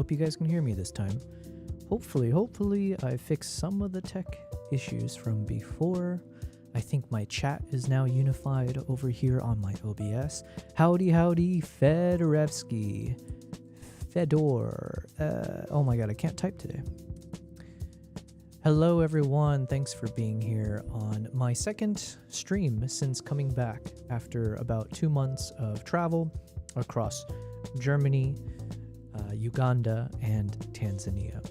hope you guys can hear me this time. Hopefully I fixed some of the tech issues from before. I think my chat is now unified over here on my OBS. Howdy, Fedorevsky. Fedor. Oh my god, I can't type today. Hello everyone, thanks for being here on my second stream since coming back after about 2 months of travel across Germany, Uganda, and Tanzania.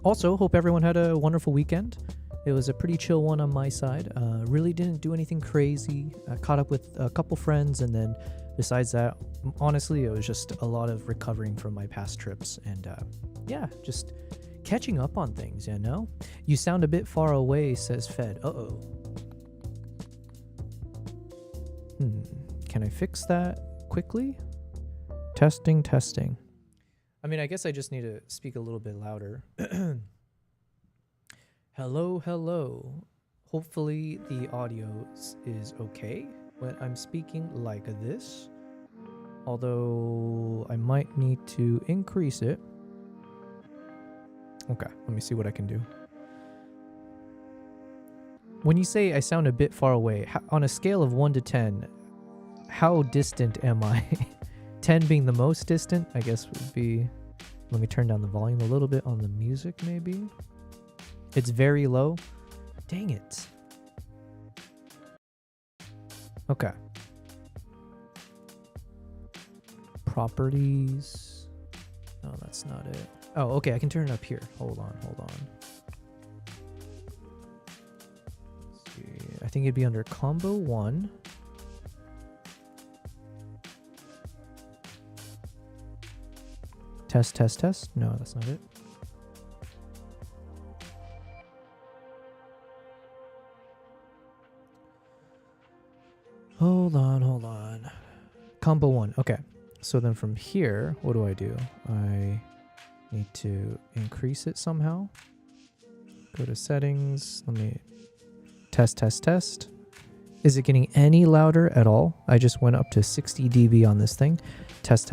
Also, hope everyone had a wonderful weekend. It was a pretty chill one on my side. Really didn't do anything crazy. I caught up with a couple friends, and then besides that, honestly, it was just a lot of recovering from my past trips and yeah, just catching up on things, you know? You sound a bit far away, says Fed. Uh-oh. Can I fix that quickly? Testing. I mean, I guess I just need to speak a little bit louder. Hello. Hopefully the audio is okay when I'm speaking like this. Although I might need to increase it. Okay, let me see what I can do. When you say I sound a bit far away, on a scale of 1 to 10, how distant am I? 10 being the most distant, I guess would be... Let me turn down the volume a little bit on the music, maybe. It's very low. Dang it. Okay. Properties. No, that's not it. Oh, okay, I can turn it up here. Hold on. Let's see. I think it'd be under combo 1. Test. No, that's not it. Hold on. Combo 1. Okay. So then from here, what do? I need to increase it somehow. Go to settings. Let me test. Is it getting any louder at all? I just went up to 60 dB on this thing. Test.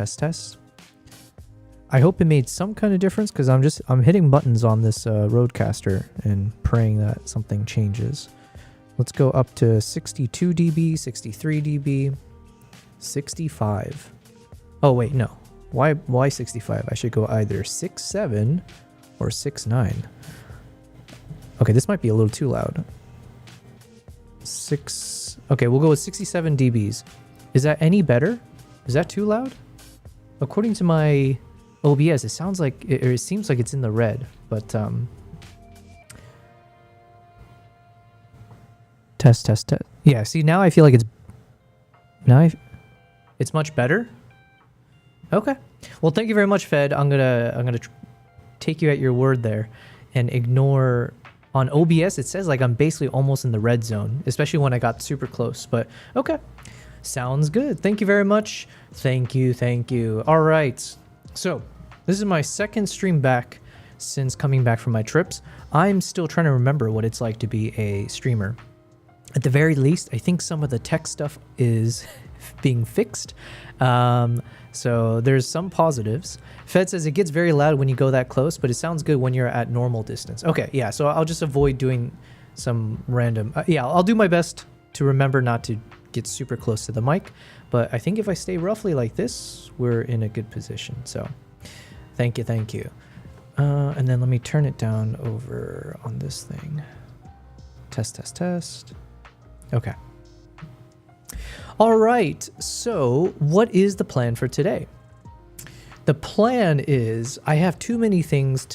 I hope it made some kind of difference because I'm hitting buttons on this Rodecaster and praying that something changes. Let's go up to 62 dB, 63 dB, 65. Oh wait, no. Why 65? I should go either 6.7 or 6.9. Okay, this might be a little too loud. Okay, we'll go with 67 dBs. Is that any better? Is that too loud? According to my OBS, it sounds like it seems like it's in the red, but test. Yeah, see, now I feel like it's much better. Okay. Well, thank you very much, Fed. I'm gonna take you at your word there and ignore. On OBS, it says like I'm basically almost in the red zone, especially when I got super close. But okay, sounds good. Thank you very much. Thank you. All right. So this is my second stream back since coming back from my trips. I'm still trying to remember what it's like to be a streamer. At the very least, I think some of the tech stuff is being fixed. So there's some positives. Fed says it gets very loud when you go that close, but it sounds good when you're at normal distance. Okay, yeah, so I'll just avoid doing some random... yeah, I'll do my best to remember not to get super close to the mic, but I think if I stay roughly like this, we're in a good position. So thank you. And then let me turn it down over on this thing. Test. Okay. All right, so what is the plan for today? The plan is I have too many things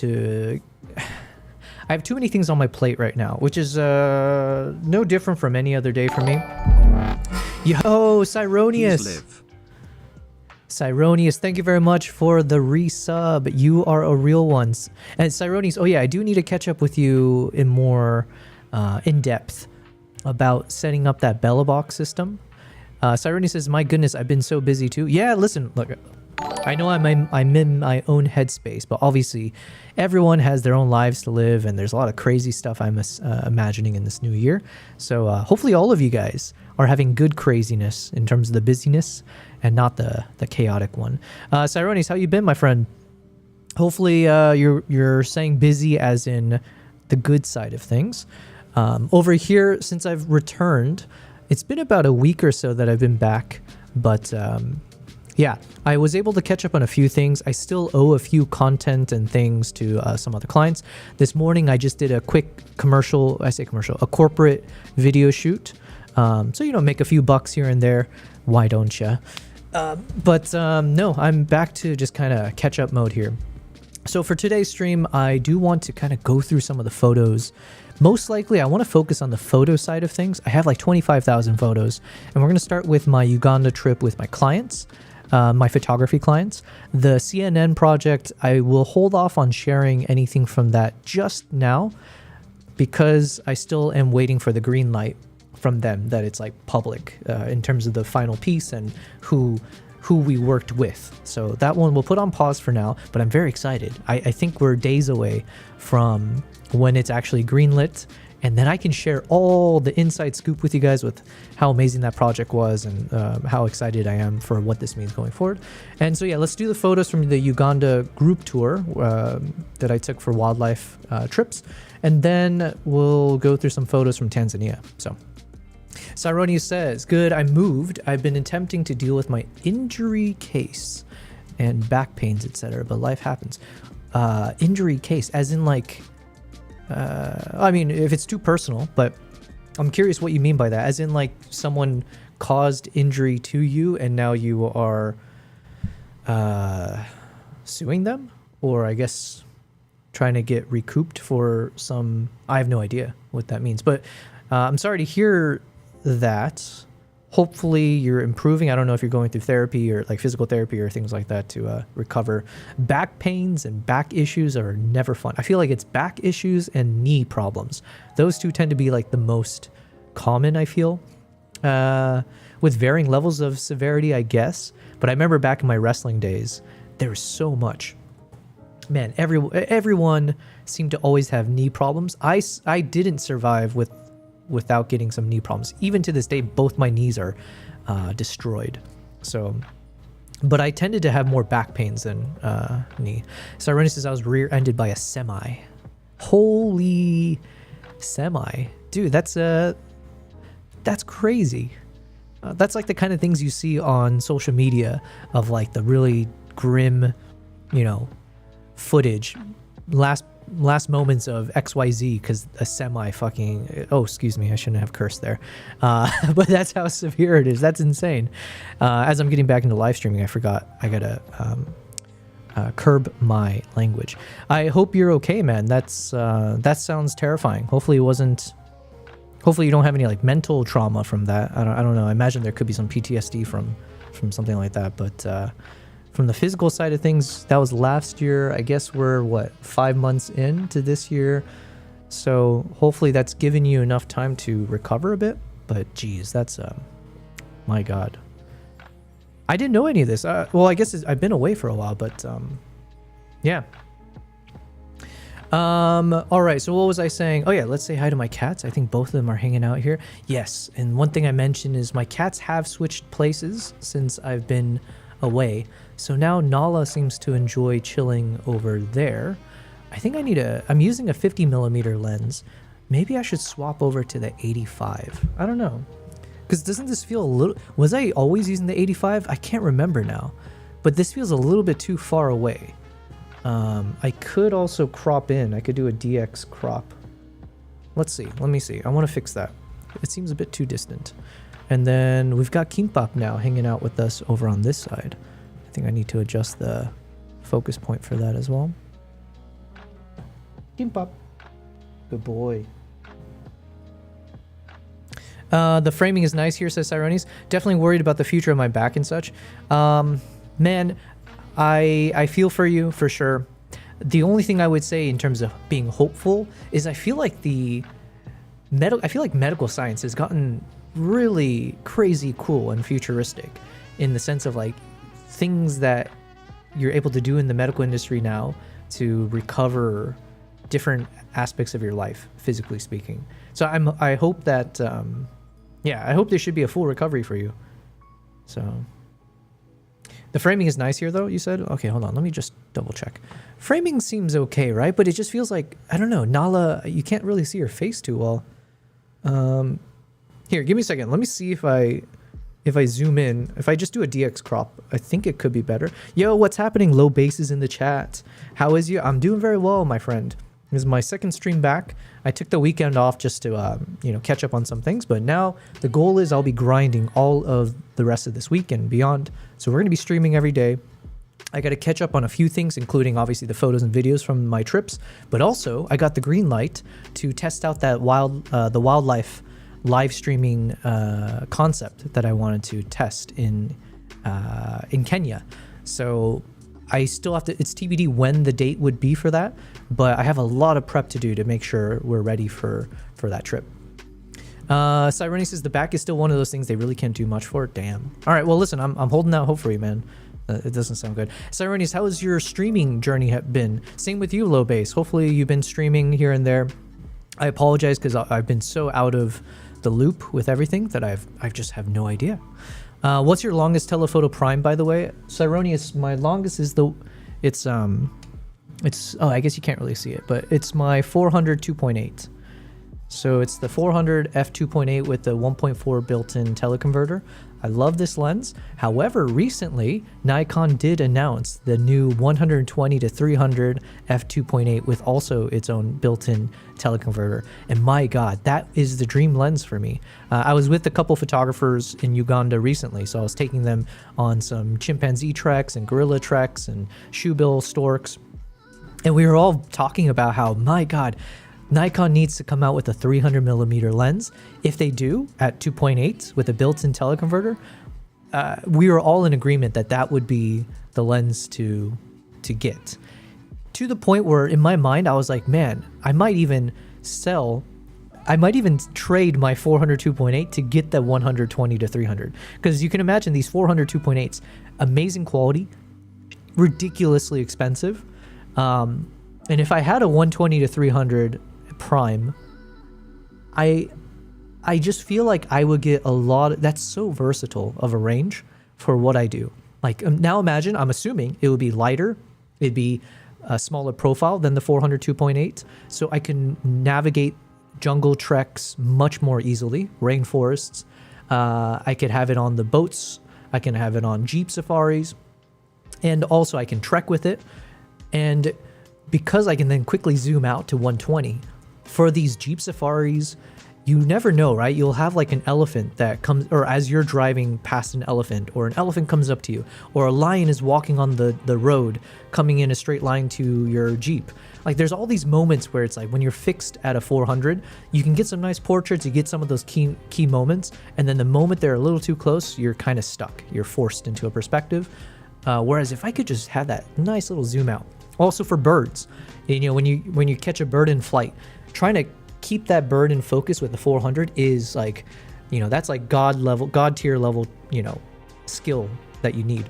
on my plate right now, which is no different from any other day for me. Yo, Cyronius, thank you very much for the resub. You are a real one. And Cyronius, oh yeah, I do need to catch up with you in more in depth about setting up that Bella box system. Cyronius says, my goodness, I've been so busy too. Yeah, listen, look, I know I'm in my own headspace, but obviously everyone has their own lives to live, and there's a lot of crazy stuff I'm imagining in this new year. So hopefully all of you guys are having good craziness in terms of the busyness and not the chaotic one. Cyronius, how you been, my friend? hopefully you're saying busy as in the good side of things. Over here, since I've returned, it's been about a week or so that I've been back, but yeah, I was able to catch up on a few things. I still owe a few content and things to some other clients. This morning, I just did a quick a corporate video shoot. So, make a few bucks here and there. Why don't you? But no, I'm back to just kind of catch up mode here. So for today's stream, I do want to kind of go through some of the photos. Most likely, I want to focus on the photo side of things. I have like 25,000 photos, and we're going to start with my Uganda trip with my clients. My photography clients. The CNN project, I will hold off on sharing anything from that just now because I still am waiting for the green light from them that it's like public in terms of the final piece and who we worked with. So that one we'll put on pause for now, but I'm very excited. I think we're days away from when it's actually greenlit, and then I can share all the inside scoop with you guys with how amazing that project was and how excited I am for what this means going forward. And so yeah, let's do the photos from the Uganda group tour that I took for wildlife trips, and then we'll go through some photos from Tanzania. So Saroni says, good, I moved. I've been attempting to deal with my injury case and back pains, etc., but life happens. Injury case, as in like, I mean, if it's too personal, but I'm curious what you mean by that. As in like someone caused injury to you and now you are suing them? Or I guess trying to get recouped for some, I have no idea what that means. But I'm sorry to hear that. Hopefully you're improving. I don't know if you're going through therapy or like physical therapy or things like that to recover. Back pains and back issues are never fun. I feel like it's back issues and knee problems. Those two tend to be like the most common, I feel, with varying levels of severity, I guess. But I remember back in my wrestling days, there was so much. Man, everyone seemed to always have knee problems. I didn't survive without getting some knee problems. Even to this day, both my knees are destroyed. So, but I tended to have more back pains than knee. So Irene says I was rear-ended by a semi. Holy semi. Dude, that's crazy. That's like the kind of things you see on social media of like the really grim, footage. Last moments of XYZ because a semi fucking, oh, excuse me, I shouldn't have cursed there. But that's how severe it is. That's insane. As I'm getting back into live streaming, I forgot I gotta curb my language. I hope you're okay, man. That sounds terrifying. Hopefully you don't have any like mental trauma from that. I don't know. I imagine there could be some PTSD from something like that, but from the physical side of things, that was last year. I guess we're 5 months into this year, so hopefully that's given you enough time to recover a bit. But geez, that's my God, I didn't know any of this. Well, I guess I've been away for a while, but yeah. All right, so what was I saying? Oh yeah, let's say hi to my cats. I think both of them are hanging out here. Yes, and one thing I mentioned is my cats have switched places since I've been away. So now Nala seems to enjoy chilling over there. I think I'm using a 50mm lens. Maybe I should swap over to the 85. I don't know. Because doesn't this feel a little... Was I always using the 85? I can't remember now. But this feels a little bit too far away. I could also crop in. I could do a DX crop. Let's see. Let me see. I want to fix that. It seems a bit too distant. And then we've got Kimbap now hanging out with us over on this side. I think I need to adjust the focus point for that as well. Kimbap. Good boy. The framing is nice here, says Cyrones. Definitely worried about the future of my back and such. Man, I feel for you for sure. The only thing I would say in terms of being hopeful is I feel like medical science has gotten really crazy cool and futuristic in the sense of like things that you're able to do in the medical industry now to recover different aspects of your life, physically speaking. So I hope that I hope there should be a full recovery for you. So The framing is nice here, though, you said? Okay, hold on. Let me just double check. Framing seems okay, right? But it just feels like, I don't know, Nala, you can't really see her face too well. Here, give me a second. Let me see if I zoom in. If I just do a DX crop, I think it could be better. Yo, what's happening? Low bases in the chat. How is you? I'm doing very well, my friend. This is my second stream back. I took the weekend off just to, catch up on some things. But now the goal is I'll be grinding all of the rest of this week and beyond. So we're going to be streaming every day. I got to catch up on a few things, including obviously the photos and videos from my trips. But also, I got the green light to test out that the wildlife live streaming concept that I wanted to test in Kenya. So I still have to, it's TBD when the date would be for that, but I have a lot of prep to do to make sure we're ready for that trip. Cyrene says the back is still one of those things they really can't do much for. Damn. All right, well, listen, I'm holding out hope for you, man. It doesn't sound good. Cyrene, how has your streaming journey been? Same with you, Low Base. Hopefully you've been streaming here and there. I apologize because I've been so out of the loop with everything that I just have no idea. What's your longest telephoto prime, by the way? Cyronius, my longest is it's I guess you can't really see it, but it's my 400 2.8. So it's the 400 f2.8 with the 1.4 built-in teleconverter. I love this lens. However, recently Nikon did announce the new 120 to 300 f2.8 with also its own built-in teleconverter. And my God, that is the dream lens for me. I was with a couple photographers in Uganda recently, so I was taking them on some chimpanzee treks and gorilla treks and shoebill storks. And we were all talking about how, my God, Nikon needs to come out with a 300mm lens. If they do, at 2.8 with a built-in teleconverter, we were all in agreement that that would be the lens to get. To the point where, in my mind, I was like, man, I might even trade my 400 2.8 to get the 120 to 300. Because you can imagine these 400 2.8s, amazing quality, ridiculously expensive. And if I had a 120 to 300 prime, I just feel like I would get a lot. That's so versatile of a range for what I do. Like now imagine, I'm assuming it would be lighter, it'd be a smaller profile than the 400 2.8, so I can navigate jungle treks much more easily, rainforests. I could have it on the boats, I can have it on Jeep safaris, and also I can trek with it. And because I can then quickly zoom out to 120, for these Jeep safaris, you never know, right? You'll have like an elephant that comes, or as you're driving past an elephant, or an elephant comes up to you, or a lion is walking on the road coming in a straight line to your Jeep. Like there's all these moments where it's like when you're fixed at a 400, you can get some nice portraits, you get some of those key moments, and then the moment they're a little too close, you're kind of stuck. You're forced into a perspective. Whereas if I could just have that nice little zoom out. Also for birds, when you catch a bird in flight, trying to keep that bird in focus with the 400 is like, that's like god tier level, skill that you need.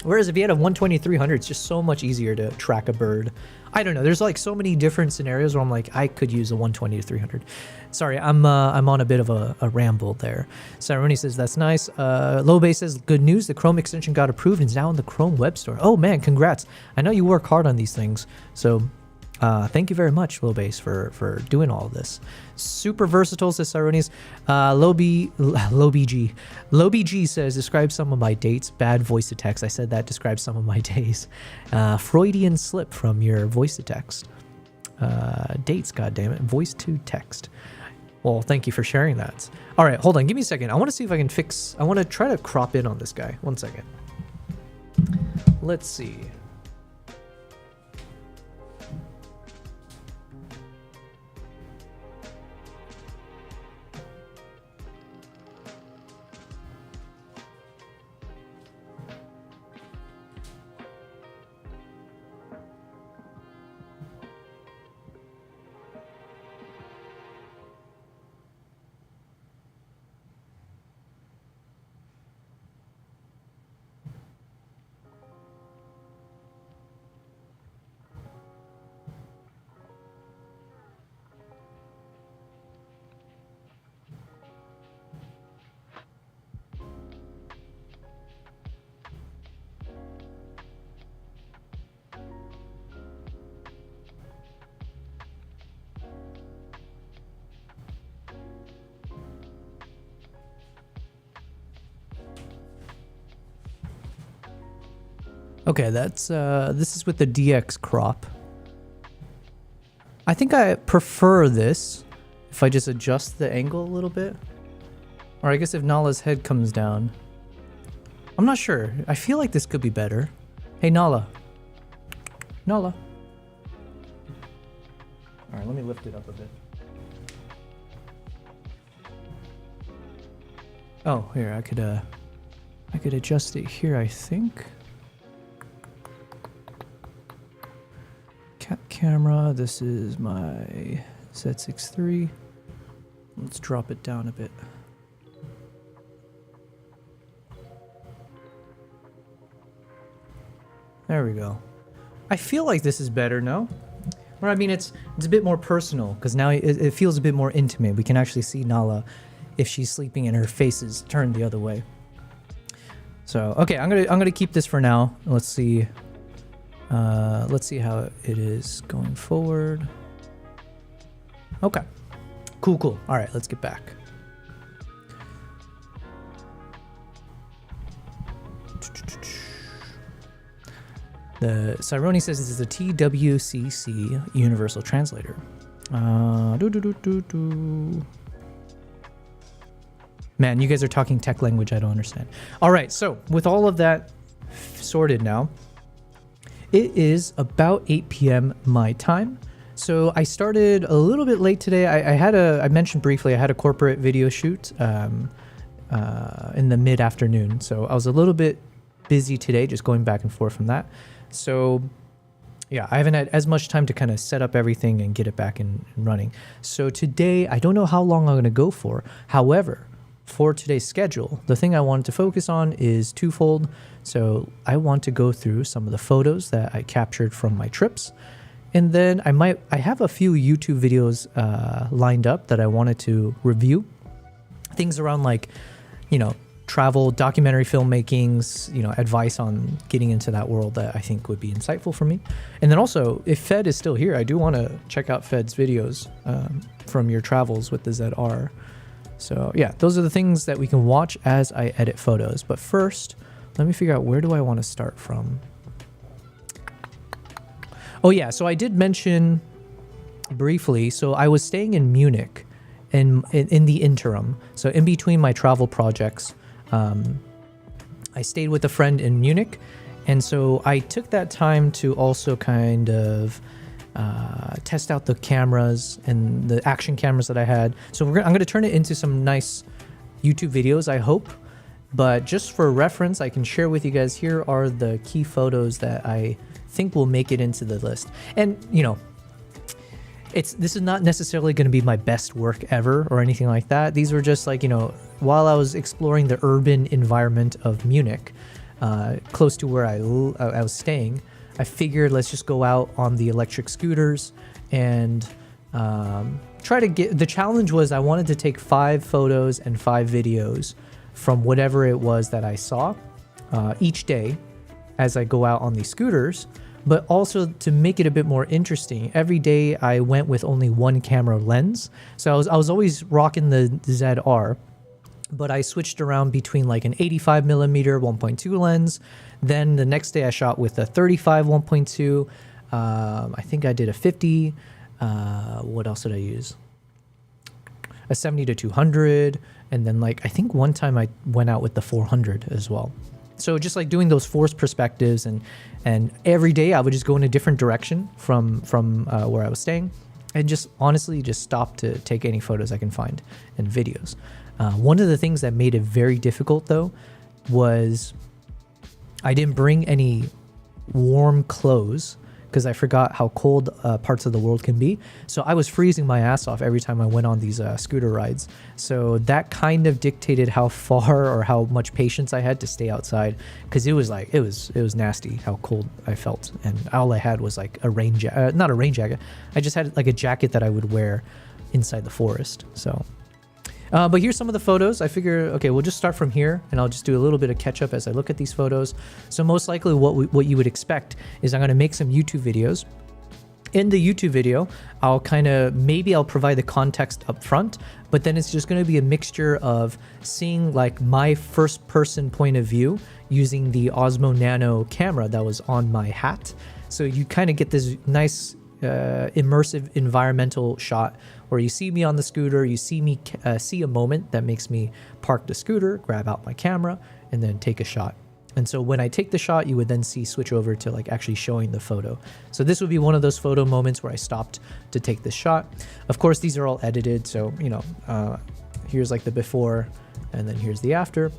Whereas if you had a 120 300, it's just so much easier to track a bird. I don't know. There's like so many different scenarios where I'm like, I could use a 120 to 300. Sorry, I'm on a bit of a ramble there. Saroni says that's nice. Lobe says good news. The Chrome extension got approved and is now in the Chrome web store. Oh man, congrats! I know you work hard on these things, so thank you very much, Lobase, for doing all of this. Super versatile, says Saroni's. Lobg says, describe some of my dates. Bad voice to text. I said that describes some of my days. Freudian slip from your voice to text. Dates, goddammit. Voice to text. Well, thank you for sharing that. All right, hold on. Give me a second. I want to see if I can fix... I want to try to crop in on this guy. 1 second. Let's see. Okay, that's this is with the DX crop. I think I prefer this if I just adjust the angle a little bit. Or I guess if Nala's head comes down. I'm not sure. I feel like this could be better. Hey, Nala. Nala. All right, let me lift it up a bit. Oh, here, I could adjust it here, I think. Cat camera, this is my Z6 III. Let's drop it down a bit. There we go. I feel like this is better, no? Or I mean, it's a bit more personal because now it feels a bit more intimate. We can actually see Nala if she's sleeping and her face is turned the other way. So okay, I'm gonna keep this for now. Let's see how it is going forward. Okay, cool. All right, let's get back. The Cyroni says this is a TWCC Universal Translator. Man, you guys are talking tech language I don't understand. All right, so with all of that sorted now, it is about 8 p.m. my time. So I started a little bit late today. I mentioned briefly I had a corporate video shoot in the mid-afternoon. So I was a little bit busy today, just going back and forth from that. So yeah, I haven't had as much time to kind of set up everything and get it back in running. So today, I don't know how long I'm going to go for. However, for today's schedule, the thing I wanted to focus on is twofold. So I want to go through some of the photos that I captured from my trips. And then I have a few YouTube videos lined up that I wanted to review. Things around like, travel, documentary filmmakings, advice on getting into that world that I think would be insightful for me. And then also, if Fed is still here, I do want to check out Fed's videos from your travels with the ZR. So yeah, those are the things that we can watch as I edit photos. But first, let me figure out where do I want to start from. Oh yeah, so I did mention briefly, so I was staying in Munich in the interim. So in between my travel projects, I stayed with a friend in Munich, and so I took that time to also kind of test out the cameras and the action cameras that I had. So I'm going to turn it into some nice YouTube videos, I hope. But just for reference, I can share with you guys, here are the key photos that I think will make it into the list. And, this is not necessarily going to be my best work ever or anything like that. These were just like, while I was exploring the urban environment of Munich, close to where I was staying, I figured let's just go out on the electric scooters and try to get... The challenge was I wanted to take 5 photos and 5 videos from whatever it was that I saw each day as I go out on these scooters. But also to make it a bit more interesting, every day I went with only one camera lens. So I was always rocking the ZR, but I switched around between like an 85mm 1.2 lens. Then the next day I shot with a 35 1.2. I think I did a 50. What else did I use? A 70-200. And then I think one time I went out with the 400 as well. So just like doing those forced perspectives, and every day I would just go in a different direction from where I was staying, and just honestly just stop to take any photos I can find and videos. One of the things that made it very difficult though was I didn't bring any warm clothes because I forgot how cold parts of the world can be. So I was freezing my ass off every time I went on these scooter rides. So that kind of dictated how far or how much patience I had to stay outside, because it was like, it was nasty how cold I felt. And all I had was like a rain jacket, not a rain jacket. I just had like a jacket that I would wear inside the forest. So, but here's some of the photos. I figure, okay, we'll just start from here, and I'll just do a little bit of catch up as I look at these photos. So most likely what you would expect is I'm going to make some YouTube videos in the YouTube video, maybe I'll provide the context up front, but then it's just going to be a mixture of seeing like my first person point of view using the Osmo Nano camera that was on my hat. So you kind of get this nice immersive environmental shot where you see me on the scooter, you see me see a moment that makes me park the scooter, grab out my camera, and then take a shot. And so when I take the shot, you would then see switch over to like actually showing the photo. So this would be one of those photo moments where I stopped to take the shot. Of course, these are all edited. So, you know, here's like the before and then here's the after.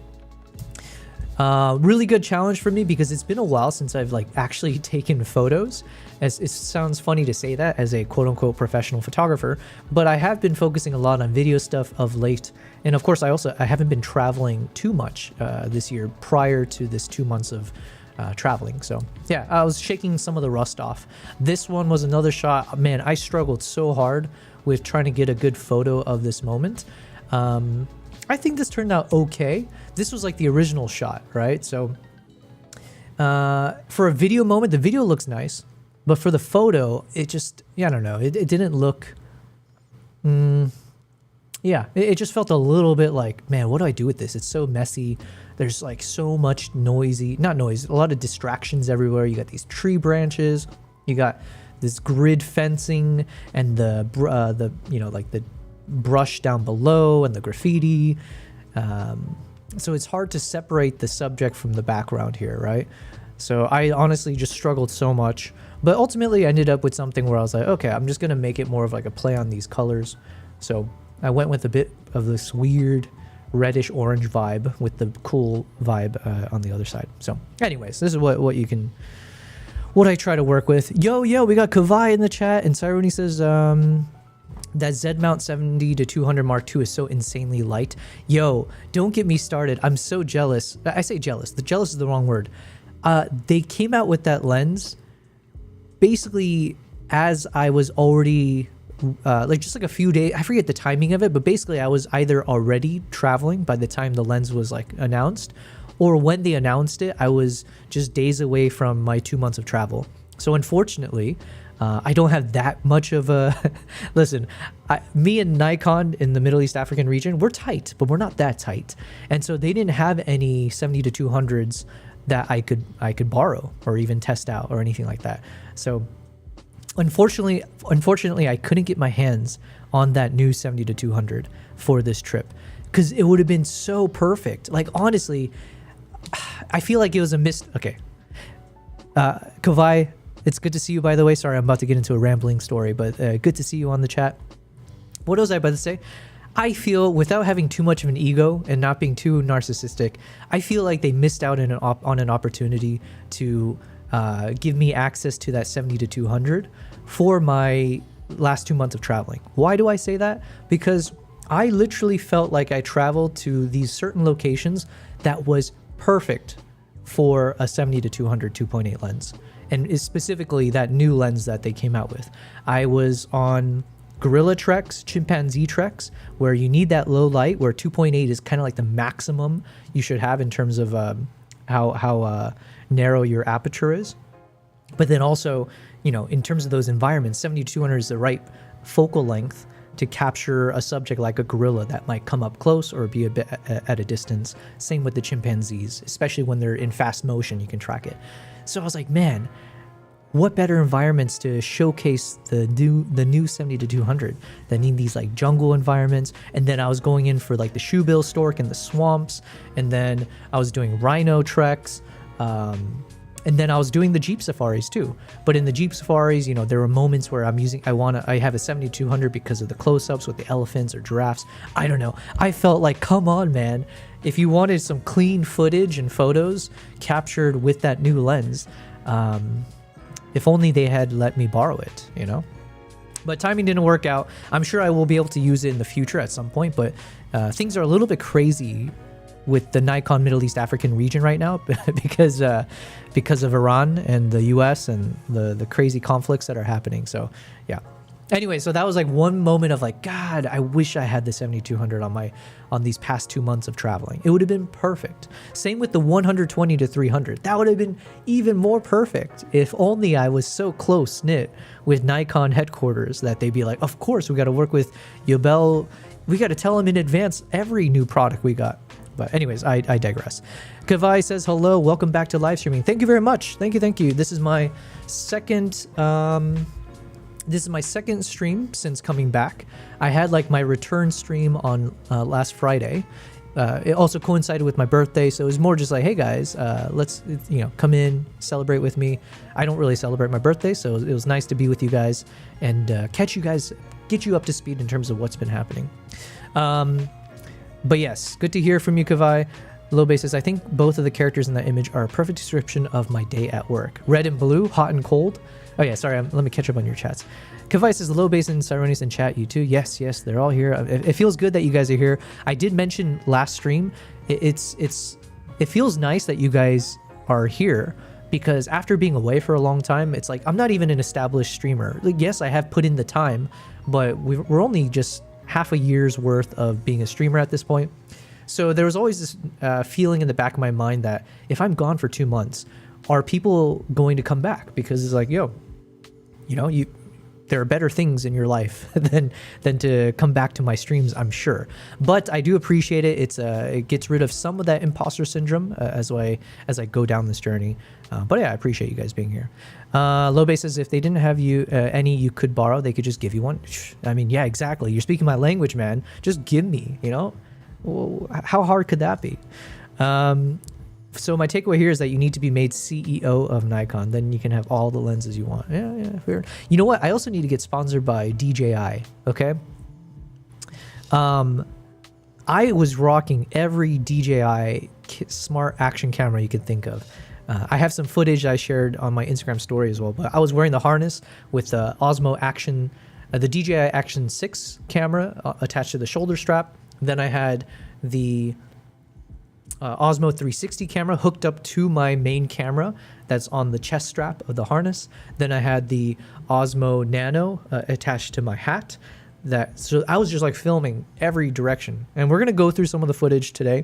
Really good challenge for me because it's been a while since I've like actually taken photos. As it sounds funny to say that as a quote unquote professional photographer, but I have been focusing a lot on video stuff of late. And of course, I haven't been traveling too much this year prior to this 2 months of traveling. So yeah, I was shaking some of the rust off. This one was another shot. Man, I struggled so hard with trying to get a good photo of this moment. I think this turned out okay. This was like the original shot, right? So for a video moment, the video looks nice, but for the photo, it just, yeah, I don't know. It didn't look, yeah, it just felt a little bit like, man, what do I do with this? It's so messy. There's like so much not noise, a lot of distractions everywhere. You got these tree branches, you got this grid fencing and the you know, like the brush down below and the graffiti. So it's hard to separate the subject from the background here, right? So I honestly just struggled so much, but ultimately I ended up with something where I was like, okay, I'm just gonna make it more of like a play on these colors. So I went with a bit of this weird reddish orange vibe with the cool vibe on the other side. So anyways, this is what I try to work with. Yo, we got Kavai in the chat, and Cyrone says that Z mount 70 to 200 Mark II is so insanely light. Yo, don't get me started. I'm so jealous. I say jealous. The jealous is the wrong word. They came out with that lens basically as I was already like just like a few days, I forget the timing of it, but basically I was either already traveling by the time the lens was like announced, or when they announced it, I was just days away from my 2 months of travel. So unfortunately, I don't have that much of a listen. Me and Nikon in the Middle East African region, we're tight, but we're not that tight, and so they didn't have any 70 to 200s that I could borrow or even test out or anything like that. So unfortunately, I couldn't get my hands on that new 70 to 200 for this trip because it would have been so perfect. Like honestly, I feel like it was a miss. Okay, Kavai, it's good to see you, by the way. Sorry, I'm about to get into a rambling story, but good to see you on the chat. What was I about to say? I feel, without having too much of an ego and not being too narcissistic, I feel like they missed out on an opportunity to give me access to that 70 to 200 for my last 2 months of traveling. Why do I say that? Because I literally felt like I traveled to these certain locations that was perfect for a 70 to 200 2.8 lens. And specifically that new lens that they came out with. I was on gorilla treks, chimpanzee treks, where you need that low light, where 2.8 is kind of like the maximum you should have in terms of how narrow your aperture is. But then also, you know, in terms of those environments, 70 to 200 is the right focal length to capture a subject like a gorilla that might come up close or be a bit at a distance. Same with the chimpanzees, especially when they're in fast motion, you can track it. So I was like, man, what better environments to showcase the new 70 to 200 that need these like jungle environments. And then I was going in for like the shoebill stork in the swamps, and then I was doing rhino treks, and then I was doing the Jeep safaris too. But in the Jeep safaris, you know, there were moments where I have a 70 to 200 because of the close-ups with the elephants or giraffes. I don't know. I felt like, come on, man. If you wanted some clean footage and photos captured with that new lens, if only they had let me borrow it, you know? But timing didn't work out. I'm sure I will be able to use it in the future at some point, but things are a little bit crazy with the Nikon Middle East African region right now because of Iran and the US and the crazy conflicts that are happening. So yeah. Anyway, so that was like one moment of like, God, I wish I had the 7200 on these past 2 months of traveling. It would have been perfect. Same with the 120 to 300. That would have been even more perfect if only I was so close knit with Nikon headquarters that they'd be like, of course, we got to work with Yobel. We got to tell them in advance every new product we got. But anyways, I digress. Kavai says, hello, welcome back to live streaming. Thank you very much. Thank you. This is my second stream since coming back. I had like my return stream on last Friday. It also coincided with my birthday, so it was more just like, hey guys, let's come in, celebrate with me. I don't really celebrate my birthday, so it was nice to be with you guys and catch you guys, get you up to speed in terms of what's been happening. But yes, good to hear from you, Kavai. Lobe says, I think both of the characters in that image are a perfect description of my day at work. Red and blue, hot and cold. Oh yeah, sorry, let me catch up on your chats. Kavai says, Lobe and Cyronius in chat, you too. Yes, they're all here. It feels good that you guys are here. I did mention last stream, it feels nice that you guys are here because after being away for a long time, it's like, I'm not even an established streamer. Like, yes, I have put in the time, but we're only just half a year's worth of being a streamer at this point. So there was always this feeling in the back of my mind that if I'm gone for 2 months, are people going to come back? Because it's like, there are better things in your life than to come back to my streams, I'm sure. But I do appreciate it. It gets rid of some of that imposter syndrome as I go down this journey. But yeah, I appreciate you guys being here. Lobe says, if they didn't have any you could borrow, they could just give you one. I mean, yeah, exactly. You're speaking my language, man. Just give me, How hard could that be? So my takeaway here is that you need to be made CEO of Nikon. Then you can have all the lenses you want. Yeah, fair. You know what? I also need to get sponsored by DJI, okay? I was rocking every DJI smart action camera you could think of. I have some footage I shared on my Instagram story as well, but I was wearing the harness with the Osmo Action, the DJI Action 6 camera attached to the shoulder strap. Then I had the Osmo 360 camera hooked up to my main camera that's on the chest strap of the harness. Then I had the Osmo Nano attached to my hat. So I was just like filming every direction. And we're going to go through some of the footage today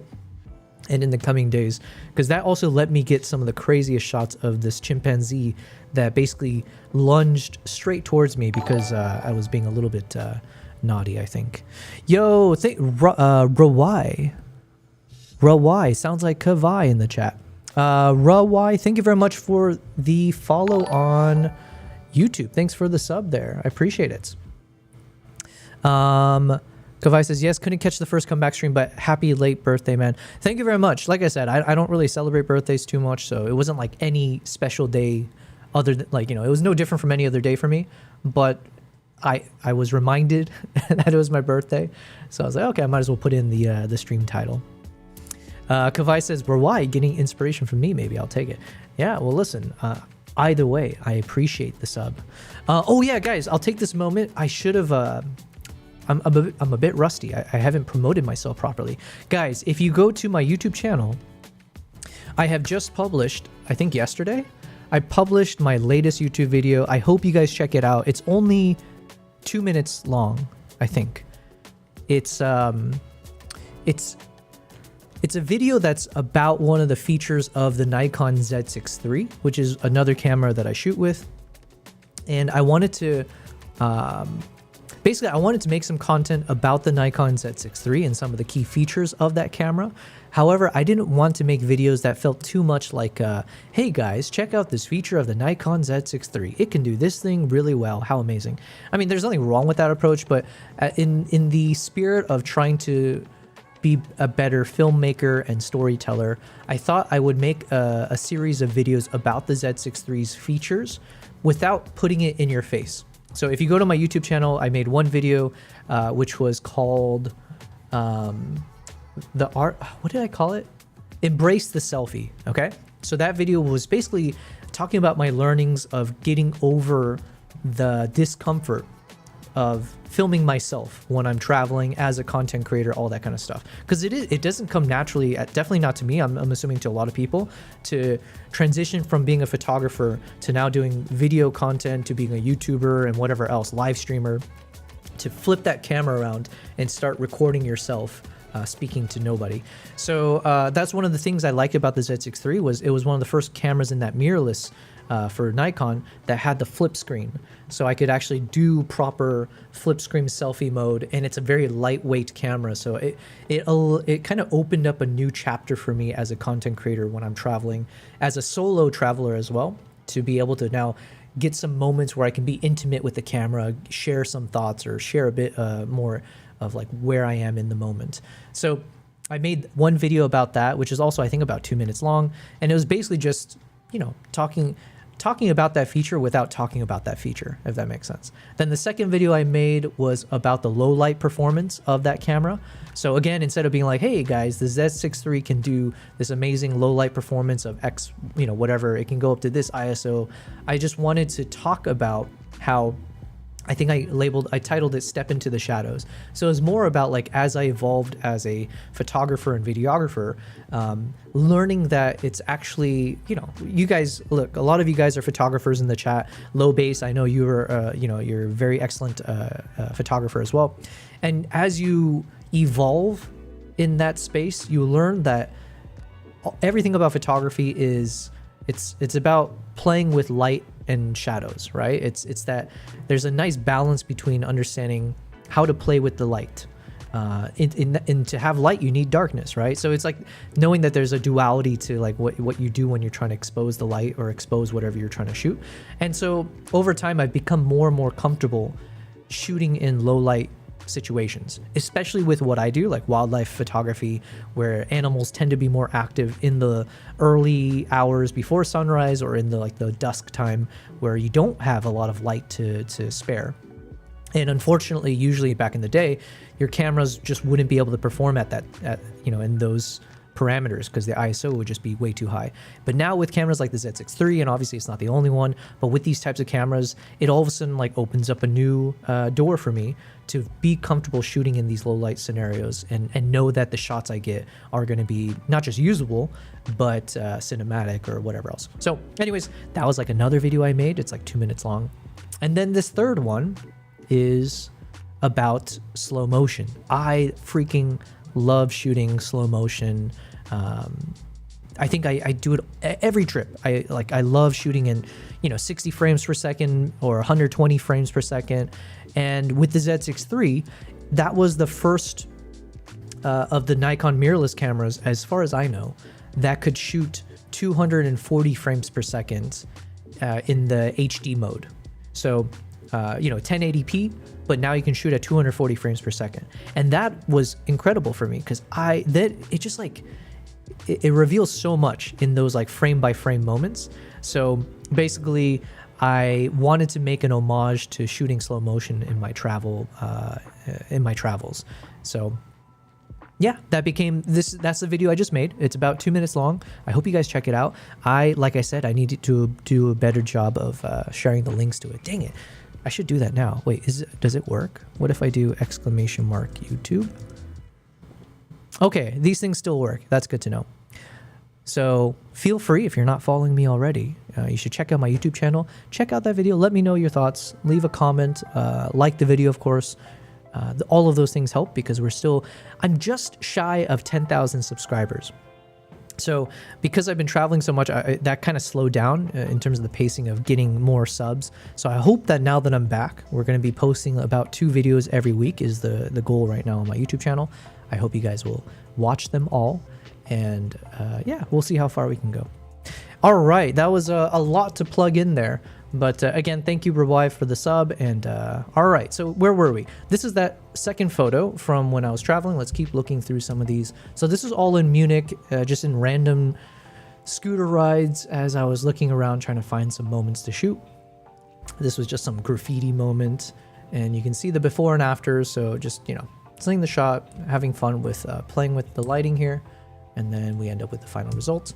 and in the coming days, because that also let me get some of the craziest shots of this chimpanzee that basically lunged straight towards me because I was being a little bit naughty, I think. Yo, Rawai sounds like Kavai in the chat. Rawai, thank you very much for the follow on YouTube. Thanks for the sub there. I appreciate it. Kavai says, yes, couldn't catch the first comeback stream, but happy late birthday, man. Thank you very much. Like I said, I don't really celebrate birthdays too much, so it wasn't like any special day other than, like, it was no different from any other day for me, but I was reminded that it was my birthday, so I was like, okay, I might as well put in the stream title. Kavai says, why getting inspiration from me? Maybe I'll take it. Yeah, well, listen, either way, I appreciate the sub. Oh yeah, guys, I'll take this moment. I should have, I'm a bit rusty. I haven't promoted myself properly. Guys, if you go to my YouTube channel, I have just published, I think yesterday, I published my latest YouTube video. I hope you guys check it out. It's only 2 minutes long, I think. It's a video that's about one of the features of the Nikon Z6 III, which is another camera that I shoot with. And I wanted to, basically I wanted to make some content about the Nikon Z6 III and some of the key features of that camera. However, I didn't want to make videos that felt too much like, hey guys, check out this feature of the Nikon Z6 III. It can do this thing really well. How amazing. I mean, there's nothing wrong with that approach, but in the spirit of trying to be a better filmmaker and storyteller, I thought I would make a series of videos about the Z6 III's features without putting it in your face. So if you go to my YouTube channel, I made one video which was called what did I call it? Embrace the selfie. Okay, so that video was basically talking about my learnings of getting over the discomfort of filming myself when I'm traveling as a content creator, all that kind of stuff. Because it doesn't come naturally, definitely not to me, I'm assuming to a lot of people, to transition from being a photographer to now doing video content to being a YouTuber and whatever else, live streamer, to flip that camera around and start recording yourself speaking to nobody. So that's one of the things I like about the Z6 III was it was one of the first cameras in that mirrorless for Nikon that had the flip screen. So I could actually do proper flip screen selfie mode, and it's a very lightweight camera. So it kind of opened up a new chapter for me as a content creator when I'm traveling, as a solo traveler as well, to be able to now get some moments where I can be intimate with the camera, share some thoughts, or share a bit more of like where I am in the moment. So I made one video about that, which is also I think about 2 minutes long, and it was basically just, you know, talking about that feature without talking about that feature, if that makes sense. Then the second video I made was about the low light performance of that camera. So again, instead of being like, hey guys, the Z6 III can do this amazing low light performance of X, you know, whatever, it can go up to this ISO. I just wanted to talk about how I think I titled it Step Into the Shadows. So it's more about like, as I evolved as a photographer and videographer, learning that it's actually, you know, you guys, look, a lot of you guys are photographers in the chat. Low Base, I know you're, you know, you're a very excellent photographer as well. And as you evolve in that space, you learn that everything about photography is, it's about playing with light and shadows, right? It's that there's a nice balance between understanding how to play with the light. And to have light, you need darkness, right? So it's like knowing that there's a duality to like what you do when you're trying to expose the light or expose whatever you're trying to shoot. And so over time, I've become more and more comfortable shooting in low light situations, especially with what I do, like wildlife photography, where animals tend to be more active in the early hours before sunrise or in the dusk time where you don't have a lot of light to spare. And unfortunately, usually back in the day, your cameras just wouldn't be able to perform at you know, in those parameters because the ISO would just be way too high. But now with cameras like the Z6 III, and obviously it's not the only one, but with these types of cameras, it all of a sudden like opens up a new door for me to be comfortable shooting in these low light scenarios and know that the shots I get are going to be not just usable, but cinematic or whatever else. So anyways, that was like another video I made. It's like 2 minutes long. And then this third one is about slow motion. I freaking love shooting slow motion. I think I do it every trip. I love shooting in, you know, 60 frames per second or 120 frames per second. And with the Z6 III, that was the first of the Nikon mirrorless cameras, as far as I know, that could shoot 240 frames per second in the HD mode. So, you know, 1080p, but now you can shoot at 240 frames per second. And that was incredible for me because it just like, it reveals so much in those like frame by frame moments. So basically I wanted to make an homage to shooting slow motion in my travels. So yeah, that became this. That's the video I just made. It's about 2 minutes long. I hope you guys check it out. Like I said, I need to do a better job of sharing the links to it. Dang it. I should do that now. Wait, does it work? What if I do !YouTube? Okay, these things still work. That's good to know. So feel free, if you're not following me already, you should check out my YouTube channel. Check out that video. Let me know your thoughts. Leave a comment. Like the video, of course. All of those things help because I'm just shy of 10,000 subscribers. So because I've been traveling so much, that kind of slowed down in terms of the pacing of getting more subs. So I hope that now that I'm back, we're going to be posting about 2 videos every week is the goal right now on my YouTube channel. I hope you guys will watch them all. And yeah, we'll see how far we can go. All right, that was a lot to plug in there. But again, thank you, Rabai, for the sub. And all right, so where were we? This is that second photo from when I was traveling. Let's keep looking through some of these. So this is all in Munich, just in random scooter rides as I was looking around trying to find some moments to shoot. This was just some graffiti moment. And you can see the before and after. So just, you know, sling the shot, having fun with playing with the lighting here. And then we end up with the final result.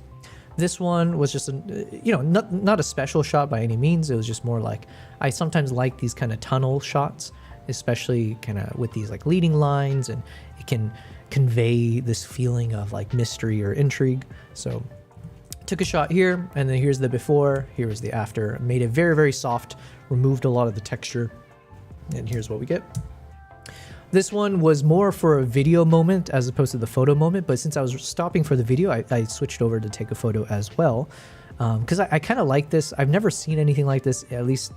This one was just, not a special shot by any means. It was just more like, I sometimes like these kind of tunnel shots especially kind of with these like leading lines, and it can convey this feeling of like mystery or intrigue. So took a shot here, and then here's the before, here's the after. Made it very, very soft, removed a lot of the texture, and here's what we get. This one was more for a video moment as opposed to the photo moment, but since I was stopping for the video, I switched over to take a photo as well, because I kind of like this. I've never seen anything like this, at least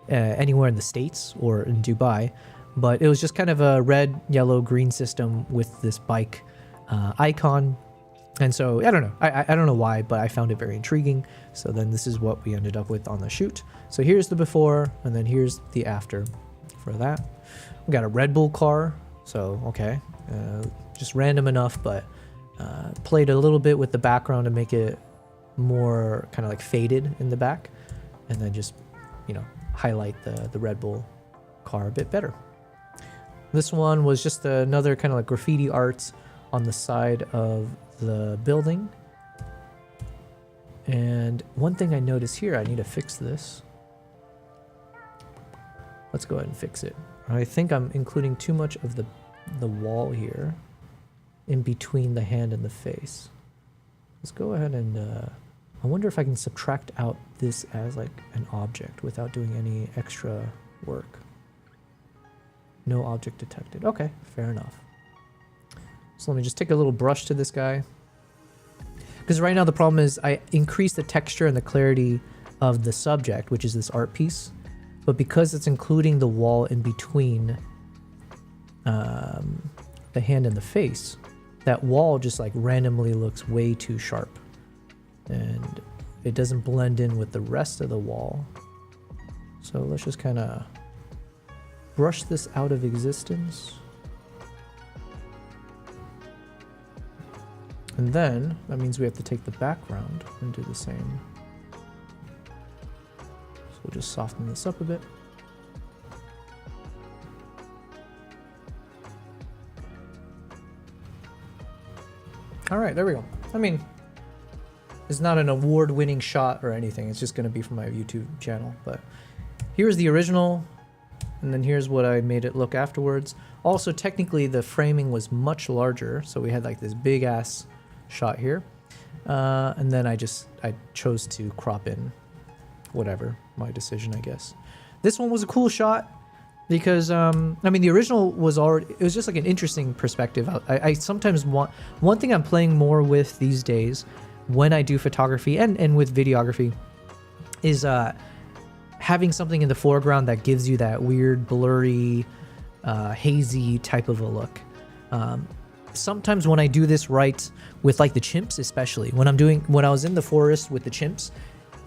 anywhere in the States or in Dubai, but it was just kind of a red, yellow, green system with this bike icon. And so I don't know. I don't know why, but I found it very intriguing. So then this is what we ended up with on the shoot. So here's the before, and then here's the after for that. We got a Red Bull car. So, okay. Just random enough, but played a little bit with the background to make it more kind of like faded in the back. And then just, you know, highlight the Red Bull car a bit better. This one was just another kind of like graffiti art on the side of the building. And one thing I noticed here, I need to fix this. Let's go ahead and fix it. I think I'm including too much of the wall here in between the hand and the face. Let's go ahead and I wonder if I can subtract out this as like an object without doing any extra work. No object detected. Okay, fair enough. So let me just take a little brush to this guy. Because right now the problem is I increased the texture and the clarity of the subject, which is this art piece. But because it's including the wall in between the hand and the face, that wall just like randomly looks way too sharp. And it doesn't blend in with the rest of the wall. So let's just kind of brush this out of existence. And then that means we have to take the background and do the same. So we'll just soften this up a bit. All right, there we go. I mean, it's not an award-winning shot or anything. It's just going to be for my YouTube channel. But here's the original, and then here's what I made it look afterwards. Also, technically, the framing was much larger, so we had like this big-ass shot here. And then I chose to crop in whatever, my decision, I guess. This one was a cool shot because, I mean, the original was already, it was just like an interesting perspective. I sometimes want, one thing I'm playing more with these days when I do photography and with videography is having something in the foreground that gives you that weird, blurry, hazy type of a look. Sometimes when I do this right with like the chimps, especially when I was in the forest with the chimps,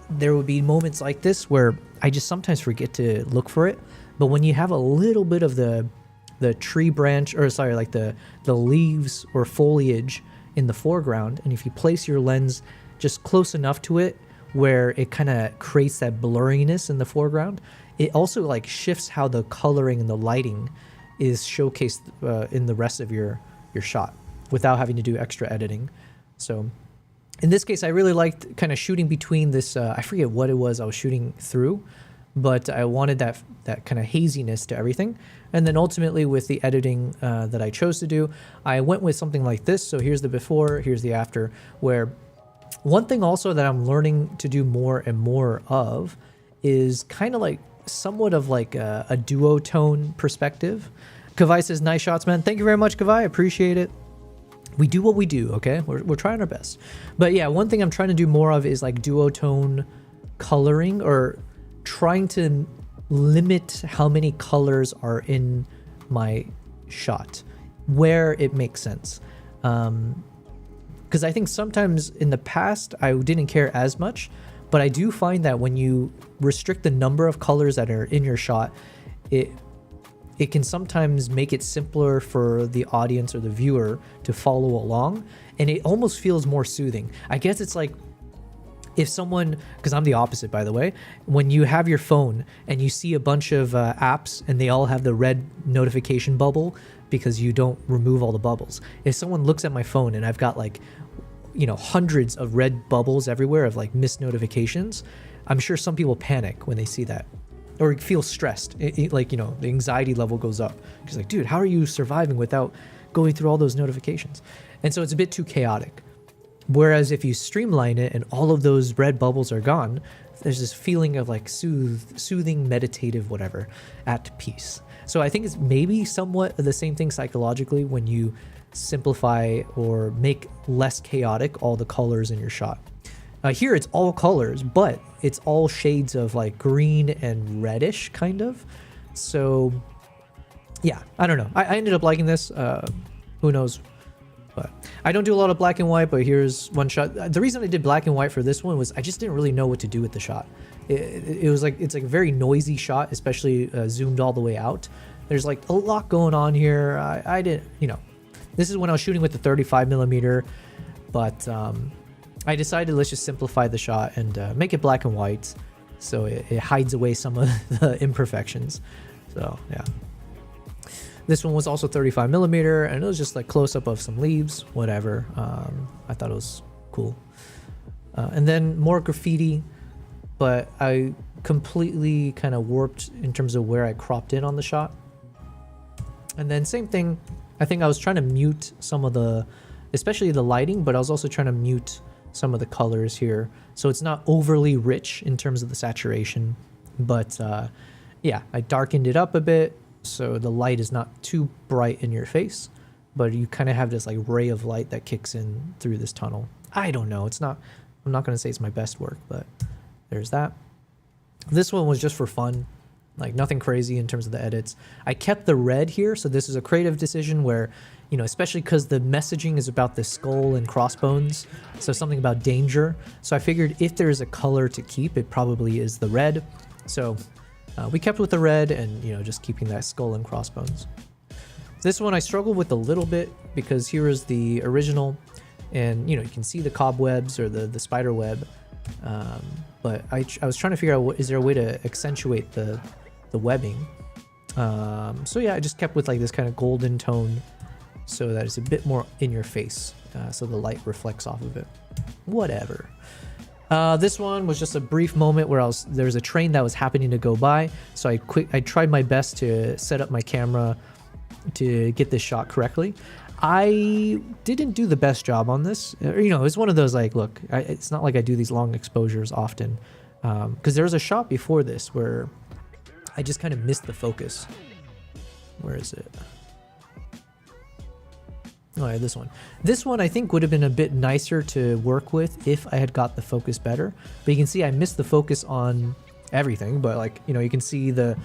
there would be moments like this where I just sometimes forget to look for it. But when you have a little bit of the tree branch, or sorry, like the leaves or foliage in the foreground, and if you place your lens just close enough to it where it kind of creates that blurriness in the foreground, it also like shifts how the coloring and the lighting is showcased in the rest of your shot without having to do extra editing. So in this case, I really liked kind of shooting between this, I forget what it was I was shooting through, but I wanted that kind of haziness to everything. And then ultimately with the editing that I chose to do, I went with something like this. So here's the before, here's the after, where one thing also that I'm learning to do more and more of is kind of like somewhat of like a duotone perspective. Kavai says, nice shots, man. Thank you very much, Kavai. I appreciate it. We do what we do, okay? We're trying our best. But yeah, one thing I'm trying to do more of is like duotone coloring, or trying to limit how many colors are in my shot where it makes sense. Because I think sometimes in the past, I didn't care as much, but I do find that when you restrict the number of colors that are in your shot, it can sometimes make it simpler for the audience or the viewer to follow along, and it almost feels more soothing. I guess it's like if someone, because I'm the opposite, by the way, when you have your phone and you see a bunch of apps and they all have the red notification bubble because you don't remove all the bubbles. If someone looks at my phone and I've got like, you know, hundreds of red bubbles everywhere of like missed notifications, I'm sure some people panic when they see that. or feel stressed. Like, you know, the anxiety level goes up. Because like, dude, how are you surviving without going through all those notifications? And so it's a bit too chaotic. Whereas if you streamline it and all of those red bubbles are gone, there's this feeling of like soothing, meditative, whatever, at peace. So I think it's maybe somewhat the same thing psychologically when you simplify or make less chaotic all the colors in your shot. Here it's all colors, but it's all shades of like green and reddish kind of. So yeah, I don't know. I ended up liking this. Who knows? But I don't do a lot of black and white, but here's one shot. The reason I did black and white for this one was I just didn't really know what to do with the shot. It was like, it's like a very noisy shot, especially zoomed all the way out. There's like a lot going on here. I didn't, you know, this is when I was shooting with the 35 millimeter, but I decided let's just simplify the shot and make it black and white. So it hides away some of the imperfections. So yeah. This one was also 35 millimeter, and it was just like close up of some leaves, whatever. I thought it was cool. And then more graffiti, but I completely kind of warped in terms of where I cropped in on the shot. And then same thing, I think I was trying to mute some of the, especially the lighting, but I was also trying to mute some of the colors here. So it's not overly rich in terms of the saturation, but yeah, I darkened it up a bit. So the light is not too bright in your face, but you kind of have this like ray of light that kicks in through this tunnel. I don't know. It's not, I'm not going to say it's my best work, but there's that. This one was just for fun, like nothing crazy in terms of the edits. I kept the red here. So this is a creative decision where, you know, especially because the messaging is about the skull and crossbones. So something about danger. So I figured if there is a color to keep, it probably is the red. So we kept with the red and, you know, just keeping that skull and crossbones. This one I struggled with a little bit because here is the original and, you know, you can see the cobwebs or the spider web. But I was trying to figure out, is there a way to accentuate the webbing? So yeah, I just kept with like this kind of golden tone so that it's a bit more in your face. So the light reflects off of it. Whatever. This one was just a brief moment where there was a train that was happening to go by. So I tried my best to set up my camera to get this shot correctly. I didn't do the best job on this. You know, it's one of those like, look, it's not like I do these long exposures often. Because there was a shot before this where I just kind of missed the focus. Where is it? Oh yeah, this one. This one I think would have been a bit nicer to work with if I had got the focus better. But you can see I missed the focus on everything. But like, you know, you can see the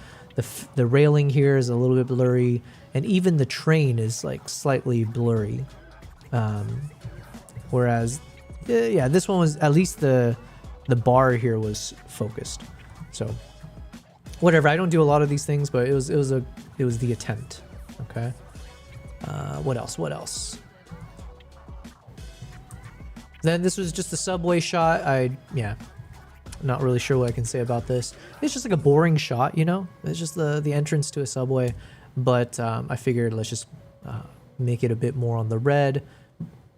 railing here is a little bit blurry, and even the train is like slightly blurry. Whereas, yeah, this one was at least the bar here was focused. So whatever. I don't do a lot of these things, but it was the attempt. Okay. What else? Then this was just a subway shot. Yeah, not really sure what I can say about this. It's just like a boring shot, you know? It's just the entrance to a subway. But I figured let's just make it a bit more on the red.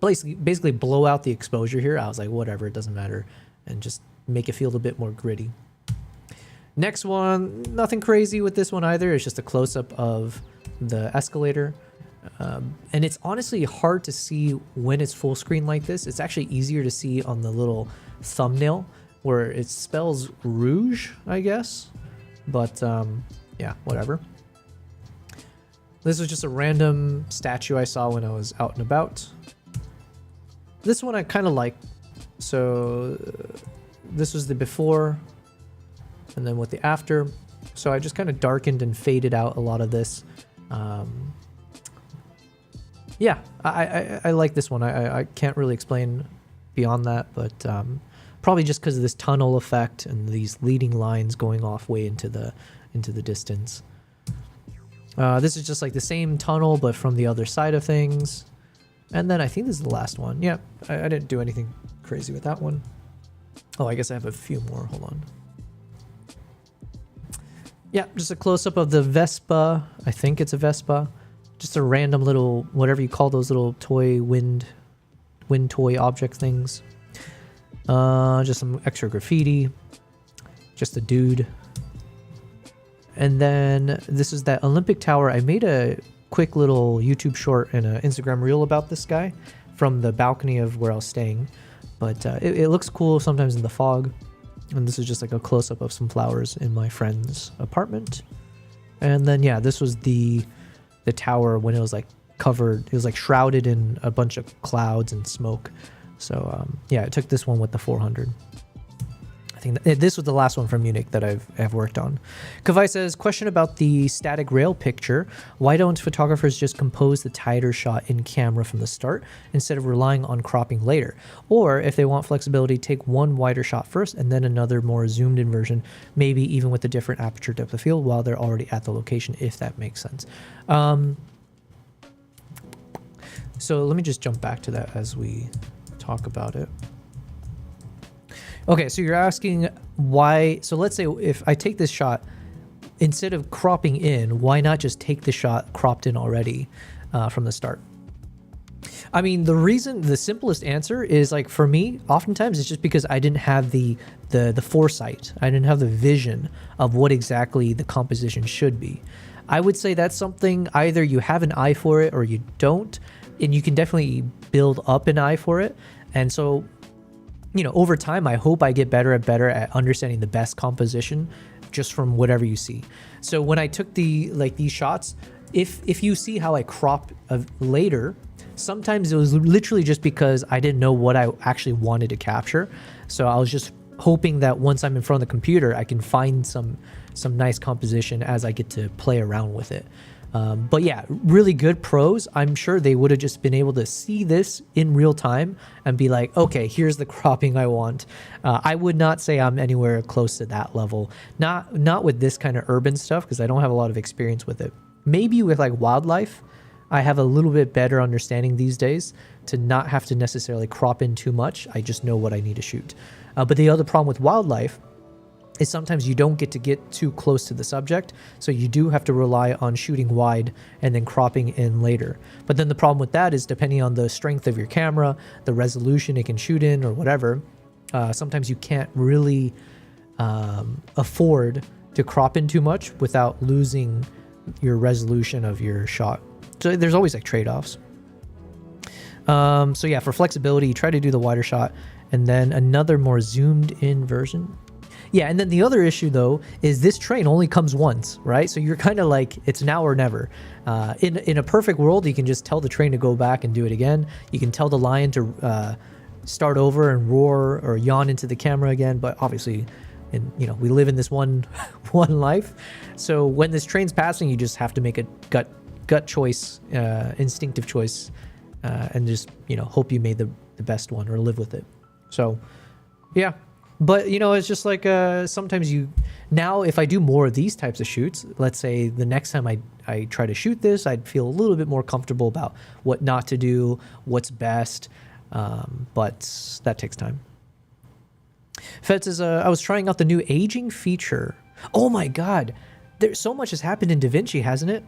Basically blow out the exposure here. I was like, whatever, it doesn't matter. And just make it feel a bit more gritty. Next one, nothing crazy with this one either. It's just a close-up of the escalator. And it's honestly hard to see when it's full screen like this. It's actually easier to see on the little thumbnail where it spells rouge, I guess. But yeah, whatever. This was just a random statue I saw when I was out and about. This one I kind of like. So this was the before and then with the after. So I just kind of darkened and faded out a lot of this. Yeah, I like this one. I can't really explain beyond that, but probably just because of this tunnel effect and these leading lines going off way into the distance. This is just like the same tunnel, but from the other side of things. And then I think this is the last one. Yeah, I didn't do anything crazy with that one. Oh, I guess I have a few more. Hold on. Yeah, just a close-up of the Vespa. I think it's a Vespa. Just a random little, whatever you call those little toy wind toy object things. Just some extra graffiti. Just a dude. And then this is that Olympic Tower. I made a quick little YouTube short and an Instagram reel about this guy from the balcony of where I was staying. But it looks cool sometimes in the fog. And this is just like a close-up of some flowers in my friend's apartment. And then, yeah, this was the tower when it was like covered. It was like shrouded in a bunch of clouds and smoke. So, yeah, I took this one with the 400. I think this was the last one from Munich that I've worked on. Kavai says, question about the static rail picture. Why don't photographers just compose the tighter shot in camera from the start instead of relying on cropping later? Or if they want flexibility, take one wider shot first and then another more zoomed in version, maybe even with a different aperture depth of field while they're already at the location, if that makes sense. So let me just jump back to that as we talk about it. Okay, so you're asking why, so let's say if I take this shot, instead of cropping in, why not just take the shot cropped in already from the start? I mean, the simplest answer is like, for me, oftentimes it's just because I didn't have the foresight. I didn't have the vision of what exactly the composition should be. I would say that's something either you have an eye for it or you don't, and you can definitely build up an eye for it. And so, you know, over time, I hope I get better and better at understanding the best composition just from whatever you see. So when I took these shots, if you see how I crop later, sometimes it was literally just because I didn't know what I actually wanted to capture. So I was just hoping that once I'm in front of the computer, I can find some nice composition as I get to play around with it. But yeah, really good pros. I'm sure they would have just been able to see this in real time and be like, okay, here's the cropping I want. I would not say I'm anywhere close to that level. Not with this kind of urban stuff, because I don't have a lot of experience with it. Maybe with like wildlife, I have a little bit better understanding these days to not have to necessarily crop in too much. I just know what I need to shoot. But the other problem with wildlife is sometimes you don't get too close to the subject, so you do have to rely on shooting wide and then cropping in later. But then the problem with that is, depending on the strength of your camera, the resolution it can shoot in or whatever, sometimes you can't really afford to crop in too much without losing your resolution of your shot. So there's always like trade-offs. So yeah, for flexibility, try to do the wider shot and then another more zoomed in version. Yeah, and then the other issue, though, is this train only comes once, right? So you're kind of like, it's now or never. In a perfect world, you can just tell the train to go back and do it again. You can tell the lion to start over and roar or yawn into the camera again. But obviously, we live in this one life. So when this train's passing, you just have to make a gut choice, instinctive choice, and just hope you made the best one or live with it. So, yeah. But, it's just like sometimes now if I do more of these types of shoots, let's say the next time I try to shoot this, I'd feel a little bit more comfortable about what not to do, what's best. But that takes time. Fed says, I was trying out the new aging feature. Oh my God. There's so much has happened in DaVinci, hasn't it?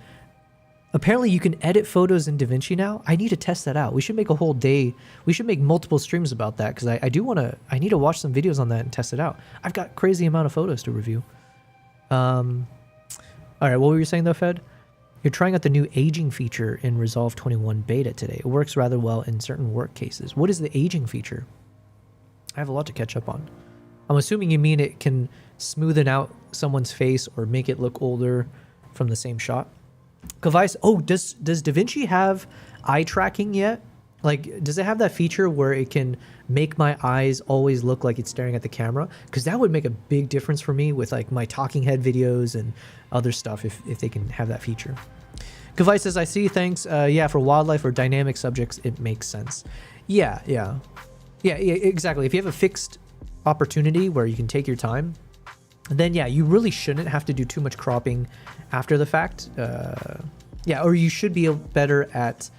Apparently you can edit photos in DaVinci now. I need to test that out. We should make a whole day. We should make multiple streams about that, because I need to watch some videos on that and test it out. I've got crazy amount of photos to review. All right, what were you saying though, Fed? You're trying out the new aging feature in Resolve 21 beta today. It works rather well in certain work cases. What is the aging feature? I have a lot to catch up on. I'm assuming you mean it can smoothen out someone's face or make it look older from the same shot. Kavais, does DaVinci have eye tracking yet? Like, does it have that feature where it can make my eyes always look like it's staring at the camera? Because that would make a big difference for me with like my talking head videos and other stuff if they can have that feature. Kavais says, I see, thanks. Yeah, for wildlife or dynamic subjects, it makes sense. Yeah, exactly. If you have a fixed opportunity where you can take your time, then yeah, you really shouldn't have to do too much cropping after the fact. Yeah, or you should be better at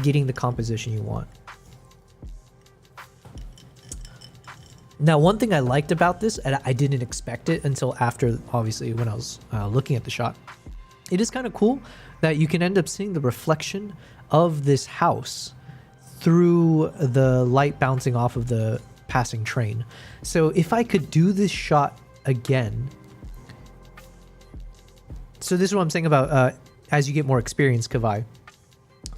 getting the composition you want. Now, one thing I liked about this, and I didn't expect it until after, obviously, when I was looking at the shot, it is kind of cool that you can end up seeing the reflection of this house through the light bouncing off of the passing train. So if I could do this shot again, So this is what I'm saying about as you get more experience, Kavai.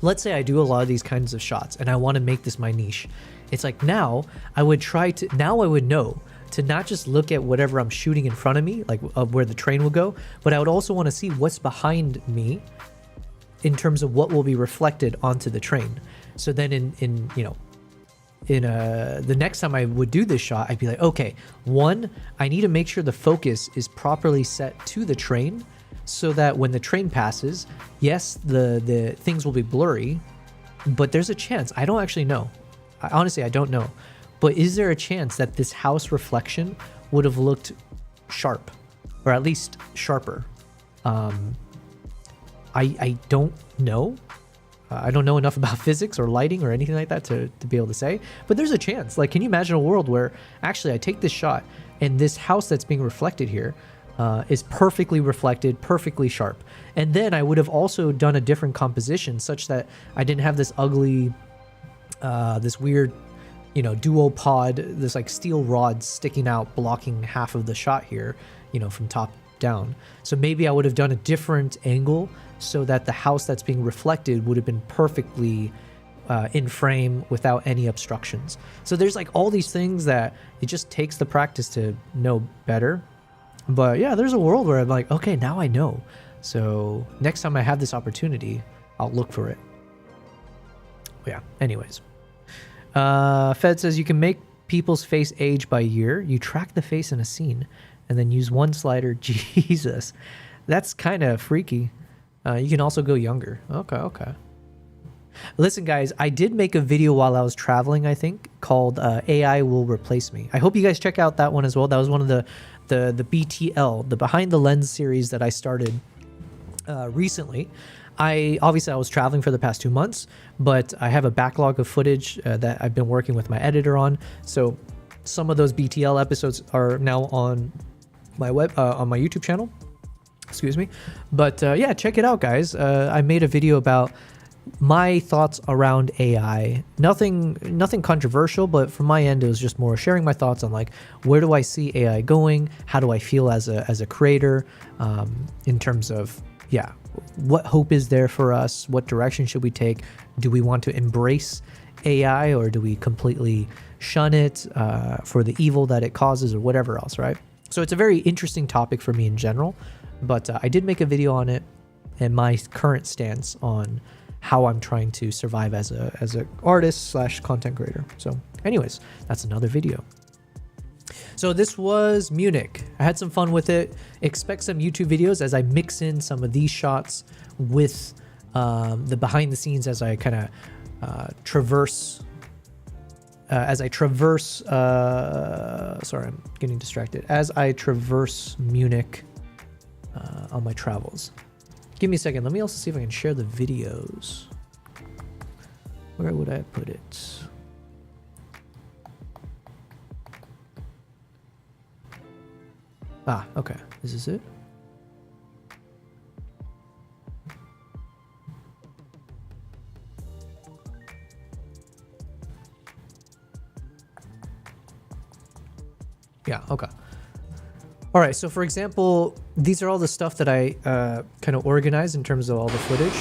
Let's say I do a lot of these kinds of shots and I want to make this my niche. It's like now I would know to not just look at whatever I'm shooting in front of me, like where the train will go, but I would also want to see what's behind me in terms of what will be reflected onto the train. So then the next time I would do this shot, I'd be like, okay, one, I need to make sure the focus is properly set to the train so that when the train passes, yes, the things will be blurry, but there's a chance. I don't actually know. Honestly, I don't know. But is there a chance that this house reflection would have looked sharp, or at least sharper? I don't know. I don't know enough about physics or lighting or anything like that to be able to say, but there's a chance. Like, can you imagine a world where actually I take this shot and this house that's being reflected here is perfectly reflected, perfectly sharp. And then I would have also done a different composition such that I didn't have this ugly, this weird, duopod, this like steel rods sticking out, blocking half of the shot here, from top down. So maybe I would have done a different angle so that the house that's being reflected would have been perfectly in frame without any obstructions. So there's like all these things that it just takes the practice to know better. But yeah, there's a world where I'm like, okay, now I know. So next time I have this opportunity, I'll look for it. But yeah, anyways. Fed says you can make people's face age by year. You track the face in a scene and then use one slider. Jesus, that's kind of freaky. You can also go younger. Okay. Listen, guys, I did make a video while I was traveling, I think, called AI Will Replace Me. I hope you guys check out that one as well. That was one of the BTL, the Behind the Lens series that I started recently. I was traveling for the past 2 months, but I have a backlog of footage that I've been working with my editor on. So some of those BTL episodes are now on my on my YouTube channel. Excuse me. But yeah, check it out, guys. I made a video about my thoughts around AI. Nothing controversial, but from my end, it was just more sharing my thoughts on like, where do I see AI going? How do I feel as a creator in terms of, yeah, what hope is there for us? What direction should we take? Do we want to embrace AI or do we completely shun it for the evil that it causes or whatever else, right? So it's a very interesting topic for me in general, but I did make a video on it and my current stance on how I'm trying to survive as a artist / content creator. So anyways, that's another video. So this was Munich. I had some fun with it. Expect some YouTube videos as I mix in some of these shots with the behind the scenes as I kind of traverse. Sorry, I'm getting distracted. As I traverse Munich on my travels. Give me a second. Let me also see if I can share the videos. Where would I put it? Ah, okay. This is it. Yeah, okay. All right, so for example, these are all the stuff that I kind of organized in terms of all the footage.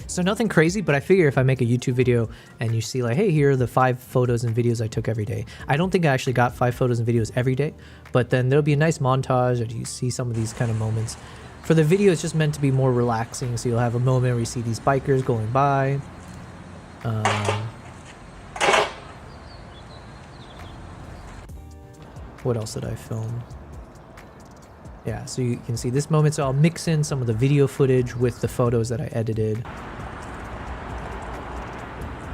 So nothing crazy, but I figure if I make a YouTube video and you see like, hey, here are the 5 photos and videos I took every day. I don't think I actually got 5 photos and videos every day, but then there'll be a nice montage and you see some of these kind of moments. For the video, it's just meant to be more relaxing. So you'll have a moment where you see these bikers going by. What else did I film? Yeah, so you can see this moment. So I'll mix in some of the video footage with the photos that I edited.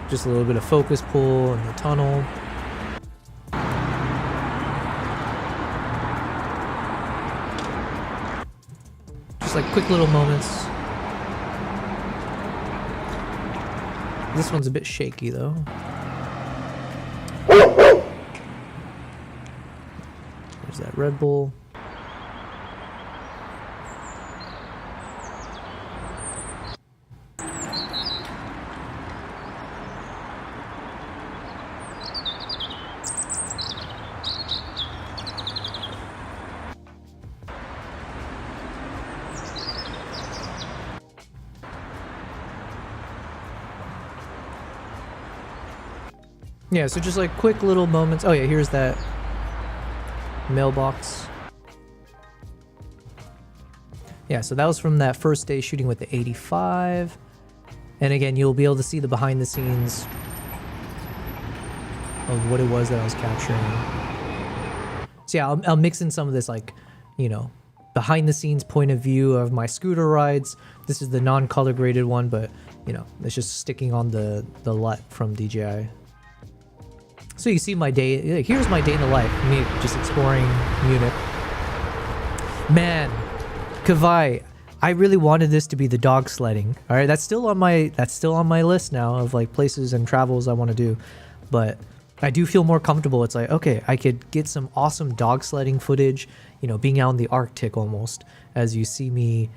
Just a little bit of focus pull in the tunnel. Just like quick little moments. This one's a bit shaky though. There's that Red Bull. Yeah, so just like quick little moments. Oh yeah, here's that mailbox. Yeah, so that was from that first day shooting with the 85. And again, you'll be able to see the behind the scenes of what it was that I was capturing. So yeah, I'll mix in some of this, like, you know, behind the scenes point of view of my scooter rides. This is the non-color graded one, but you know, it's just sticking on the LUT from DJI. So you see my day, here's my day in the life, me just exploring Munich. Man, Kavai, I really wanted this to be the dog sledding. All right, that's still on my list now of like places and travels I want to do, but I do feel more comfortable. It's like, okay, I could get some awesome dog sledding footage, you know, being out in the Arctic almost, as you see me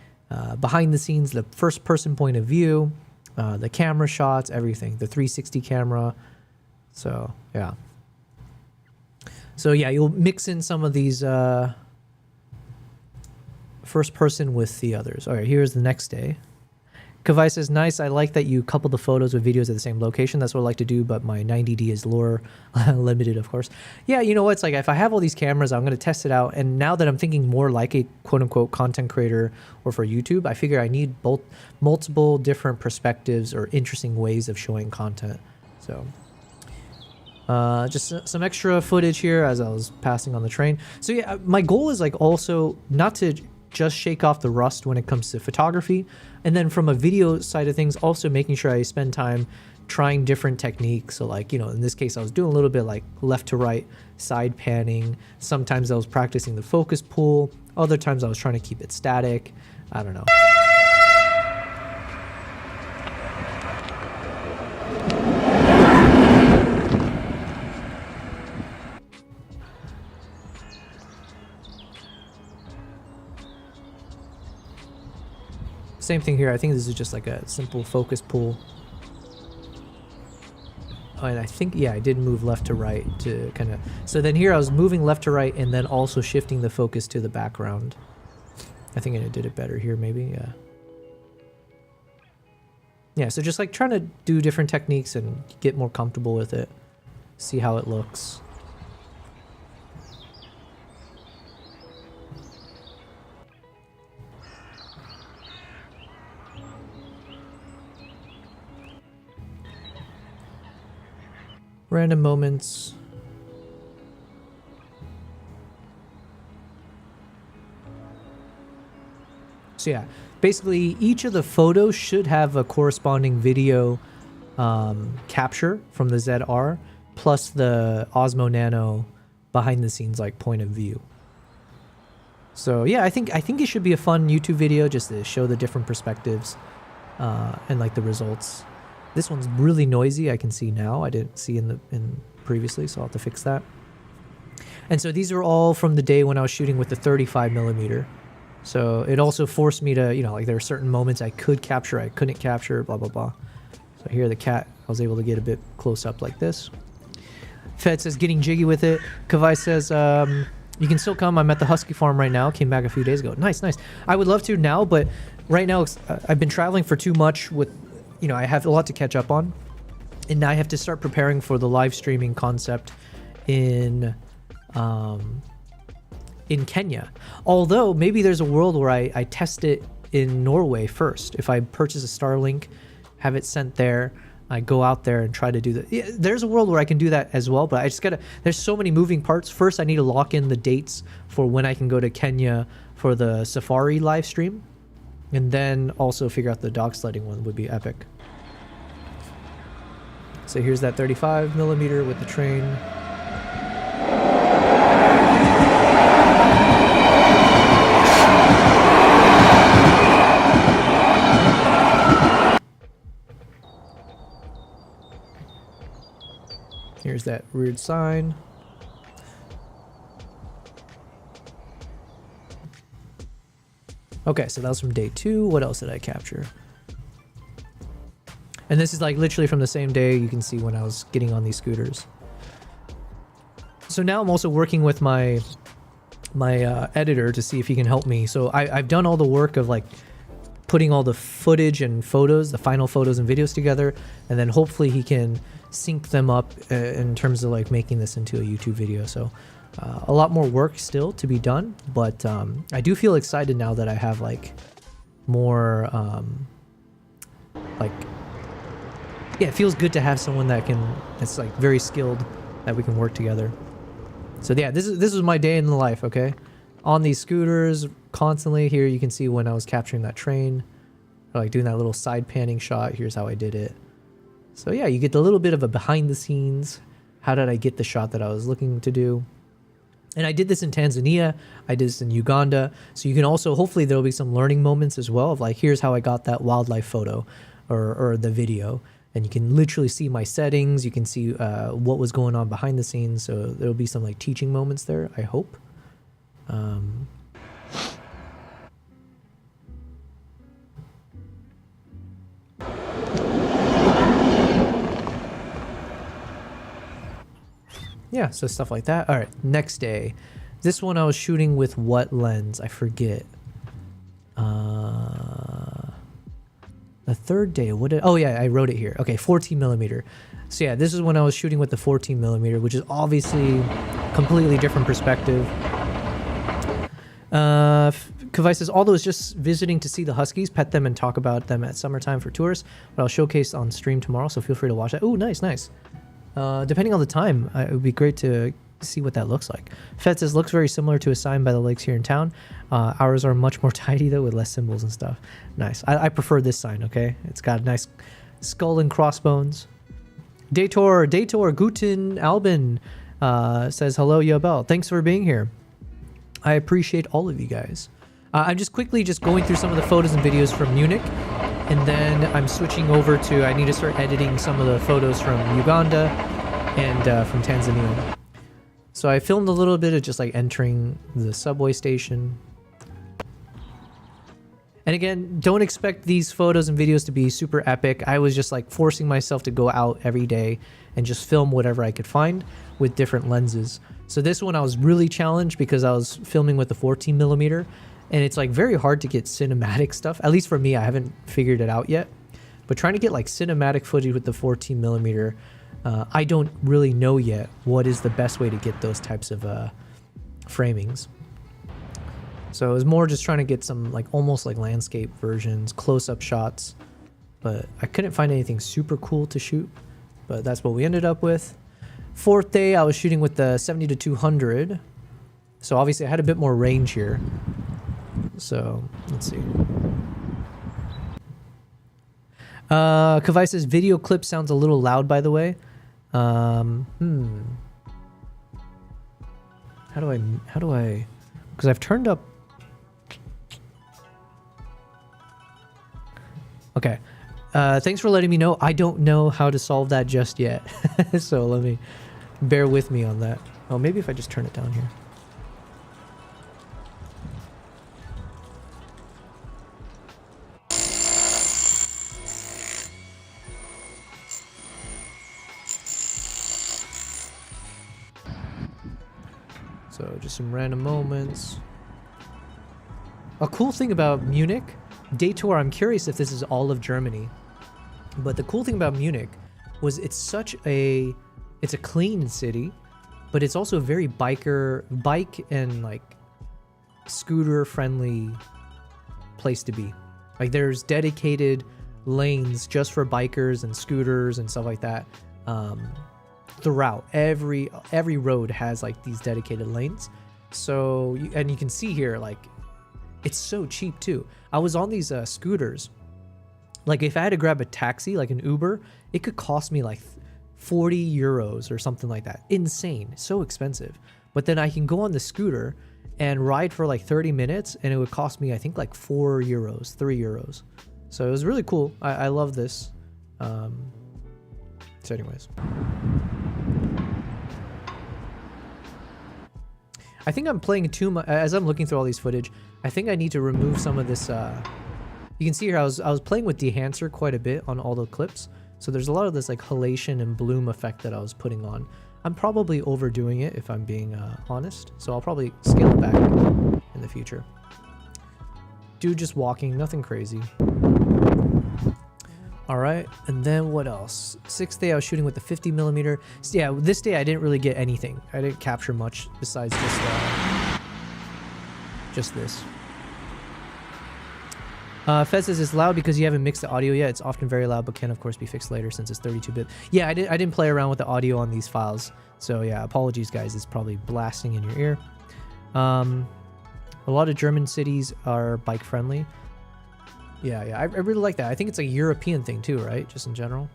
behind the scenes, the first person point of view, the camera shots, everything, the 360 camera. So yeah. So yeah, you'll mix in some of these first person with the others. All right, here's the next day. Kavai says, nice, I like that you couple the photos with videos at the same location. That's what I like to do, but my 90D is lure limited, of course. Yeah, you know what? It's like, if I have all these cameras, I'm going to test it out. And now that I'm thinking more like a quote-unquote content creator or for YouTube, I figure I need both multiple different perspectives or interesting ways of showing content. So just some extra footage here as I was passing on the train. So yeah, my goal is like also not to just shake off the rust when it comes to photography, and then from a video side of things, also making sure I spend time trying different techniques. So like, you know, in this case, I was doing a little bit like left to right side panning. Sometimes I was practicing the focus pull. Other times I was trying to keep it static. I don't know. Same thing here. I think this is just like a simple focus pull. Oh, and I think, yeah, I did move left to right to kind of... So then here I was moving left to right and then also shifting the focus to the background. I think I did it better here maybe, yeah. Yeah, so just like trying to do different techniques and get more comfortable with it. See how it looks. Random moments. So yeah, basically each of the photos should have a corresponding video capture from the ZR plus the Osmo Nano behind the scenes like point of view. So yeah, I think it should be a fun YouTube video just to show the different perspectives and like the results. This one's really noisy. I can see now. I didn't see in previously, so I'll have to fix that. And so these are all from the day when I was shooting with the 35mm. So it also forced me to, you know, like there are certain moments I could capture, I couldn't capture, blah, blah, blah. So here the cat, I was able to get a bit close up like this. Fed says, getting jiggy with it. Kavai says, you can still come. I'm at the Husky farm right now. Came back a few days ago. Nice, nice. I would love to now, but right now I've been traveling for too much with, you know, I have a lot to catch up on. And now I have to start preparing for the live streaming concept in Kenya. Although maybe there's a world where I test it in Norway first. If I purchase a Starlink, have it sent there, I go out there and try to do that. Yeah, there's a world where I can do that as well, but I just gotta, there's so many moving parts. First, I need to lock in the dates for when I can go to Kenya for the safari live stream. And then also figure out the dog sledding one would be epic. So here's that 35mm with the train. Here's that weird sign. Okay, so that was from day 2. What else did I capture? And this is like literally from the same day. You can see when I was getting on these scooters. So now I'm also working with my editor to see if he can help me. So I've done all the work of like putting all the footage and photos, the final photos and videos together, and then hopefully he can sync them up in terms of like making this into a YouTube video. So a lot more work still to be done, but I do feel excited now that I have like more like, yeah, it feels good to have someone that's like very skilled, that we can work together. So yeah, this was my day in the life, okay? On these scooters constantly. Here you can see when I was capturing that train, or like doing that little side panning shot. Here's how I did it. So yeah, you get a little bit of a behind the scenes. How did I get the shot that I was looking to do? And I did this in Tanzania. I did this in Uganda. So you can also, hopefully there'll be some learning moments as well of like, here's how I got that wildlife photo or the video. And you can literally see my settings. You can see what was going on behind the scenes. So there'll be some like teaching moments there, I hope. Yeah, so stuff like that. All right, next day. This one I was shooting with what lens? I forget. The third day, oh yeah, I wrote it here. Okay, 14 millimeter. So yeah, this is when I was shooting with the 14 millimeter, which is obviously completely different perspective. Kavai says, although it's just visiting to see the Huskies, pet them and talk about them at summertime for tourists, but I'll showcase on stream tomorrow, so feel free to watch that. Oh, nice, nice. Depending on the time, it would be great to see what that looks like. Fed says, looks very similar to a sign by the lakes here in town. Ours are much more tidy though, with less symbols and stuff. Nice. I prefer this sign, okay? It's got a nice skull and crossbones. Dator Guten Albin says, hello, Yobel. Thanks for being here. I appreciate all of you guys. I'm just quickly going through some of the photos and videos from Munich, and then I'm switching over to, I need to start editing some of the photos from Uganda and from Tanzania. So I filmed a little bit of just like entering the subway station. And again, don't expect these photos and videos to be super epic. I was just like forcing myself to go out every day and just film whatever I could find with different lenses. So this one I was really challenged because I was filming with the 14 millimeter, and it's like very hard to get cinematic stuff. At least for me, I haven't figured it out yet. But trying to get like cinematic footage with the 14 millimeter, I don't really know yet what is the best way to get those types of framings. So it was more just trying to get some like almost like landscape versions, close-up shots, but I couldn't find anything super cool to shoot, but that's what we ended up with. Fourth day, I was shooting with the 70-200. So obviously I had a bit more range here. So let's see. Kavai says video clip sounds a little loud, by the way. How do I, because I've turned up. Okay. Thanks for letting me know. I don't know how to solve that just yet. So let me, bear with me on that. Oh, maybe if I just turn it down here. So just some random moments. A cool thing about Munich, day tour, I'm curious if this is all of Germany, but the cool thing about Munich was it's a clean city, but it's also a very bike and like scooter friendly place to be. Like there's dedicated lanes just for bikers and scooters and stuff like that. Throughout every road has like these dedicated lanes. So and you can see here, like it's so cheap too. I was on these scooters, like if I had to grab a taxi like an Uber, it could cost me like 40 euros or something like that. Insane, so expensive. But then I can go on the scooter and ride for like 30 minutes and it would cost me I think like 4 euros, 3 euros. So it was really cool. I love this. So anyways, I think I'm playing too much. As I'm looking through all these footage, I think I need to remove some of this. You can see here I was playing with dehancer quite a bit on all the clips. So there's a lot of this like halation and bloom effect that I was putting on. I'm probably overdoing it if I'm being honest. So I'll probably scale it back in the future. Dude just walking, nothing crazy. All right, and then what else? 6th day I was shooting with the 50 millimeter. So yeah, this day I didn't really get anything. I didn't capture much besides just this. Fed says it's loud because you haven't mixed the audio yet. It's often very loud, but can of course be fixed later since it's 32-bit. Yeah, I didn't play around with the audio on these files. So yeah, apologies guys. It's probably blasting in your ear. A lot of German cities are bike friendly. Yeah, I really like that. I think it's a European thing too, right? Just in general.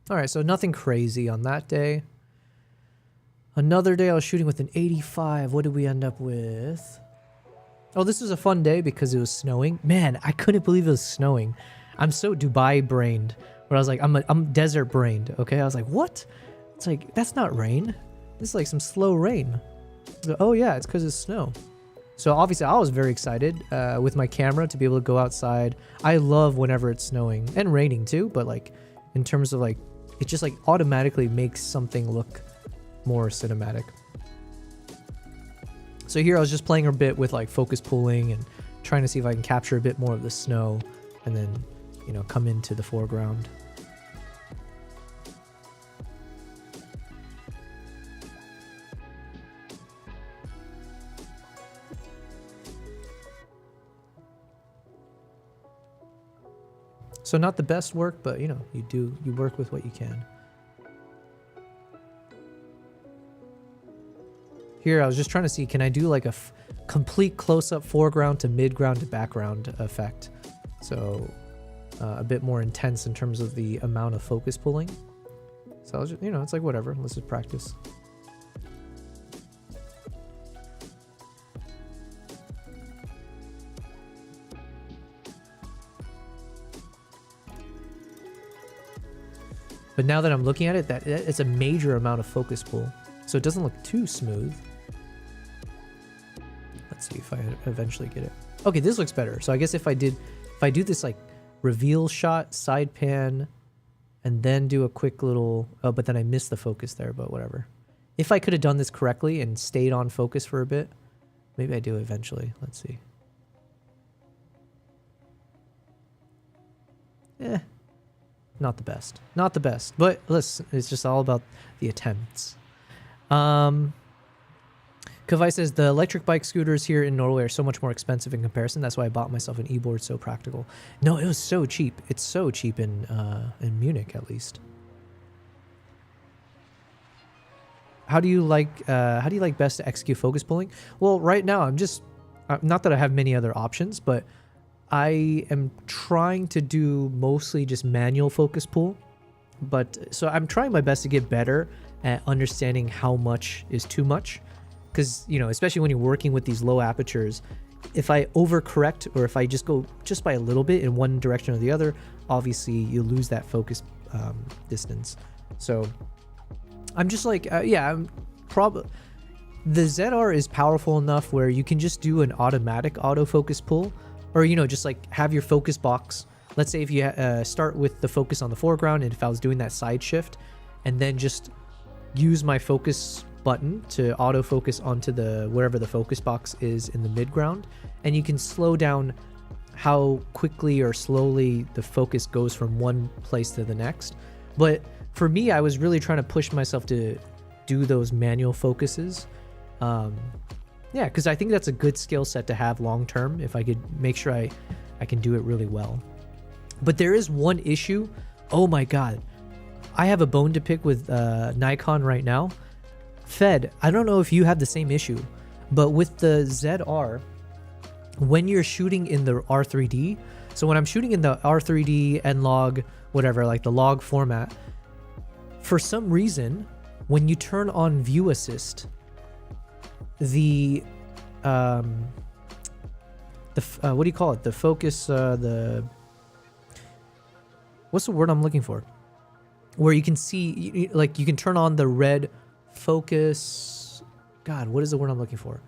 All right, so nothing crazy on that day. Another day I was shooting with an 85. What did we end up with? Oh, this was a fun day because it was snowing. Man, I couldn't believe it was snowing. I'm so Dubai brained. Where I was like, I'm desert brained. Okay, I was like, what? It's like, that's not rain. This is like some slow rain. Oh yeah, it's because it's snow. So obviously I was very excited with my camera to be able to go outside. I love whenever it's snowing and raining too, but like in terms of like, it just like automatically makes something look more cinematic. So here I was just playing a bit with like focus pulling and trying to see if I can capture a bit more of the snow and then, you know, come into the foreground. So not the best work, but you know, you work with what you can. Here, I was just trying to see, can I do like a complete close-up foreground to midground to background effect? So a bit more intense in terms of the amount of focus pulling. So I was just, you know, it's like whatever, let's just practice. But now that I'm looking at it, that it's a major amount of focus pull. So it doesn't look too smooth. Let's see if I eventually get it. Okay, this looks better. So I guess if I do this like reveal shot, side pan, and then do a quick little, oh, but then I missed the focus there, but whatever. If I could have done this correctly and stayed on focus for a bit, maybe I do eventually. Let's see. Not the best. Not the best. But listen, it's just all about the attempts. Kavai says, the electric bike scooters here in Norway are so much more expensive in comparison. That's why I bought myself an e-board, so practical. No, it was so cheap. It's so cheap in Munich, at least. How do you like best to execute focus pulling? Well, right now I'm just, not that I have many other options, but I am trying to do mostly just manual focus pull. But so I'm trying my best to get better at understanding how much is too much. Because, you know, especially when you're working with these low apertures, if I overcorrect or if I just go just by a little bit in one direction or the other, obviously you lose that focus distance. So I'm just like, yeah, I'm probably... The ZR is powerful enough where you can just do an automatic autofocus pull, or, you know, just like have your focus box. Let's say if you start with the focus on the foreground, and if I was doing that side shift, and then just use my focus button to autofocus onto the wherever the focus box is in the midground, and you can slow down how quickly or slowly the focus goes from one place to the next. But for me, I was really trying to push myself to do those manual focuses. Yeah, because I think that's a good skill set to have long term, if I could make sure I can do it really well. But there is one issue. Oh my god, I have a bone to pick with Nikon right now. Fed, I don't know if you have the same issue, but with the ZR, when you're shooting in the R3D, so when I'm shooting in the R3D, N-Log, whatever, like the log format, for some reason, when you turn on view assist, the what do you call it? The focus, what's the word I'm looking for? Where you can see, like you can turn on the red focus. God, what is the word I'm looking for?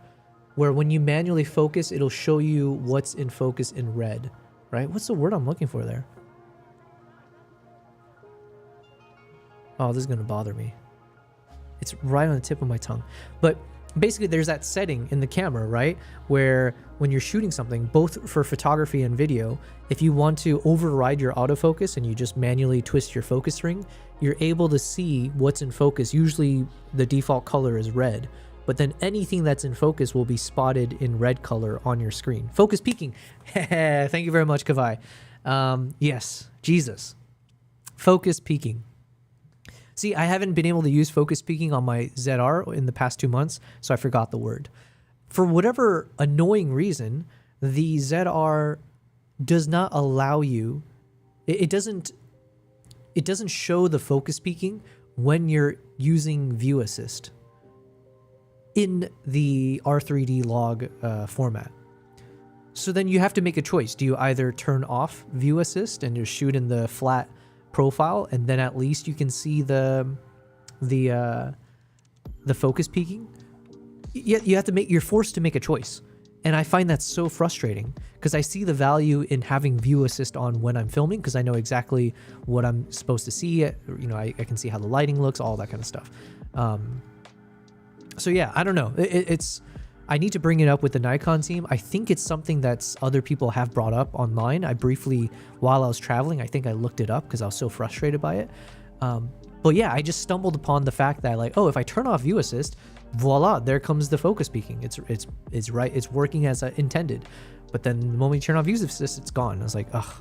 Where when you manually focus, it'll show you what's in focus in red, right? What's the word I'm looking for there? Oh, this is going to bother me. It's right on the tip of my tongue. But basically there's that setting in the camera, right? Where when you're shooting something, both for photography and video, if you want to override your autofocus and you just manually twist your focus ring, you're able to see what's in focus. Usually the default color is red, but then anything that's in focus will be spotted in red color on your screen. Focus peaking. Thank you very much, Kavai. Yes, Jesus. Focus peaking. See, I haven't been able to use focus peaking on my ZR in the past 2 months, so I forgot the word. For whatever annoying reason, the ZR does not allow you, it doesn't show the focus peaking when you're using view assist in the R3D log format. So then you have to make a choice. Do you either turn off view assist and just shoot in the flat profile, and then at least you can see the focus peaking? You have to make, you're forced to make a choice. And I find that so frustrating because I see the value in having view assist on when I'm filming, because I know exactly what I'm supposed to see. You know, I can see how the lighting looks, all that kind of stuff. So yeah, I don't know. I need to bring it up with the Nikon team. I think it's something that's other people have brought up online. I briefly, while I was traveling, I think I looked it up because I was so frustrated by it. But yeah, I just stumbled upon the fact that, like, oh, if I turn off view assist, voila, there comes the focus peaking. It's right. It's working as intended. But then the moment you turn off view assist, it's gone. I was like, ugh.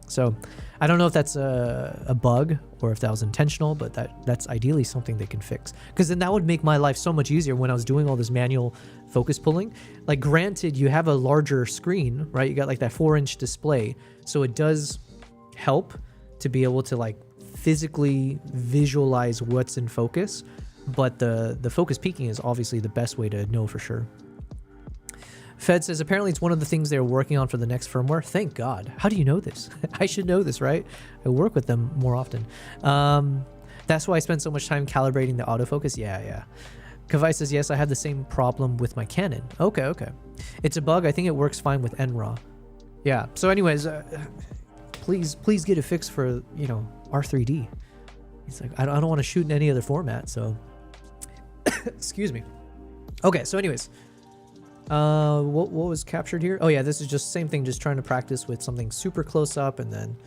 So I don't know if that's a bug or if that was intentional, but that's ideally something they can fix, because then that would make my life so much easier when I was doing all this manual focus pulling. Like, granted, you have a larger screen, right? You got like that 4-inch display, so it does help to be able to like physically visualize what's in focus, but the focus peaking is obviously the best way to know for sure. Fed says, apparently it's one of the things they're working on for the next firmware. Thank God. How do you know this? I should know this, right? I work with them more often. That's why I spend so much time calibrating the autofocus. Yeah. Kavai says, yes, I have the same problem with my Canon. Okay. It's a bug. I think it works fine with NRAW. Yeah. So anyways, please get it fixed for, you know, R3D. It's like, I don't want to shoot in any other format, so excuse me. Okay, so anyways, what was captured here? Oh yeah, this is just same thing, just trying to practice with something super close up. And then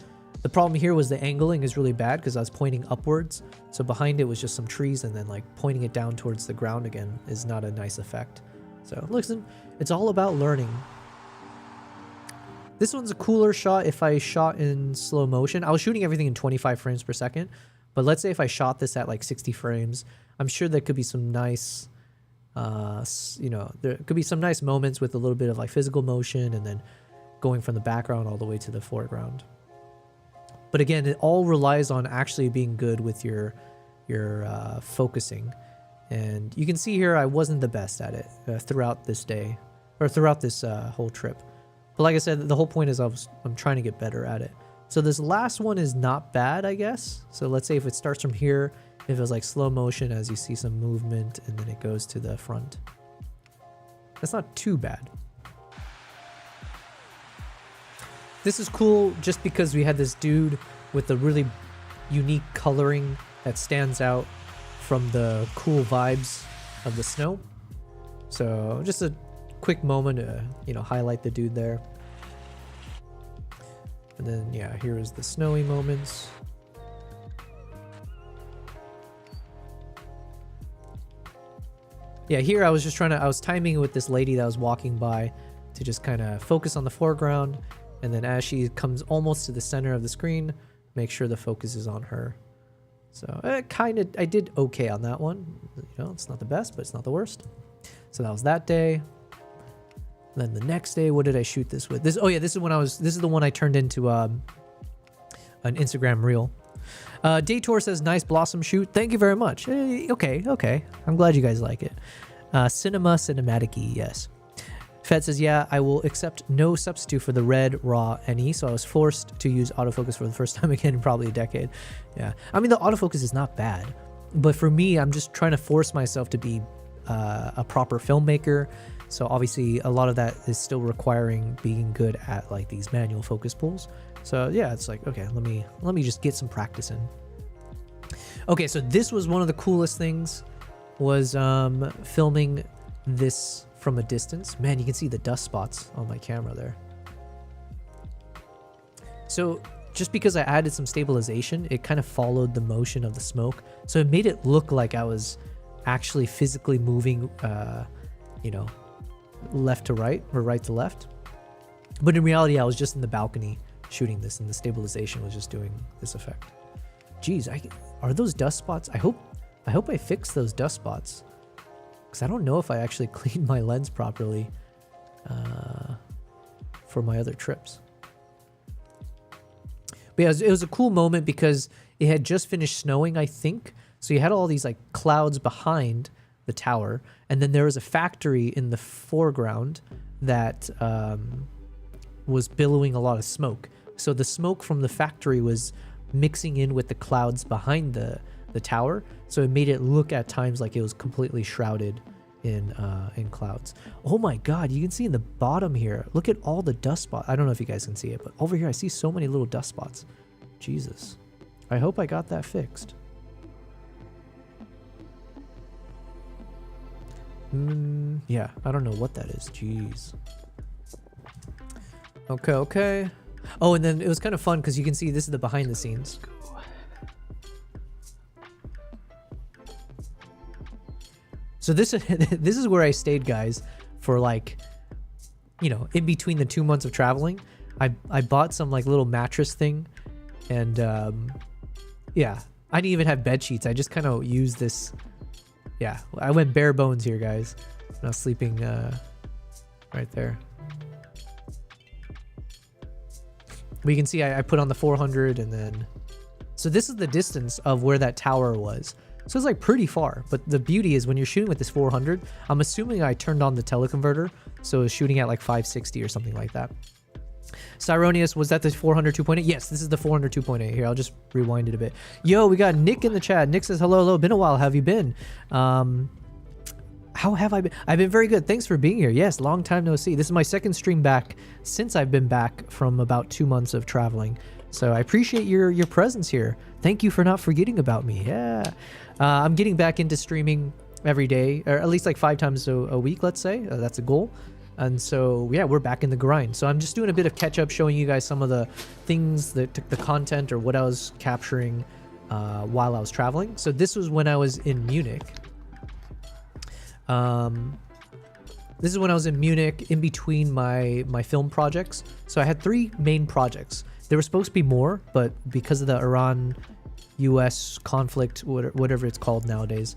the problem here was the angling is really bad because I was pointing upwards, so behind it was just some trees, and then like pointing it down towards the ground again is not a nice effect. So listen, it's all about learning. This one's a cooler shot if I shot in slow motion. I was shooting everything in 25 frames per second, but let's say if I shot this at like 60 frames, I'm sure there could be some nice you know, there could be some nice moments with a little bit of like physical motion and then going from the background all the way to the foreground. But again, it all relies on actually being good with your focusing. And you can see here I wasn't the best at it throughout this day, or throughout this whole trip. But like I said, the whole point is I'm trying to get better at it. So this last one is not bad, I guess. So let's say if it starts from here, if it was like slow motion as you see some movement and then it goes to the front. That's not too bad. This is cool just because we had this dude with a really unique coloring that stands out from the cool vibes of the snow. So just a quick moment to, you know, highlight the dude there. And then yeah, here is the snowy moments. Yeah, here I was just I was timing with this lady that was walking by to just kind of focus on the foreground, and then as she comes almost to the center of the screen, make sure the focus is on her. So I did okay on that one. You know, it's not the best, but it's not the worst. So that was that day. Then the next day, what did I shoot this with? This is the one I turned into an Instagram reel. Daytor says, nice blossom shoot. Thank you very much. Okay. I'm glad you guys like it. Cinematic-y, yes. Fed says, yeah, I will accept no substitute for the red raw NE, so I was forced to use autofocus for the first time again in probably a decade. Yeah, I mean, the autofocus is not bad, but for me, I'm just trying to force myself to be a proper filmmaker. So obviously a lot of that is still requiring being good at like these manual focus pulls. So yeah, it's like, okay, let me just get some practice in. Okay, so this was one of the coolest things, was filming this from a distance. Man, you can see the dust spots on my camera there. So just because I added some stabilization, it kind of followed the motion of the smoke. So it made it look like I was actually physically moving, you know, left to right or right to left. But in reality, I was just in the balcony shooting this, and the stabilization was just doing this effect. Geez, are those dust spots? I hope I fixed those dust spots, because I don't know if I actually cleaned my lens properly for my other trips. But yeah, it was a cool moment because it had just finished snowing, I think. So you had all these like clouds behind the tower, and then there was a factory in the foreground that was billowing a lot of smoke. So the smoke from the factory was mixing in with the clouds behind the tower, so it made it look at times like it was completely shrouded in clouds. Oh my god, you can see in the bottom here, look at all the dust spots. I don't know if you guys can see it, but over here I see so many little dust spots. Jesus, I hope I got that fixed. Yeah, I don't know what that is. Jeez. Okay. Oh, and then it was kind of fun because you can see this is the behind the scenes. So this is where I stayed, guys, for like, you know, in between the 2 months of traveling. I bought some like little mattress thing, and yeah, I didn't even have bed sheets. I just kind of used this. Yeah, I went bare bones here, guys. I was sleeping right there. But you can see I put on the 400, and then, so this is the distance of where that tower was. So it's like pretty far, but the beauty is when you're shooting with this 400, I'm assuming I turned on the teleconverter, so it was shooting at like 560 or something like that. Cyronius, was that the 400 2.8? Yes, this is the 400 2.8. Here, I'll just rewind it a bit. Yo, we got Nick in the chat. Nick says, hello, been a while. How have you been? How have I been? I've been very good. Thanks for being here. Yes, long time no see. This is my second stream back since I've been back from about 2 months of traveling. So I appreciate your presence here. Thank you for not forgetting about me. Yeah. I'm getting back into streaming every day, or at least like 5 times a week, let's say. That's a goal. And so, yeah, we're back in the grind. So I'm just doing a bit of catch up, showing you guys some of the things, the content, or what I was capturing while I was traveling. So this was when I was in Munich. This is when I was in Munich, in between my film projects. So I had 3 main projects. There were supposed to be more, but because of the Iran-US conflict, whatever it's called nowadays,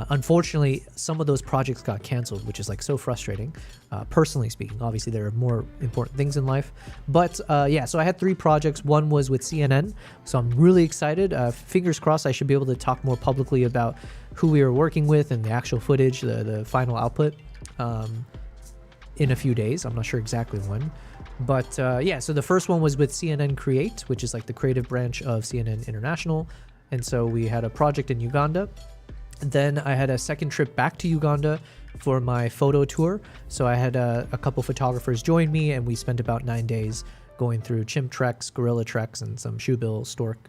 unfortunately, some of those projects got canceled, which is like so frustrating, personally speaking. Obviously, there are more important things in life. But yeah, so I had 3 projects. One was with CNN, so I'm really excited. Fingers crossed I should be able to talk more publicly about who we were working with and the actual footage, the final output, in a few days. I'm not sure exactly when. But yeah, so the first one was with CNN Create, which is like the creative branch of CNN International. And so we had a project in Uganda. Then I had a second trip back to Uganda for my photo tour. So I had a couple photographers join me, and we spent about 9 days going through chimp treks, gorilla treks, and some shoebill stork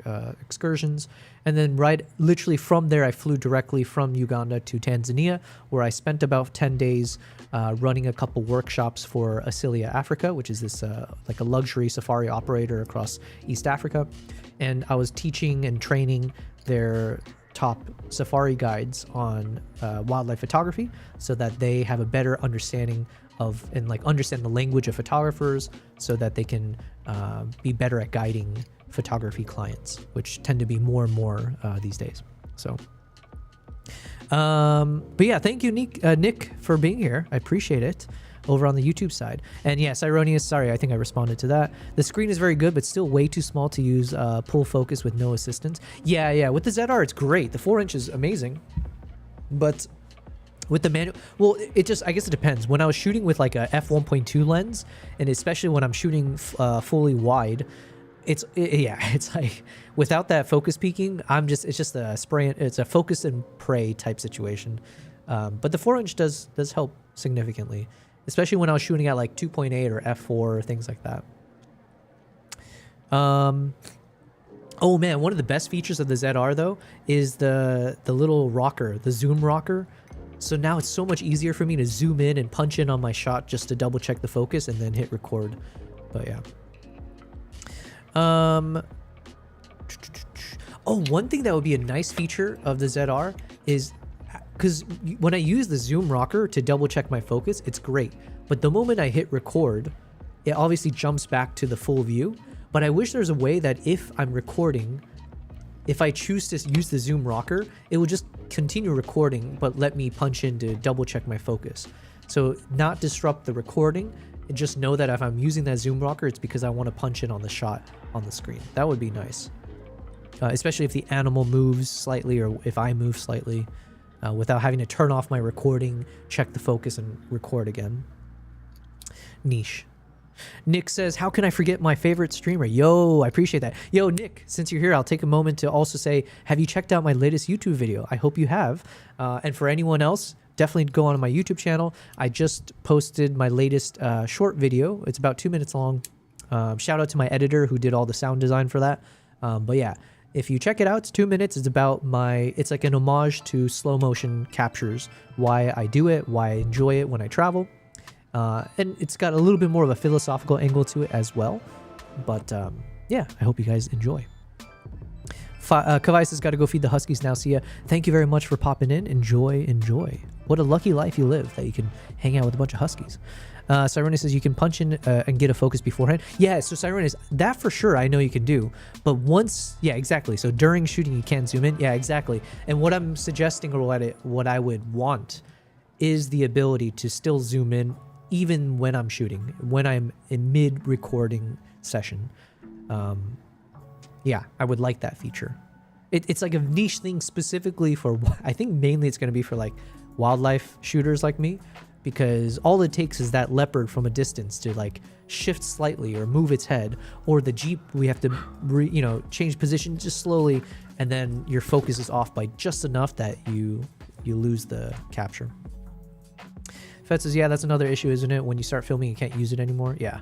excursions. And then literally from there, I flew directly from Uganda to Tanzania, where I spent about 10 days running a couple workshops for Asilia Africa, which is this like a luxury safari operator across East Africa. And I was teaching and training their top safari guides on wildlife photography, so that they have a better understanding of, and like understand the language of photographers, so that they can be better at guiding photography clients, which tend to be more and more these days. So but yeah, thank you, Nick, for being here. I appreciate it. Over on the YouTube side. And yes, Ironius, sorry, I think I responded to that. The screen is very good, but still way too small to use pull focus with no assistance. Yeah, with the ZR, it's great. The 4-inch is amazing. But with the manual, well, it just, I guess it depends. When I was shooting with like a f1.2 lens, and especially when I'm shooting fully wide, it's like without that focus peaking, it's just a spray, it's a focus and pray type situation. But the 4-inch does help significantly, especially when I was shooting at like 2.8 or f4 or things like that. Oh man, one of the best features of the ZR though is the little rocker, the zoom rocker. So now it's so much easier for me to zoom in and punch in on my shot just to double check the focus and then hit record. But yeah. Oh, one thing that would be a nice feature of the ZR is, because when I use the zoom rocker to double check my focus, it's great. But the moment I hit record, it obviously jumps back to the full view. But I wish there's a way that if I'm recording, if I choose to use the zoom rocker, it will just continue recording, but let me punch in to double check my focus. So not disrupt the recording, and just know that if I'm using that zoom rocker, it's because I want to punch in on the shot on the screen. That would be nice. Especially if the animal moves slightly or if I move slightly, without having to turn off my recording, check the focus, and record again. Niche. Nick says, how can I forget my favorite streamer? Yo, I appreciate that. Yo, Nick, since you're here, I'll take a moment to also say, have you checked out my latest YouTube video? I hope you have. And for anyone else, definitely go on my YouTube channel. I just posted my latest short video. It's about 2 minutes long. Shout out to my editor who did all the sound design for that. But yeah, if you check it out, it's 2 minutes. It's about it's like an homage to slow motion captures, why I do it, why I enjoy it when I travel. And it's got a little bit more of a philosophical angle to it as well. But yeah, I hope you guys enjoy. Kavais has got to go feed the Huskies now. See ya. Thank you very much for popping in. Enjoy, enjoy. What a lucky life you live that you can hang out with a bunch of Huskies. Cyronis says you can punch in and get a focus beforehand. Yeah, so Cyronis, that for sure I know you can do. But once, yeah, exactly. So during shooting, you can zoom in. Yeah, exactly. And what I'm suggesting, or what I would want, is the ability to still zoom in even when I'm shooting, when I'm in mid-recording session. Yeah, I would like that feature. It's like a niche thing specifically for, I think mainly it's going to be for like wildlife shooters like me, because all it takes is that leopard from a distance to like shift slightly or move its head, or the Jeep, we have to change position just slowly, and then your focus is off by just enough that you lose the capture. Fed says, yeah, that's another issue, isn't it? When you start filming, you can't use it anymore. Yeah.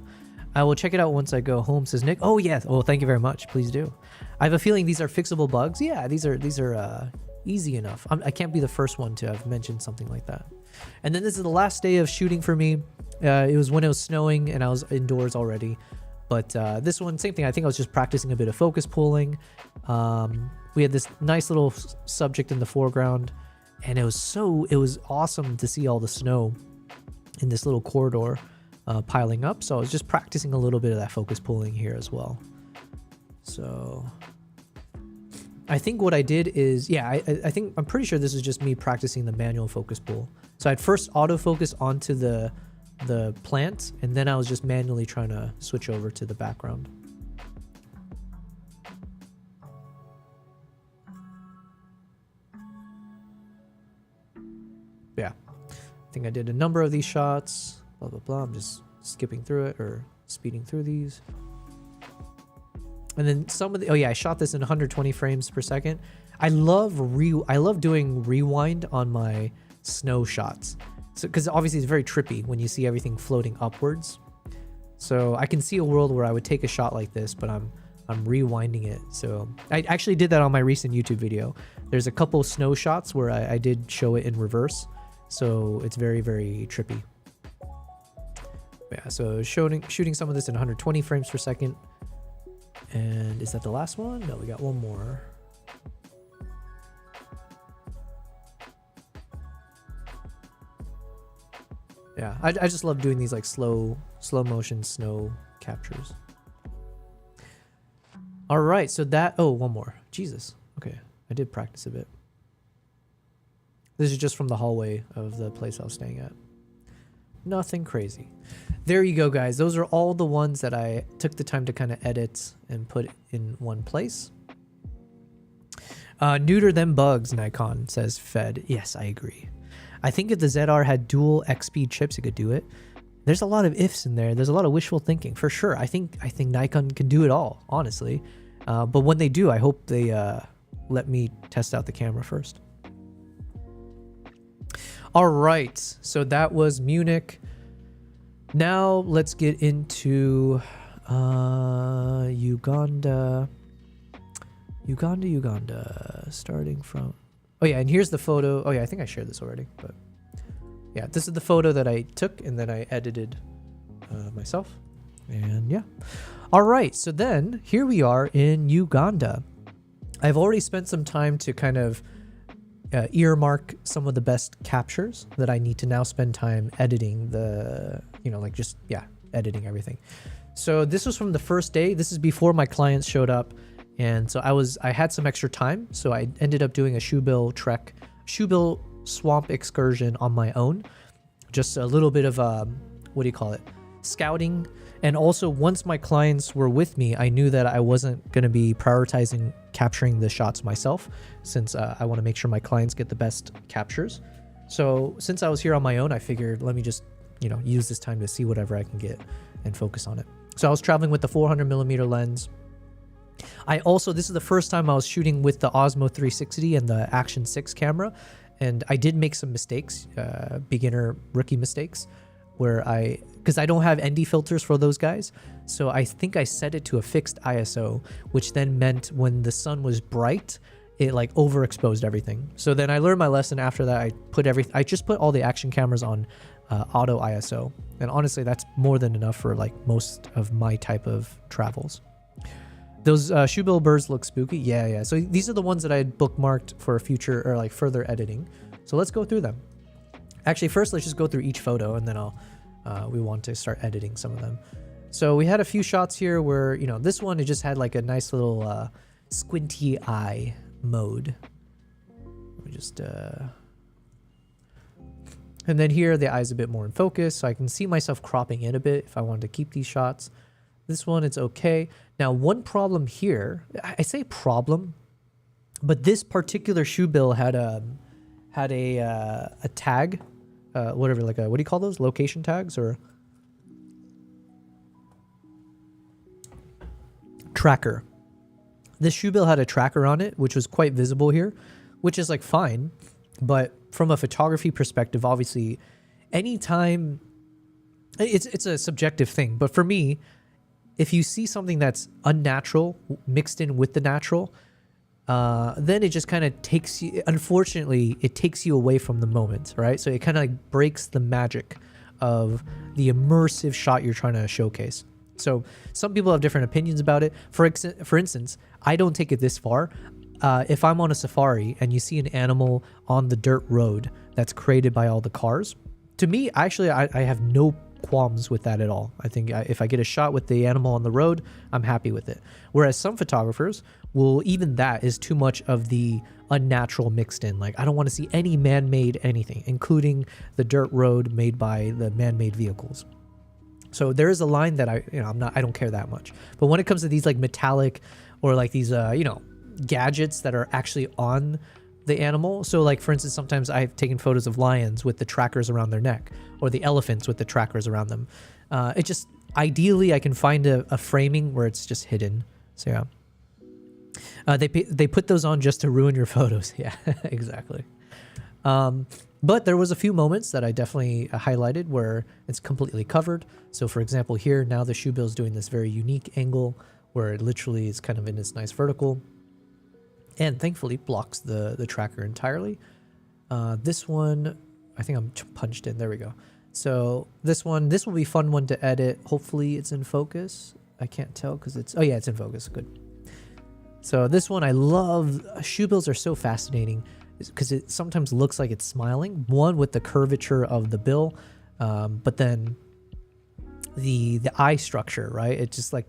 I will check it out once I go home, says Nick. Oh, yes. Oh, thank you very much. Please do. I have a feeling these are fixable bugs. Yeah, these are easy enough. I can't be the first one to have mentioned something like that. And then this is the last day of shooting for me. It was when it was snowing and I was indoors already. But this one, same thing. I think I was just practicing a bit of focus pulling. We had this nice little subject in the foreground, and it was awesome to see all the snow in this little corridor piling up. So I was just practicing a little bit of that focus pulling here as well. So I think what I did is, yeah, I'm pretty sure this is just me practicing the manual focus pull. So I'd first autofocus onto the plant, and then I was just manually trying to switch over to the background. Yeah. I think I did a number of these shots, blah, blah, blah. I'm just skipping through it or speeding through these. And then some of the, oh yeah, I shot this in 120 frames per second. I love doing rewind on my snow shots. So, because obviously it's very trippy when you see everything floating upwards. So I can see a world where I would take a shot like this, but I'm rewinding it. So I actually did that on my recent YouTube video. There's a couple snow shots where I did show it in reverse. So it's very, very trippy. Yeah, so shooting some of this in 120 frames per second. And is that the last one? No, we got one more. Yeah, I just love doing these like slow motion snow captures. All right, so one more. Jesus. Okay, I did practice a bit. This is just from the hallway of the place I was staying at. Nothing crazy. There you go, guys. Those are all the ones that I took the time to kind of edit and put in one place. Neuter them bugs, Nikon, says Fed. Yes, I agree. I think if the ZR had dual X-Speed chips, it could do it. There's a lot of ifs in there. There's a lot of wishful thinking, for sure. I think Nikon can do it all, honestly. But when they do, I hope they let me test out the camera first. All right, so that was Munich. Now let's get into Uganda. Starting from Oh yeah, and here's the photo. Oh yeah, I think I shared this already, but yeah, this is the photo that I took and then I edited myself. And yeah. All right, so then here we are in Uganda. I've already spent some time to kind of earmark some of the best captures that I need to now spend time editing the, like just, yeah, editing everything. So this was from the first day. This is before my clients showed up. And so I had some extra time. So I ended up doing a shoebill swamp excursion on my own. Just a little bit of, what do you call it? Scouting. And also once my clients were with me, I knew that I wasn't going to be prioritizing capturing the shots myself, since I want to make sure my clients get the best captures. So since I was here on my own, I figured let me just, use this time to see whatever I can get and focus on it. So I was traveling with the 400mm lens. This is the first time I was shooting with the Osmo 360 and the Action 6 camera. And I did make some mistakes, beginner rookie mistakes, because I don't have ND filters for those guys. So I think I set it to a fixed ISO, which then meant when the sun was bright, it like overexposed everything. So then I learned my lesson after that. I just put all the action cameras on auto ISO. And honestly, that's more than enough for like most of my type of travels. Those shoebill birds look spooky. Yeah. So these are the ones that I had bookmarked for future or like further editing. So let's go through them. Actually, first let's just go through each photo and then we want to start editing some of them. So we had a few shots here where, this one, it just had like a nice little squinty eye mode. Let me just, and then here the eye's a bit more in focus, so I can see myself cropping in a bit if I wanted to keep these shots. This one, it's okay. Now, one problem here, I say problem, but this particular shoebill had a tag, whatever, like what do you call those? Location tags or tracker. This shoebill had a tracker on it, which was quite visible here, which is like fine. But from a photography perspective, obviously, anytime it's a subjective thing. But for me, if you see something that's unnatural mixed in with the natural, then it just kind of takes you, unfortunately, it takes you away from the moment, right? So it kind of like breaks the magic of the immersive shot you're trying to showcase. So some people have different opinions about it. For instance, I don't take it this far. If I'm on a safari and you see an animal on the dirt road that's created by all the cars, to me, actually, I have no qualms with that at all. I think if I get a shot with the animal on the road, I'm happy with it. Whereas some photographers will, even that is too much of the unnatural mixed in. Like, I don't want to see any man-made anything, including the dirt road made by the man-made vehicles. So there is a line that I don't care that much. But when it comes to these like metallic or like these, gadgets that are actually on the animal. So like, for instance, sometimes I've taken photos of lions with the trackers around their neck, or the elephants with the trackers around them. It just, ideally I can find a framing where it's just hidden. So yeah. They put those on just to ruin your photos. Yeah, exactly. But there was a few moments that I definitely highlighted where it's completely covered. So for example, here, now the shoebill is doing this very unique angle where it literally is kind of in this nice vertical, and thankfully blocks the tracker entirely. This one, I think I'm punched in. There we go. So this will be a fun one to edit. Hopefully it's in focus. I can't tell because it's in focus. Good. So this one I love. Shoebills are so fascinating because it sometimes looks like it's smiling. One, with the curvature of the bill, but then the eye structure, right? It's just like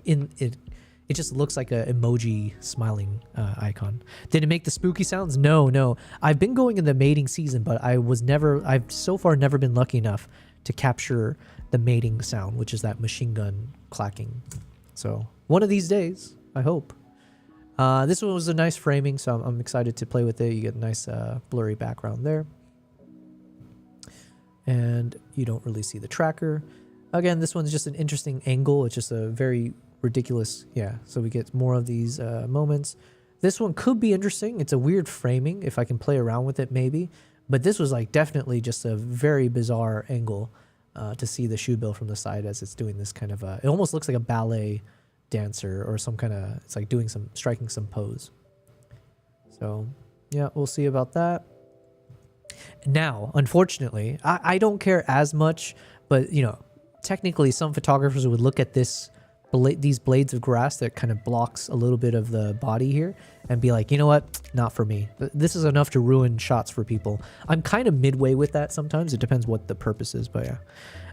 it just looks like an emoji smiling icon. Did it make the spooky sounds? No. I've been going in the mating season, but I've so far never been lucky enough to capture the mating sound, which is that machine gun clacking. So one of these days, I hope. This one was a nice framing, so I'm excited to play with it. You get a nice blurry background there. And you don't really see the tracker. Again, this one's just an interesting angle. It's just a very ridiculous, so we get more of these moments. This one could be interesting. It's a weird framing if I can play around with it, maybe. But this was like definitely just a very bizarre angle to see the shoebill from the side as it's doing this kind of it almost looks like a ballet dancer or some kind of, it's like doing striking some pose. So Yeah, we'll see about that. Now, unfortunately, I don't care as much, but you know, technically some photographers would look at these blades of grass that kind of blocks a little bit of the body here and be like, you know what, not for me. This is enough to ruin shots for people. I'm kind of midway with that sometimes. It depends what the purpose is, but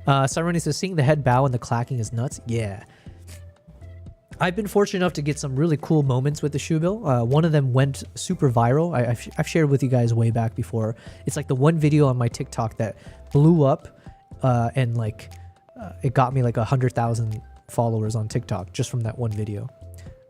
yeah. Cyrone says, seeing the head bow and the clacking is nuts. Yeah. I've been fortunate enough to get some really cool moments with the shoe bill. One of them went super viral. I've shared with you guys way back before. It's like the one video on my TikTok that blew up and like it got me like 100,000 followers on TikTok just from that one video.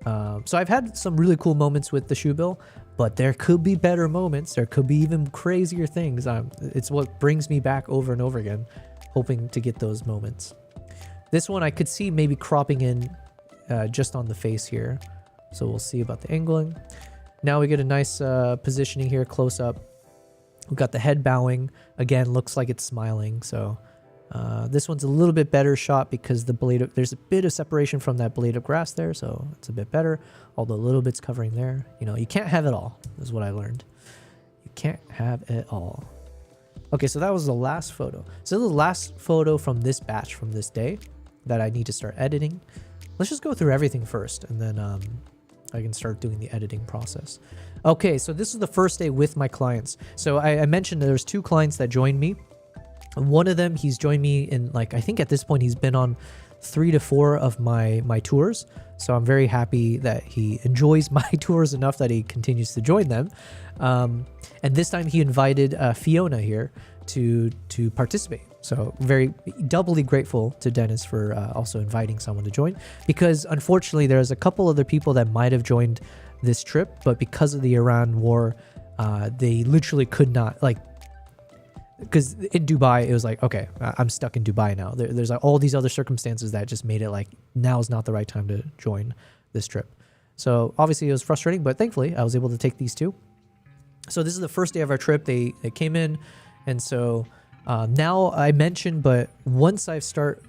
So I've had some really cool moments with the shoe bill, but there could be better moments. There could be even crazier things. It's what brings me back over and over again, hoping to get those moments. This one I could see maybe cropping in just on the face here. So we'll see about the angling. Now we get a nice positioning here, close up. We've got the head bowing. Again, looks like it's smiling. So this one's a little bit better shot because there's a bit of separation from that blade of grass there. So it's a bit better, although a little bit's covering there. You know, you can't have it all, is what I learned. You can't have it all. Okay, so that was the last photo. So the last photo from this batch from this day that I need to start editing. Let's just go through everything first, and then I can start doing the editing process. Okay, so this is the first day with my clients. So I mentioned there's 2 clients that joined me. One of them, he's joined me in, like, I think at this point he's been on 3 to 4 of my tours. So I'm very happy that he enjoys my tours enough that he continues to join them. And this time he invited Fiona here to participate. So very doubly grateful to Dennis for also inviting someone to join, because unfortunately there's a couple other people that might have joined this trip, but because of the Iran war, they literally could not, like, because in Dubai, it was like, okay, I'm stuck in Dubai now. There's like all these other circumstances that just made it like, now is not the right time to join this trip. So obviously it was frustrating, but thankfully I was able to take these 2. So this is the first day of our trip. They came in, and so now I mentioned, but once I start,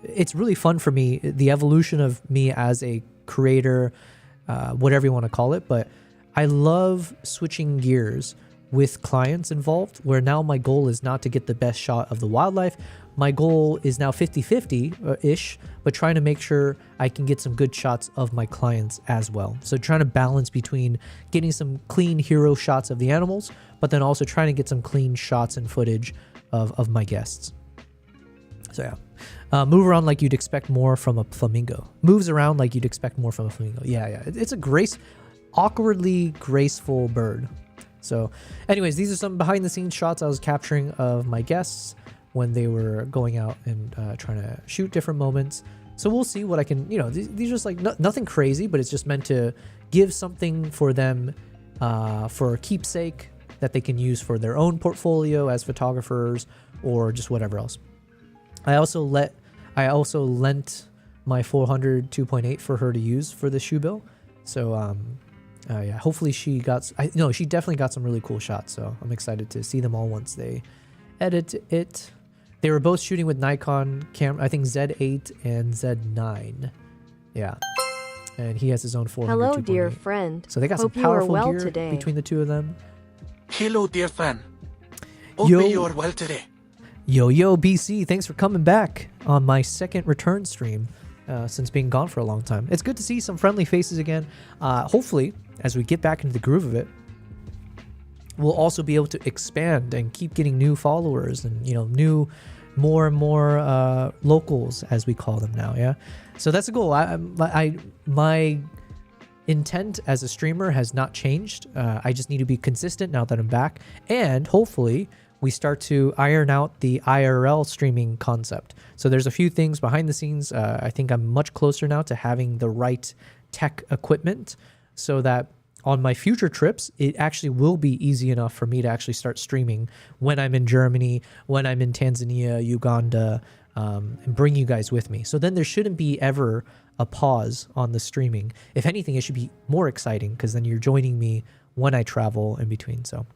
it's really fun for me, the evolution of me as a creator, whatever you want to call it. But I love switching gears with clients involved, where now my goal is not to get the best shot of the wildlife. My goal is now 50-50-ish, but trying to make sure I can get some good shots of my clients as well. So trying to balance between getting some clean hero shots of the animals, but then also trying to get some clean shots and footage of my guests. So yeah, move around like you'd expect more from a flamingo. Moves around like you'd expect more from a flamingo. Yeah. It's a awkwardly graceful bird. So anyways, these are some behind the scenes shots I was capturing of my guests when they were going out and trying to shoot different moments. So we'll see what I can, you know, these are just like nothing crazy, but it's just meant to give something for them for a keepsake that they can use for their own portfolio as photographers or just whatever else. I also lent my 400 2.8 for her to use for the shoe bill. So yeah, hopefully she definitely got some really cool shots. So I'm excited to see them all once they edit it. They were both shooting with Nikon camera, I think Z8 and Z9. Yeah. And he has his own 400 Hello, 2.8. dear friend. So they got Hope some powerful you are well gear today. between the 2 of them. Hello, dear friend. Hope Yo. you are well today. Yo, BC, thanks for coming back on my second return stream since being gone for a long time. It's good to see some friendly faces again. Hopefully, as we get back into the groove of it, we'll also be able to expand and keep getting new followers and, you know, more and more locals, as we call them now. Yeah. So that's a goal. My intent as a streamer has not changed. I just need to be consistent now that I'm back, and hopefully we start to iron out the IRL streaming concept. So there's a few things behind the scenes. I think I'm much closer now to having the right tech equipment so that on my future trips, it actually will be easy enough for me to actually start streaming when I'm in Germany, when I'm in Tanzania, Uganda, and bring you guys with me. So then there shouldn't be ever a pause on the streaming. If anything, it should be more exciting because then you're joining me when I travel in between. So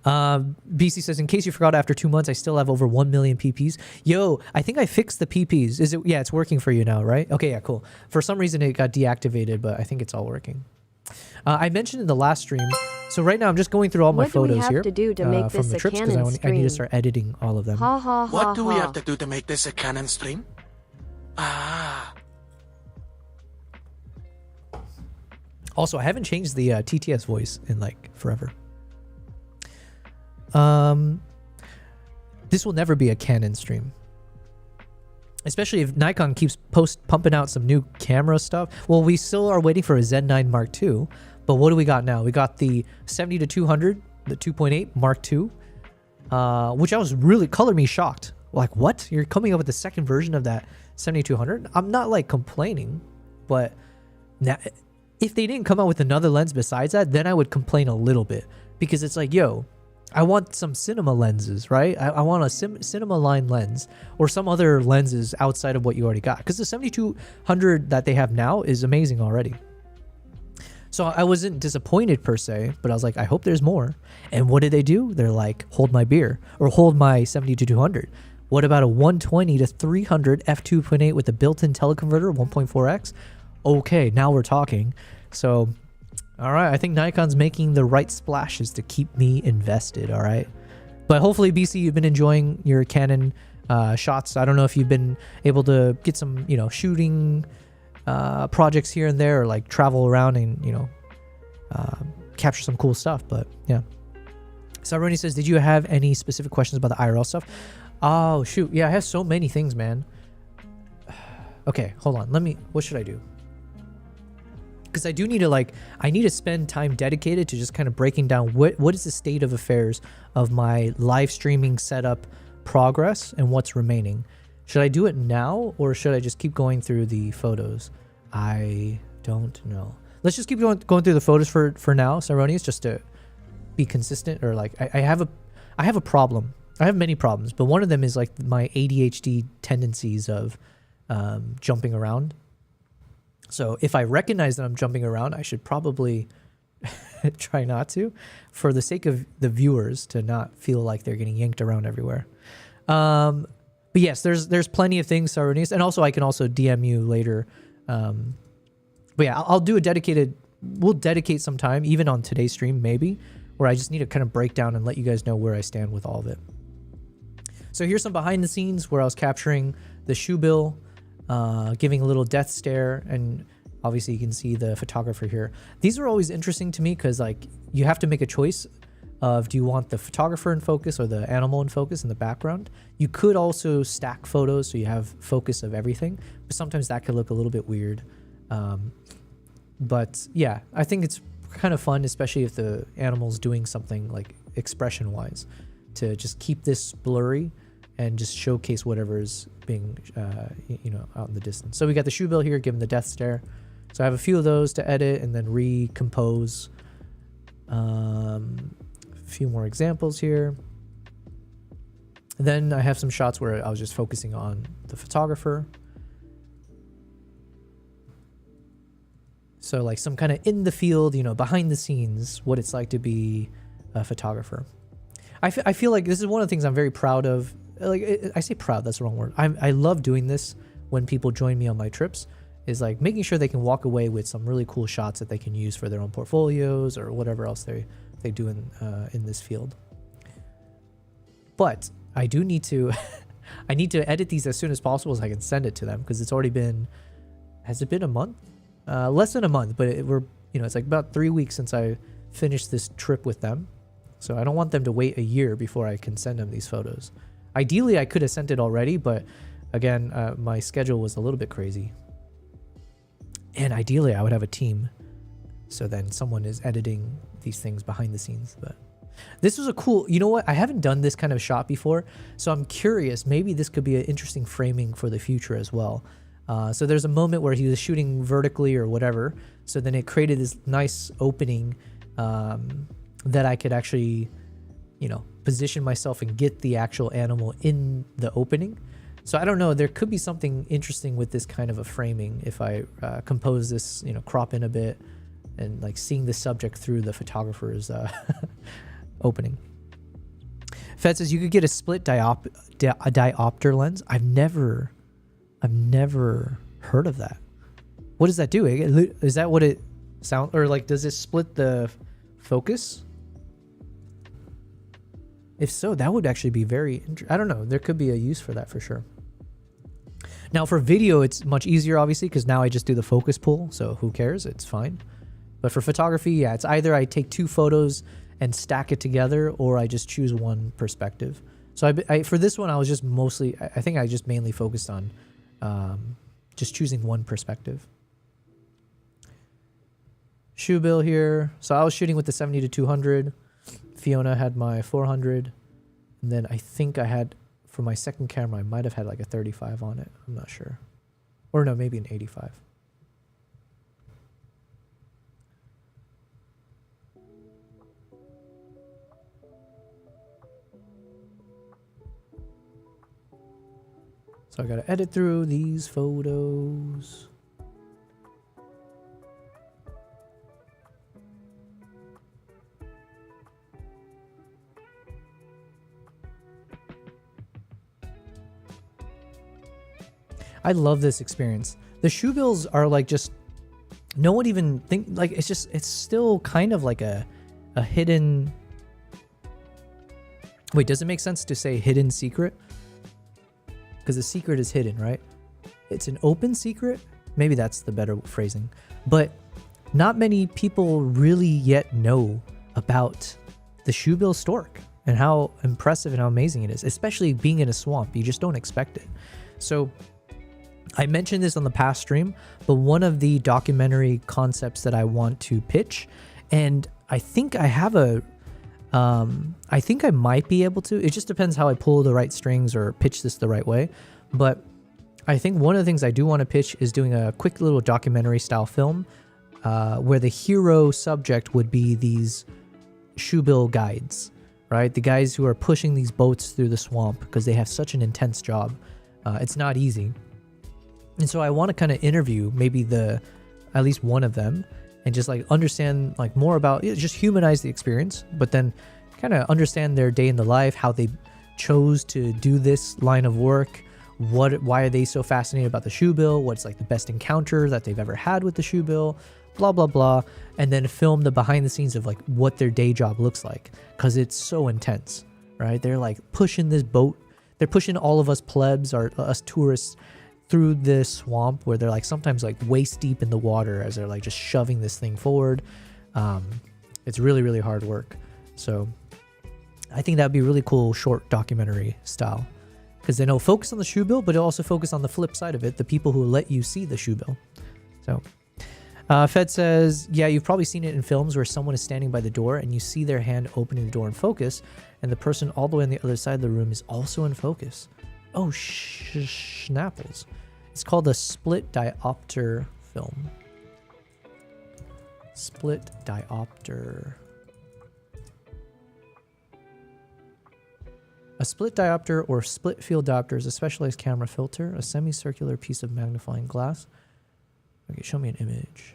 BC says, in case you forgot, after 2 months, I still have over 1 million PPs. Yo, I think I fixed the PPs. Is it? Yeah, it's working for you now, right? Okay, yeah, cool. For some reason, it got deactivated, but I think it's all working. I mentioned in the last stream So right now I'm just going through all my What do we photos have here to do to make from this the a trips because canon I need to stream? start editing all of them. Ha ha ha What do we ha. have to do to make this a canon stream? Ah, Also, I haven't changed the TTS voice in like forever. This will never be a Canon stream. Especially if Nikon keeps pumping out some new camera stuff. Well, we still are waiting for a Z9 Mark II. But what do we got now? We got the 70-200, the 2.8 Mark II. Which I was really, color me shocked. Like, what? You're coming up with the second version of that 70-200? I'm not like complaining. But now, if they didn't come out with another lens besides that, then I would complain a little bit. Because it's like, yo, I want some cinema lenses, right? I want a cinema line lens or some other lenses outside of what you already got. Because the 7200 that they have now is amazing already. So I wasn't disappointed per se, but I was like, I hope there's more. And what did they do? They're like, hold my beer or hold my 70-200. What about a 120-300 f2.8 with a built-in teleconverter 1.4x? Okay, now we're talking. So... all right, I think Nikon's making the right splashes to keep me invested, all right? But hopefully, BC, you've been enjoying your Canon shots. I don't know if you've been able to get some, shooting projects here and there or like travel around and, capture some cool stuff. But yeah. Saroni says, did you have any specific questions about the IRL stuff? Oh, shoot. Yeah, I have so many things, man. Okay, hold on. What should I do? Because I do need to I need to spend time dedicated to just kind of breaking down what is the state of affairs of my live streaming setup progress and what's remaining. Should I do it now or should I just keep going through the photos? I don't know. Let's just keep going through the photos for now, Saronius, just to be consistent. Or I have a problem. I have many problems, but one of them is like my ADHD tendencies of jumping around. So if I recognize that I'm jumping around, I should probably try not to, for the sake of the viewers to not feel like they're getting yanked around everywhere. But yes, there's plenty of things, Saronius, and also I can also DM you later. But yeah, I'll do we'll dedicate some time, even on today's stream maybe, where I just need to kind of break down and let you guys know where I stand with all of it. So here's some behind the scenes where I was capturing the shoe bill, giving a little death stare, and obviously you can see the photographer here. These are always interesting to me because you have to make a choice of, do you want the photographer in focus or the animal in focus in the background? You could also stack photos so you have focus of everything, but sometimes that could look a little bit weird. But yeah, I think it's kind of fun, especially if the animal's doing something like expression wise, to just keep this blurry and just showcase whatever's being, out in the distance. So we got the shoe bill here, give him the death stare. So I have a few of those to edit and then recompose. A few more examples here. And then I have some shots where I was just focusing on the photographer. So like some kind of in the field, behind the scenes, what it's like to be a photographer. I feel like this is one of the things I'm very proud of. I say proud, that's the wrong word. I love doing this when people join me on my trips, is like making sure they can walk away with some really cool shots that they can use for their own portfolios or whatever else they do in this field. But I do need to I need to edit these as soon as possible so I can send it to them, because it's already been, has it been a month? Less than a month, but it's like about 3 weeks since I finished this trip with them. So I don't want them to wait a year before I can send them these photos. Ideally, I could have sent it already, but again, my schedule was a little bit crazy. And ideally, I would have a team. So then someone is editing these things behind the scenes. But this was a cool, you know what? I haven't done this kind of shot before. So I'm curious, maybe this could be an interesting framing for the future as well. So there's a moment where he was shooting vertically or whatever. So then it created this nice opening that I could actually, position myself and get the actual animal in the opening. So I don't know, there could be something interesting with this kind of a framing if I compose this, crop in a bit and like seeing the subject through the photographer's opening. Fed says you could get a split diopter lens. I've never heard of that. What does that do? Is that what it sound, or like does it split the Focus. If so, that would actually be very I don't know. There could be a use for that for sure. Now for video, it's much easier, obviously, because now I just do the focus pull. So who cares? It's fine. But for photography, yeah, it's either I take 2 photos and stack it together, or I just choose one perspective. So for this one, I was just mostly, I think I just mainly focused on just choosing one perspective. Shoe bill here. So I was shooting with the 70 to 200. Fiona had my 400. And then I think I had, for my second camera, I might have had like a 35 on it. I'm not sure. Or no, maybe an 85. So I gotta edit through these photos. I love this experience. The shoe bills are like just, no one even think, like it's just, it's still kind of like a hidden, wait, does it make sense to say hidden secret? Because the secret is hidden, right? It's an open secret. Maybe that's the better phrasing. But not many people really yet know about the shoebill stork and how impressive and how amazing it is, especially being in a swamp. You just don't expect it. So I mentioned this on the past stream, but one of the documentary concepts that I want to pitch, and I think I have I think I might be able to. It just depends how I pull the right strings or pitch this the right way. But I think one of the things I do want to pitch is doing a quick little documentary style film where the hero subject would be these shoebill guides, right? The guys who are pushing these boats through the swamp because they have such an intense job. It's not easy. And so I want to kind of interview maybe at least one of them and just like understand like more about it, just humanize the experience, but then kind of understand their day in the life, how they chose to do this line of work, why are they so fascinated about the shoe bill, what's like the best encounter that they've ever had with the shoe bill, blah blah blah, and then film the behind the scenes of like what their day job looks like, because it's so intense, right? They're like pushing this boat, they're pushing all of us plebs or us tourists through this swamp where they're like sometimes like waist deep in the water as they're like just shoving this thing forward. It's really, really hard work. So I think that'd be really cool short documentary style, because then it'll focus on the shoe bill, but it'll also focus on the flip side of it, the people who let you see the shoe bill. So Fed says, yeah, you've probably seen it in films where someone is standing by the door and you see their hand opening the door in focus, and the person all the way on the other side of the room is also in focus. Oh, schnapples. It's called a split diopter film. Split diopter. A split diopter or split field diopter is a specialized camera filter, a semicircular piece of magnifying glass. Okay, show me an image.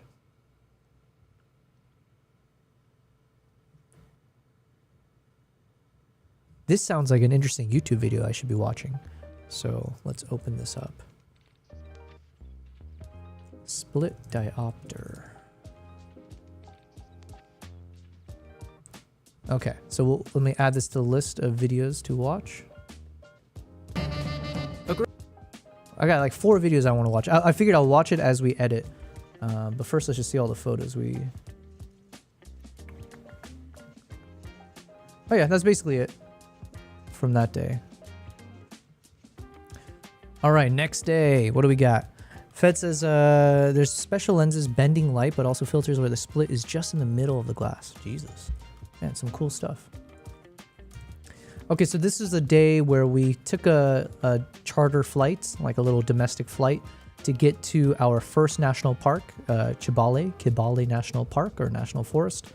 This sounds like an interesting YouTube video I should be watching. So let's open this up. Split diopter. Okay, so let me add this to the list of videos to watch. Okay. I got like 4 videos I want to watch. I figured I'll watch it as we edit. But first, let's just see all the photos we... Oh yeah, that's basically it from that day. All right, next day. What do we got? Fed says there's special lenses bending light, but also filters where the split is just in the middle of the glass. Jesus. Man, some cool stuff. Okay, so this is a day where we took a charter flight, like a little domestic flight, to get to our first national park, Kibale National Park or National Forest.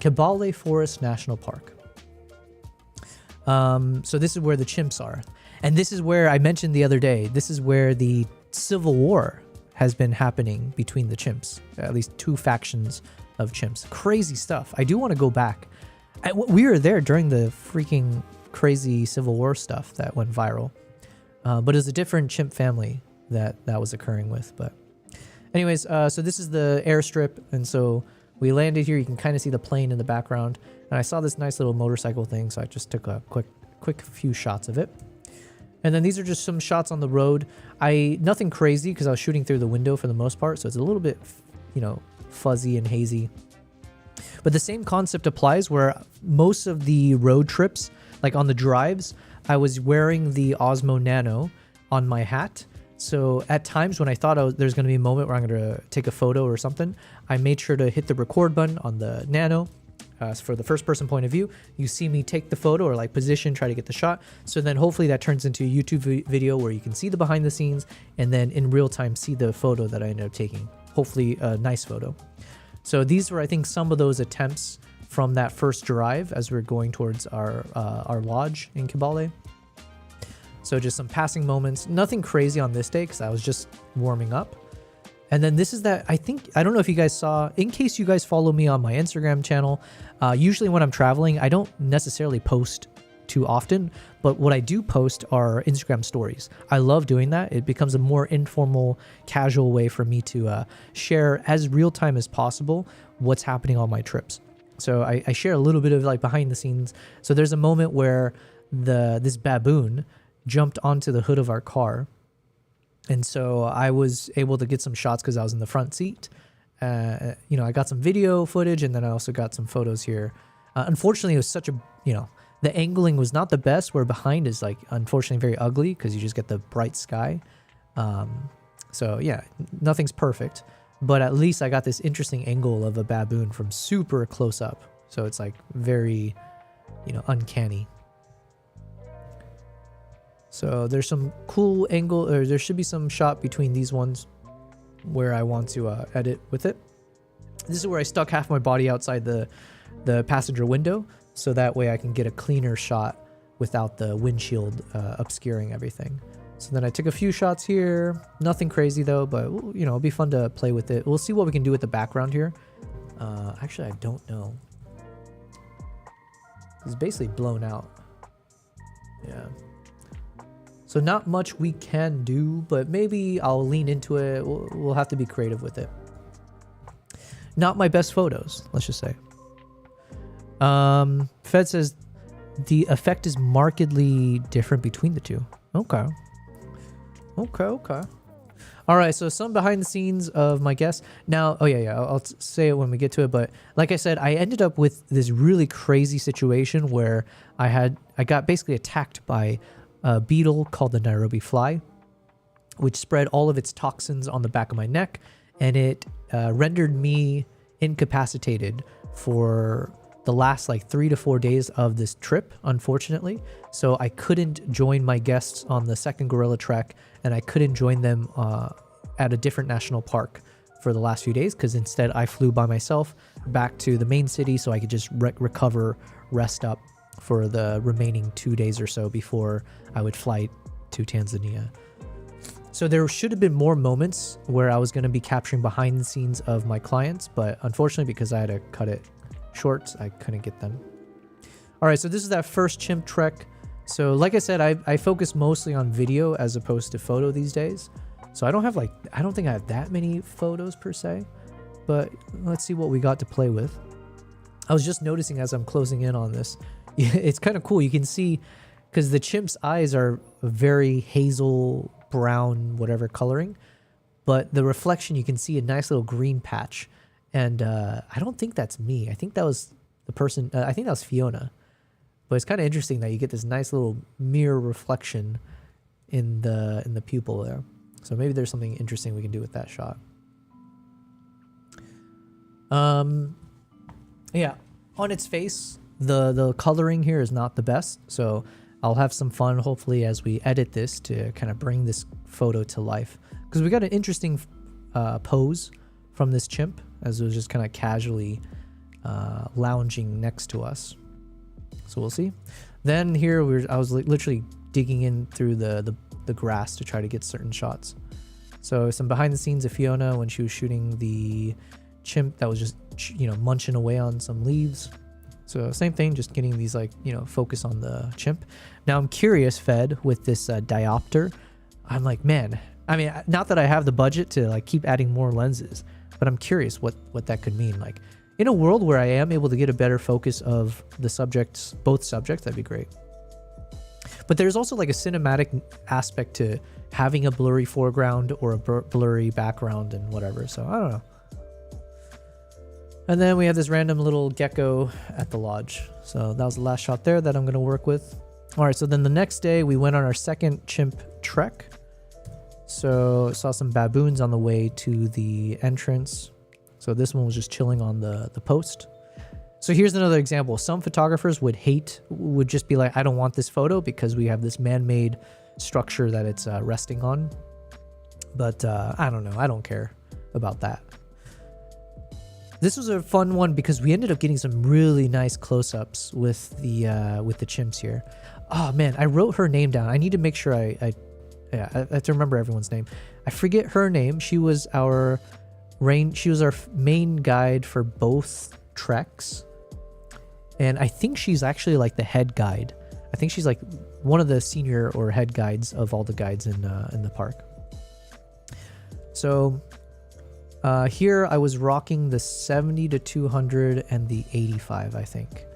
Kibale Forest National Park. So this is where the chimps are. And this is where I mentioned the other day, this is where the civil war has been happening between the chimps, at least 2 factions of chimps. Crazy stuff. I do want to go back. We were there during the freaking crazy civil war stuff that went viral. But it's a different chimp family that was occurring with. But anyways, so this is the airstrip. And so we landed here. You can kind of see the plane in the background. And I saw this nice little motorcycle thing, so I just took a quick few shots of it. And then these are just some shots on the road. Nothing crazy because I was shooting through the window for the most part, so it's a little bit, you know, fuzzy and hazy. But the same concept applies where most of the road trips, like on the drives, I was wearing the Osmo Nano on my hat. So at times when I thought there's going to be a moment where I'm going to take a photo or something, I made sure to hit the record button on the Nano. For the first person point of view, you see me take the photo or like position, try to get the shot. So then hopefully that turns into a YouTube video where you can see the behind the scenes and then in real time see the photo that I ended up taking. Hopefully a nice photo. So these were, I think, some of those attempts from that first drive as we're going towards our lodge in Kibale. So just some passing moments, nothing crazy on this day because I was just warming up. And then this is that, I don't know if you guys saw, in case you guys follow me on my Instagram channel, usually when I'm traveling, I don't necessarily post too often, but what I do post are Instagram stories. I love doing that. It becomes a more informal, casual way for me to share as real time as possible what's happening on my trips. So I share a little bit of like behind the scenes. So there's a moment where this baboon jumped onto the hood of our car. And so I was able to get some shots because I was in the front seat. You know, I got some video footage and then I also got some photos here. Unfortunately, it was such a, you know, the angling was not the best where behind is like, unfortunately, very ugly because you just get the bright sky. So yeah, nothing's perfect, but at least I got this interesting angle of a baboon from super close up. So it's like very, you know, uncanny. So there's some cool angle, or there should be some shot between these ones where I want to edit with it. This is where I stuck half my body outside the passenger window, so that way I can get a cleaner shot without the windshield obscuring everything. So then I took a few shots here, nothing crazy though, but you know, it'll be fun to play with it. We'll see what we can do with the background here. Actually, I don't know. It's basically blown out. Yeah. So not much we can do, but maybe I'll lean into it. We'll have to be creative with it. Not my best photos, let's just say. Fed says the effect is markedly different between the two. Okay. All right, so some behind the scenes of my guests. Now, oh yeah, I'll say it when we get to it. But like I said, I ended up with this really crazy situation where I got basically attacked by a beetle called the Nairobi fly, which spread all of its toxins on the back of my neck, and it rendered me incapacitated for the last like 3 to 4 days of this trip, unfortunately. So I couldn't join my guests on the second gorilla trek, and I couldn't join them at a different national park for the last few days, because instead I flew by myself back to the main city so I could just recover, rest up for the remaining 2 days or so before I would fly to Tanzania. So there should have been more moments where I was going to be capturing behind the scenes of my clients, but unfortunately, because I had to cut it short, I couldn't get them. All right, so this is that first chimp trek. So like I said, I focus mostly on video as opposed to photo these days. So I don't think I have that many photos per se, but let's see what we got to play with. I was just noticing as I'm closing in on this, it's kind of cool. You can see, because the chimp's eyes are very hazel brown, whatever coloring, but the reflection, you can see a nice little green patch. And I don't think that's me. I think that was the person, I think that was Fiona. But it's kind of interesting that you get this nice little mirror reflection in the pupil there. So maybe there's something interesting we can do with that shot. Yeah, on its face, the coloring here is not the best. So I'll have some fun, hopefully, as we edit this to kind of bring this photo to life. Because we got an interesting pose from this chimp, as it was just kind of casually lounging next to us. So we'll see. Then here I was literally digging in through the grass to try to get certain shots. So some behind the scenes of Fiona when she was shooting the chimp that was just, you know, munching away on some leaves. So same thing, just getting these like, you know, focus on the chimp. Now I'm curious, Fed, with this diopter. I'm like, man, I mean, not that I have the budget to like keep adding more lenses, but I'm curious what that could mean. Like, in a world where I am able to get a better focus of the subjects, both subjects, that'd be great. But there's also like a cinematic aspect to having a blurry foreground or a blurry background and whatever. So I don't know. And then we have this random little gecko at the lodge. So that was the last shot there that I'm going to work with. All right, so then the next day we went on our second chimp trek. So saw some baboons on the way to the entrance. So this one was just chilling on the post. So here's another example. Some photographers would just be like, I don't want this photo because we have this man-made structure that it's resting on. But I don't know. I don't care about that. This was a fun one because we ended up getting some really nice close-ups with the chimps here. Oh man, I wrote her name down. I need to make sure I have to remember everyone's name. I forget her name. She was our main guide for both treks. And I think she's actually like the head guide. I think she's like one of the senior or head guides of all the guides in the park. So here I was rocking the 70 to 200 and the 85, I think.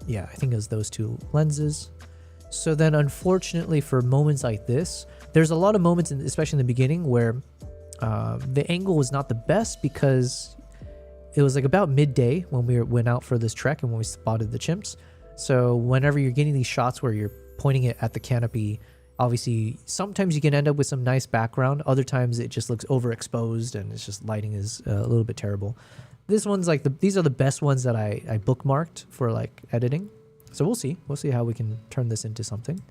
Yeah, I think it was those two lenses. So then unfortunately for moments like this, there's a lot of moments, especially in the beginning, where the angle was not the best because it was like about midday when we went out for this trek and when we spotted the chimps. So whenever you're getting these shots where you're pointing it at the canopy, obviously sometimes you can end up with some nice background. Other times it just looks overexposed and it's just lighting is a little bit terrible. This one's like these are the best ones that I bookmarked for like editing. So we'll see how we can turn this into something.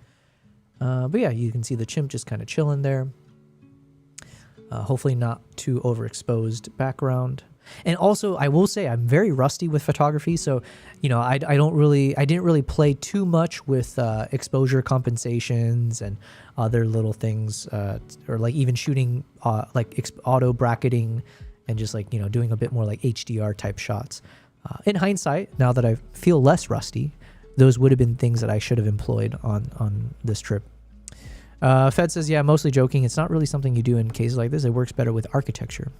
But yeah, you can see the chimp just kind of chilling there. Hopefully not too overexposed background. And also, I will say I'm very rusty with photography, so you know I didn't really play too much with exposure compensations and other little things, or like even shooting like auto bracketing and just like doing a bit more like HDR type shots. In hindsight, now that I feel less rusty, those would have been things that I should have employed on this trip. Fed says, yeah, mostly joking. It's not really something you do in cases like this. It works better with architecture.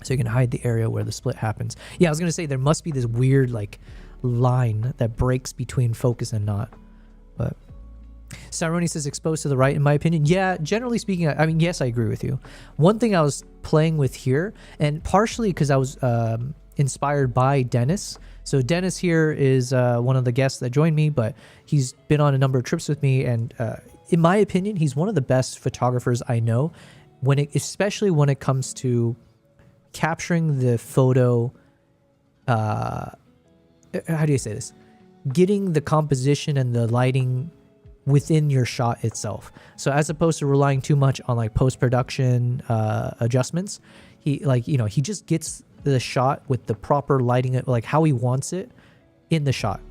So you can hide the area where the split happens. Yeah, I was going to say there must be this weird like line that breaks between focus and not. But Saroni says exposed to the right, in my opinion. Yeah, generally speaking, I mean, yes, I agree with you. One thing I was playing with here, and partially because I was inspired by Dennis. So Dennis here is one of the guests that joined me, but he's been on a number of trips with me. And in my opinion, he's one of the best photographers I know, especially when it comes to capturing the photo, how do you say this? Getting the composition and the lighting within your shot itself. So as opposed to relying too much on like post-production adjustments, he just gets the shot with the proper lighting, like how he wants it in the shot.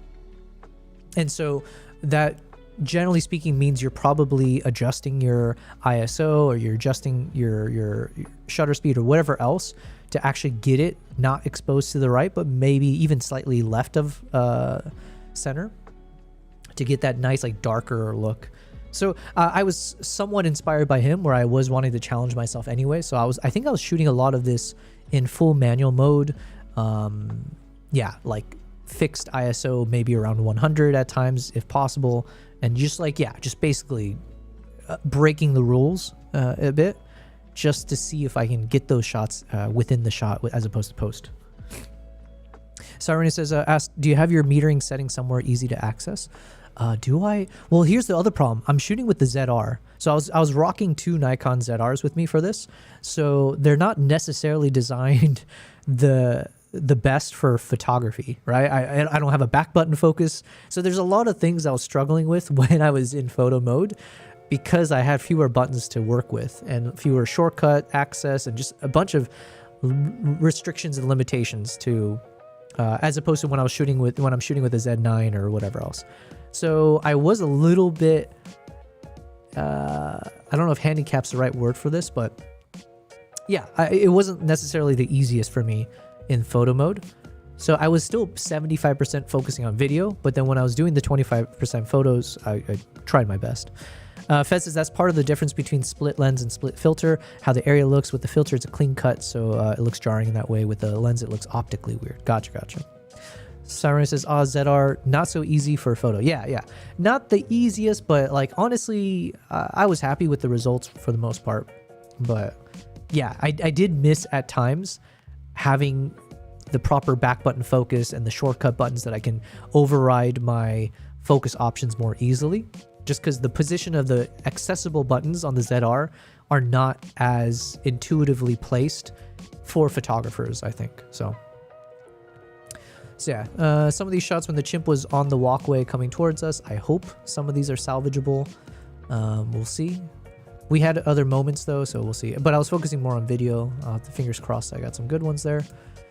And so that generally speaking means you're probably adjusting your ISO or you're adjusting your shutter speed or whatever else to actually get it not exposed to the right, but maybe even slightly left of center to get that nice like darker look. So I was somewhat inspired by him, where I was wanting to challenge myself anyway. So I think I was shooting a lot of this in full manual mode. Yeah, like fixed ISO, maybe around 100 at times if possible. And just like, yeah, just basically breaking the rules a bit just to see if I can get those shots within the shot as opposed to post. Saroni says, do you have your metering setting somewhere easy to access? Do I? Well, here's the other problem. I'm shooting with the ZR. So I was rocking two Nikon ZRs with me for this. So they're not necessarily designed the best for photography, right? I don't have a back button focus. So there's a lot of things I was struggling with when I was in photo mode because I had fewer buttons to work with and fewer shortcut access and just a bunch of restrictions and limitations to as opposed to when I'm shooting with a Z9 or whatever else. So I was a little bit, I don't know if handicap's the right word for this, but yeah, it wasn't necessarily the easiest for me in photo mode. So I was still 75% focusing on video, but then when I was doing the 25% photos, I tried my best. Fed says that's part of the difference between split lens and split filter. How the area looks with the filter, it's a clean cut, so it looks jarring in that way. With the lens, it looks optically weird. Gotcha. Siren says, ZR, not so easy for a photo. Yeah. Not the easiest, but like honestly, I was happy with the results for the most part. But yeah, I did miss at times having the proper back button focus and the shortcut buttons that I can override my focus options more easily. Just because the position of the accessible buttons on the ZR are not as intuitively placed for photographers, I think. So yeah, some of these shots when the chimp was on the walkway coming towards us, I hope some of these are salvageable. We'll see. We had other moments though, so we'll see. But I was focusing more on video. Fingers crossed I got some good ones there.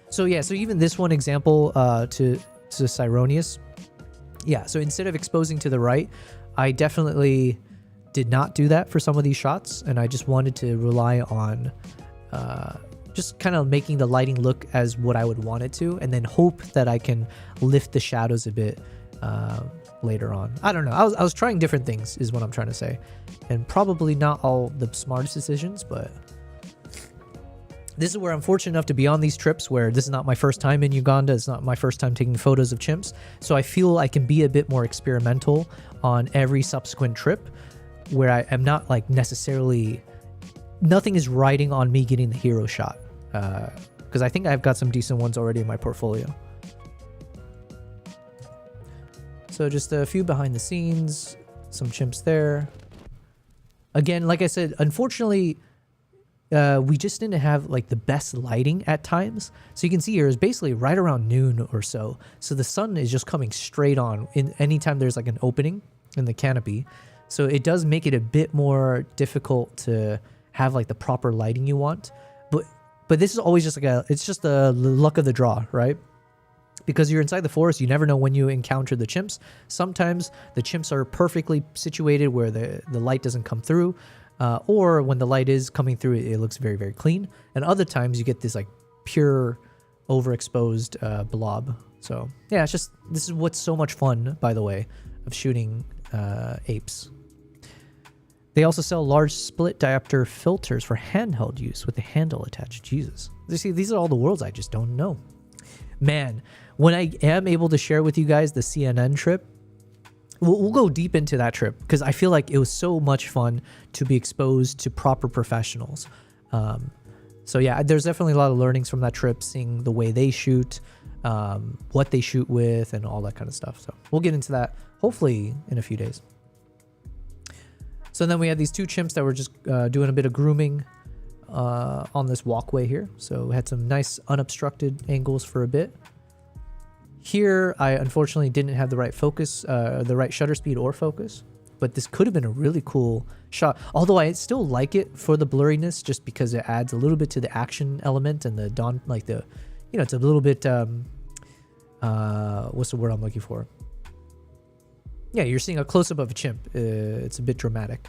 So yeah, so even this one example to Cyronius. Yeah, so instead of exposing to the right, I definitely did not do that for some of these shots. And I just wanted to rely on just kind of making the lighting look as what I would want it to, and then hope that I can lift the shadows a bit later on. I don't know. I was trying different things is what I'm trying to say. And probably not all the smartest decisions, but this is where I'm fortunate enough to be on these trips where this is not my first time in Uganda. It's not my first time taking photos of chimps. So I feel I can be a bit more experimental on every subsequent trip where I am not like necessarily, nothing is riding on me getting the hero shot. Because I think I've got some decent ones already in my portfolio. So just a few behind the scenes, some chimps there. Again, like I said, unfortunately, we just didn't have like the best lighting at times. So you can see here is basically right around noon or so. So the sun is just coming straight on in anytime there's like an opening in the canopy. So it does make it a bit more difficult to have like the proper lighting you want. But this is always just like it's just the luck of the draw, right? Because you're inside the forest, you never know when you encounter the chimps. Sometimes the chimps are perfectly situated where the light doesn't come through. Or when the light is coming through, it looks very, very clean. And other times you get this like pure overexposed blob. So yeah, it's just, this is what's so much fun, by the way, of shooting apes. They also sell large split diopter filters for handheld use with the handle attached. Jesus. You see, these are all the worlds I just don't know. Man, when I am able to share with you guys the CNN trip, we'll go deep into that trip because I feel like it was so much fun to be exposed to proper professionals. So yeah, there's definitely a lot of learnings from that trip, seeing the way they shoot, what they shoot with, and all that kind of stuff. So we'll get into that hopefully in a few days. So then we had these two chimps that were just doing a bit of grooming on this walkway here. So we had some nice unobstructed angles for a bit. Here, I unfortunately didn't have the right focus, the right shutter speed or focus, but this could have been a really cool shot. Although I still like it for the blurriness, just because it adds a little bit to the action element and the it's a little bit, what's the word I'm looking for? Yeah, you're seeing a close-up of a chimp. It's a bit dramatic.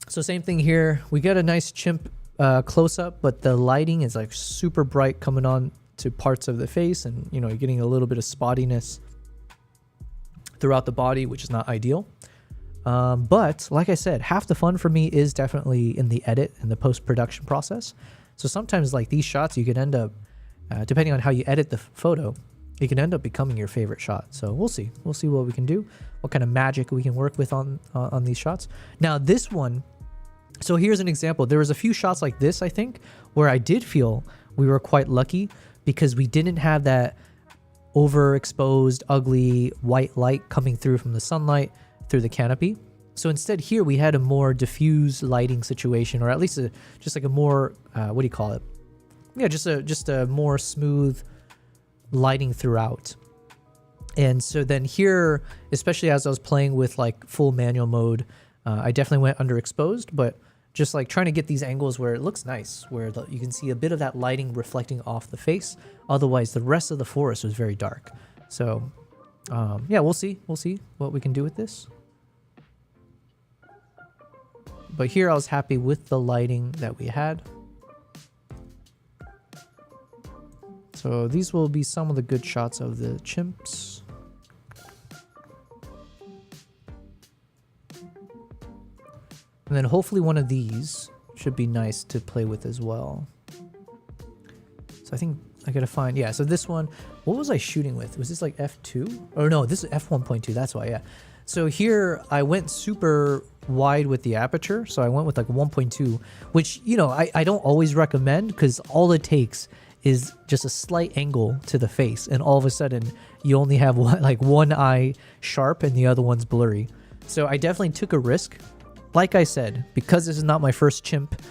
So same thing here. We got a nice chimp close-up, but the lighting is like super bright coming on to parts of the face, and you're getting a little bit of spottiness throughout the body, which is not ideal. But like I said, half the fun for me is definitely in the edit and the post-production process. So sometimes like these shots, you could end up, depending on how you edit the photo, it can end up becoming your favorite shot. So we'll see what we can do, what kind of magic we can work with on these shots. Now this one, so here's an example. There was a few shots like this, I think, where I did feel we were quite lucky because we didn't have that overexposed, ugly white light coming through from the sunlight through the canopy. So instead here we had a more diffuse lighting situation, or at least just like a more, what do you call it? Yeah, just a more smooth lighting throughout. And so then here, especially as I was playing with like full manual mode, I definitely went underexposed, but just like trying to get these angles where it looks nice, where you can see a bit of that lighting reflecting off the face. Otherwise, the rest of the forest was very dark. So yeah, we'll see what we can do with this. But here I was happy with the lighting that we had. So these will be some of the good shots of the chimps. And then hopefully one of these should be nice to play with as well. So I think I gotta find, yeah, so this one, what was I shooting with? Was this like f2? Or no, this is f1.2, that's why, yeah. So here I went super wide with the aperture, so I went with like 1.2, which, you know, I don't always recommend, because all it takes is just a slight angle to the face, and all of a sudden you only have one eye sharp and the other one's blurry. So I definitely took a risk. Like I said, because this is not my first chimp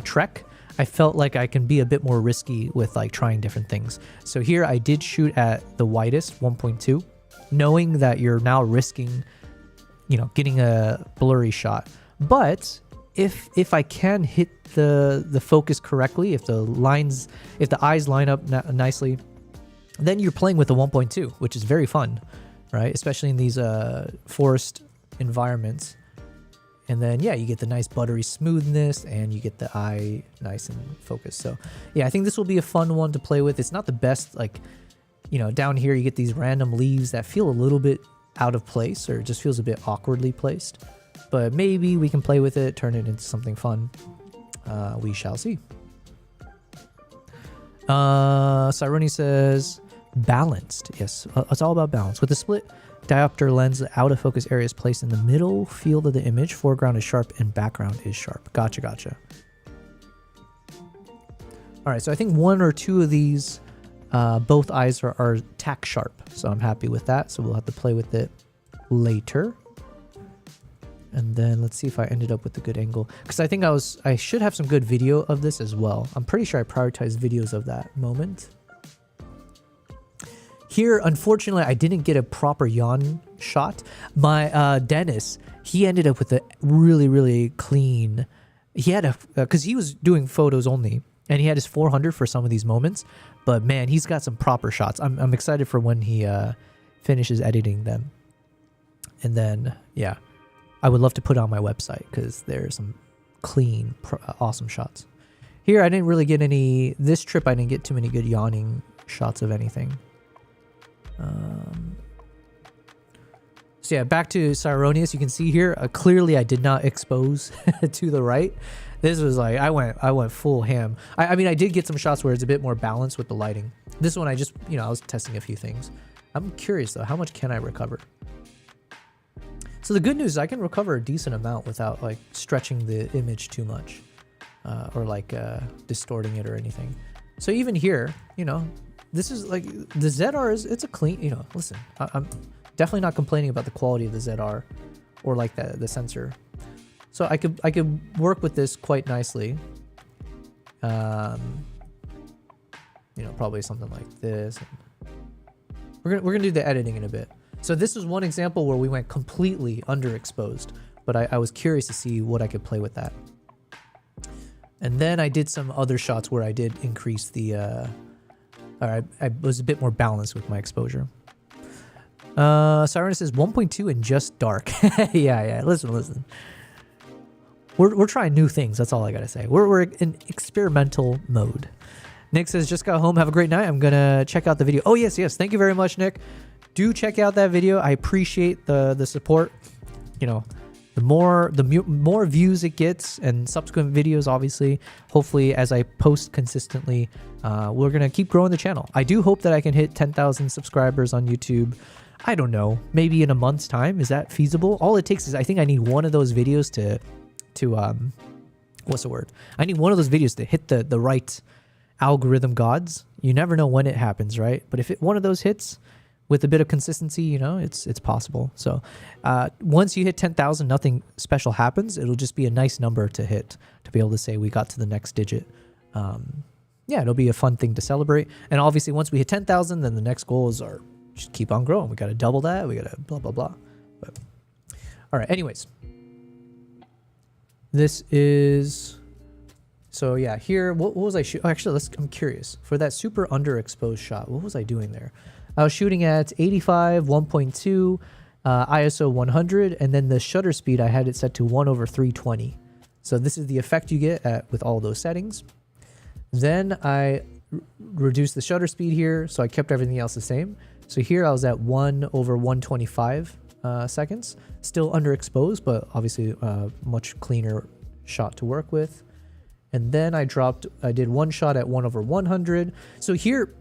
trek, I felt like I can be a bit more risky with like trying different things. So here I did shoot at the widest, 1.2, knowing that you're now risking, you know, getting a blurry shot. But if I can hit the focus correctly, if the eyes line up nicely, then you're playing with the 1.2, which is very fun, right? Especially in these forest environments. And then, yeah, you get the nice buttery smoothness and you get the eye nice and focused. So, yeah, I think this will be a fun one to play with. It's not the best, like, you know, down here you get these random leaves that feel a little bit out of place, or it just feels a bit awkwardly placed. But maybe we can play with it, turn it into something fun. We shall see. Cyroni says, balanced. Yes, it's all about balance. With the split diopter lens, the out of focus area is placed in the middle field of the image. Foreground is sharp and background is sharp. Gotcha. All right, so I think one or two of these, both eyes are tack sharp. So I'm happy with that. So we'll have to play with it later. And then let's see if I ended up with a good angle, because I think I should have some good video of this as well. I'm pretty sure I prioritized videos of that moment. Here, unfortunately, I didn't get a proper yawn shot. My Dennis, he ended up with a really, really clean. He had because he was doing photos only, and he had his 400 for some of these moments. But man, he's got some proper shots. I'm excited for when he finishes editing them. And then, yeah, I would love to put it on my website, because there's some clean, awesome shots. Here, I didn't really get any. This trip, I didn't get too many good yawning shots of anything. So yeah, back to Cyronius. You can see here, clearly I did not expose to the right. This was like, I went full ham. I mean, I did get some shots where it's a bit more balanced with the lighting. This one, I just, you know, I was testing a few things. I'm curious though, how much can I recover? So the good news is I can recover a decent amount without like stretching the image too much, or like distorting it or anything. So even here, you know, this is like the ZR it's a clean, you know, listen, I'm definitely not complaining about the quality of the ZR or like the sensor. So I could work with this quite nicely. You know, probably something like this. We're gonna do the editing in a bit. So this was one example where we went completely underexposed, but I was curious to see what I could play with that. And then I did some other shots where I did increase the I was a bit more balanced with my exposure. Siren says 1.2 and just dark. yeah. Listen. We're trying new things. That's all I gotta say. We're in experimental mode. Nick says, just got home. Have a great night. I'm gonna check out the video. Oh yes. Thank you very much, Nick. Do check out that video. I appreciate the support. You know, the more views it gets and subsequent videos, obviously, hopefully as I post consistently, we're going to keep growing the channel. I do hope that I can hit 10,000 subscribers on YouTube. I don't know, maybe in a month's time. Is that feasible? All it takes is, I think I need one of those videos to what's the word? I need one of those videos to hit the right algorithm gods. You never know when it happens, right? But if one of those hits with a bit of consistency, you know, it's possible. So once you hit 10,000, nothing special happens. It'll just be a nice number to hit to be able to say we got to the next digit. Yeah, it'll be a fun thing to celebrate. And obviously once we hit 10,000, then the next goals are just keep on growing. We got to double that. We got to blah, blah, blah. But, all right. Anyways, this is, so yeah, here, what was I shooting? Oh, actually, I'm curious. For that super underexposed shot, what was I doing there? I was shooting at 85, 1.2, ISO 100, and then the shutter speed, I had it set to 1/320. So this is the effect you get with all those settings. Then I reduced the shutter speed here, so I kept everything else the same. So here I was at 1/125 seconds. Still underexposed, but obviously much cleaner shot to work with. And then I did one shot at 1/100. So here,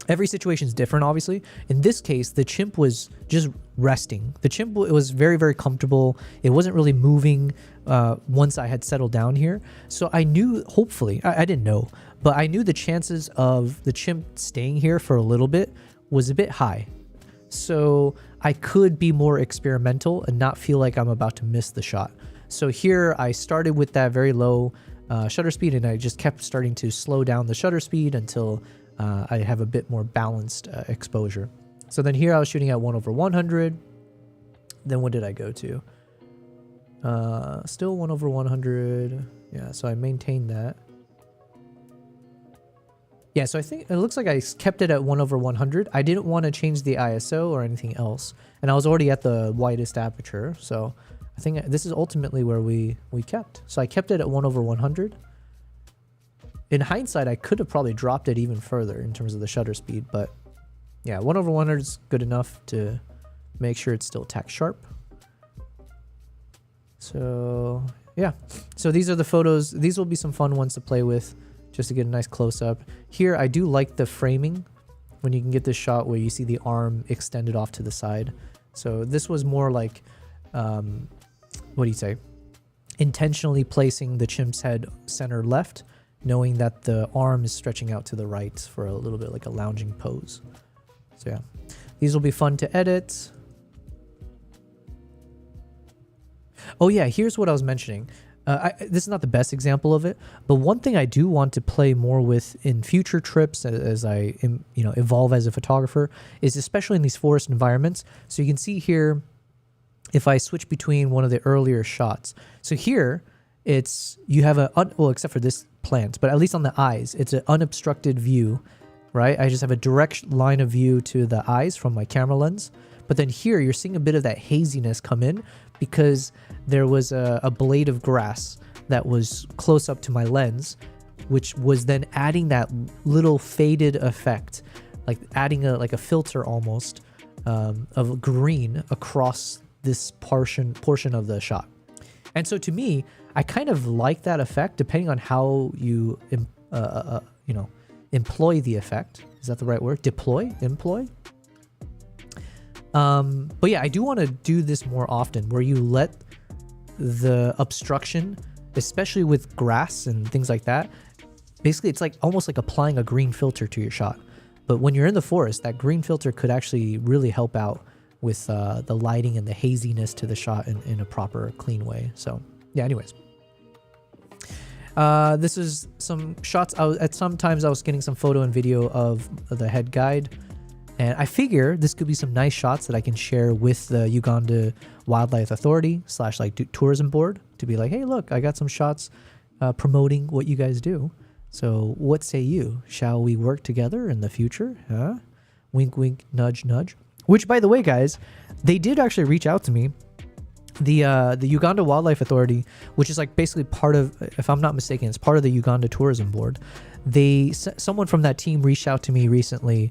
every situation is different, obviously. In this case, the chimp was just resting. The chimp was very, very comfortable. It wasn't really moving once I had settled down here. So I knew, hopefully, I didn't know, but I knew the chances of the chimp staying here for a little bit was a bit high. So I could be more experimental and not feel like I'm about to miss the shot. So here I started with that very low shutter speed, and I just kept starting to slow down the shutter speed until I have a bit more balanced exposure. So then here I was shooting at 1/100. Then what did I go to? Still 1/100. Yeah, so I maintained that. Yeah, so I think it looks like I kept it at 1/100. I didn't want to change the ISO or anything else. And I was already at the widest aperture. So I think this is ultimately where we kept. So I kept it at 1/100. In hindsight, I could have probably dropped it even further in terms of the shutter speed, but yeah, 1/100 is good enough to make sure it's still tack sharp. So yeah, so these are the photos. These will be some fun ones to play with just to get a nice close up. Here, I do like the framing when you can get this shot where you see the arm extended off to the side. So this was more like, what do you say? Intentionally placing the chimp's head center left, knowing that the arm is stretching out to the right for a little bit like a lounging pose. So yeah, these will be fun to edit. Oh yeah, here's what I was mentioning. This is not the best example of it, but one thing I do want to play more with in future trips as I evolve as a photographer is especially in these forest environments. So you can see here, if I switch between one of the earlier shots. So here, you have well, except for this plant, but at least on the eyes, it's an unobstructed view, right? I just have a direct line of view to the eyes from my camera lens. But then here, you're seeing a bit of that haziness come in because there was a blade of grass that was close up to my lens, which was then adding that little faded effect, like adding a filter almost of green across this portion of the shot. And so to me, I kind of like that effect depending on how you employ the effect. Is that the right word? Employ? But yeah, I do want to do this more often where you let the obstruction, especially with grass and things like that, basically it's like almost like applying a green filter to your shot. But when you're in the forest, that green filter could actually really help out with the lighting and the haziness to the shot in a proper, clean way. So yeah, anyways. This is some shots. Sometimes I was getting some photo and video of the head guide. And I figure this could be some nice shots that I can share with the Uganda Wildlife Authority / like tourism board to be like, hey, look, I got some shots promoting what you guys do. So what say you? Shall we work together in the future? Huh? Wink, wink, nudge, nudge. Which, by the way, guys, they did actually reach out to me. The Uganda Wildlife Authority, which is like basically part of, if I'm not mistaken, it's part of the Uganda Tourism Board. Someone from that team reached out to me recently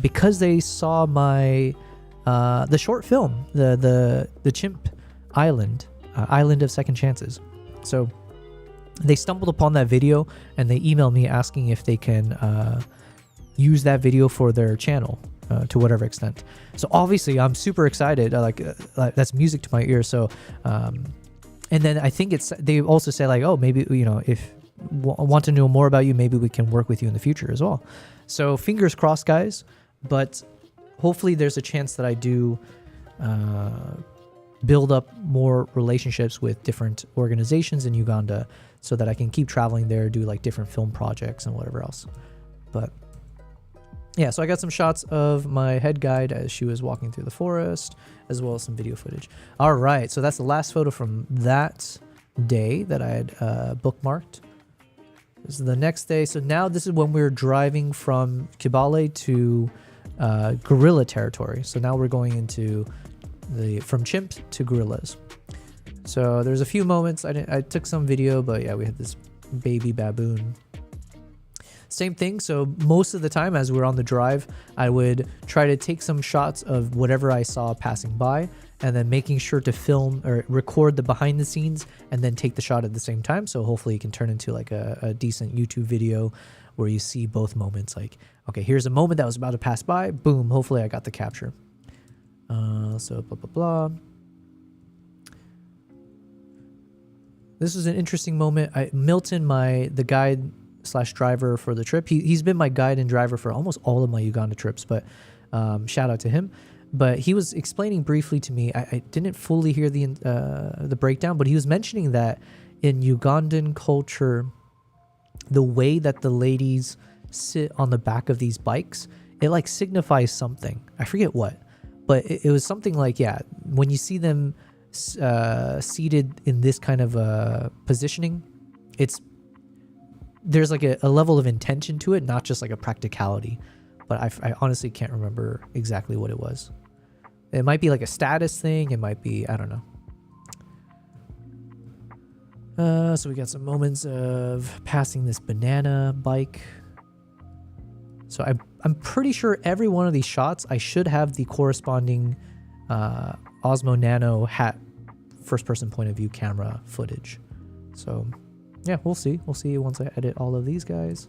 because they saw my the short film, the Chimp Island, Island of Second Chances. So they stumbled upon that video and they emailed me asking if they can use that video for their channel. To whatever extent. So obviously I'm super excited. That's music to my ear. So, and then I think they also say like, oh, maybe, if want to know more about you, maybe we can work with you in the future as well. So fingers crossed, guys, but hopefully there's a chance that I do build up more relationships with different organizations in Uganda so that I can keep traveling there, do like different film projects and whatever else. But yeah, so I got some shots of my head guide as she was walking through the forest, as well as some video footage. All right, so that's the last photo from that day that I had bookmarked. This is the next day. So now this is when we're driving from Kibale to gorilla territory. So now we're going into from chimp to gorillas. So there's a few moments. I took some video, but yeah, we had this baby baboon. Same thing. So most of the time as we're on the drive, I would try to take some shots of whatever I saw passing by and then making sure to film or record the behind the scenes and then take the shot at the same time. So hopefully it can turn into like a decent YouTube video where you see both moments. Like, okay, here's a moment that was about to pass by. Boom. Hopefully I got the capture. So blah, blah, blah. This was an interesting moment. Milton, the guide / driver for the trip, he's been my guide and driver for almost all of my Uganda trips, but shout out to him. But he was explaining briefly to me, I didn't fully hear the breakdown, but he was mentioning that in Ugandan culture, the way that the ladies sit on the back of these bikes, it like signifies something. I forget what, but it was something like, yeah, when you see them seated in this kind of positioning, there's like a level of intention to it, not just like a practicality. But I honestly can't remember exactly what it was. It might be like a status thing. It might be, I don't know. So we got some moments of passing this banana bike. So I'm pretty sure every one of these shots, I should have the corresponding Osmo Nano hat first person point of view camera footage. So yeah, we'll see. We'll see once I edit all of these guys.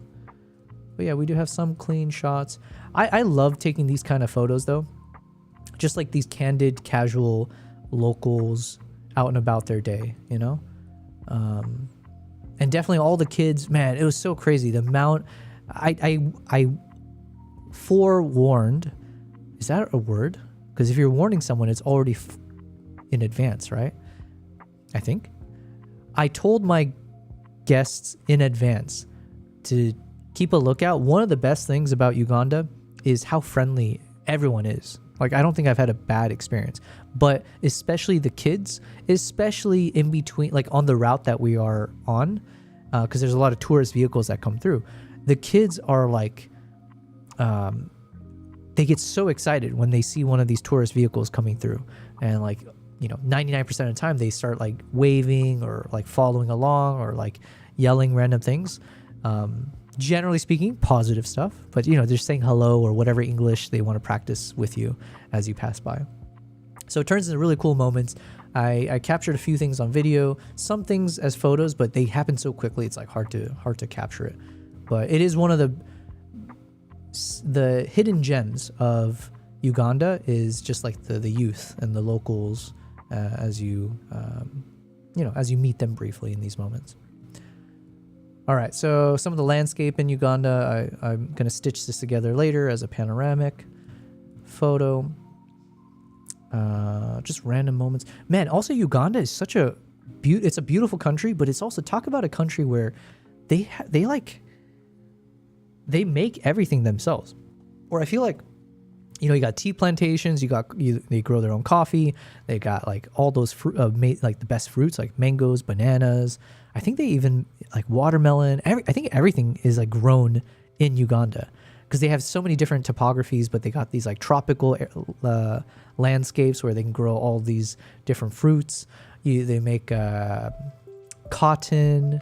But yeah, we do have some clean shots. I love taking these kind of photos though. Just like these candid, casual locals out and about their day, you know? And definitely all the kids, man, it was so crazy. The amount, I forewarned, is that a word? Because if you're warning someone, it's already in advance, right? I think. I told my guests in advance to keep a lookout. One of the best things about Uganda is how friendly everyone is. Like, I don't think I've had a bad experience, but especially the kids, especially in between, like on the route that we are on, because there's a lot of tourist vehicles that come through. The kids are like, they get so excited when they see one of these tourist vehicles coming through, and like, you know, 99% of the time they start like waving or like following along or like yelling random things. Generally speaking, positive stuff, but you know, they're saying hello or whatever English they want to practice with you as you pass by. So it turns into really cool moments. I captured a few things on video, some things as photos, but they happen so quickly it's like hard to capture it. But it is one of the hidden gems of Uganda is just like the youth and the locals as you as you meet them briefly in these moments. All right, so some of the landscape in Uganda, I'm going to stitch this together later as a panoramic photo. Just random moments. Man, also Uganda is such it's a beautiful country, but it's also, talk about a country where they make everything themselves. Or I feel like, you know, you got tea plantations, they grow their own coffee, they got like all those like the best fruits like mangoes, bananas. I think they even like watermelon. I think everything is like grown in Uganda because they have so many different topographies, but they got these like tropical landscapes where they can grow all these different fruits. They make cotton.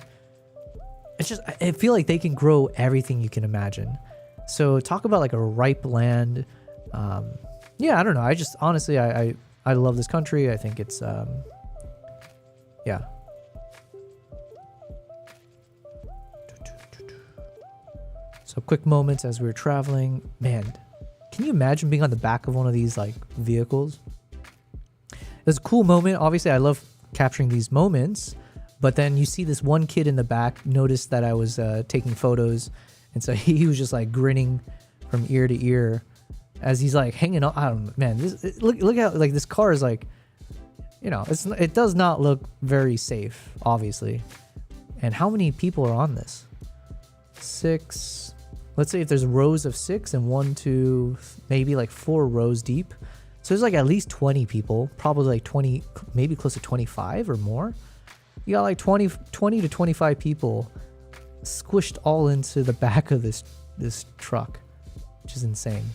I feel like they can grow everything you can imagine. So talk about like a ripe land. Yeah, I don't know. I just honestly, I love this country. I think it's, yeah. So quick moments as we were traveling. Man, can you imagine being on the back of one of these like vehicles? It was a cool moment. Obviously, I love capturing these moments, but then you see this one kid in the back noticed that I was taking photos, and so he was just like grinning from ear to ear as he's like hanging on. I don't know, man. Look how like this car is like, you know, it does not look very safe, obviously. And how many people are on this? 6. Let's say if there's rows of 6 and 1, 2, maybe like 4 rows deep. So there's like at least 20 people, probably like 20, maybe close to 25 or more. You got like 20 to 25 people squished all into the back of this truck, which is insane.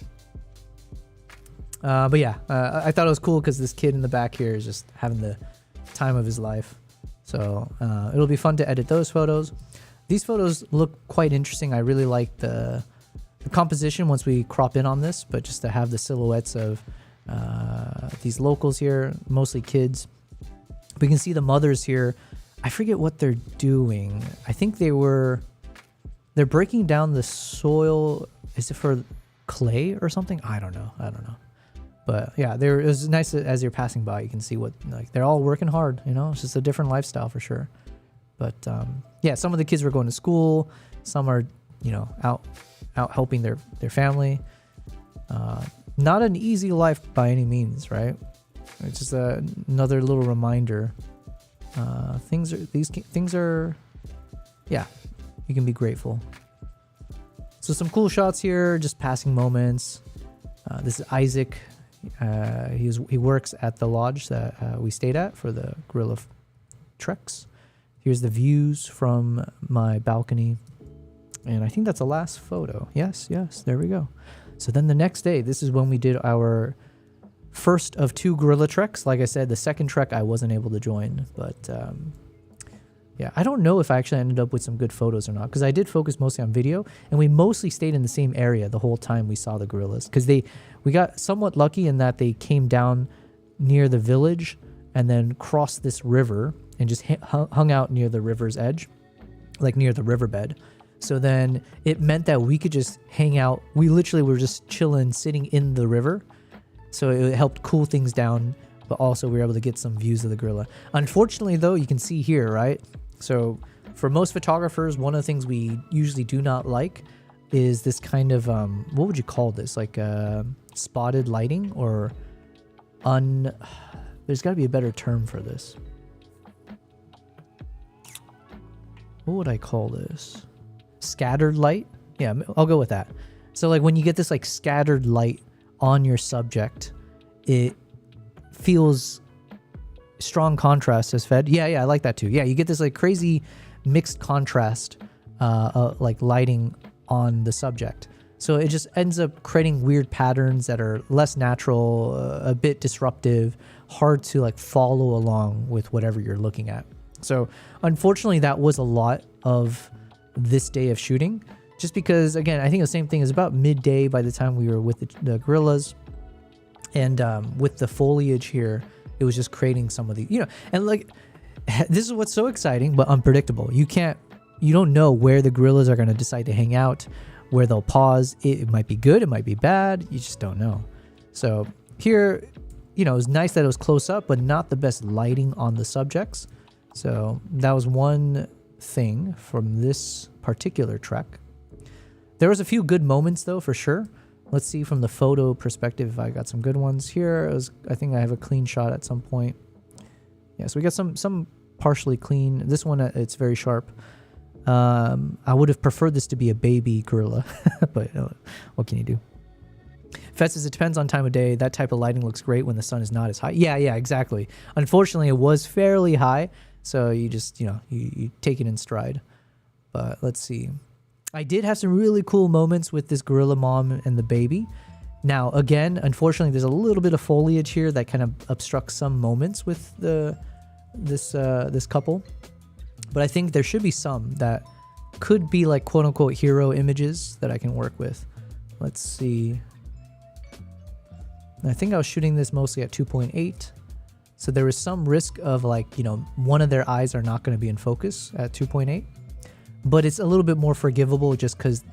But yeah, I thought it was cool because this kid in the back here is just having the time of his life. So it'll be fun to edit those photos. These photos look quite interesting. I really like the composition once we crop in on this, but just to have the silhouettes of These locals here, mostly kids. We can see the mothers here. I forget what they're doing. I think they're breaking down the soil. Is it for clay or something? I don't know. But yeah, it was nice as you're passing by, you can see what, like, they're all working hard, you know. It's just a different lifestyle for sure. But yeah, some of the kids were going to school, some are, you know, out helping their family. Not an easy life by any means, right? It's just another little reminder. Things are, yeah, you can be grateful. So some cool shots here, just passing moments. This is Isaac. He works at the lodge that we stayed at for the gorilla treks. Here's the views from my balcony. And I think that's the last photo. Yes, there we go. So then the next day, this is when we did our first of 2 gorilla treks. Like I said, the second trek I wasn't able to join, but yeah, I don't know if I actually ended up with some good photos or not, because I did focus mostly on video, and we mostly stayed in the same area the whole time we saw the gorillas, because we got somewhat lucky in that they came down near the village and then crossed this river and just hung out near the river's edge, like near the riverbed. So then it meant that we could just hang out. We literally were just chilling, sitting in the river. So it helped cool things down, but also we were able to get some views of the gorilla. Unfortunately, though, you can see here, right? So for most photographers, one of the things we usually do not like is this kind of, what would you call this? Like spotted lighting, or there's got to be a better term for this. What would I call this? Scattered light? Yeah, I'll go with that. So like when you get this like scattered light on your subject, it feels strong contrast as fed. Yeah, I like that too. Yeah, you get this like crazy mixed contrast, like lighting on the subject. So it just ends up creating weird patterns that are less natural, a bit disruptive, hard to like follow along with whatever you're looking at. So unfortunately, that was a lot of this day of shooting, just because, again, I think the same thing is about midday by the time we were with the gorillas, and with the foliage here, it was just creating some of the, you know, and like, this is what's so exciting but unpredictable. You don't know where the gorillas are going to decide to hang out, where they'll pause. It might be good, it might be bad, you just don't know. So here, you know, it was nice that it was close up, but not the best lighting on the subjects. So that was one thing from this particular trek. There was a few good moments though, for sure. Let's see from the photo perspective if I got some good ones here. I think I have a clean shot at some point. Yeah, so we got some partially clean. This one, it's very sharp. I would have preferred this to be a baby gorilla, but what can you do? Fed says it depends on time of day. That type of lighting looks great when the sun is not as high. Yeah, exactly. Unfortunately, it was fairly high, so you just, you know, you take it in stride. But let's see. I did have some really cool moments with this gorilla mom and the baby. Now, again, unfortunately, there's a little bit of foliage here that kind of obstructs some moments with this couple. But I think there should be some that could be like quote unquote hero images that I can work with. Let's see. I think I was shooting this mostly at 2.8. So there was some risk of like, you know, one of their eyes are not going to be in focus at 2.8. But it's a little bit more forgivable just because,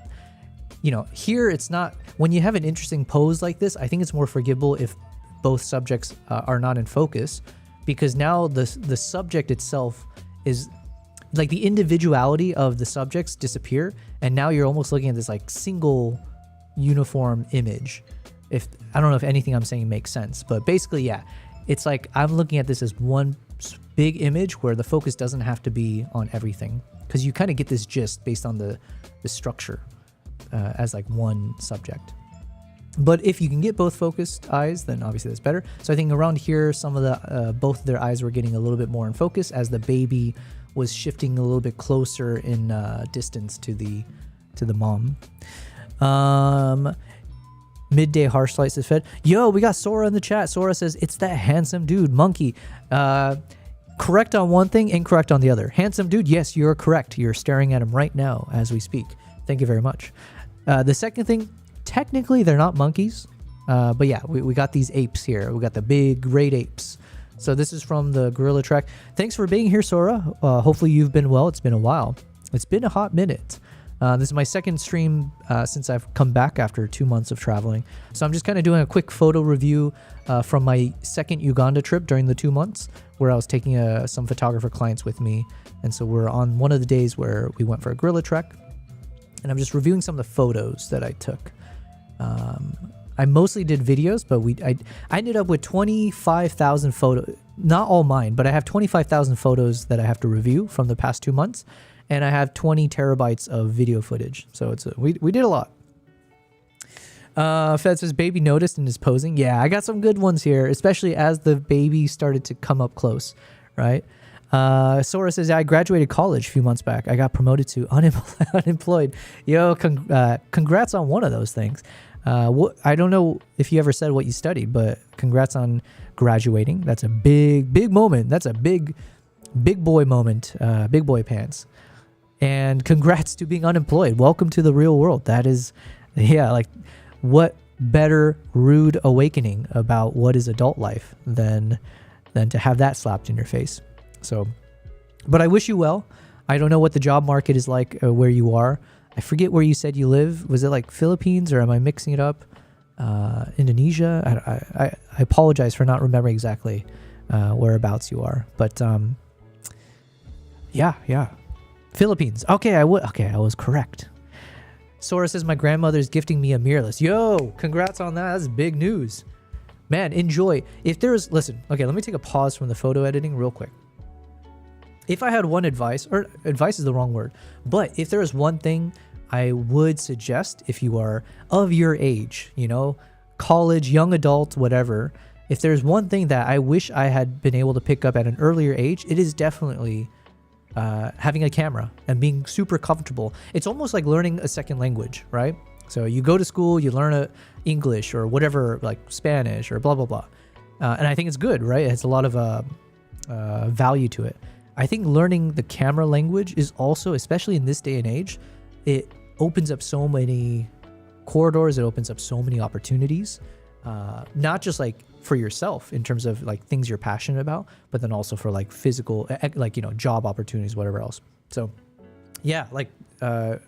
you know, here it's not, when you have an interesting pose like this, I think it's more forgivable if both subjects are not in focus, because now the subject itself is like, the individuality of the subjects disappear, and now you're almost looking at this like single uniform image. If I don't know if anything I'm saying makes sense, but basically, yeah, it's like I'm looking at this as one big image where the focus doesn't have to be on everything, because you kind of get this gist based on the structure as like one subject. But if you can get both focused eyes, then obviously that's better. So I think around here, some of the both of their eyes were getting a little bit more in focus as the baby was shifting a little bit closer in distance to the mom. Midday harsh lights is fed. Yo, we got Sora in the chat. Sora says it's that handsome dude, Monkey. Correct on one thing, incorrect on the other. Handsome dude, yes, you're correct. You're staring at him right now as we speak. Thank you very much. The second thing, technically they're not monkeys. But yeah, we got these apes here. We got the big great apes. So this is from the Gorilla Trek. Thanks for being here, Sora. Hopefully you've been well. It's been a while. It's been a hot minute. This is my second stream since I've come back after 2 months of traveling. So I'm just kind of doing a quick photo review from my second Uganda trip during the 2 months, where I was taking some photographer clients with me. And so we're on one of the days where we went for a Gorilla Trek. And I'm just reviewing some of the photos that I took. I mostly did videos, but I ended up with 25,000 photos. Not all mine, but I have 25,000 photos that I have to review from the past 2 months. And I have 20 terabytes of video footage. So we did a lot. Fed says, baby noticed and is posing. Yeah, I got some good ones here, especially as the baby started to come up close, right? Sora says, I graduated college a few months back. I got promoted to unemployed. Yo, congrats on one of those things. I don't know if you ever said what you studied, but congrats on graduating. That's a big moment. That's a big boy moment, big boy pants. And congrats to being unemployed. Welcome to the real world. That is, yeah, like what better rude awakening about what is adult life than to have that slapped in your face. So, but I wish you well. I don't know what the job market is like where you are. I forget where you said you live. Was it like Philippines or am I mixing it up? Indonesia? I apologize for not remembering exactly whereabouts you are. But yeah. Philippines. Okay, I was correct. Sora says my grandmother's gifting me a mirrorless. Yo, congrats on that. That's big news. Man, enjoy. Listen, okay, let me take a pause from the photo editing real quick. If I had one advice, or advice is the wrong word, but if there is one thing I would suggest if you are of your age, college, young adult, whatever, if there's one thing that I wish I had been able to pick up at an earlier age, it is definitely having a camera and being super comfortable. It's almost like learning a second language, right? So you go to school, you learn English or whatever, like Spanish or blah, blah, blah. And I think it's good, right? It has a lot of value to it. I think learning the camera language is also, especially in this day and age, it opens up so many corridors. It opens up so many opportunities, not just like for yourself in terms of like things you're passionate about, but then also for like physical, like, job opportunities, whatever else. So yeah, like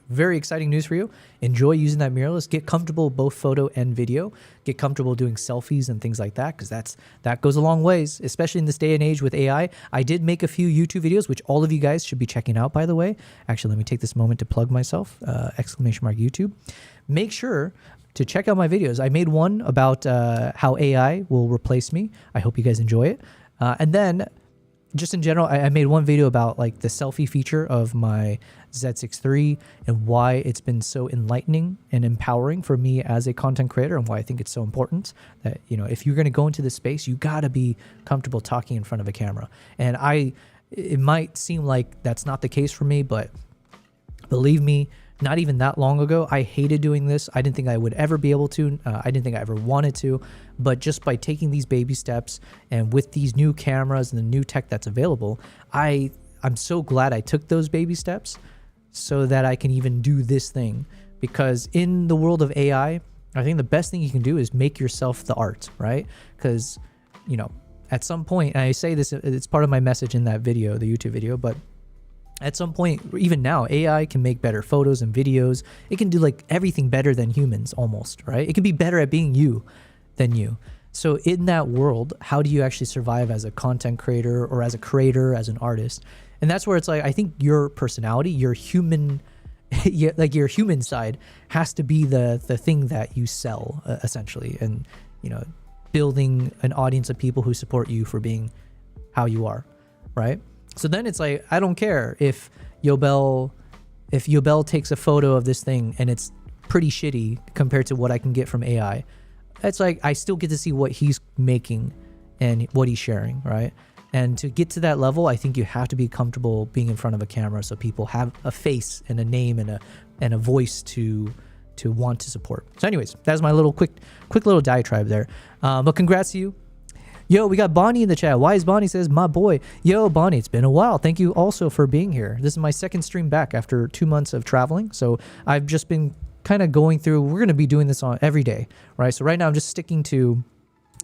very exciting news for you. Enjoy using that mirrorless. Get comfortable both photo and video. Get comfortable doing selfies and things like that, because that goes a long ways, especially in this day and age with AI. I did make a few YouTube videos, which all of you guys should be checking out, by the way. Actually, let me take this moment to plug myself, ! YouTube. Make sure to check out my videos. I made one about how AI will replace me. I hope you guys enjoy it. And then just in general, I made one video about like the selfie feature of my Z6 III and why it's been so enlightening and empowering for me as a content creator, and why I think it's so important that, if you're going to go into this space, you got to be comfortable talking in front of a camera. And it might seem like that's not the case for me, but believe me, not even that long ago, I hated doing this. I didn't think I would ever be able to. I didn't think I ever wanted to. But just by taking these baby steps and with these new cameras and the new tech that's available, I'm so glad I took those baby steps so that I can even do this thing. Because in the world of AI, I think the best thing you can do is make yourself the art, right? Because, at some point, and I say this, it's part of my message in that video, the YouTube video, but at some point, even now, AI can make better photos and videos. It can do like everything better than humans almost, right? It can be better at being you than you. So in that world, how do you actually survive as a content creator or as a creator, as an artist? And that's where it's like, I think your personality, your human, like your human side has to be the thing that you sell essentially. And, building an audience of people who support you for being how you are, right? So then it's like, I don't care if Yobel takes a photo of this thing and it's pretty shitty compared to what I can get from AI. It's like, I still get to see what he's making and what he's sharing, right? And to get to that level, I think you have to be comfortable being in front of a camera so people have a face and a name and a voice to want to support. So anyways, that's my little quick little diatribe there. But congrats to you. Yo, we got Bonnie in the chat. Wise Bonnie says, my boy. Yo, Bonnie, it's been a while. Thank you also for being here. This is my second stream back after 2 months of traveling. So I've just been kind of going through, we're going to be doing this on every day, right? So right now I'm just sticking to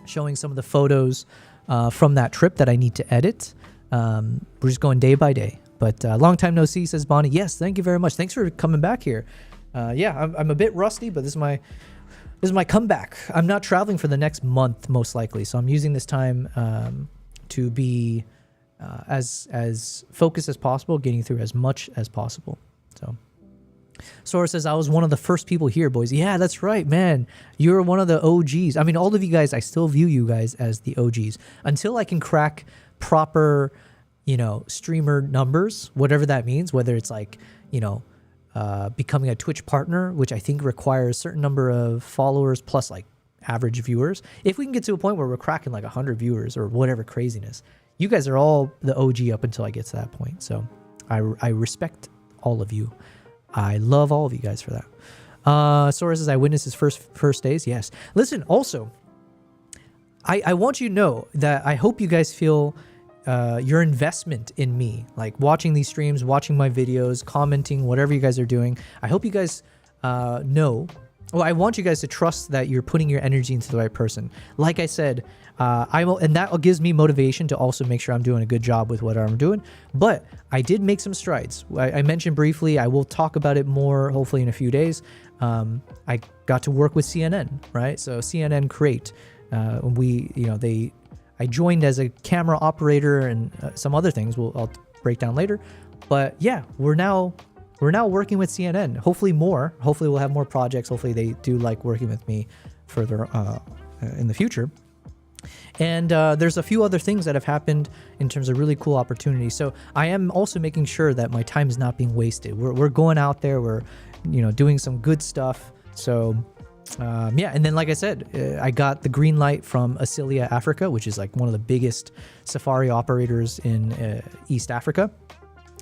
showing some of the photos from that trip that I need to edit. We're just going day by day. But long time no see, says Bonnie. Yes, thank you very much. Thanks for coming back here. Yeah, I'm a bit rusty, but this is my comeback. I'm not traveling for the next month, most likely. So I'm using this time to be as focused as possible, getting through as much as possible. So Sora says, I was one of the first people here, boys. Yeah, that's right, man. You're one of the OGs. I mean, all of you guys, I still view you guys as the OGs. Until I can crack proper, streamer numbers, whatever that means, whether it's like, becoming a Twitch partner, which I think requires a certain number of followers plus like average viewers. If we can get to a point where we're cracking like 100 viewers or whatever craziness, you guys are all the OG up until I get to that point. So I respect all of you. I love all of you guys for that. Sora says, I witnessed his first days. Yes. Listen, also, I want you to know that I hope you guys feel your investment in me, like watching these streams, watching my videos, commenting, whatever you guys are doing. I hope you guys know. Well, I want you guys to trust that you're putting your energy into the right person. Like I said, and that gives me motivation to also make sure I'm doing a good job with what I'm doing. But I did make some strides. I mentioned briefly, I will talk about it more, hopefully in a few days. I got to work with CNN, right? So CNN Create, I joined as a camera operator and some other things I'll break down later. But yeah, we're now working with CNN. Hopefully more. Hopefully we'll have more projects. Hopefully they do like working with me further in the future. And there's a few other things that have happened in terms of really cool opportunities. So I am also making sure that my time is not being wasted. We're going out there. We're doing some good stuff. So yeah, and then like I said, I got the green light from Asilia Africa, which is like one of the biggest safari operators in East Africa,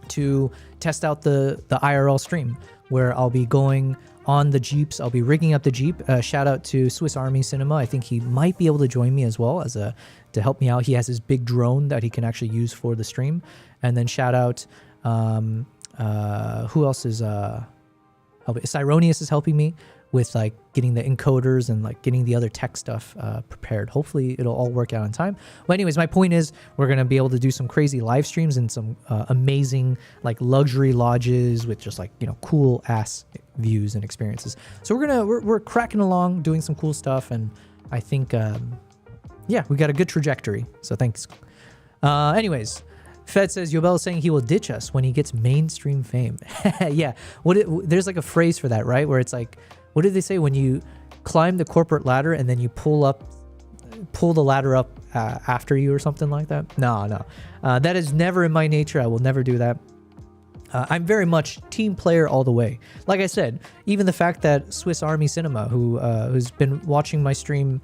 to test out the IRL stream, where I'll be going on the Jeeps. I'll be rigging up the Jeep. Shout out to Swiss Army Cinema. I think he might be able to join me as well to help me out. He has his big drone that he can actually use for the stream. And then shout out, who else is helping? Cyronius is helping me with like getting the encoders and like getting the other tech stuff prepared. Hopefully it'll all work out on time. Well, anyways, my point is we're going to be able to do some crazy live streams and some amazing like luxury lodges with just like, cool ass views and experiences. So we're cracking along, doing some cool stuff. And I think, yeah, we got a good trajectory. So thanks. Anyways, Fed says Yobel is saying he will ditch us when he gets mainstream fame. Yeah. There's like a phrase for that, right? Where it's like, what did they say when you climb the corporate ladder and then you pull the ladder up after you or something like that? No. That is never in my nature. I will never do that. I'm very much team player all the way. Like I said, even the fact that Swiss Army Cinema, who's been watching my stream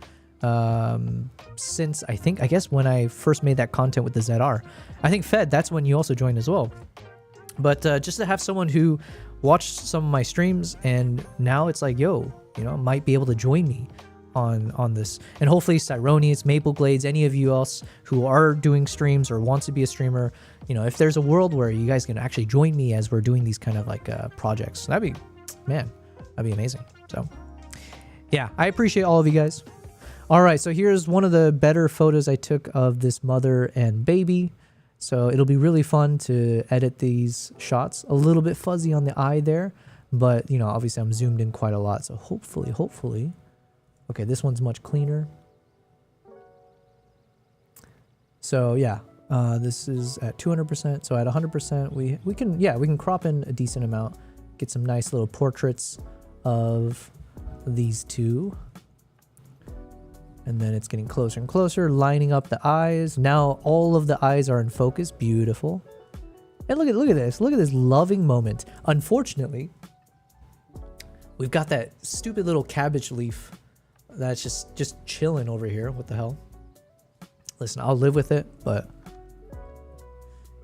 since I guess when I first made that content with the ZR. I think Fed, that's when you also joined as well. But just to have someone who watched some of my streams and now it's like, might be able to join me on this. And hopefully Cyronius, Maple Glades, any of you else who are doing streams or wants to be a streamer, if there's a world where you guys can actually join me as we're doing these kind of like projects, that'd be amazing. So yeah, I appreciate all of you guys. All right, so here's one of the better photos I took of this mother and baby. So it'll be really fun to edit these shots. A little bit fuzzy on the eye there, but obviously I'm zoomed in quite a lot. So hopefully, okay, this one's much cleaner. So yeah, this is at 200%. So at 100%, we can crop in a decent amount, get some nice little portraits of these two. And then it's getting closer and closer, lining up the eyes. Now all of the eyes are in focus. Beautiful. And look at this. Look at this loving moment. Unfortunately, we've got that stupid little cabbage leaf that's just chilling over here. What the hell? Listen, I'll live with it, but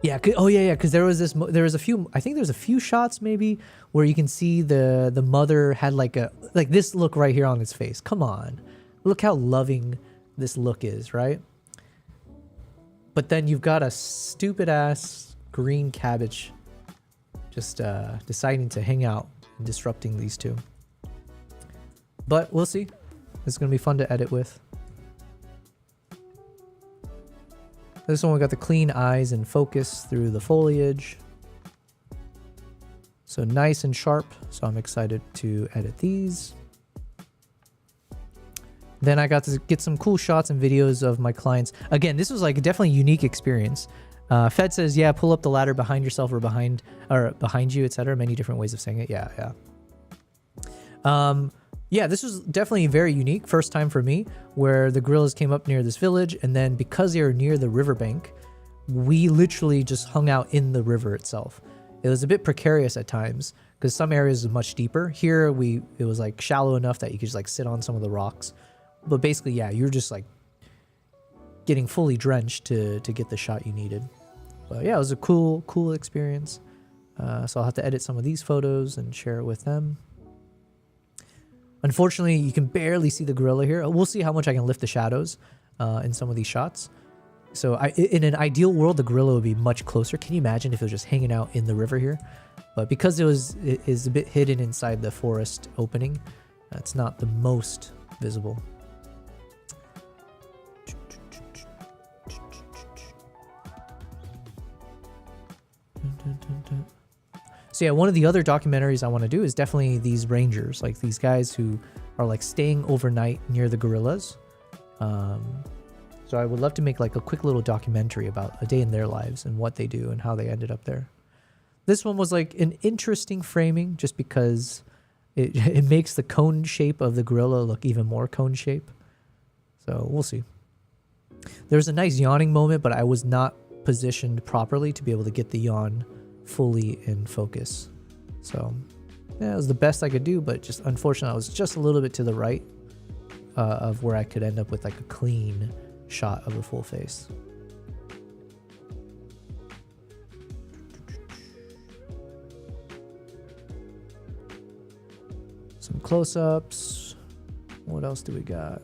yeah. Because there was a few shots maybe where you can see the mother had like this look right here on its face. Come on. Look how loving this look is, right? But then you've got a stupid ass green cabbage just deciding to hang out and disrupting these two. But we'll see. It's going to be fun to edit with. This one we got the clean eyes and focus through the foliage. So nice and sharp. So I'm excited to edit these. Then I got to get some cool shots and videos of my clients. Again, this was like a definitely unique experience. Fed says, yeah, pull up the ladder behind yourself or behind you, etc. Many different ways of saying it. Yeah. Yeah, this was definitely very unique. First time for me where the gorillas came up near this village. And then because they were near the riverbank, we literally just hung out in the river itself. It was a bit precarious at times because some areas are much deeper. Here, it was like shallow enough that you could just like sit on some of the rocks. But basically, yeah, you're just like getting fully drenched to get the shot you needed. But yeah, it was a cool experience. So I'll have to edit some of these photos and share it with them. Unfortunately, you can barely see the gorilla here. We'll see how much I can lift the shadows in some of these shots. So in an ideal world, the gorilla would be much closer. Can you imagine if it was just hanging out in the river here? But because it is a bit hidden inside the forest opening, it's not the most visible. So yeah, one of the other documentaries I want to do is definitely these rangers, like these guys who are like staying overnight near the gorillas. So I would love to make like a quick little documentary about a day in their lives and what they do and how they ended up there. This one was like an interesting framing just because it makes the cone shape of the gorilla look even more cone shape. So we'll see. There's a nice yawning moment, but I was not positioned properly to be able to get the yawn fully in focus. So yeah, it was the best I could do, but just unfortunately I was just a little bit to the right of where I could end up with like a clean shot of the full face. Some close-ups. What else do we got?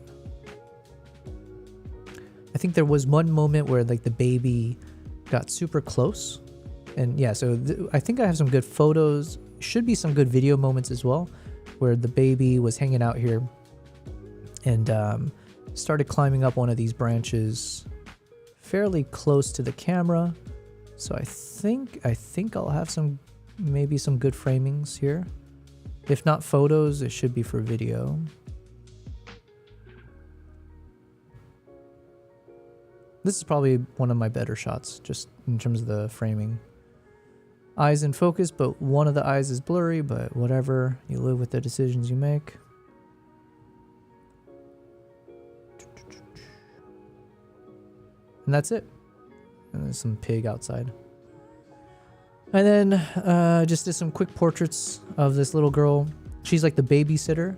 I think there was one moment where like the baby got super close. And yeah, so I think I have some good photos. Should be some good video moments as well, where the baby was hanging out here and started climbing up one of these branches fairly close to the camera. So I think I'll have maybe some good framings here. If not photos, it should be for video. This is probably one of my better shots, just in terms of the framing. Eyes in focus, but one of the eyes is blurry, but whatever. You live with the decisions you make. And that's it. And there's some pig outside. And then just did some quick portraits of this little girl. She's like the babysitter.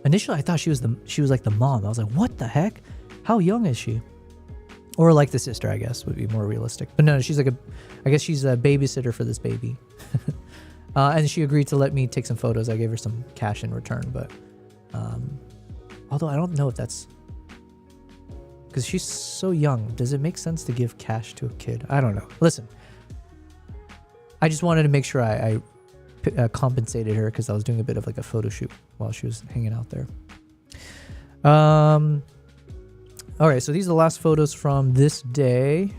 Initially, I thought she was like the mom. I was like, what the heck? How young is she? Or like the sister, I guess, would be more realistic. But no, she's like I guess she's a babysitter for this baby. And she agreed to let me take some photos. I gave her some cash in return, but although I don't know if that's because she's so young. Does it make sense to give cash to a kid? I don't know. Listen, I just wanted to make sure I compensated her because I was doing a bit of like a photo shoot while she was hanging out there. All right, so these are the last photos from this day.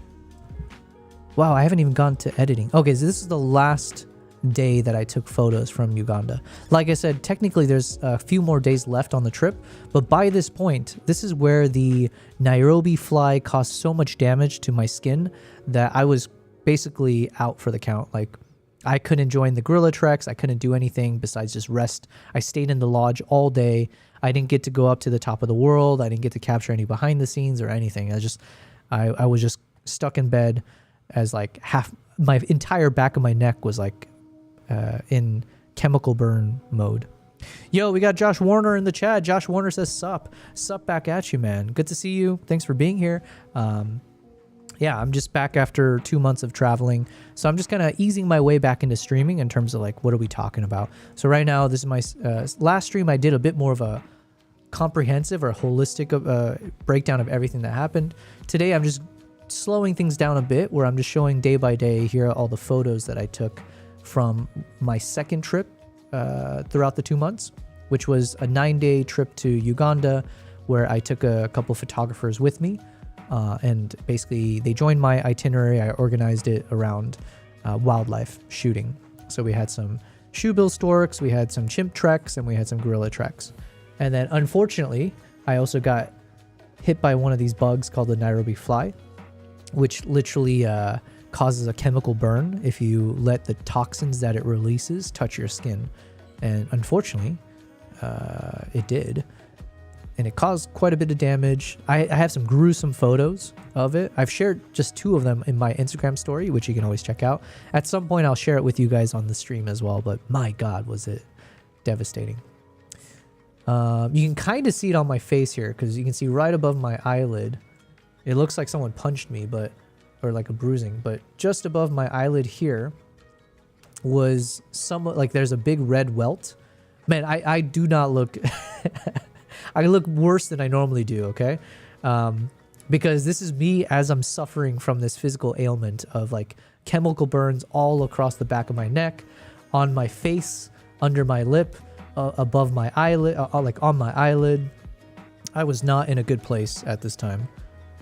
Wow, I haven't even gone to editing. Okay, so this is the last day that I took photos from Uganda. Like I said, technically there's a few more days left on the trip, but by this point, this is where the Nairobi fly caused so much damage to my skin that I was basically out for the count. Like, I couldn't join the gorilla treks. I couldn't do anything besides just rest. I stayed in the lodge all day. I didn't get to go up to the top of the world. I didn't get to capture any behind the scenes or anything. I was just stuck in bed as like my entire back of my neck was like in chemical burn mode. Yo, we got Josh Warner in the chat. Josh Warner says sup back at you, man. Good to see you. Thanks for being here. Yeah, I'm just back after 2 months of traveling. So I'm just kind of easing my way back into streaming in terms of like, what are we talking about? So right now, this is my last stream. I did a bit more of a comprehensive or holistic breakdown of everything that happened. Today, I'm just slowing things down a bit where I'm just showing day by day. Here are all the photos that I took from my second trip throughout the 2 months. which was a 9-day trip to Uganda where I took a couple photographers with me. And basically they joined my itinerary. I organized it around wildlife shooting. So we had some shoebill storks, we had some chimp treks, and we had some gorilla treks. And then unfortunately, I also got hit by one of these bugs called the Nairobi fly, which literally causes a chemical burn if you let the toxins that it releases touch your skin. And unfortunately, it did. And it caused quite a bit of damage. I have some gruesome photos of it. I've shared just 2 of them in my Instagram story, which you can always check out. At some point, I'll share it with you guys on the stream as well. But my God, was it devastating. You can kind of see it on my face here because you can see right above my eyelid. It looks like someone punched me, or like a bruising. But just above my eyelid here was like there's a big red welt. Man, I do not look... I look worse than I normally do, okay? Because this is me as I'm suffering from this physical ailment of like chemical burns all across the back of my neck, on my face, under my lip, above my eyelid, like on my eyelid. I was not in a good place at this time.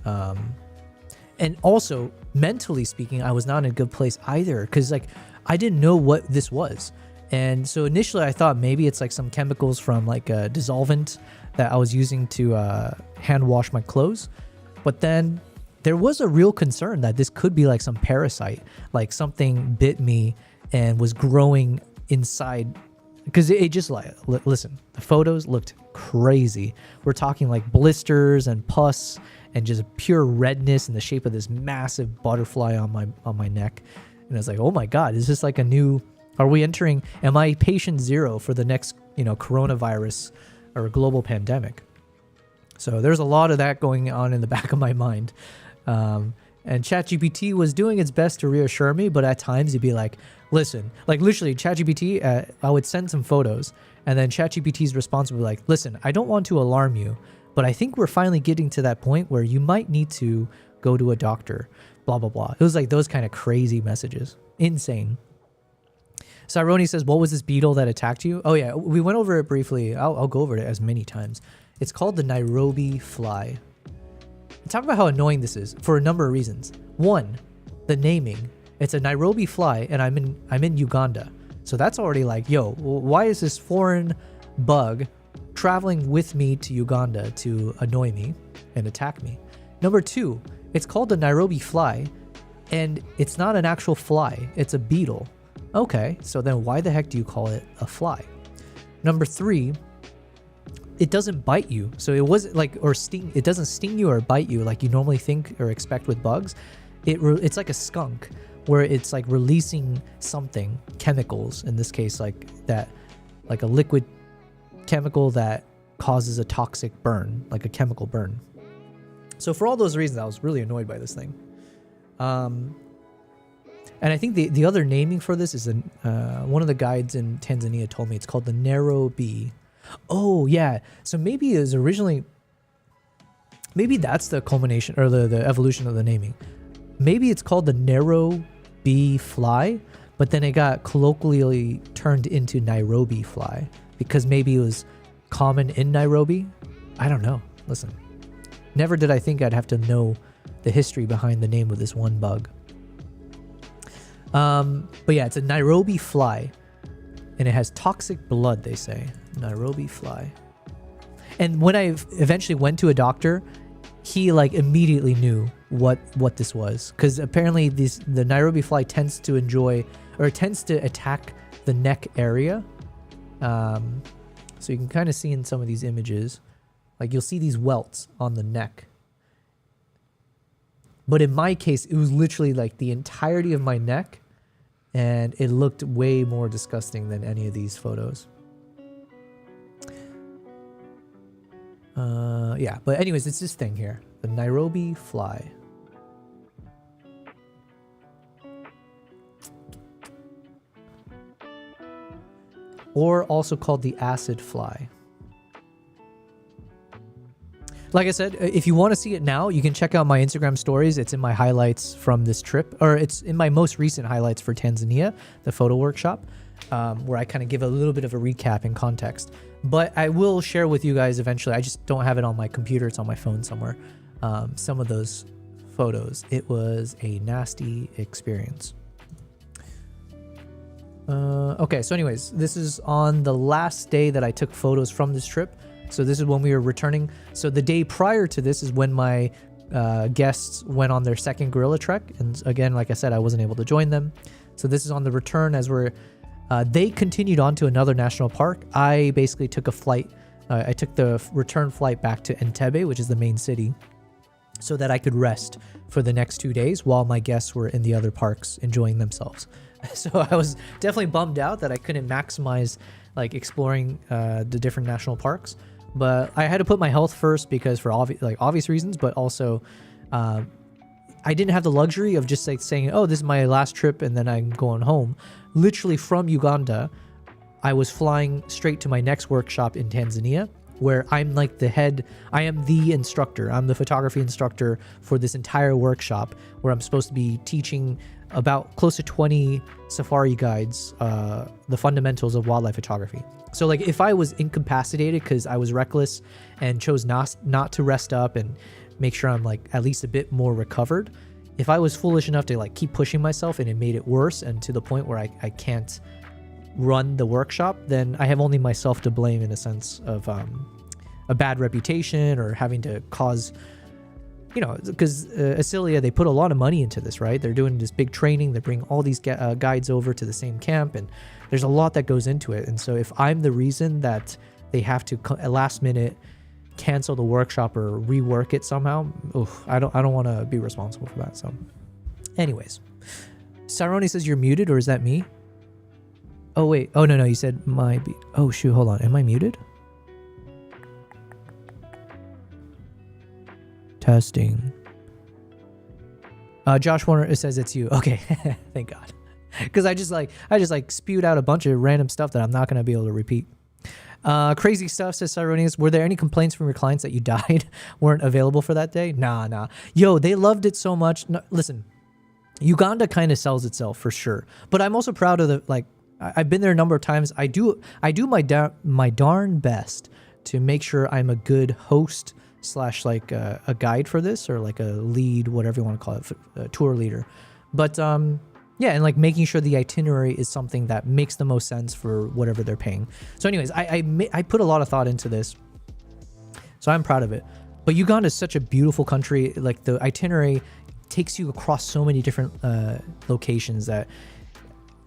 And also, mentally speaking, I was not in a good place either because like I didn't know what this was. And so initially I thought maybe it's like some chemicals from like a dissolvent that I was using to hand wash my clothes. But then there was a real concern that this could be like some parasite, like something bit me and was growing inside. Because it just like, listen, the photos looked crazy. We're talking like blisters and pus and just pure redness in the shape of this massive butterfly on my neck. And I was like, oh my God, is this like a new... am I patient 0 for the next, coronavirus or global pandemic? So there's a lot of that going on in the back of my mind. And ChatGPT was doing its best to reassure me, but at times it'd be like, listen, like literally ChatGPT, I would send some photos and then ChatGPT's response would be like, listen, I don't want to alarm you, but I think we're finally getting to that point where you might need to go to a doctor, blah, blah, blah. It was like those kind of crazy messages. Insane. Cyroni says, what was this beetle that attacked you? Oh yeah, we went over it briefly. I'll go over it as many times. It's called the Nairobi fly. Talk about how annoying this is for a number of reasons. One, the naming. It's a Nairobi fly and I'm in Uganda. So that's already like, yo, why is this foreign bug traveling with me to Uganda to annoy me and attack me? Number 2, it's called the Nairobi fly and it's not an actual fly, it's a beetle. Okay, so then why the heck do you call it a fly? Number 3, it doesn't bite you. So it wasn't like, or sting, it doesn't sting you or bite you like you normally think or expect with bugs. It's like a skunk where it's like releasing something, chemicals, in this case, like that, like a liquid chemical that causes a toxic burn, like a chemical burn. So for all those reasons, I was really annoyed by this thing. And I think the other naming for this is one of the guides in Tanzania told me it's called the Nairobi. Oh yeah, so maybe it was originally, maybe that's the culmination or the evolution of the naming. Maybe it's called the Nairobi fly, but then it got colloquially turned into Nairobi fly because maybe it was common in Nairobi. I don't know. Listen, never did I think I'd have to know the history behind the name of this one bug. But yeah, it's a Nairobi fly and it has toxic blood, they say. Nairobi fly. And when I eventually went to a doctor, he like immediately knew what this was, because apparently the Nairobi fly tends to attack the neck area. So you can kind of see in some of these images, like you'll see these welts on the neck. But in my case, it was literally like the entirety of my neck, and it looked way more disgusting than any of these photos. Yeah, but anyways, it's this thing here, the Nairobi fly. Or also called the acid fly. Like I said, if you want to see it now, you can check out my Instagram stories. It's in my highlights from this trip, or it's in my most recent highlights for Tanzania, the photo workshop. where I kind of give a little bit of a recap and context. But I will share with you guys eventually. I just don't have it on my computer. It's on my phone somewhere. Some of those photos. It was a nasty experience. Okay, so anyways, this is on the last day that I took photos from this trip. So this is when we were returning. So the day prior to this is when my guests went on their second gorilla trek. And again, like I said, I wasn't able to join them. So this is on the return as they continued on to another national park. I basically took a flight. I took the return flight back to Entebbe, which is the main city, so that I could rest for the next 2 days while my guests were in the other parks enjoying themselves. So I was definitely bummed out that I couldn't maximize like exploring the different national parks. But I had to put my health first because for obvious reasons, but also I didn't have the luxury of just like saying, oh, this is my last trip and then I'm going home. Literally from Uganda, I was flying straight to my next workshop in Tanzania, where I'm like I am the instructor. I'm the photography instructor for this entire workshop, where I'm supposed to be teaching about close to 20 safari guides the fundamentals of wildlife photography. So like if I was incapacitated because I was reckless and chose not to rest up and make sure I'm like at least a bit more recovered, if I was foolish enough to like keep pushing myself and it made it worse and to the point where I can't run the workshop, then I have only myself to blame in a sense of a bad reputation or having to cause, because Acilia, they put a lot of money into this, right? They're doing this big training. They bring all these guides over to the same camp, and there's a lot that goes into it. And so if I'm the reason that they have to at last minute cancel the workshop or rework it somehow, I don't want to be responsible for that. So anyways, Saroni says you're muted, or is that me? Oh wait, oh no, you said oh shoot, hold on, am I muted? Testing. Josh Warner says it's you. Okay, thank God, because I just spewed out a bunch of random stuff that I'm not gonna be able to repeat. Crazy stuff, says Cyronius. Were there any complaints from your clients that you died weren't available for that day? Nah. Yo, they loved it so much. No, listen, Uganda kind of sells itself for sure, but I'm also proud of I've been there a number of times. I do my darn best to make sure I'm a good host / like a guide for this, or like a lead, whatever you want to call it, a tour leader. But yeah, and like making sure the itinerary is something that makes the most sense for whatever they're paying. So anyways, I put a lot of thought into this, so I'm proud of it. But Uganda is such a beautiful country. Like the itinerary takes you across so many different locations that.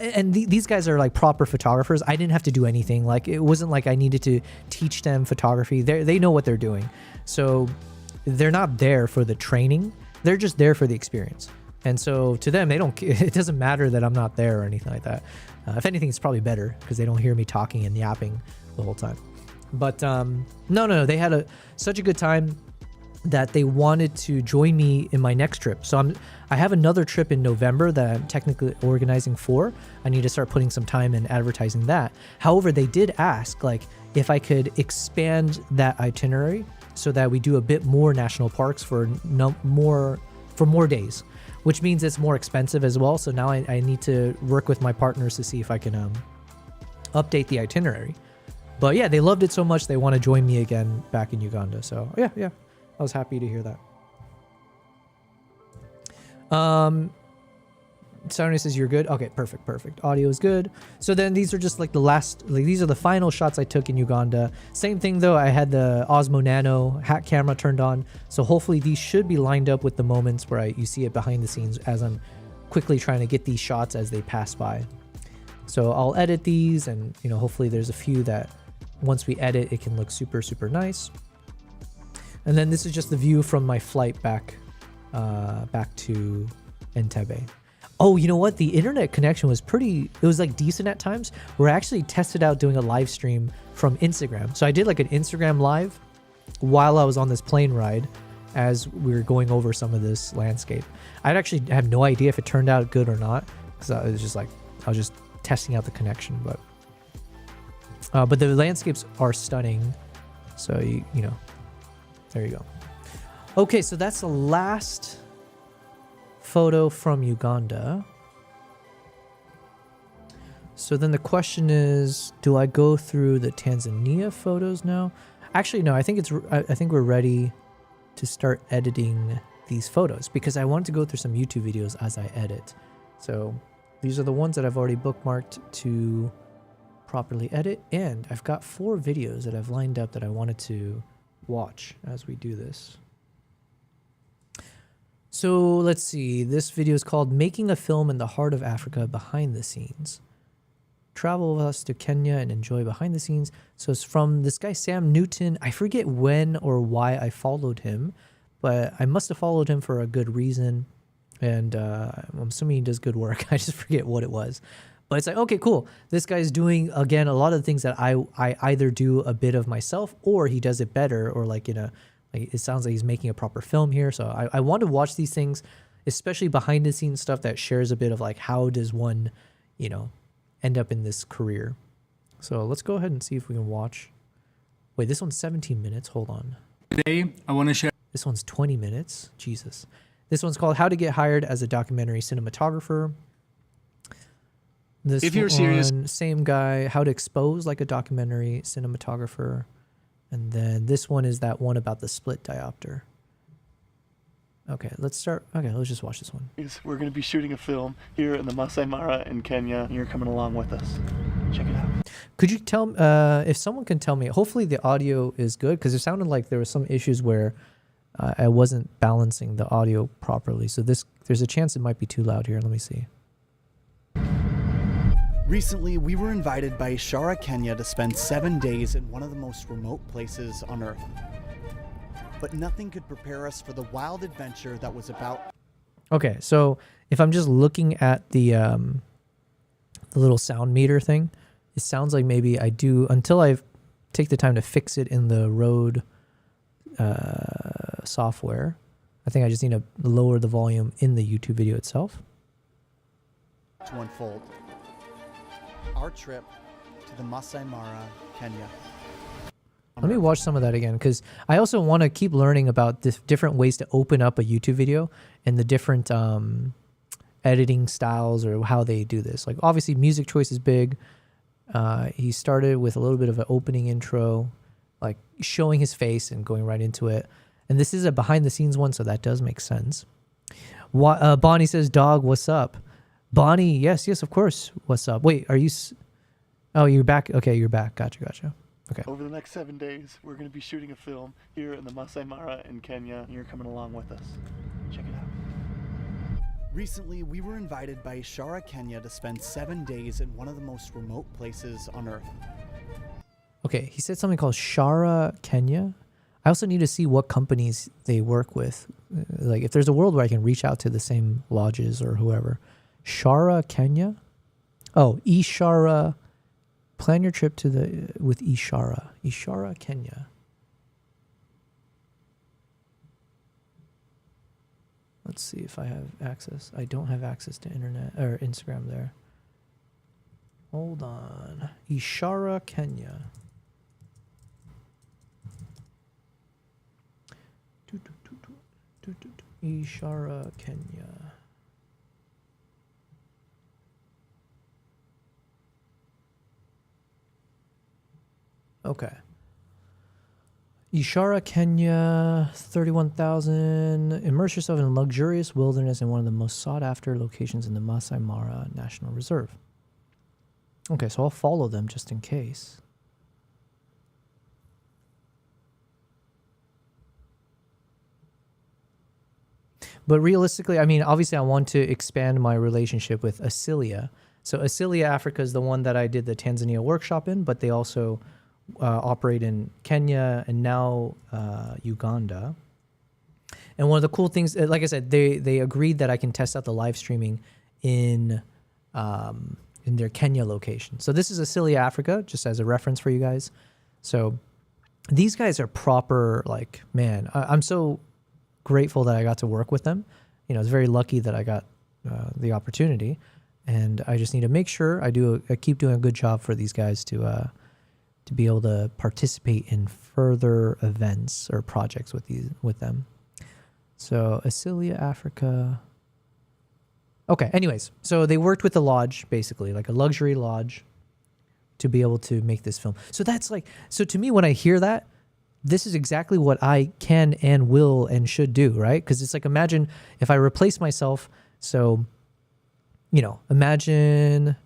And these guys are like proper photographers. I didn't have to do anything. Like it wasn't like I needed to teach them photography. They know what they're doing. So they're not there for the training. They're just there for the experience. And so to them, it doesn't matter that I'm not there or anything like that. If anything, it's probably better because they don't hear me talking and yapping the whole time. But no, they had such a good time that they wanted to join me in my next trip. So I have another trip in November that I'm technically organizing for. I need to start putting some time in advertising that. However, they did ask like if I could expand that itinerary so that we do a bit more national parks for more days, which means it's more expensive as well. So now I need to work with my partners to see if I can update the itinerary. But yeah, they loved it so much they want to join me again back in Uganda. So yeah. I was happy to hear that. Saturday says you're good. Okay, perfect. Audio is good. So then these are just like these are the final shots I took in Uganda. Same thing though, I had the Osmo Nano hat camera turned on. So hopefully these should be lined up with the moments where you see it behind the scenes as I'm quickly trying to get these shots as they pass by. So I'll edit these and hopefully there's a few that once we edit, it can look super, super nice. And then this is just the view from my flight back to Entebbe. Oh, you know what? The internet connection was it was like decent at times. We're actually tested out doing a live stream from Instagram. So I did like an Instagram live while I was on this plane ride as we were going over some of this landscape. I'd actually have no idea if it turned out good or not, because I was just testing out the connection. But the landscapes are stunning. So there you go. Okay, so that's the last photo from Uganda. So then the question is, do I go through the Tanzania photos now? Actually, no, I think we're ready to start editing these photos because I want to go through some YouTube videos as I edit. So these are the ones that I've already bookmarked to properly edit, and I've got 4 videos that I've lined up that I wanted to watch as we do this. So let's see, this video is called Making a Film in the Heart of Africa Behind the Scenes. Travel with us to Kenya and enjoy behind the scenes. So it's from this guy Sam Newton. I forget when or why I followed him, but I must have followed him for a good reason. And I'm assuming he does good work. I just forget what it was. But it's like, okay, cool. This guy's doing, again, a lot of the things that I either do a bit of myself or he does it better, or like, like it sounds like he's making a proper film here. So I want to watch these things, especially behind the scenes stuff that shares a bit of like, how does one, end up in this career. So let's go ahead and see if we can watch. Wait, this one's 17 minutes. Hold on. Today, I want to share. This one's 20 minutes. Jesus. This one's called How to Get Hired as a Documentary Cinematographer. This If you're one, serious, same guy, How to Expose like a Documentary Cinematographer. And then this one is that one about the split diopter. Okay, let's start. Okay, let's just watch this one. We're going to be shooting a film here in the Masai Mara in Kenya. You're coming along with us. Check it out. Could you tell, if someone can tell me, hopefully the audio is good, because it sounded like there were some issues where I wasn't balancing the audio properly. So there's a chance it might be too loud here. Let me see. Recently, we were invited by Ishara, Kenya to spend 7 days in one of the most remote places on Earth. But nothing could prepare us for the wild adventure that was about. Okay, so if I'm just looking at the little sound meter thing, it sounds like maybe I do, until I take the time to fix it in the Rode software, I think I just need to lower the volume in the YouTube video itself. To unfold. Our trip to the Masai Mara, Kenya. Let me watch some of that again, because I also want to keep learning about the different ways to open up a YouTube video and the different editing styles or how they do this. Like obviously music choice is big. He started with a little bit of an opening intro, like showing his face and going right into it. And this is a behind the scenes one, so that does make sense. Bonnie says, "Dog, what's up?" Bonnie, yes, of course. What's up? Wait, are you? Oh, you're back. Okay, you're back. Gotcha. Okay. Over the next 7 days, we're going to be shooting a film here in the Masai Mara in Kenya. You're coming along with us. Check it out. Recently, we were invited by Ishara, Kenya to spend 7 days in one of the most remote places on Earth. Okay, he said something called Shara, Kenya. I also need to see what companies they work with. Like if there's a world where I can reach out to the same lodges or whoever. Shara, Kenya? Oh, Ishara. Plan your trip with Ishara. Ishara, Kenya. Let's see if I have access. I don't have access to internet or Instagram there. Hold on. Ishara, Kenya. Ishara, Kenya. Okay. Ishara, Kenya, 31,000. Immerse yourself in a luxurious wilderness in one of the most sought-after locations in the Masai Mara National Reserve. Okay, so I'll follow them just in case. But realistically, I mean, obviously I want to expand my relationship with Asilia. So Asilia Africa is the one that I did the Tanzania workshop in, but they also operate in Kenya and now Uganda. And one of the cool things, like I said, they agreed that I can test out the live streaming in their Kenya location. So this is Asilia Africa, just as a reference for you guys. So these guys are proper, like, man, I'm so grateful that I got to work with them. You know, it's very lucky that I got the opportunity, and I just need to make sure I keep doing a good job for these guys to be able to participate in further events or projects with them. So Asilia Africa. Okay. Anyways, so they worked with the lodge, basically, like a luxury lodge, to be able to make this film. So that's like, so to me, when I hear that, this is exactly what I can and will and should do, right? Because it's like, imagine if I replace myself. So, you know, imagine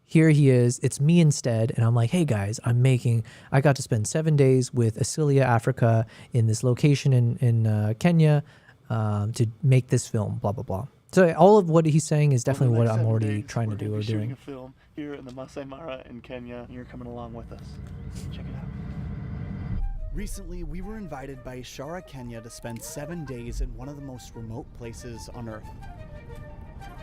here he is, it's me instead. And I'm like, hey guys, I got to spend 7 days with Asilia, Africa in this location in Kenya to make this film, blah, blah, blah. So all of what he's saying is definitely what I'm already trying to do or shooting doing. a film here in the Masai Mara in Kenya, and you're coming along with us. Check it out. Recently, we were invited by Ishara, Kenya to spend 7 days in one of the most remote places on Earth.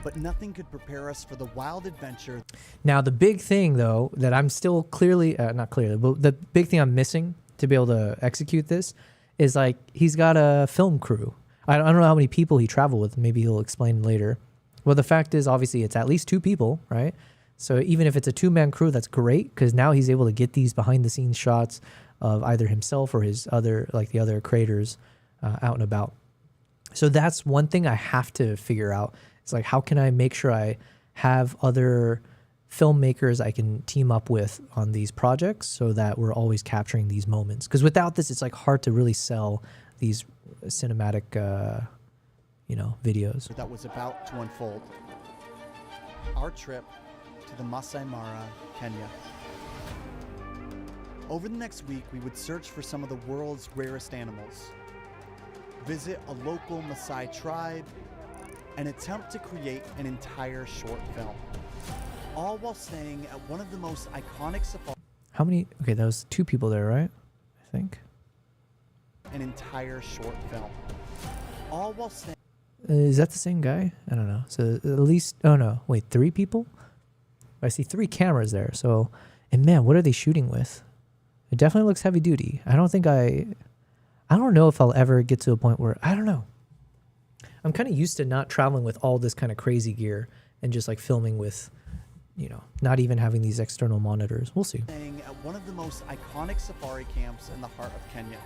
But nothing could prepare us for the wild adventure. Now, the big thing, though, that I'm still clearly, not clearly, but the big thing I'm missing to be able to execute this is like he's got a film crew. I don't know how many people he traveled with. Maybe he'll explain later. Well, the fact is, obviously, it's at least 2 people, right? So even if it's a 2-man crew, that's great because now he's able to get these behind-the-scenes shots of either himself or his other, like the other creators out and about. So that's one thing I have to figure out. It's like, how can I make sure I have other filmmakers I can team up with on these projects so that we're always capturing these moments? Because without this, it's like hard to really sell these cinematic, videos. That was about to unfold. Our trip to the Masai Mara, Kenya. Over the next week, we would search for some of the world's rarest animals, visit a local Maasai tribe, and attempt to create an entire short film, all while staying at one of the most iconic safaris. How many? Okay, that was 2 people there, right? I think. An entire short film, all while staying. Is that the same guy? I don't know. So at least, oh no, wait, 3 people? I see 3 cameras there. So, and man, what are they shooting with? It definitely looks heavy duty. I don't know if I'll ever get to a point where, I don't know. I'm kind of used to not traveling with all this kind of crazy gear and just like filming with, not even having these external monitors. We'll see. Staying at one of the most iconic safari camps in the heart of Kenya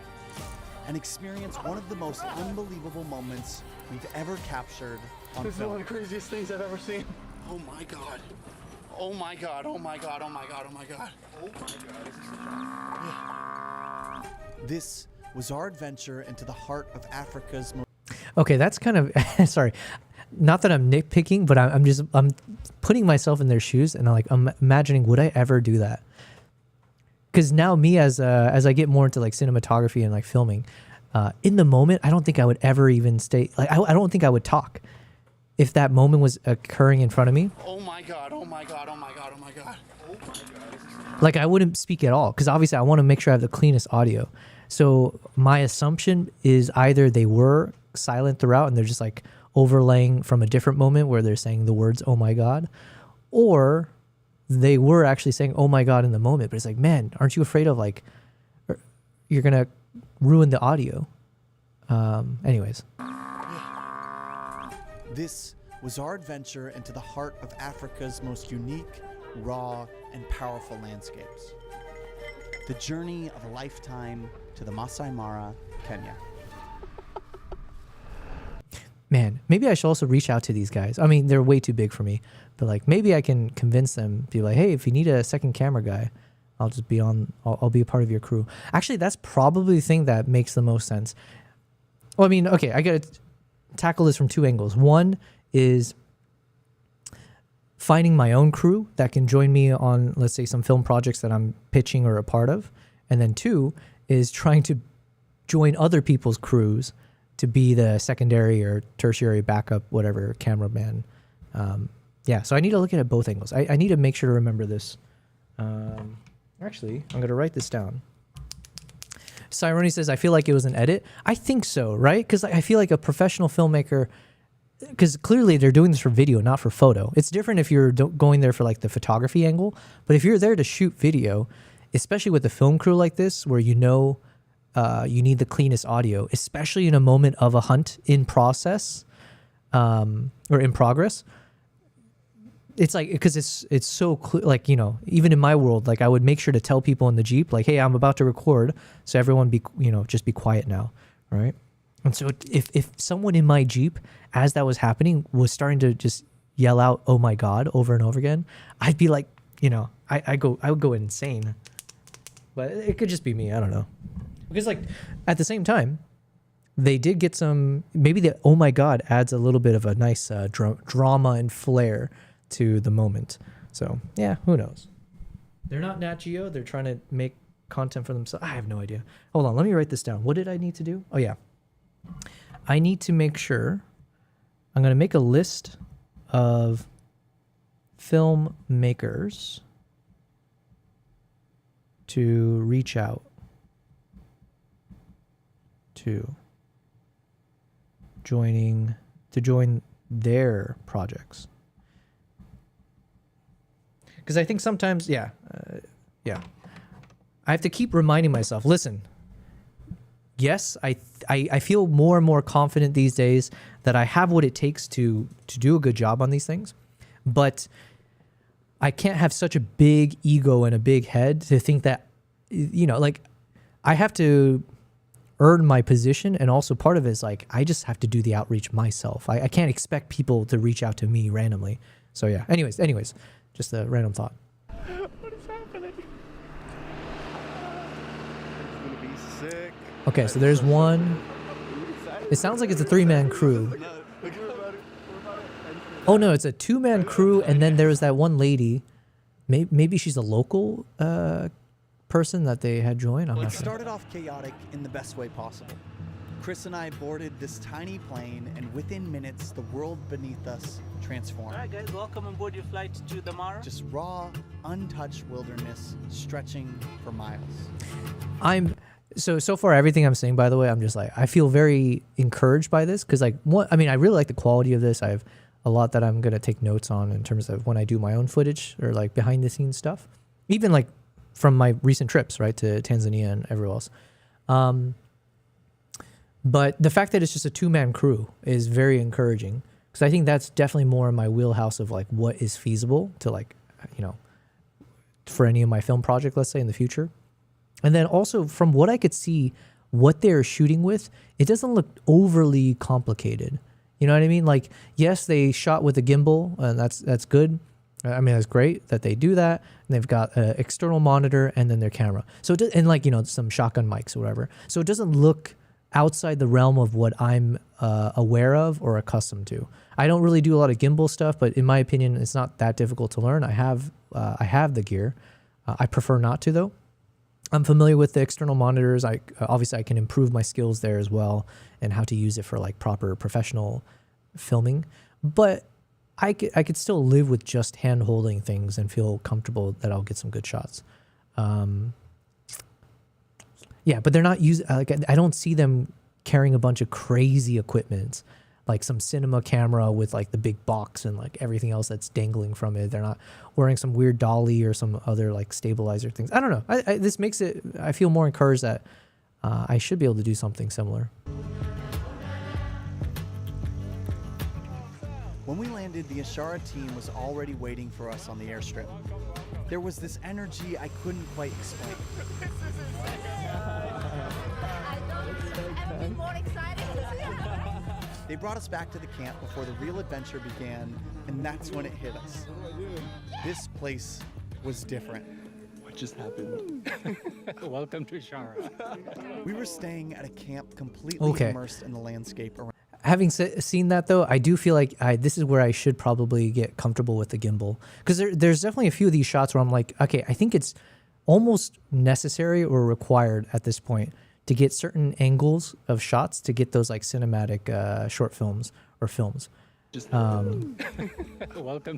and experience one of the most unbelievable moments we've ever captured on This is film. one of the craziest things I've ever seen. Oh my god. Oh my god. Oh my god. Oh my god. Oh my god. Oh my god. This was our adventure into the heart of Africa's most. Okay, that's kind of, sorry. Not that I'm nitpicking, but I'm putting myself in their shoes and I'm imagining, would I ever do that? Because now me as I get more into like cinematography and like filming, in the moment, I don't think I would ever even stay, like I don't think I would talk if that moment was occurring in front of me. Oh my god. Oh my god. Oh my god. Oh my god. Oh my god. Like I wouldn't speak at all because obviously I want to make sure I have the cleanest audio. So my assumption is either they were silent throughout and they're just like overlaying from a different moment where they're saying the words "oh my god," or they were actually saying "oh my god" in the moment. But it's like, man, aren't you afraid of like you're gonna ruin the audio? Anyways, This was our adventure into the heart of Africa's most unique, raw, and powerful landscapes. The journey of a lifetime to the Masai Mara, Kenya. man, maybe I should also reach out to these guys. I mean, they're way too big for me, but like maybe I can convince them, be like, hey, if you need a second camera guy, I'll just be on, I'll be a part of your crew. Actually, that's probably the thing that makes the most sense. Well, I mean, okay, I got to tackle this from 2 angles. One is finding my own crew that can join me on, let's say, some film projects that I'm pitching or a part of. And then 2 is trying to join other people's crews to be the secondary or tertiary backup, whatever, cameraman. Yeah, so I need to look at it both angles. I need to make sure to remember this. Actually, I'm going to write this down. Cyrone says, I feel like it was an edit. I think so, right? Because I feel like a professional filmmaker, because clearly they're doing this for video, not for photo. It's different if you're going there for like the photography angle, but if you're there to shoot video, especially with a film crew like this, where you know you need the cleanest audio, especially in a moment of a hunt in process or in progress. It's like, because it's so clear, like, you know, even in my world, like I would make sure to tell people in the Jeep, like, hey, I'm about to record. So everyone be, you know, just be quiet now. Right. And so if someone in my Jeep, as that was happening, was starting to just yell out "Oh my God" over and over again, I'd be like, you know, I would go insane. But it could just be me. I don't know. Because like at the same time, they did get some. Maybe the "Oh my God" adds a little bit of a nice drama and flair to the moment. So yeah, who knows? They're not Nat Geo. They're trying to make content for themselves. I have no idea. Hold on, let me write this down. What did I need to do? Oh yeah, I need to make sure. I'm gonna make a list of filmmakers to reach out to join their projects. Because I think sometimes, yeah, I have to keep reminding myself, listen, yes, I feel more and more confident these days that I have what it takes to do a good job on these things, but I can't have such a big ego and a big head to think that, you know, like I have to earn my position, and also part of it is like I just have to do the outreach myself. I can't expect people to reach out to me randomly. So yeah, anyways, just a random thought. What is happening? It's gonna be sick. Okay, so there's one. It sounds like it's a 3-man crew. No, look, we're about to enter. Oh no, it's a 2-man crew, and then there was that one lady. Maybe she's a local person that they had joined. I'm It not sure. started off chaotic in the best way possible. Chris and I boarded this tiny plane, and within minutes, the world beneath us transformed. Alright guys, welcome on board your flight to Damara. Just raw, untouched wilderness stretching for miles. So far everything I'm saying, by the way, I'm just like I feel very encouraged by this because like I really like the quality of this. I have a lot that I'm gonna take notes on in terms of when I do my own footage or like behind the scenes stuff, even like from my recent trips right to Tanzania and everywhere else. But the fact that it's just a 2-man crew is very encouraging because I think that's definitely more in my wheelhouse of like what is feasible to like, you know, for any of my film project, let's say in the future. And then also from what I could see, what they're shooting with, it doesn't look overly complicated. You know what I mean? Like, yes, they shot with a gimbal, and that's good. I mean, that's great that they do that. And they've got an external monitor and then their camera. So it does, and like, you know, some shotgun mics or whatever. So it doesn't look outside the realm of what I'm aware of or accustomed to. I don't really do a lot of gimbal stuff, but in my opinion, it's not that difficult to learn. I have the gear. I prefer not to though. I'm familiar with the external monitors. Obviously I can improve my skills there as well and how to use it for like proper professional filming. But I could still live with just hand holding things and feel comfortable that I'll get some good shots. Yeah, but they're not using, like, I don't see them carrying a bunch of crazy equipment, like some cinema camera with like the big box and like everything else that's dangling from it. They're not wearing some weird dolly or some other like stabilizer things. I don't know. This makes it, I feel more encouraged that I should be able to do something similar. When we landed, the Ashara team was already waiting for us on the airstrip. There was this energy I couldn't quite explain. I've been more excited. They brought us back to the camp before the real adventure began, and that's when it hit us. This place was different. What just happened? Welcome to Shara. We were staying at a camp completely immersed in the landscape around. Having seen that though, I do feel like this is where I should probably get comfortable with the gimbal, because there's definitely a few of these shots where I'm like, okay, I think it's almost necessary or required at this point to get certain angles of shots to get those like cinematic short films or films. Welcome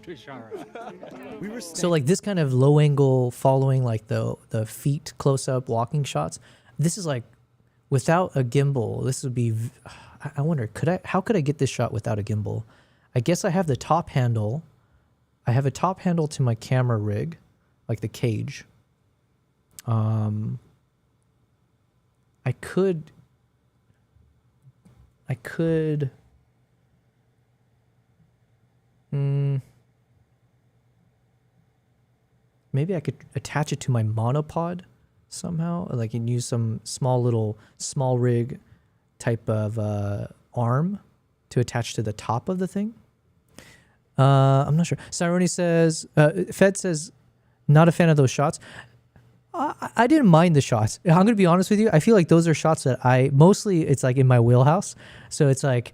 to Shara. We were So like this kind of low angle following like the feet close up walking shots. This is like without a gimbal. This would be. I wonder, how could I get this shot without a gimbal? I guess I have the top handle. I have a top handle to my camera rig, like the cage. I could maybe I could attach it to my monopod somehow, like and use some small rig type of arm to attach to the top of the thing. I'm not sure. Cyrone says, Fed says, not a fan of those shots. I didn't mind the shots. I'm going to be honest with you. I feel like those are shots that mostly it's like in my wheelhouse. So it's like,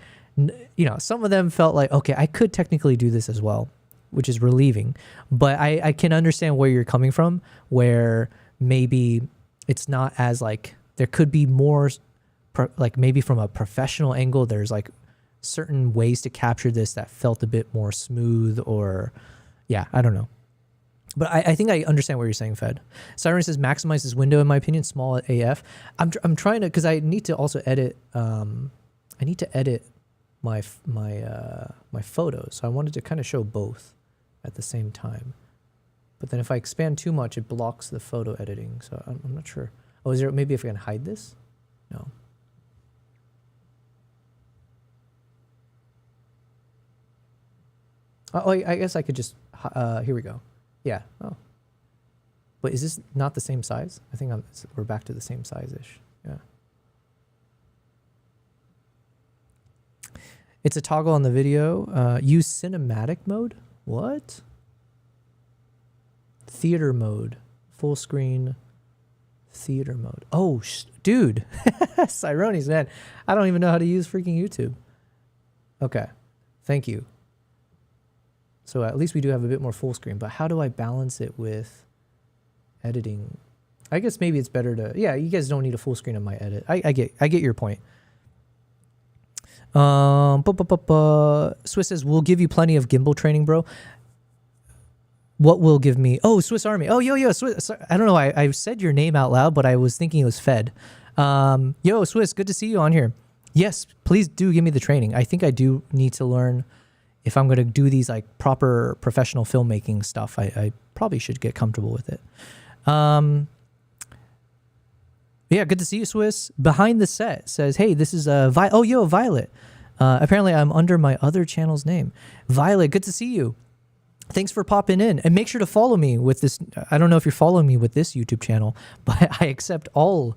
some of them felt like, okay, I could technically do this as well, which is relieving. But I can understand where you're coming from, where maybe it's not as like, there could be more, like maybe from a professional angle, there's like certain ways to capture this that felt a bit more smooth or, yeah, I don't know. But I think I understand what you're saying, Fed. Siren says maximize this window, in my opinion, small AF. I'm trying to, because I need to also edit. I need to edit my photos. So I wanted to kind of show both at the same time. But then if I expand too much, it blocks the photo editing. So I'm not sure. Oh, is there maybe if I can hide this? No. Oh, I guess I could just. Here we go. Yeah. Oh. But is this not the same size? I think we're back to the same size-ish. Yeah. It's a toggle on the video. Use cinematic mode? What? Theater mode. Full screen theater mode. Oh, dude. Cyrones, man. I don't even know how to use freaking YouTube. Okay. Thank you. So at least we do have a bit more full screen, but how do I balance it with editing? I guess maybe it's better to, yeah, you guys don't need a full screen on my edit. I get your point. Swiss says, we'll give you plenty of gimbal training, bro. What will give me? Oh, Swiss Army. Oh, yo, Swiss. I don't know. I said your name out loud, but I was thinking it was Fed. Yo, Swiss, good to see you on here. Yes, please do give me the training. I think I do need to learn. If I'm going to do these like proper professional filmmaking stuff, I probably should get comfortable with it. Yeah, good to see you, Swiss. Behind the set says, hey, this is Violet. Apparently I'm under my other channel's name. Violet, good to see you. Thanks for popping in. And make sure to follow me with this. I don't know if you're following me with this YouTube channel, but I accept all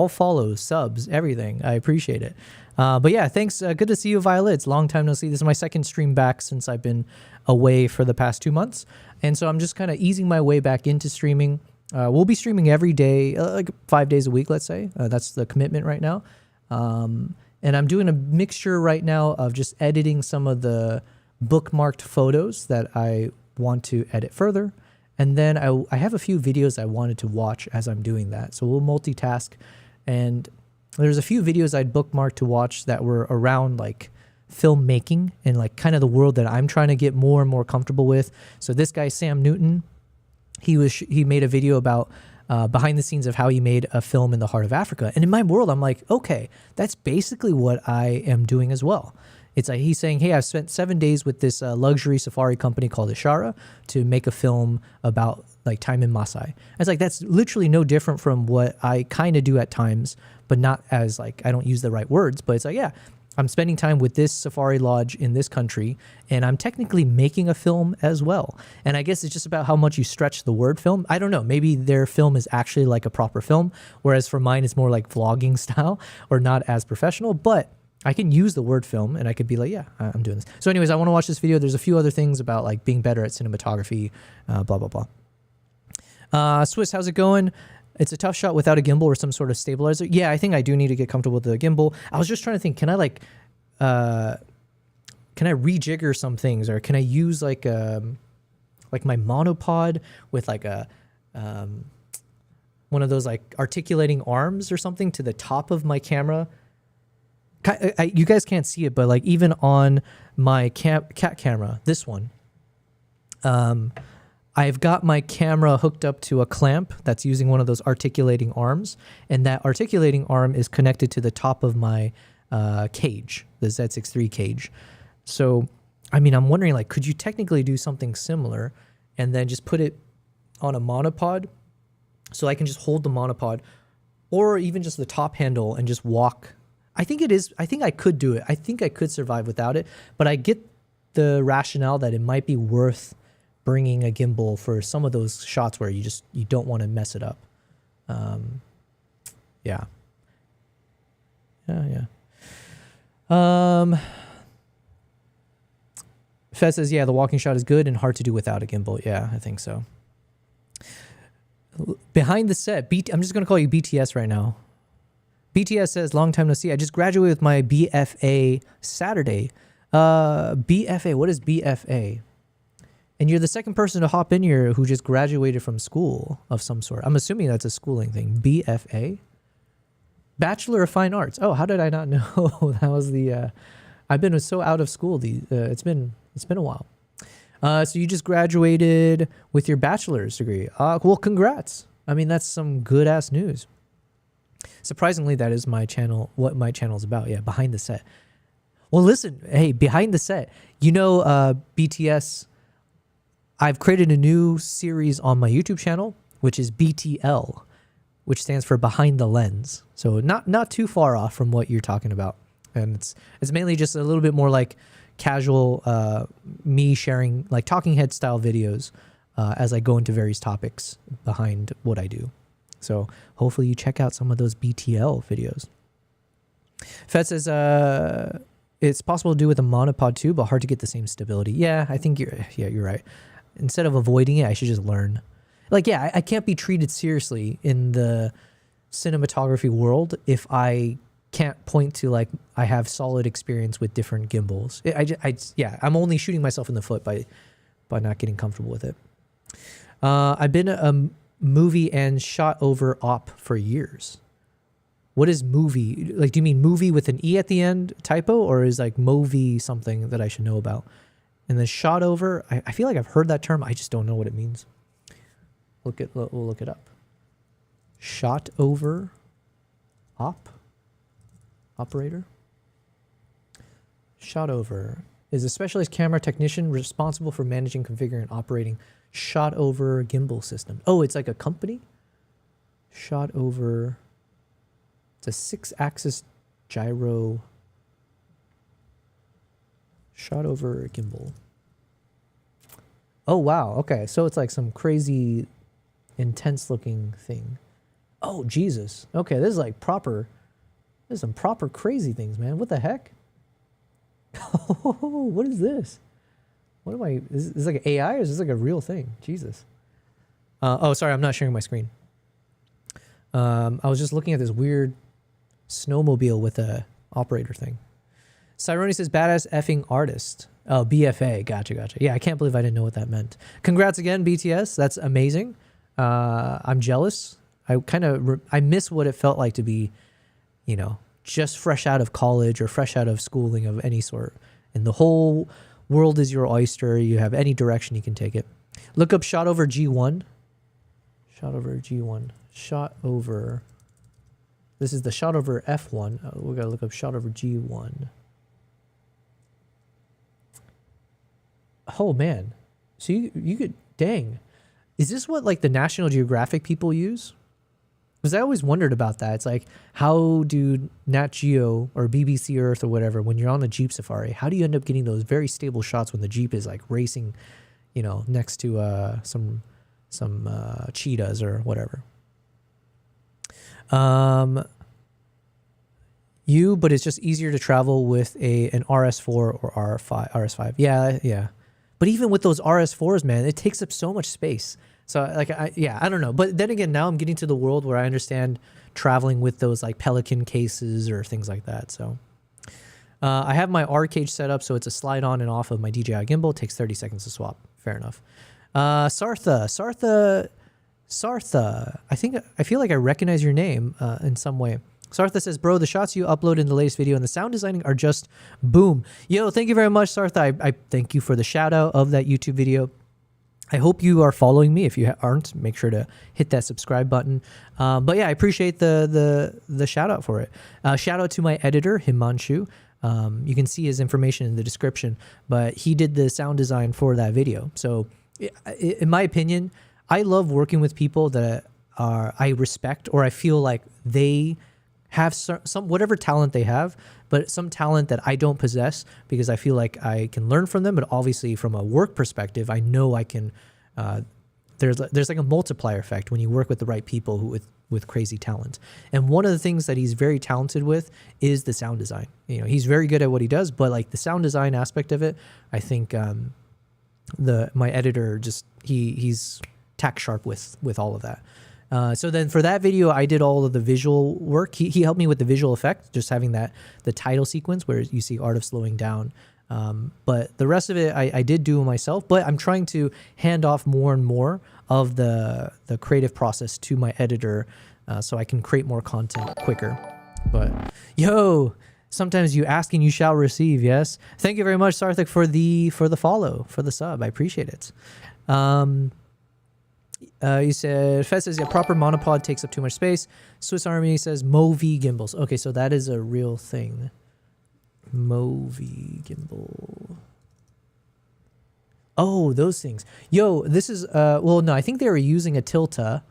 follows, subs, everything. I appreciate it. But yeah, thanks. Good to see you, Violet. It's a long time no see. This is my second stream back since I've been away for the past 2 months. And so I'm just kind of easing my way back into streaming. We'll be streaming every day, like 5 days a week, let's say. That's the commitment right now. And I'm doing a mixture right now of just editing some of the bookmarked photos that I want to edit further. And then I have a few videos I wanted to watch as I'm doing that. So we'll multitask. And there's a few videos I'd bookmarked to watch that were around like filmmaking and like kind of the world that I'm trying to get more and more comfortable with. So this guy, Sam Newton, he made a video about behind the scenes of how he made a film in the heart of Africa. And in my world, I'm like, okay, that's basically what I am doing as well. It's like he's saying, hey, I've spent 7 days with this luxury safari company called Ishara to make a film about like time in Maasai. It's like, that's literally no different from what I kind of do at times, but not as like, I don't use the right words, but it's like, yeah, I'm spending time with this safari lodge in this country and I'm technically making a film as well. And I guess it's just about how much you stretch the word film. I don't know. Maybe their film is actually like a proper film, whereas for mine, it's more like vlogging style or not as professional, but I can use the word film and I could be like, yeah, I'm doing this. So anyways, I want to watch this video. There's a few other things about like being better at cinematography, blah, blah, blah. Swiss, how's it going? It's a tough shot without a gimbal or some sort of stabilizer. Yeah, I think I do need to get comfortable with the gimbal. I was just trying to think, can I rejigger some things, or can I use like my monopod with like a one of those like articulating arms or something to the top of my camera? You guys can't see it, but like even on my cat camera, this one, I've got my camera hooked up to a clamp that's using one of those articulating arms, and that articulating arm is connected to the top of my cage, the Z6 III cage. So, I mean, I'm wondering, like, could you technically do something similar and then just put it on a monopod so I can just hold the monopod, or even just the top handle and just walk? I think I could do it. I think I could survive without it, but I get the rationale that it might be worth bringing a gimbal for some of those shots where you don't want to mess it up. Yeah. Fez says, yeah, the walking shot is good and hard to do without a gimbal. Yeah, I think so. Behind the set, I'm just going to call you BTS right now. BTS says, long time no see. I just graduated with my BFA Saturday. BFA, what is BFA? And you're the second person to hop in here who just graduated from school of some sort. I'm assuming that's a schooling thing. BFA? Bachelor of Fine Arts. Oh, how did I not know? That was the... I've been so out of school. It's been a while. So you just graduated with your bachelor's degree. Well, congrats. I mean, that's some good ass news. Surprisingly, that is my channel. What my channel is about. Yeah, behind the set. Well, listen. Hey, behind the set. You know, BTS. I've created a new series on my YouTube channel, which is BTL, which stands for Behind the Lens. So not too far off from what you're talking about. And it's mainly just a little bit more like casual me sharing like talking head style videos as I go into various topics behind what I do. So hopefully you check out some of those BTL videos. Fed says it's possible to do with a monopod too, but hard to get the same stability. Yeah, I think you're right. Instead of avoiding it, I should just learn. Like, yeah, I can't be treated seriously in the cinematography world if I can't point to like I have solid experience with different gimbals. I'm only shooting myself in the foot by not getting comfortable with it. I've been a movie and shot over op for years. What is movie? Like, do you mean movie with an E at the end typo, or is like movie something that I should know about? And then shot over, I feel like I've heard that term. I just don't know what it means. We'll look it up. Shot over operator. Shot over is a specialized camera technician responsible for managing, configuring, and operating shot over gimbal system. Oh, it's like a company? Shot over. It's a 6-axis gyro. Shot over gimbal. Oh, wow. Okay. So it's like some crazy, intense looking thing. Oh, Jesus. Okay. This is like proper. There's some proper crazy things, man. What the heck? Oh, what is this? What am I? Is this like AI or is this like a real thing? Jesus. Oh, sorry. I'm not sharing my screen. I was just looking at this weird snowmobile with a operator thing. Cyrone says, badass effing artist. Oh, BFA. Gotcha. Yeah, I can't believe I didn't know what that meant. Congrats again, BTS. That's amazing. I'm jealous. I miss what it felt like to be, you know, just fresh out of college or fresh out of schooling of any sort. And the whole world is your oyster. You have any direction you can take it. Look up shot over G1. Shot over G1. Shot over. This is the shot over F1. We got to look up shot over G1. Oh, man. So you could, dang. Is this what like the National Geographic people use? Because I always wondered about that. It's like, how do Nat Geo or BBC Earth or whatever, when you're on a Jeep safari, how do you end up getting those very stable shots when the Jeep is like racing, you know, next to some cheetahs or whatever? But it's just easier to travel with an RS4 or RS5. Yeah. But even with those RS4s, man, it takes up so much space. So like, I don't know. But then again, now I'm getting to the world where I understand traveling with those like Pelican cases or things like that. So I have my R cage set up, so it's a slide on and off of my DJI gimbal. It takes 30 seconds to swap. Fair enough. Sartha. I feel like I recognize your name in some way. Sartha says, bro, the shots you upload in the latest video and the sound designing are just boom. Yo, thank you very much, Sartha. I thank you for the shout out of that YouTube video. I hope you are following me. If you aren't, make sure to hit that subscribe button. But yeah, I appreciate the shout out for it. Shout out to my editor, Himanshu. You can see his information in the description, but he did the sound design for that video. So in my opinion, I love working with people that I respect, or I feel like they have some whatever talent they have, but some talent that I don't possess, because I feel like I can learn from them. But obviously from a work perspective, I know I can, there's like a multiplier effect when you work with the right people with with crazy talent. And one of the things that he's very talented with is the sound design. You know, he's very good at what he does, but like the sound design aspect of it, I think my editor just he's tack sharp with all of that. So then for that video, I did all of the visual work. He helped me with the visual effect, just having the title sequence where you see Art of Slowing Down. But the rest of it, I did do myself, but I'm trying to hand off more and more of the creative process to my editor so I can create more content quicker. But yo, sometimes you ask and you shall receive. Yes. Thank you very much, Sarthik, for the follow, for the sub. I appreciate it. You said, Fed says, yeah, proper monopod takes up too much space. Swiss Army says, Movi gimbals. Okay, so that is a real thing. Movi gimbal. Oh, those things. Yo, this is, well, no, I think they were using a Tilta,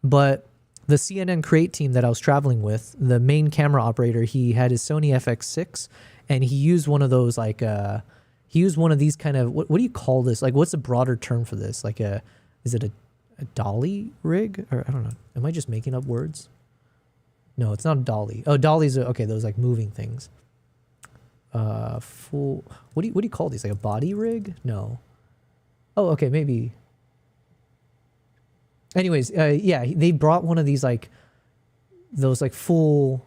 but the CNN Create team that I was traveling with, the main camera operator, he had his Sony FX6, and he used one of those, like, he used one of these kind of, what do you call this? Like, what's a broader term for this? Like is it a dolly rig? Or I don't know. Am I just making up words? No, it's not a dolly. Oh, dollies are, okay, those like moving things. Full, what do you call these? Like a body rig? No. Oh, okay, maybe. Anyways, yeah, they brought one of these like those like full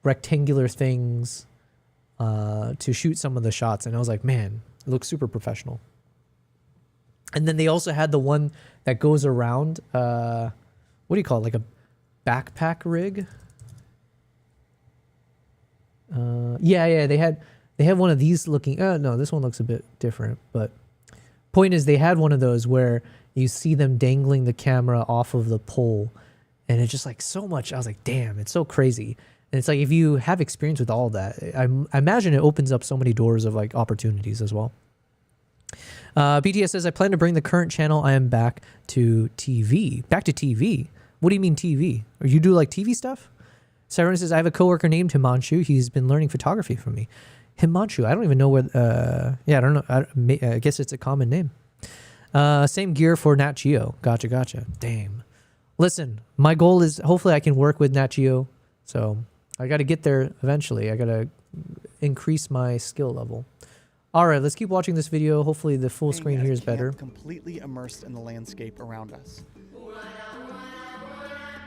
rectangular things to shoot some of the shots, and I was like, man, it looks super professional. And then they also had the one that goes around, what do you call it? Like a backpack rig? Yeah, they had one of these looking, no, this one looks a bit different, but point is they had one of those where you see them dangling the camera off of the pole, and it's just like so much. I was like, damn, it's so crazy. And it's like, if you have experience with all that, I imagine it opens up so many doors of like opportunities as well. BTS says, I plan to bring the current channel I am back to TV. Back to TV? What do you mean TV? Or you do like TV stuff? Cyrona says, I have a coworker named Himanshu. He's been learning photography from me. Himanshu, I don't even know where, yeah, I don't know. I guess it's a common name. Same gear for Nat Geo. Gotcha. Damn. Listen, my goal is hopefully I can work with Nat Geo. So I got to get there eventually. I got to increase my skill level. All right, let's keep watching this video. Hopefully the full screen here is better. Completely immersed in the landscape around us.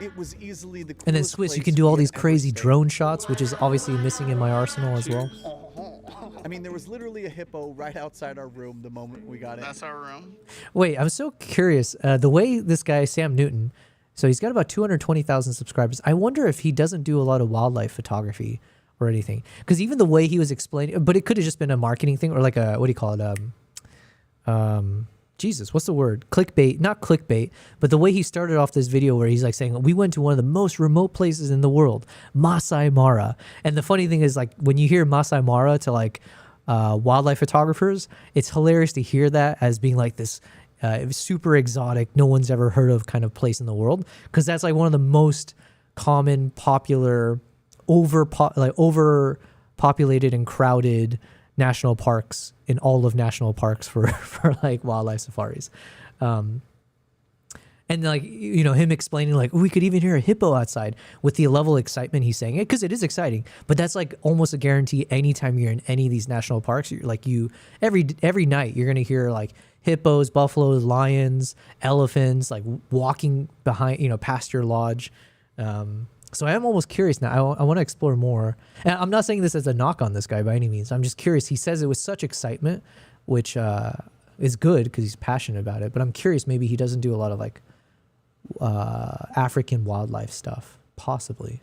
It was easily the coolest. And then Swiss, you can do all these crazy drone shots, which is obviously missing in my arsenal as well. I mean, there was literally a hippo right outside our room the moment we got in. That's our room. Wait, I'm so curious. The way this guy, Sam Newton, so he's got about 220,000 subscribers. I wonder if he doesn't do a lot of wildlife photography or anything. Because even the way he was explaining, but it could have just been a marketing thing or like a, what do you call it? Jesus, what's the word? Clickbait, not clickbait, but the way he started off this video where he's like saying, we went to one of the most remote places in the world, Masai Mara. And the funny thing is, like, when you hear Masai Mara to like wildlife photographers, it's hilarious to hear that as being like this super exotic, no one's ever heard of kind of place in the world. Because that's like one of the most common, popular, overpopulated and crowded national parks in all of national parks for like wildlife safaris. And like, you know, him explaining like, we could even hear a hippo outside with the level of excitement he's saying it, because it is exciting, but that's like almost a guarantee anytime you're in any of these national parks. You're like, every night you're going to hear like hippos, buffaloes, lions, elephants, like walking behind, you know, past your lodge. So I am almost curious now. I want to explore more. And I'm not saying this as a knock on this guy by any means. I'm just curious. He says it with such excitement, which is good because he's passionate about it. But I'm curious, maybe he doesn't do a lot of like African wildlife stuff, possibly.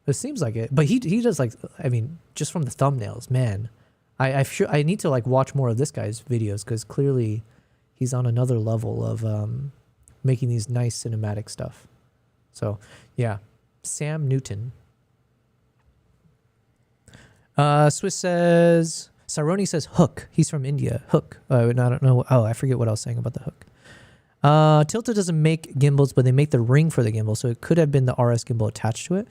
It seems like it. But he does like, I mean, just from the thumbnails, man. I need to like watch more of this guy's videos because clearly he's on another level of making these nice cinematic stuff. So yeah, Sam Newton. Swiss says, Saroni says hook. He's from India. Hook. I don't know. Oh, I forget what I was saying about the hook. Tilta doesn't make gimbals, but they make the ring for the gimbal, so it could have been the RS gimbal attached to it.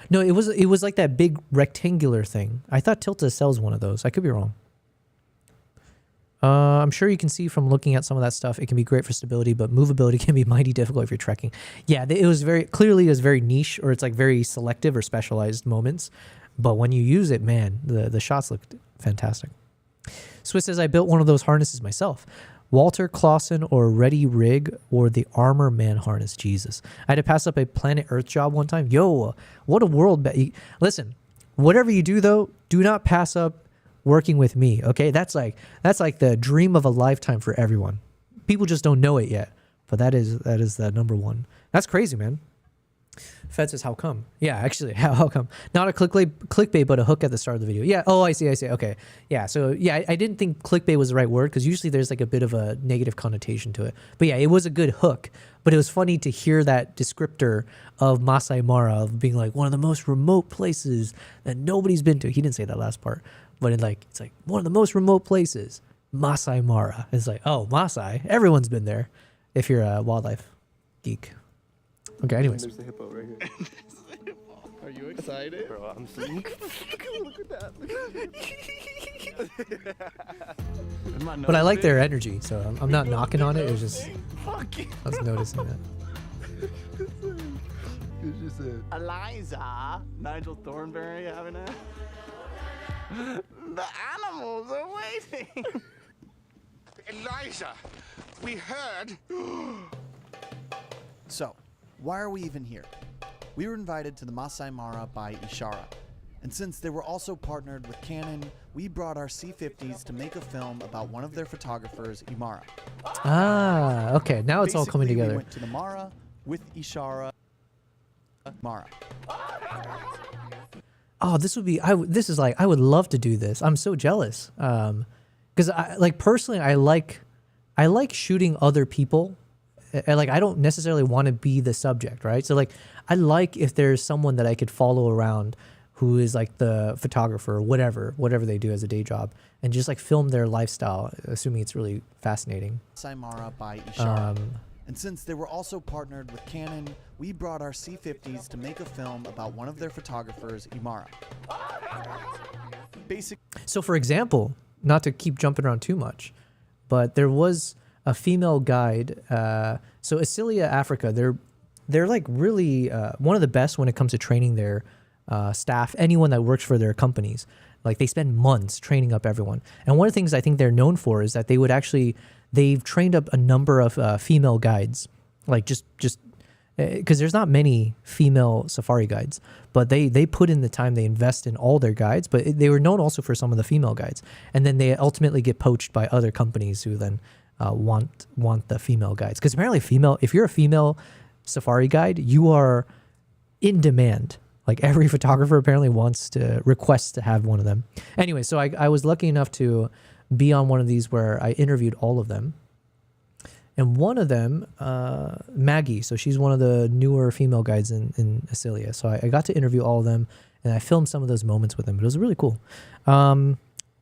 No, it was like that big rectangular thing. I thought Tilta sells one of those. I could be wrong. I'm sure you can see from looking at some of that stuff, it can be great for stability, but movability can be mighty difficult if you're trekking. Yeah, it was very niche, or it's like very selective or specialized moments. But when you use it, man, the shots looked fantastic. Swiss says, I built one of those harnesses myself. Walter Clausen or Ready Rig or the Armor Man harness. Jesus. I had to pass up a Planet Earth job one time. Yo, what a world. Listen, whatever you do though, do not pass up working with me. Okay. That's like the dream of a lifetime for everyone. People just don't know it yet, but that is the number one. That's crazy, man. Fed says, how come? Yeah, actually, how come? Not a clickbait, but a hook at the start of the video. Yeah, oh, I see. Okay. Yeah, so yeah, I didn't think clickbait was the right word because usually there's like a bit of a negative connotation to it. But yeah, it was a good hook. But it was funny to hear that descriptor of Masai Mara, of being like one of the most remote places that nobody's been to. He didn't say that last part, but it's like one of the most remote places, Masai Mara. It's like, oh, Masai, everyone's been there if you're a wildlife geek. Okay, anyways. There's the hippo right here. Are you excited? Bro, I'm so... Look at that. But I like their energy, so I'm not knocking on it. It was just, I was noticing that. Eliza, Nigel Thornberry having it. The animals are waiting. Eliza, we heard. So, why are we even here? We were invited to the Masai Mara by Ishara, and since they were also partnered with Canon, we brought our C50s to make a film about one of their photographers, Imara. Ah, okay, now it's all coming Basically, together. We went to the Mara with Ishara. Mara. Oh, this would be, I would love to do this. I'm so jealous. Because personally, I like shooting other people. I don't necessarily want to be the subject, right? So like, I like if there's someone that I could follow around who is like the photographer or whatever they do as a day job, and just like film their lifestyle, assuming it's really fascinating. Mara by Ishara. And since they were also partnered with Canon, we brought our C50s to make a film about one of their photographers, Imara. So for example, not to keep jumping around too much, but there was a female guide. So Asilia Africa, they're like really one of the best when it comes to training their staff, anyone that works for their companies. Like they spend months training up everyone. And one of the things I think they're known for is that they've trained up a number of female guides, like just because there's not many female safari guides, but they put in the time, they invest in all their guides, but they were known also for some of the female guides. And then they ultimately get poached by other companies who then want the female guides. Because apparently if you're a female safari guide, you are in demand. Like every photographer apparently requests to have one of them. Anyway, so I was lucky enough to be on one of these where I interviewed all of them. And one of them, Maggie, so she's one of the newer female guides in Asilia. So I got to interview all of them, and I filmed some of those moments with them. But it was really cool.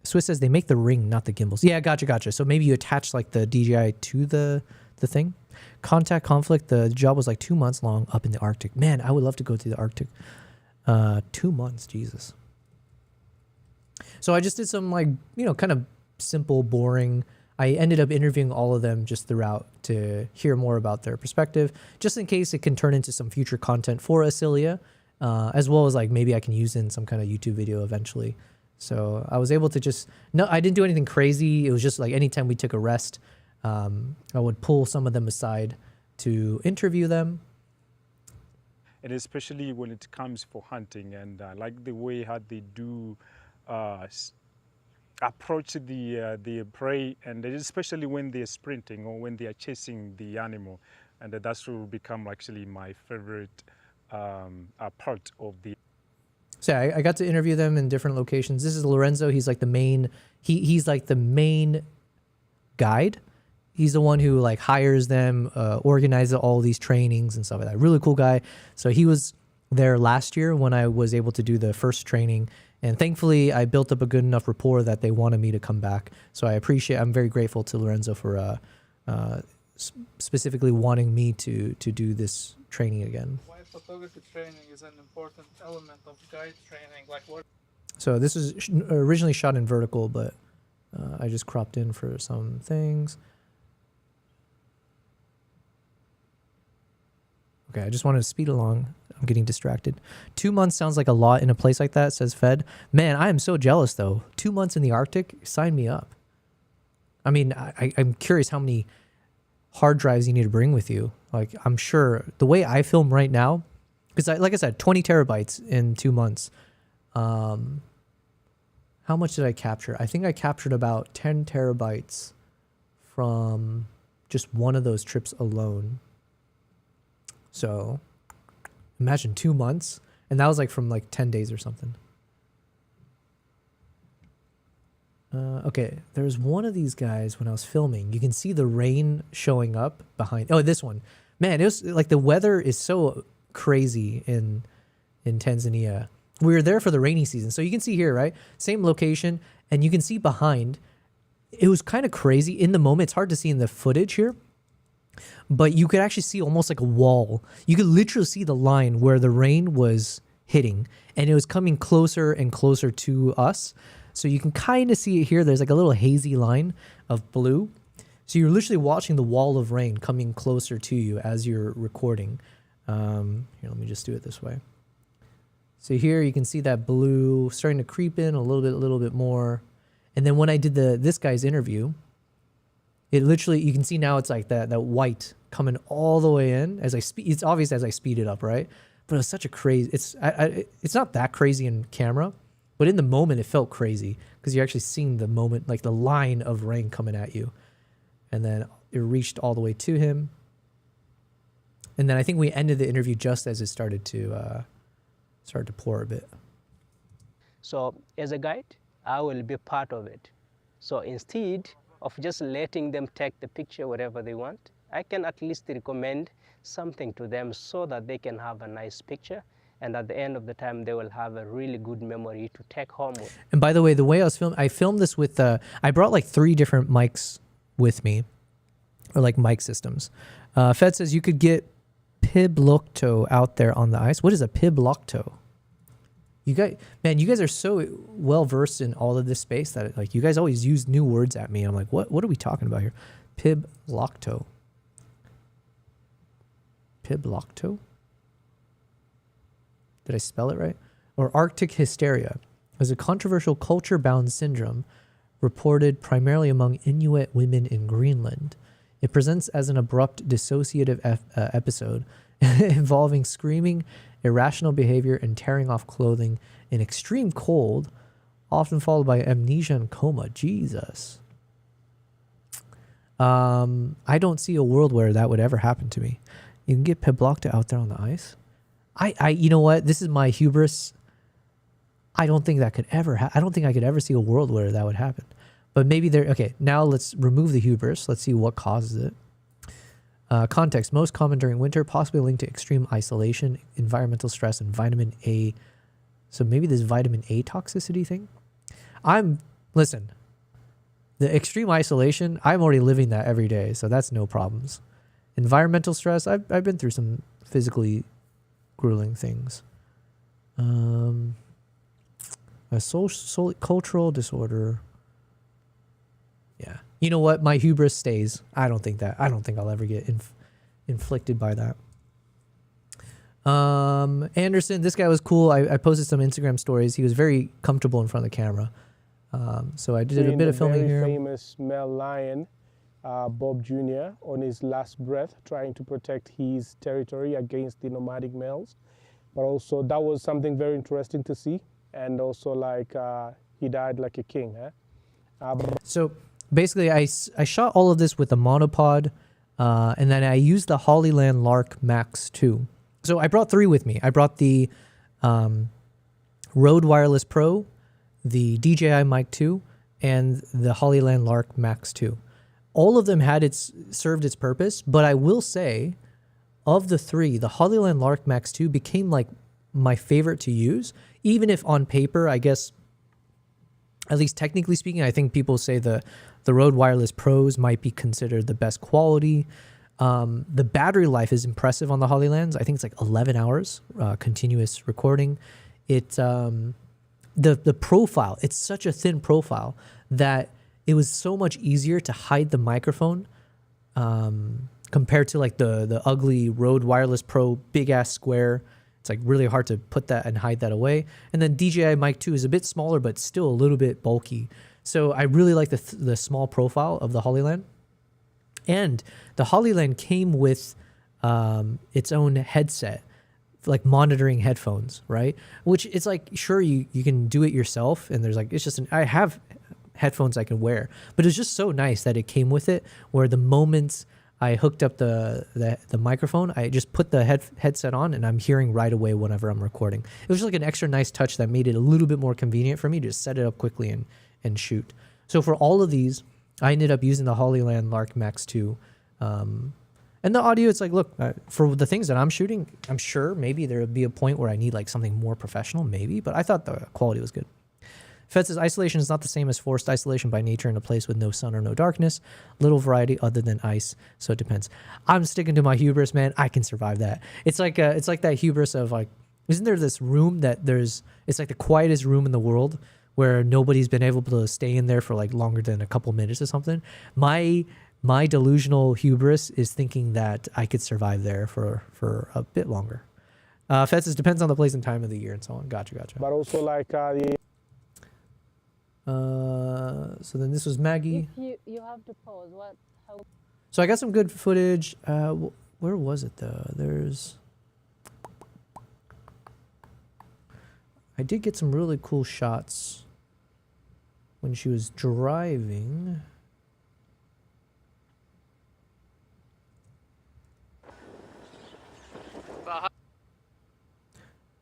Swiss says they make the ring, not the gimbals. Yeah, gotcha. So maybe you attach like the DJI to the thing. Contact Conflict, the job was like 2 months long up in the Arctic. Man, I would love to go to the Arctic. 2 months, Jesus. So I just did some kind of simple, boring. I ended up interviewing all of them just throughout to hear more about their perspective, just in case it can turn into some future content for Asilia, as well as like maybe I can use it in some kind of YouTube video eventually. So I was able to I didn't do anything crazy. It was just like anytime we took a rest, I would pull some of them aside to interview them. And especially when it comes for hunting, and I like the way how they do approach the prey, and especially when they're sprinting or when they are chasing the animal, and that's will become actually my favorite part of the. So I got to interview them in different locations. This is Lorenzo. He's like the main. He's like the main guide. He's the one who like hires them, organizes all these trainings and stuff like that. Really cool guy. So he was there last year when I was able to do the first training. And thankfully I built up a good enough rapport that they wanted me to come back. So I'm very grateful to Lorenzo for specifically wanting me to do this training again. Why photography training is an important element of guide training? Like what? So this is originally shot in vertical, but I just cropped in for some things. Okay, I just wanted to speed along. I'm getting distracted. 2 months sounds like a lot in a place like that, says Fed. Man, I am so jealous though. 2 months in the Arctic, sign me up. I mean, I'm curious how many hard drives you need to bring with you. Like, I'm sure the way I film right now, because like I said, 20 terabytes in 2 months. How much did I capture? I think I captured about 10 terabytes from just one of those trips alone. So imagine 2 months, and that was like from like 10 days or something. Okay, there's one of these guys when I was filming. You can see the rain showing up behind. Oh, this one. Man, it was like the weather is so crazy in Tanzania. We were there for the rainy season. So you can see here, right? Same location, and you can see behind. It was kind of crazy in the moment. It's hard to see in the footage here, but you could actually see almost like a wall. You could literally see the line where the rain was hitting, and it was coming closer and closer to us. So you can kind of see it here. There's like a little hazy line of blue. So you're literally watching the wall of rain coming closer to you as you're recording. Here, let me just do it this way. So here you can see that blue starting to creep in a little bit more. And then when I did this guy's interview, it literally, you can see now it's like that white coming all the way in as I speed. It's obvious as I speed it up, right? But it's such a crazy, it's not that crazy in camera, but in the moment it felt crazy because you're actually seeing the moment, like the line of rain coming at you. And then it reached all the way to him. And then I think we ended the interview just as it started to pour a bit. So as a guide, I will be part of it. So instead of just letting them take the picture wherever they want, I can at least recommend something to them so that they can have a nice picture. And at the end of the time, they will have a really good memory to take home with. And by the way, the way I filmed this with, I brought like 3 different mics with me, or like mic systems. Fed says you could get Piblokto out there on the ice. What is a Piblokto? You guys are so well versed in all of this space that like you guys always use new words at me. I'm like, what are we talking about here? Piblokto. Piblokto? Did I spell it right? Or Arctic hysteria is a controversial culture-bound syndrome reported primarily among Inuit women in Greenland. It presents as an abrupt dissociative episode involving screaming, irrational behavior, and tearing off clothing in extreme cold, often followed by amnesia and coma. Jesus. I don't see a world where that would ever happen to me. You can get Piblokta out there on the ice. You know what? This is my hubris. I don't think that could ever I don't think I could ever see a world where that would happen. But maybe okay, now let's remove the hubris. Let's see what causes it. Context, most common during winter, possibly linked to extreme isolation, environmental stress, and vitamin A. So maybe this vitamin A toxicity thing? Listen, the extreme isolation, I'm already living that every day, so that's no problems. Environmental stress, I've been through some physically grueling things. A cultural disorder. Yeah. You know what? My hubris stays. I don't think I'll ever get inflicted by that. Anderson, this guy was cool. I posted some Instagram stories. He was very comfortable in front of the camera. So I did a bit of filming here. Famous male lion, Bob Jr., on his last breath, trying to protect his territory against the nomadic males. But also that was something very interesting to see. And also like he died like a king. So basically I shot all of this with a monopod, and then I used the Hollyland Lark Max 2. So I brought 3 with me. I brought the Rode Wireless Pro, the DJI Mic 2, and the Hollyland Lark Max 2. All of them had served its purpose, but I will say, of the 3, the Hollyland Lark Max 2 became like my favorite to use, even if on paper, I guess, at least technically speaking, I think people say the Rode Wireless Pros might be considered the best quality. The battery life is impressive on the Hollylands. I think it's like 11 hours continuous recording. The profile, it's such a thin profile that it was so much easier to hide the microphone compared to like the ugly Rode Wireless Pro big ass square. It's like really hard to put that and hide that away. And then DJI Mic 2 is a bit smaller, but still a little bit bulky. So I really like the small profile of the Hollyland. And the Hollyland came with its own headset, like monitoring headphones, right? Which it's like, sure, you can do it yourself. And there's like, it's just I have headphones I can wear, but it's just so nice that it came with it, where the moment I hooked up the microphone, I just put the headset on and I'm hearing right away whenever I'm recording. It was just like an extra nice touch that made it a little bit more convenient for me to just set it up quickly and shoot. So for all of these, I ended up using the Hollyland Lark Max 2. And the audio, it's like, look, for the things that I'm shooting, I'm sure maybe there would be a point where I need like something more professional, maybe, but I thought the quality was good. Fed says isolation is not the same as forced isolation by nature in a place with no sun or no darkness. Little variety other than ice, so it depends. I'm sticking to my hubris, man. I can survive that. It's like that hubris of like, isn't there this room that it's like the quietest room in the world where nobody's been able to stay in there for like longer than a couple minutes or something? My delusional hubris is thinking that I could survive there for a bit longer. Fed says depends on the place and time of the year and so on. Gotcha. But also like so then this was Maggie. If you have to pause, how? So I got some good footage. Where was it though? I did get some really cool shots when she was driving.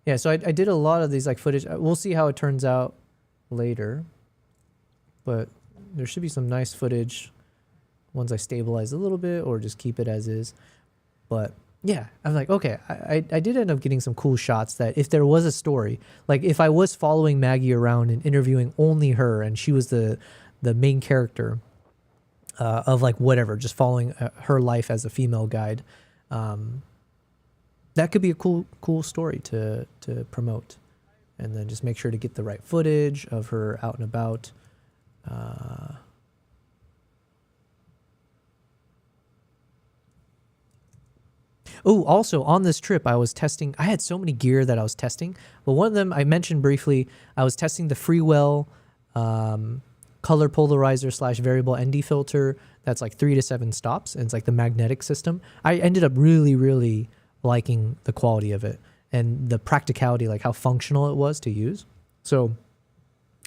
Yeah, so I did a lot of these like footage. We'll see how it turns out later. But there should be some nice footage once I stabilize a little bit or just keep it as is. But yeah, I'm like, okay, I did end up getting some cool shots that if there was a story, like if I was following Maggie around and interviewing only her and she was the main character of like whatever, just following her life as a female guide, that could be a cool story to promote. And then just make sure to get the right footage of her out and about. Oh, also on this trip, I had so many gear that I was testing, but one of them I mentioned briefly, I was testing the Freewell color polarizer / variable ND filter. That's like 3 to 7 stops. And it's like the magnetic system. I ended up really, really liking the quality of it and the practicality, like how functional it was to use. So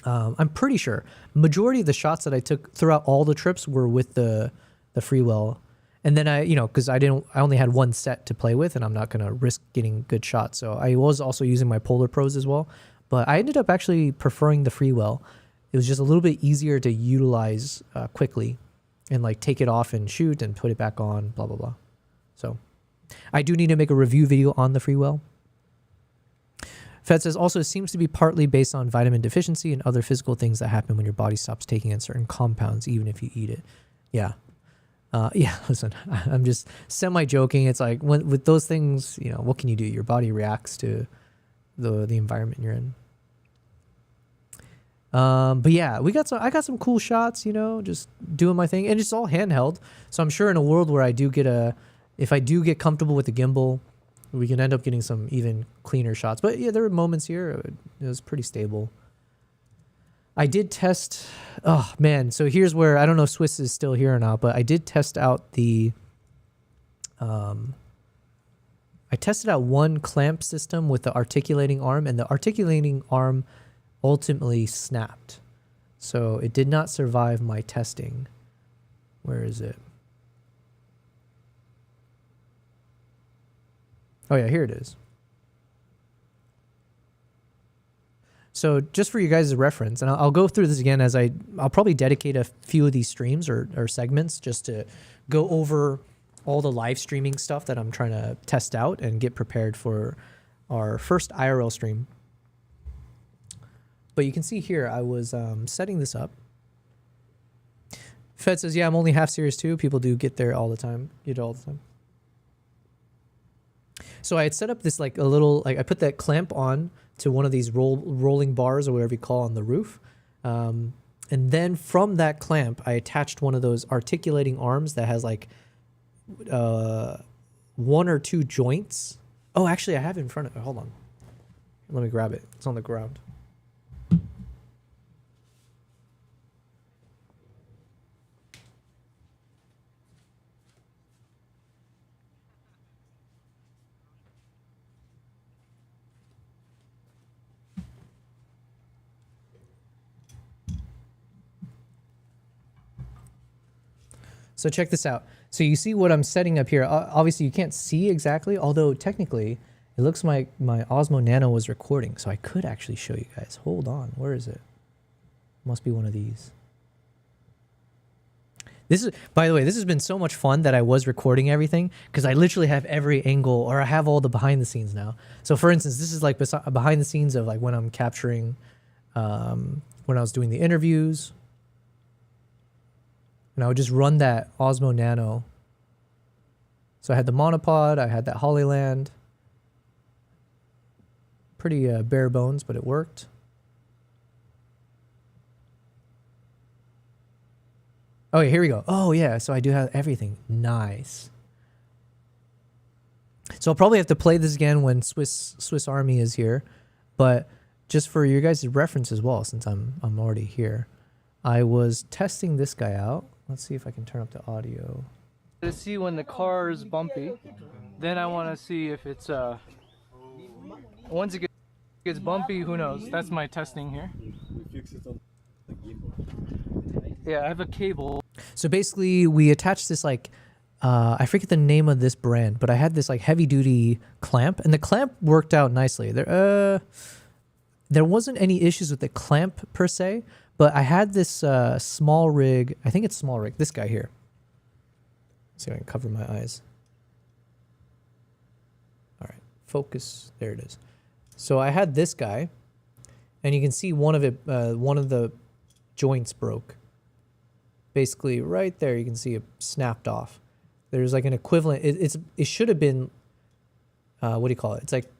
I'm pretty sure majority of the shots that I took throughout all the trips were with the Freewell. And then because I only had one set to play with and I'm not going to risk getting good shots. So I was also using my Polar Pros as well, but I ended up actually preferring the Freewell. It was just a little bit easier to utilize quickly and like take it off and shoot and put it back on, blah, blah, blah. So I do need to make a review video on the Freewell. Fed says also it seems to be partly based on vitamin deficiency and other physical things that happen when your body stops taking in certain compounds, even if you eat it. Yeah. Listen, I'm just semi-joking. It's like with those things, what can you do? Your body reacts to the environment you're in. But yeah, I got some cool shots, just doing my thing. And it's all handheld. So I'm sure in a world where if I do get comfortable with the gimbal, we can end up getting some even cleaner shots. But yeah, there were moments here. It was pretty stable. I did test, oh man, so here's where, I don't know if Swiss is still here or not, but I did test out I tested out one clamp system with the articulating arm, and the articulating arm ultimately snapped. So it did not survive my testing. Where is it? Oh yeah, here it is. So just for you guys' reference, and I'll go through this again as I'll probably dedicate a few of these streams or segments just to go over all the live streaming stuff that I'm trying to test out and get prepared for our first IRL stream. But you can see here, I was setting this up. Fed says, yeah, I'm only half serious too. People do get there all the time. Get it all the time. So I had set up this like a little, like I put that clamp on to one of these rolling bars or whatever you call on the roof. And And then from that clamp, I attached one of those articulating arms that has like 1 or 2 joints. Oh, actually, I have it in front of it. Hold on. Let me grab it. It's on the ground. So check this out. So you see what I'm setting up here. Obviously, you can't see exactly, although technically it looks like my Osmo Nano was recording. So I could actually show you guys. Hold on. Where is it? Must be one of these. This is, by the way, this has been so much fun that I was recording everything because I literally have every angle, or I have all the behind the scenes now. So for instance, this is like behind the scenes of like when I'm capturing, when I was doing the interviews. And I would just run that Osmo Nano. So I had the monopod, I had that Hollyland. Pretty bare bones, but it worked. Oh, yeah, here we go. Oh, yeah, so I do have everything. Nice. So I'll probably have to play this again when Swiss Army is here. But just for your guys' reference as well, since I'm already here, I was testing this guy out. Let's see if I can turn up the audio. To see when the car is bumpy, then I want to see if it's once it gets bumpy, who knows? That's my testing here. Yeah, I have a cable. So basically, we attached this like I forget the name of this brand, but I had this like heavy duty clamp, and the clamp worked out nicely. There wasn't any issues with the clamp per se. But I had this small rig. I think it's small rig. This guy here. Let's see if I can cover my eyes. All right, focus. There it is. So I had this guy, and you can see one of the joints broke. Basically, right there, you can see it snapped off. There's like an equivalent. It should have been. What do you call it? It's like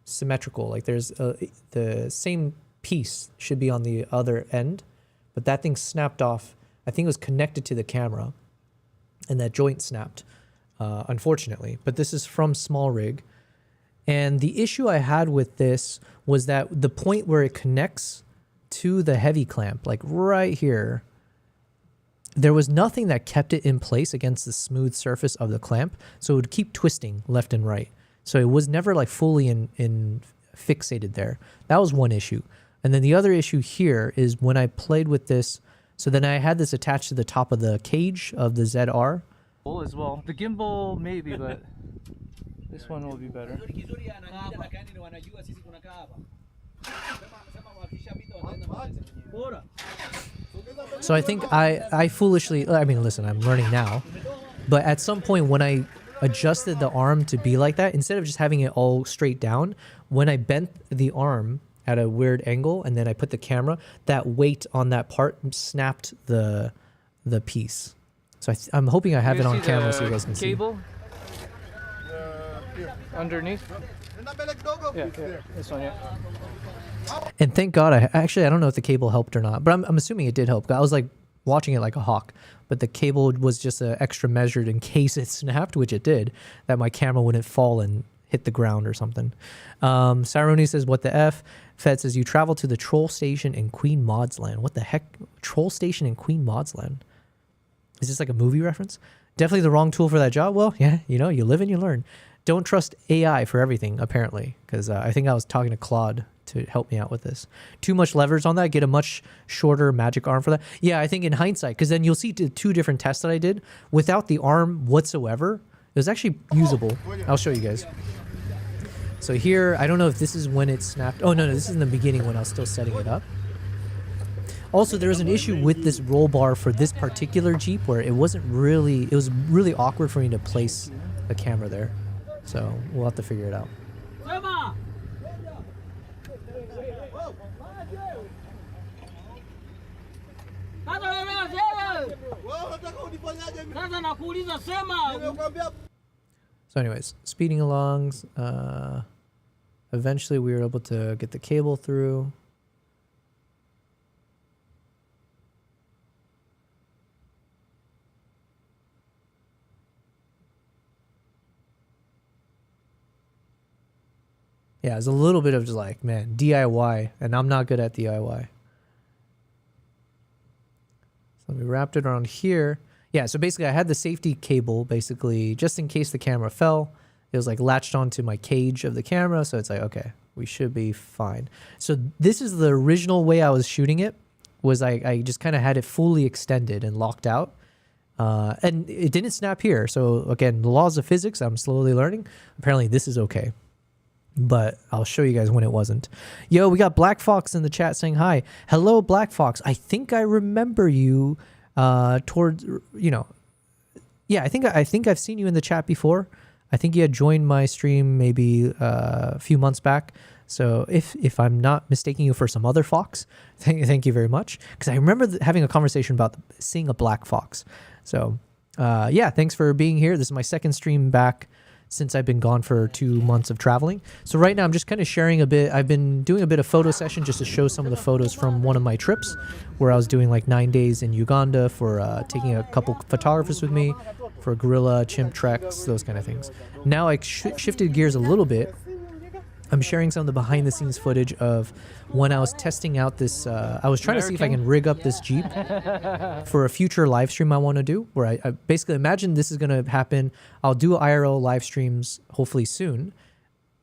symmetrical. Like there's the same piece should be on the other end, but that thing snapped off. I think it was connected to the camera, and that joint snapped, unfortunately. But this is from Small Rig, and the issue I had with this was that the point where it connects to the heavy clamp, like right here, there was nothing that kept it in place against the smooth surface of the clamp, so it would keep twisting left and right. So it was never like fully in fixated there. That was one issue. And then the other issue here is when I played with this, so then I had this attached to the top of the cage of the ZR. As well. The gimbal, maybe, but this one will be better. So I think I foolishly, I mean, listen, I'm learning now, but at some point when I adjusted the arm to be like that, instead of just having it all straight down, when I bent the arm at a weird angle and then I put the camera, that weight on that part snapped the piece. So I'm hoping I have it on camera so you guys can see. Cable underneath. Yeah, this one, yeah. And thank God, I don't know if the cable helped or not, but I'm assuming it did help. I was like watching it like a hawk, but the cable was just an extra measured in case it snapped, which it did, that my camera wouldn't fall and hit the ground or something. Saroni says, what the F? Fed says, you travel to the troll station in Queen Maud's Land. What the heck? Troll station in Queen Maud's Land? Is this like a movie reference? Definitely the wrong tool for that job. Well, yeah, you know, you live and you learn. Don't trust AI for everything, apparently, because I think I was talking to Claude to help me out with this. Too much levers on that. Get a much shorter magic arm for that. Yeah, I think in hindsight, because then you'll see the 2 different tests that I did without the arm whatsoever. It was actually usable. I'll show you guys. So here, I don't know if this is when it snapped. Oh, no, this is in the beginning when I was still setting it up. Also, there was an issue with this roll bar for this particular Jeep where it was really awkward for me to place the camera there. So we'll have to figure it out. So anyways, speeding along, eventually we were able to get the cable through. Yeah, it's a little bit of just like, man, DIY, and I'm not good at DIY. So we wrapped it around here. Yeah, so basically I had the safety cable basically just in case the camera fell. It was like latched onto my cage of the camera, so it's like, okay, we should be fine. So this is the original way I was shooting it, was I just kind of had it fully extended and locked out. And it didn't snap here. So again, the laws of physics, I'm slowly learning. Apparently this is okay. But I'll show you guys when it wasn't. Yo, we got Black Fox in the chat saying hi. Hello, Black Fox. I think I remember you towards, you know, yeah, I think I've seen you in the chat before. I think you had joined my stream maybe a few months back. So if I'm not mistaking you for some other fox, thank you very much. Because I remember having a conversation about seeing a black fox. So yeah, thanks for being here. This is my second stream back since I've been gone for 2 months of traveling. So right now I'm just kind of sharing a bit. I've been doing a bit of photo session just to show some of the photos from one of my trips where I was doing like 9 days in Uganda for taking a couple photographers with me for gorilla, chimp treks, those kind of things. Now I shifted gears a little bit. I'm sharing some of the behind the scenes footage of when I was testing out this, I was trying to see if I can rig up this Jeep for a future live stream I want to do, where I basically imagine this is going to happen. I'll do IRL live streams hopefully soon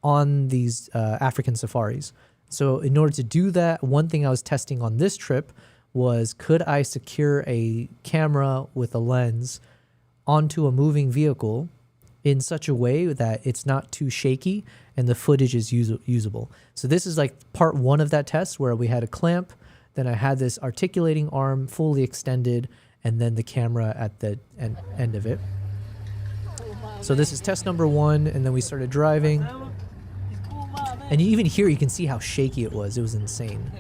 on these African safaris. So in order to do that, one thing I was testing on this trip was, could I secure a camera with a lens onto a moving vehicle in such a way that it's not too shaky and the footage is usable. So this is like part one of that test where we had a clamp, then I had this articulating arm fully extended, and then the camera at the end of it. So this is test number one, and then we started driving. And you even here, you can see how shaky it was. It was insane.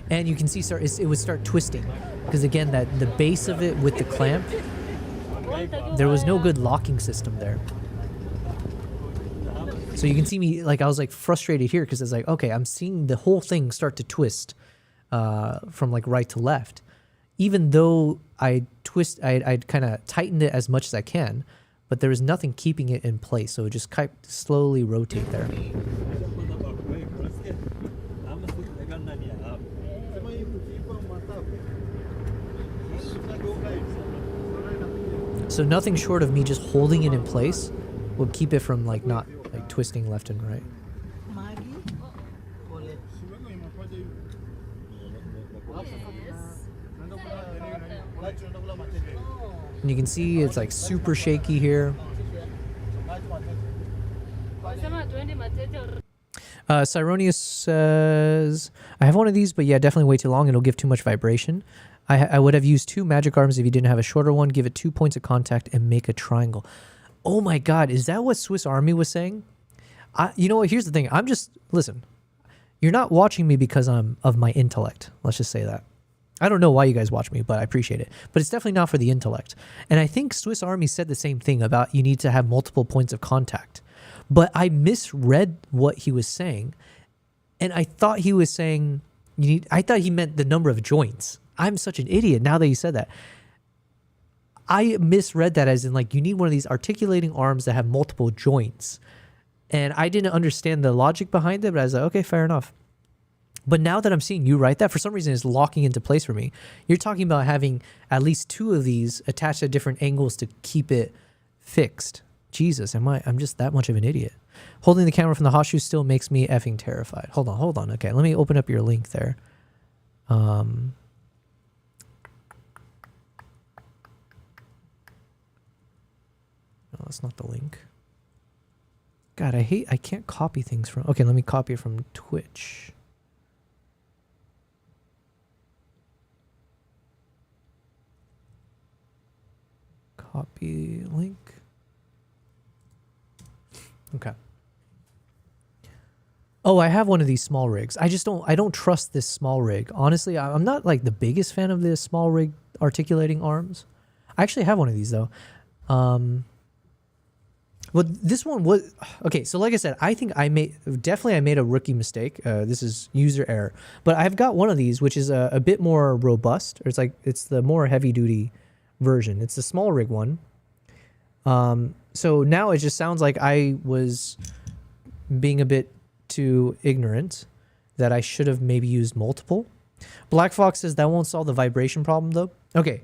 And you can see it would start twisting. Because again, the base of it with the clamp, there was no good locking system there. So you can see me, like I was like frustrated here because it's like, okay, I'm seeing the whole thing start to twist from like right to left. Even though I'd kind of tightened it as much as I can, but there was nothing keeping it in place. So it just kind of slowly rotate there. So nothing short of me just holding it in place will keep it from like not like twisting left and right. And you can see it's like super shaky here. Cyronius says, I have one of these, but yeah, definitely way too long. It'll give too much vibration. I would have used 2 magic arms if you didn't have a shorter one. Give it 2 points of contact and make a triangle. Oh my God, is that what Swiss Army was saying? You know what? Here's the thing. Listen, you're not watching me because I'm of my intellect. Let's just say that. I don't know why you guys watch me, but I appreciate it. But it's definitely not for the intellect. And I think Swiss Army said the same thing about you need to have multiple points of contact. But I misread what he was saying. And I thought he was saying, I thought he meant the number of joints. I'm such an idiot now that you said that. I misread that as in like you need one of these articulating arms that have multiple joints. And I didn't understand the logic behind it, but I was like, okay, fair enough. But now that I'm seeing you write that, for some reason it's locking into place for me. You're talking about having at least 2 of these attached at different angles to keep it fixed. Jesus, I'm just that much of an idiot. Holding the camera from the hot shoe still makes me effing terrified. Hold on. Okay, let me open up your link there. No, that's not the link. God, I can't copy things from... Okay, let me copy it from Twitch. Copy link. Okay. Oh, I have one of these small rigs. I don't trust this small rig. Honestly, I'm not like the biggest fan of the small rig articulating arms. I actually have one of these though. Well, this one was okay. So, like I said, I think I made a rookie mistake. This is user error, but I've got one of these which is a bit more robust. Or it's the more heavy duty version. It's the small rig one. so now it just sounds like I was being a bit too ignorant, that I should have maybe used multiple. Black Fox says that won't solve the vibration problem though. Okay,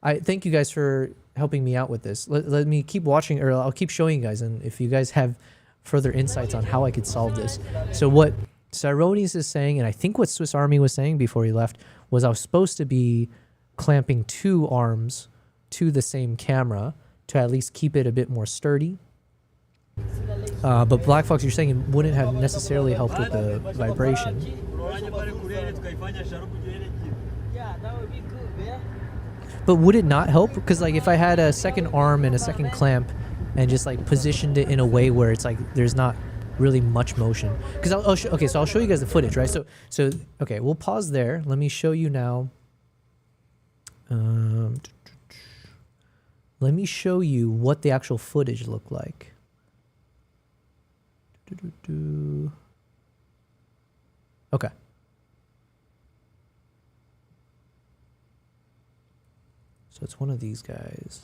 I thank you guys for helping me out with this. Let me keep watching, or I'll keep showing you guys, and if you guys have further insights on how I could solve this. So what Cyrones is saying, and I think what Swiss Army was saying before he left, was I was supposed to be clamping 2 arms to the same camera to at least keep it a bit more sturdy. But Black Fox, you're saying it wouldn't have necessarily helped with the vibration. But would it not help? Because like if I had a second arm and a second clamp and just like positioned it in a way where it's like there's not really much motion. Because okay, so I'll show you guys the footage, right? So okay, we'll pause there. Let me show you now. Let me show you what the actual footage looked like. Okay. So it's one of these guys.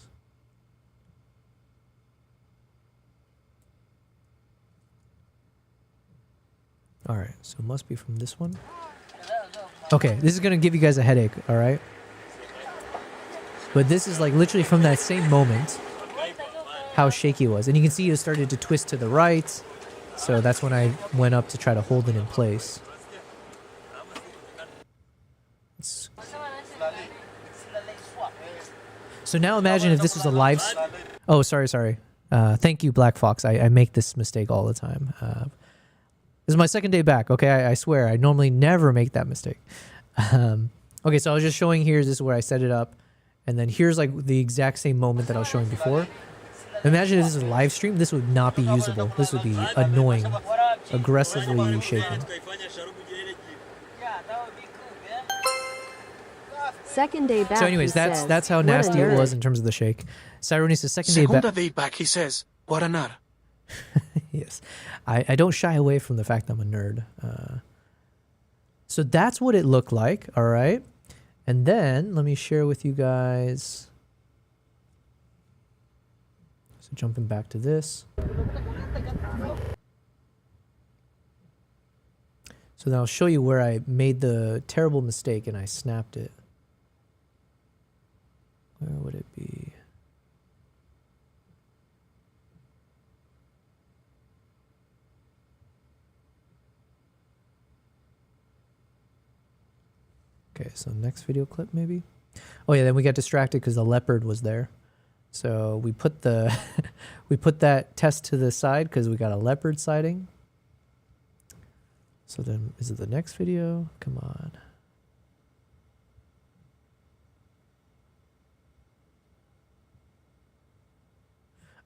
All right, so it must be from this one. Okay, this is gonna give you guys a headache, all right? But this is like literally from that same moment how shaky it was. And you can see it started to twist to the right. So that's when I went up to try to hold it in place. So now imagine if this was a live... Oh, sorry. Thank you, Black Fox. I make this mistake all the time. This is my second day back, okay? I swear, I normally never make that mistake. Okay, so I was just showing here, this is where I set it up. And then here's like the exact same moment that I was showing before. Imagine if this is a live stream, this would not be usable. This would be annoying, aggressively shaking. Second day back. So anyways, that's how nasty it was in terms of the shake. Cyronis says second day back. Segunda day back, he says, what a nerd. Yes. I don't shy away from the fact I'm a nerd. So that's what it looked like, all right? And then let me share with you guys. So jumping back to this. So then I'll show you where I made the terrible mistake and I snapped it. Where would it be? Okay, so next video clip maybe. Oh yeah, then we got distracted because the leopard was there. So we put the we put that test to the side because we got a leopard sighting. So then is it the next video? Come on.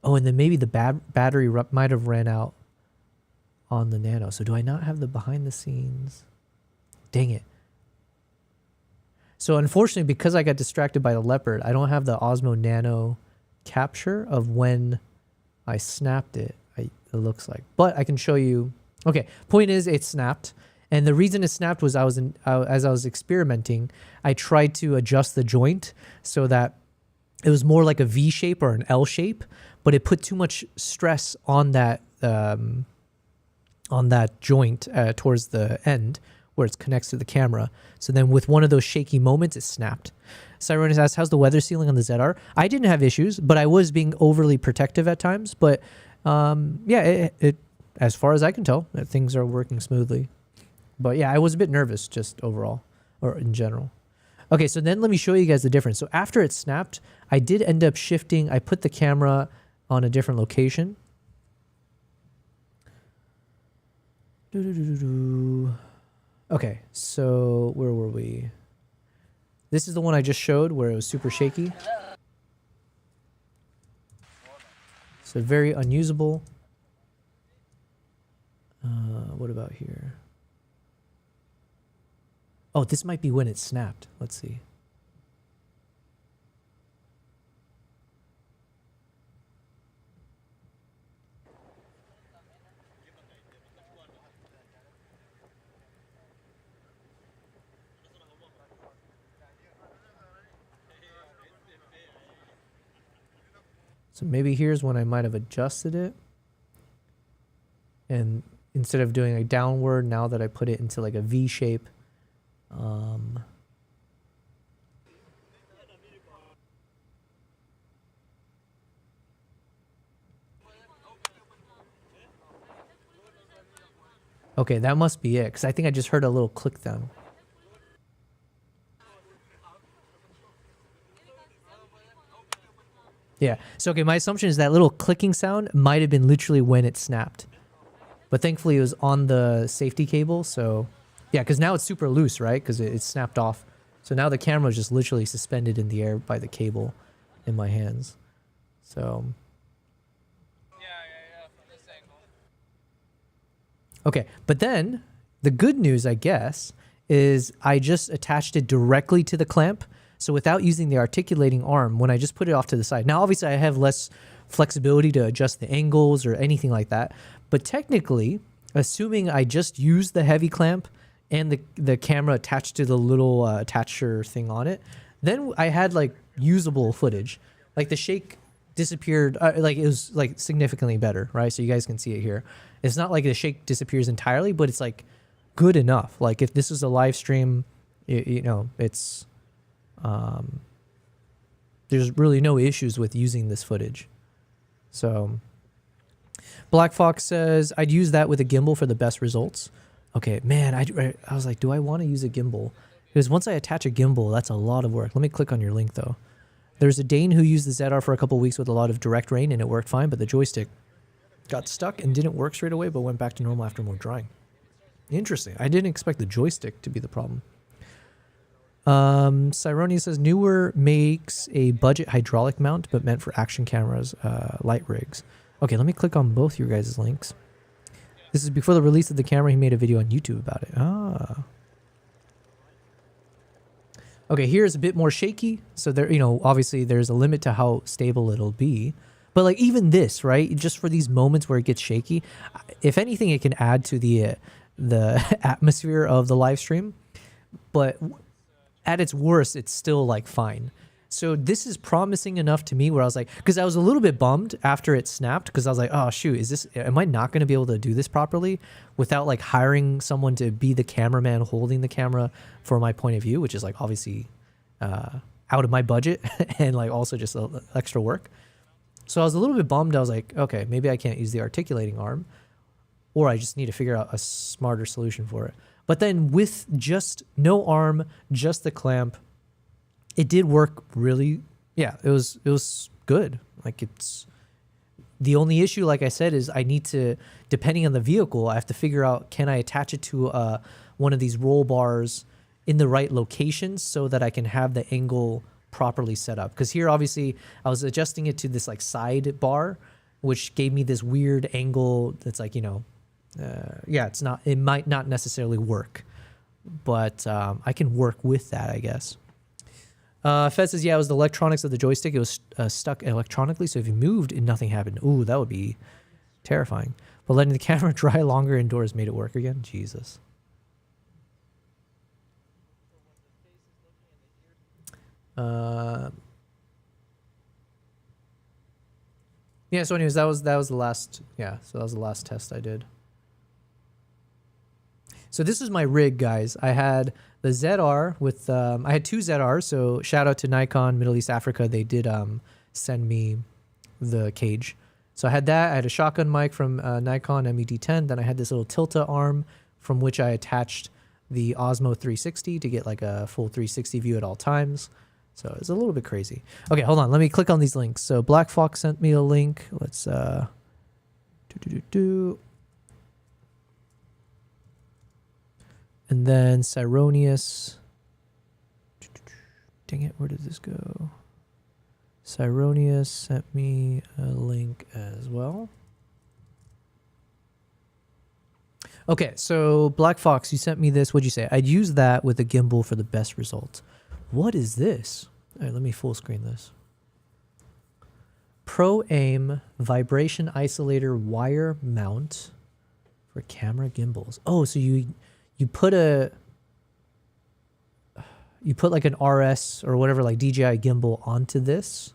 Oh, and then maybe the battery might have ran out on the Nano. So do I not have the behind the scenes? Dang it. So unfortunately, because I got distracted by the leopard, I don't have the Osmo Nano capture of when I snapped it, it looks like. But I can show you. Okay, point is it snapped. And the reason it snapped was as I was experimenting, I tried to adjust the joint so that it was more like a V shape or an L shape, but it put too much stress on that joint towards the end where it connects to the camera. So then with one of those shaky moments, it snapped. Cyronis asks, how's the weather sealing on the ZR? I didn't have issues, but I was being overly protective at times. But yeah, it as far as I can tell, things are working smoothly. But yeah, I was a bit nervous just overall or in general. Okay, so then let me show you guys the difference. So after it snapped, I did end up shifting. I put the camera on a different location. Okay, so where were we? This is the one I just showed where it was super shaky. So very unusable. What about here? Oh, this might be when it snapped. Let's see. So maybe here's when I might have adjusted it. And instead of doing a downward, now that I put it into like a V shape, okay, that must be it, because I think I just heard a little click then. Yeah, so okay, my assumption is that little clicking sound might have been literally when it snapped. But thankfully it was on the safety cable, so... Yeah, because now it's super loose, right? Because it snapped off. So now the camera is just literally suspended in the air by the cable in my hands. So... Okay, but then the good news, I guess, is I just attached it directly to the clamp. So without using the articulating arm, when I just put it off to the side. Now, obviously, I have less flexibility to adjust the angles or anything like that. But technically, assuming I just use the heavy clamp and the camera attached to the little attacher thing on it, then I had like usable footage. Like the shake disappeared, like it was like significantly better, right? So you guys can see it here. It's not like the shake disappears entirely, but it's like good enough. Like if this is a live stream, you know, it's there's really no issues with using this footage. So Black Fox says, I'd use that with a gimbal for the best results. Okay, man, I was like, do I want to use a gimbal? Because once I attach a gimbal, that's a lot of work. Let me click on your link though. There's a Dane who used the ZR for a couple of weeks with a lot of direct rain and it worked fine, but the joystick got stuck and didn't work straight away, but went back to normal after more drying. Interesting. I didn't expect the joystick to be the problem. Cyronia says Newer makes a budget hydraulic mount, but meant for action cameras, light rigs. Okay, let me click on both your guys' links. This is before the release of the camera. He made a video on YouTube about it. Ah. Okay, here's a bit more shaky. So there, you know, obviously there's a limit to how stable it'll be. But like even this, right? Just for these moments where it gets shaky, if anything, it can add to the atmosphere of the live stream. But at its worst, it's still like fine. So this is promising enough to me where I was like, because I was a little bit bummed after it snapped, because I was like, oh shoot, am I not going to be able to do this properly without like hiring someone to be the cameraman holding the camera for my point of view, which is like obviously out of my budget and like also just extra work. So I was a little bit bummed. I was like, okay, maybe I can't use the articulating arm, or I just need to figure out a smarter solution for it. But then with just no arm, just the clamp, it did work really. Yeah, it was good. Like it's the only issue, like I said, is I need to, depending on the vehicle, I have to figure out, can I attach it to one of these roll bars in the right location so that I can have the angle properly set up. Because here, obviously, I was adjusting it to this like side bar, which gave me this weird angle that's like, you know, yeah, it might not necessarily work, but I can work with that, I guess. Fed says, yeah, it was the electronics of the joystick. It was stuck electronically, so if you moved and nothing happened, ooh, that would be terrifying. But letting the camera dry longer indoors made it work again. Jesus. Yeah, so anyways, that was the last, yeah, so that was the last test I did. So this is my rig, guys. I had the ZR with, I had two ZRs, so shout out to Nikon Middle East Africa. They did send me the cage. So I had that. I had a shotgun mic from Nikon MED10. Then I had this little Tilta arm from which I attached the Osmo 360 to get like a full 360 view at all times. So it's a little bit crazy. Okay, hold on. Let me click on these links. So Black Fox sent me a link. Let's And then Cyronius. Dang it, where did this go? Cyronius sent me a link as well. Okay, so Black Fox, you sent me this. What'd you say? I'd use that with a gimbal for the best results. What is this? All right, let me full screen this. Pro Aim vibration isolator wire mount for camera gimbals. Oh, so you put like an RS or whatever, like DJI gimbal onto this.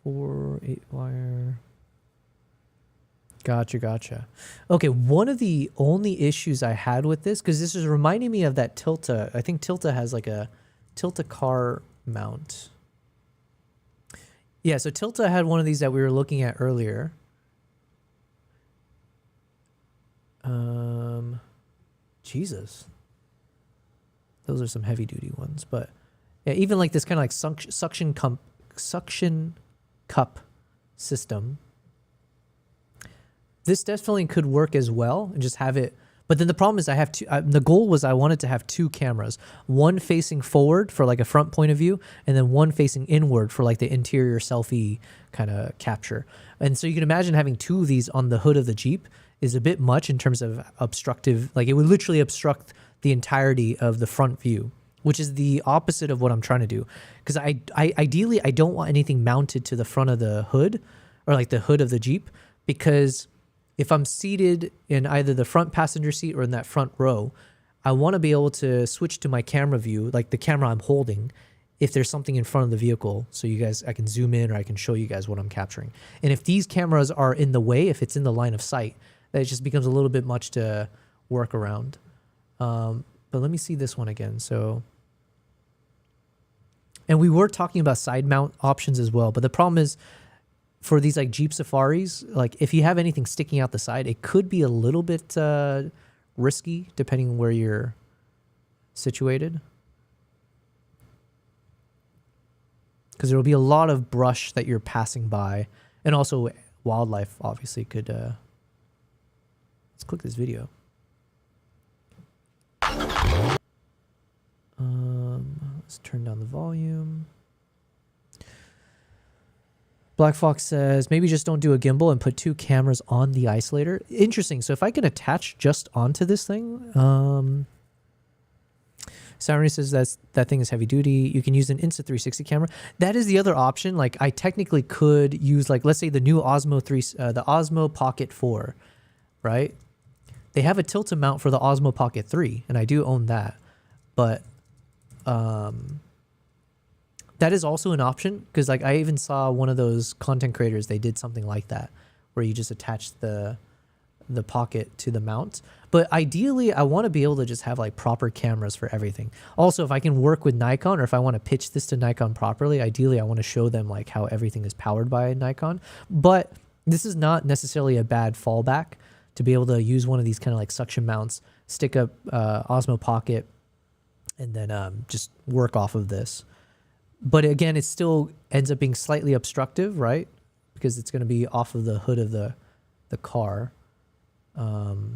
4 8-wire. Gotcha. Okay, one of the only issues I had with this, because this is reminding me of that Tilta. I think Tilta has like a Tilta car mount. Yeah, so Tilta had one of these that we were looking at earlier. Jesus. Those are some heavy duty ones, but yeah, even like this kind of like suction cup system. This definitely could work as well and just have it. But then the problem is I have two. The goal was I wanted to have two cameras, one facing forward for like a front point of view, and then one facing inward for like the interior selfie kind of capture. And so you can imagine having two of these on the hood of the Jeep is a bit much in terms of obstructive. Like it would literally obstruct the entirety of the front view, which is the opposite of what I'm trying to do. Because I ideally I don't want anything mounted to the front of the hood or like the hood of the Jeep, because if I'm seated in either the front passenger seat or in that front row, I want to be able to switch to my camera view, like the camera I'm holding, if there's something in front of the vehicle, so you guys, I can zoom in or I can show you guys what I'm capturing. And if these cameras are in the way, if it's in the line of sight, that it just becomes a little bit much to work around. But let me see this one again. So, and we were talking about side mount options as well, but the problem is for these like Jeep Safaris, like if you have anything sticking out the side, it could be a little bit risky depending on where you're situated. Because there will be a lot of brush that you're passing by, and also wildlife obviously could. Let's click this video. Let's turn down the volume. Black Fox says, maybe just don't do a gimbal and put two cameras on the isolator. Interesting. So if I can attach just onto this thing, Saturday says that thing is heavy duty. You can use an Insta360 camera. That is the other option. Like I technically could use, like, let's say the new the Osmo Pocket 4, right? They have a tilt mount for the Osmo Pocket 3, and I do own that. But that is also an option, because like I even saw one of those content creators, they did something like that where you just attach the pocket to the mount. But ideally I want to be able to just have like proper cameras for everything. Also, if I can work with Nikon, or if I want to pitch this to Nikon properly, ideally I want to show them like how everything is powered by Nikon. But this is not necessarily a bad fallback to be able to use one of these kind of like suction mounts, stick up Osmo Pocket, and then just work off of this. But again, it still ends up being slightly obstructive, right? Because it's going to be off of the hood of the car. Let's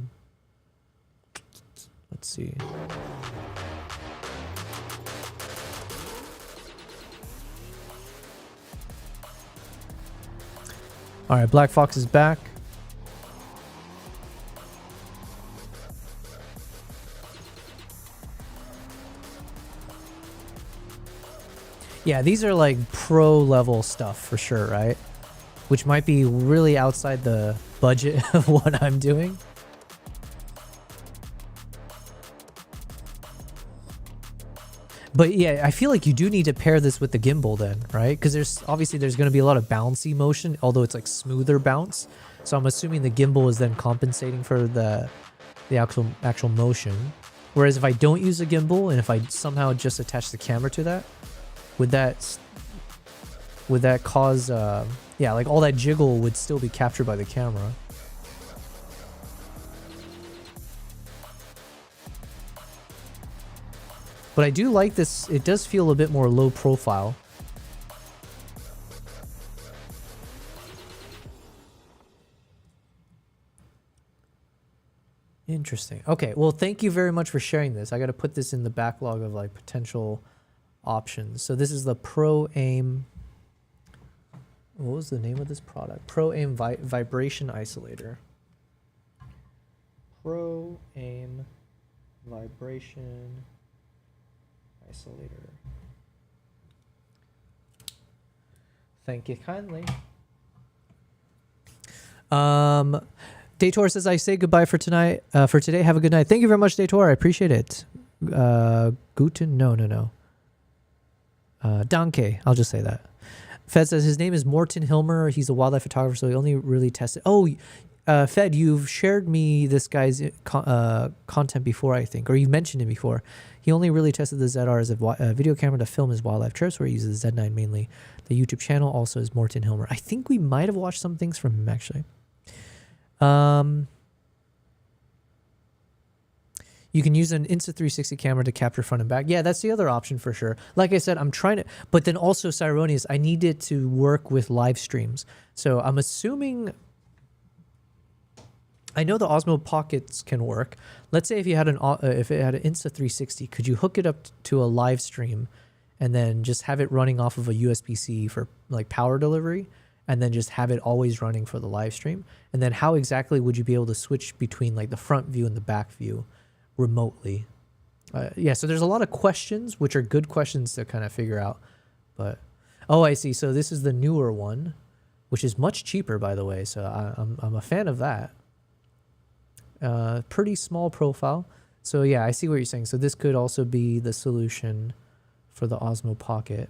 see. All right, Black Fox is back. Yeah, these are like pro level stuff for sure, right? Which might be really outside the budget of what I'm doing. But yeah, I feel like you do need to pair this with the gimbal then, right? Because there's going to be a lot of bouncy motion, although it's like smoother bounce. So I'm assuming the gimbal is then compensating for the actual motion. Whereas if I don't use a gimbal and if I somehow just attach the camera to that, would that cause yeah, like all that jiggle would still be captured by the camera. But I do like this. It does feel a bit more low profile. Interesting. Okay, well, thank you very much for sharing this. I got to put this in the backlog of like potential options. So this is the Pro Aim. What was the name of this product? Pro Aim Vibration Isolator. Pro Aim Vibration Isolator. Thank you kindly. Dator says, I say goodbye for tonight. For today, have a good night. Thank you very much, Dator. I appreciate it. Guten? No. Danke. I'll just say that. Fed says his name is Morton Hilmer. He's a wildlife photographer, so he only really tested. Oh, Fed, you've shared me this guy's content before, I think, or you mentioned it before. He only really tested the ZR as a video camera to film his wildlife trips, where he uses the Z9 mainly. The YouTube channel also is Morton Hilmer. I think we might have watched some things from him, actually. You can use an Insta360 camera to capture front and back. Yeah, that's the other option for sure. Like I said, I'm trying to, but then also Cyronius, I need it to work with live streams. So I'm assuming, I know the Osmo Pockets can work. Let's say if you had if it had an Insta360, could you hook it up to a live stream and then just have it running off of a USB-C for like power delivery, and then just have it always running for the live stream? And then how exactly would you be able to switch between like the front view and the back view remotely? Yeah, so there's a lot of questions, which are good questions to kind of figure out. But oh, I see. So this is the newer one, which is much cheaper, by the way. So I'm a fan of that. Pretty small profile. So yeah, I see what you're saying. So this could also be the solution for the Osmo Pocket.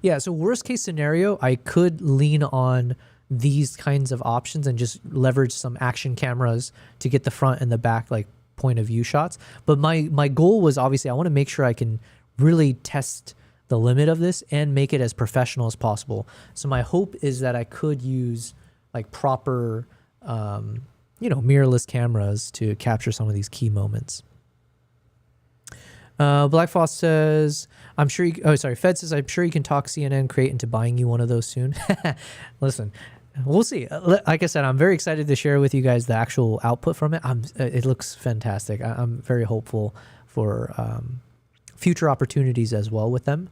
Yeah, so worst case scenario, I could lean on these kinds of options and just leverage some action cameras to get the front and the back like point of view shots. But my goal was, obviously, I want to make sure I can really test the limit of this and make it as professional as possible. So my hope is that I could use like proper mirrorless cameras to capture some of these key moments. Black Foss says, I'm sure Fed says, I'm sure you can talk CNN Create into buying you one of those soon. Listen, we'll see. Like I said, I'm very excited to share with you guys the actual output from it. It looks fantastic. I'm very hopeful for future opportunities as well with them.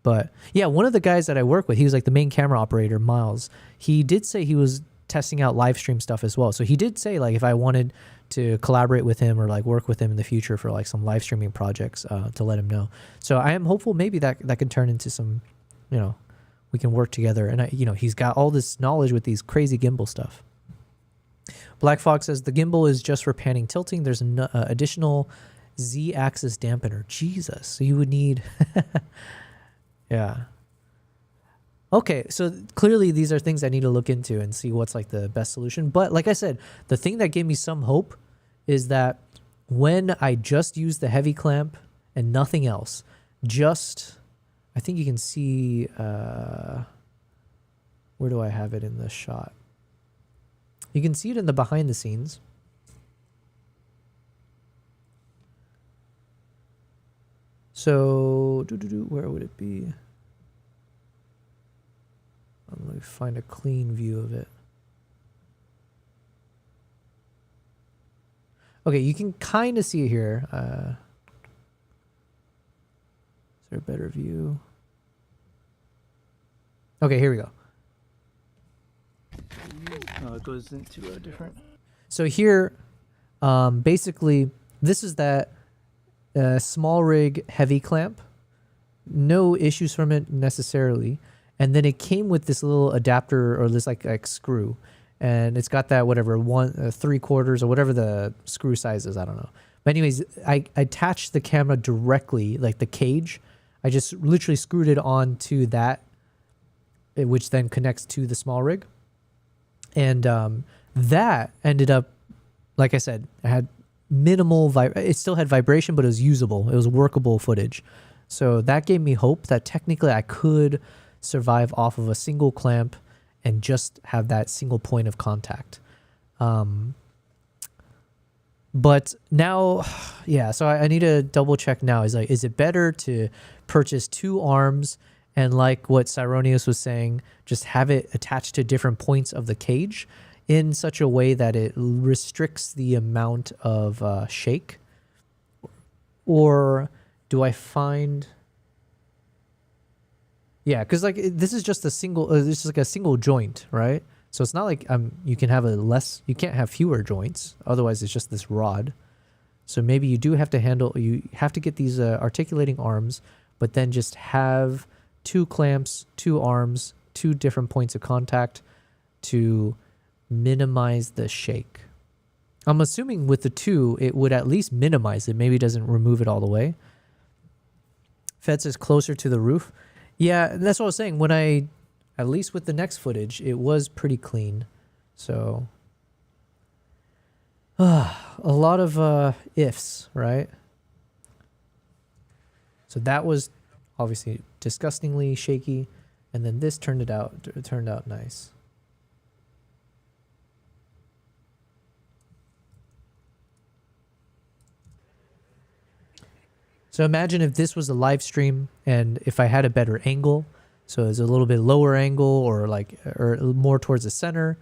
But yeah, one of the guys that I work with, he was like the main camera operator, Miles. He did say he was testing out live stream stuff as well. So he did say like if I wanted to collaborate with him or like work with him in the future for like some live streaming projects, to let him know. So I am hopeful maybe that can turn into some, we can work together. And he's got all this knowledge with these crazy gimbal stuff. Black Fox says the gimbal is just for panning tilting. There's an additional Z-axis dampener. Jesus. So you would need, yeah. Okay, so clearly these are things I need to look into and see what's like the best solution. But like I said, the thing that gave me some hope is that when I just use the heavy clamp and nothing else, I think you can see, where do I have it in the shot? You can see it in the behind the scenes. So, where would it be? Let me find a clean view of it. Okay, you can kind of see it here. Is there a better view? Okay, here we go. Oh, it goes into a different... So here, basically, this is that small rig heavy clamp. No issues from it necessarily. And then it came with this little adapter or this like screw, and it's got that whatever 3/4 or whatever the screw size is. I don't know. But anyways, I attached the camera directly, like the cage. I just literally screwed it onto that, which then connects to the small rig. And that ended up, like I said, it had minimal it still had vibration, but it was usable. It was workable footage. So that gave me hope that technically I could survive off of a single clamp and just have that single point of contact. But now, yeah, so I need to double check now. Is it better to purchase 2 arms and, like what Cyronius was saying, just have it attached to different points of the cage in such a way that it restricts the amount of shake? Or do I find... Yeah, because like this is just a single, this is like a single joint, right? So it's not like you can have you can't have fewer joints. Otherwise, it's just this rod. So maybe you do have to you have to get these articulating arms, but then just have 2 clamps, 2 arms, 2 different points of contact to minimize the shake. I'm assuming with the 2, it would at least minimize it. Maybe it doesn't remove it all the way. Fed says closer to the roof. Yeah, that's what I was saying. When at least with the next footage, it was pretty clean. So, a lot of ifs, right? So that was obviously disgustingly shaky, and then this turned out nice. So imagine if this was a live stream and if I had a better angle, so it's a little bit lower angle or more towards the center,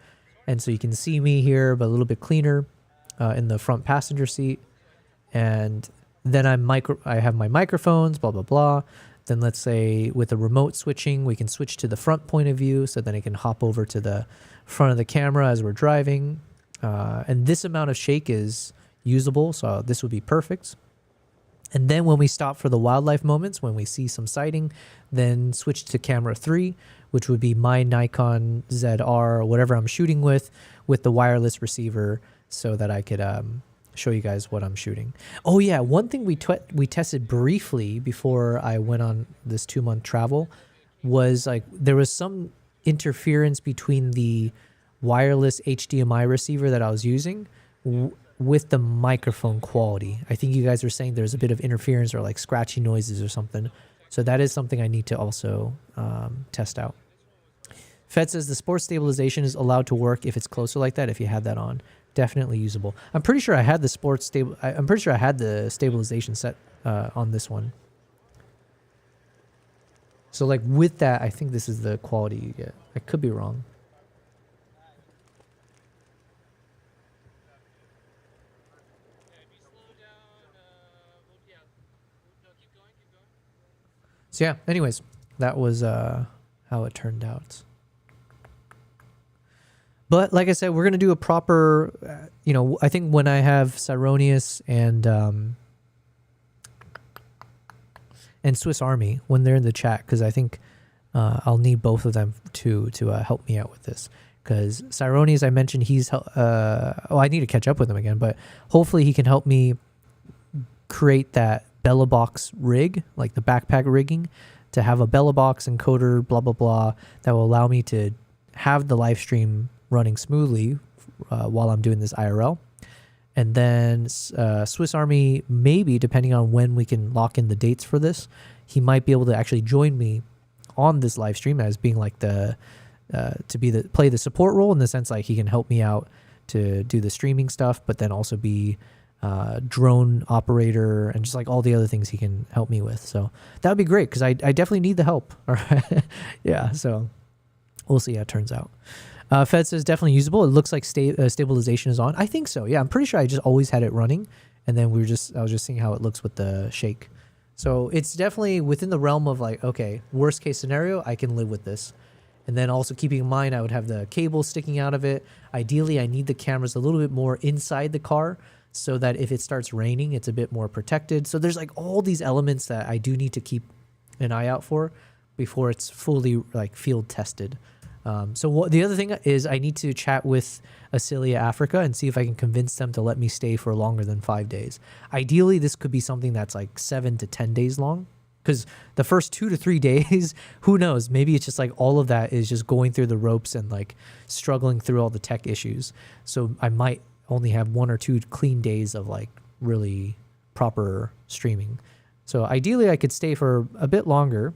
and so you can see me here but a little bit cleaner in the front passenger seat, and then I have my microphones, blah blah blah. Then let's say with the remote switching, we can switch to the front point of view, so then I can hop over to the front of the camera as we're driving, and this amount of shake is usable, so this would be perfect. And then when we stop for the wildlife moments, when we see some sighting, then switch to camera 3, which would be my Nikon ZR or whatever I'm shooting with the wireless receiver, so that I could show you guys what I'm shooting. Oh yeah, one thing we tested briefly before I went on this 2-month travel was like there was some interference between the wireless HDMI receiver that I was using with the microphone quality. I think you guys were saying there's a bit of interference or like scratchy noises or something. So that is something I need to also test out. Fed says the sports stabilization is allowed to work if it's closer like that. If you had that on, definitely usable. I'm pretty sure I had the I'm pretty sure I had the stabilization set on this one. So like with that, I think this is the quality you get. I could be wrong. So yeah, anyways, that was how it turned out. But like I said, we're going to do a proper, I think when I have Cyronius and Swiss Army, when they're in the chat, because I think I'll need both of them to help me out with this. Because Cyronius, I mentioned I need to catch up with him again, but hopefully he can help me create that Bella box rig, like the backpack rigging, to have a Bella box encoder, blah, blah, blah, that will allow me to have the live stream running smoothly while I'm doing this IRL. And then Swiss Army, maybe, depending on when we can lock in the dates for this, he might be able to actually join me on this live stream as being like play the support role, in the sense like he can help me out to do the streaming stuff, but then also be drone operator and just like all the other things he can help me with. So that would be great, because I definitely need the help. All right. Yeah, so we'll see how it turns out. Fed says definitely usable. It looks like stabilization is on. I think so. Yeah, I'm pretty sure I just always had it running, and then I was just seeing how it looks with the shake. So it's definitely within the realm of like, okay, worst case scenario, I can live with this. And then also keeping in mind, I would have the cable sticking out of it. Ideally, I need the cameras a little bit more inside the car, so that if it starts raining, it's a bit more protected. So there's like all these elements that I do need to keep an eye out for before it's fully like field tested. So the other thing is I need to chat with Acilia Africa and see if I can convince them to let me stay for longer than 5 days. Ideally, this could be something that's like 7 to 10 days long, because the first 2 to 3 days, who knows? Maybe it's just like all of that is just going through the ropes and like struggling through all the tech issues. So I might only have 1 or 2 clean days of like really proper streaming. So ideally I could stay for a bit longer,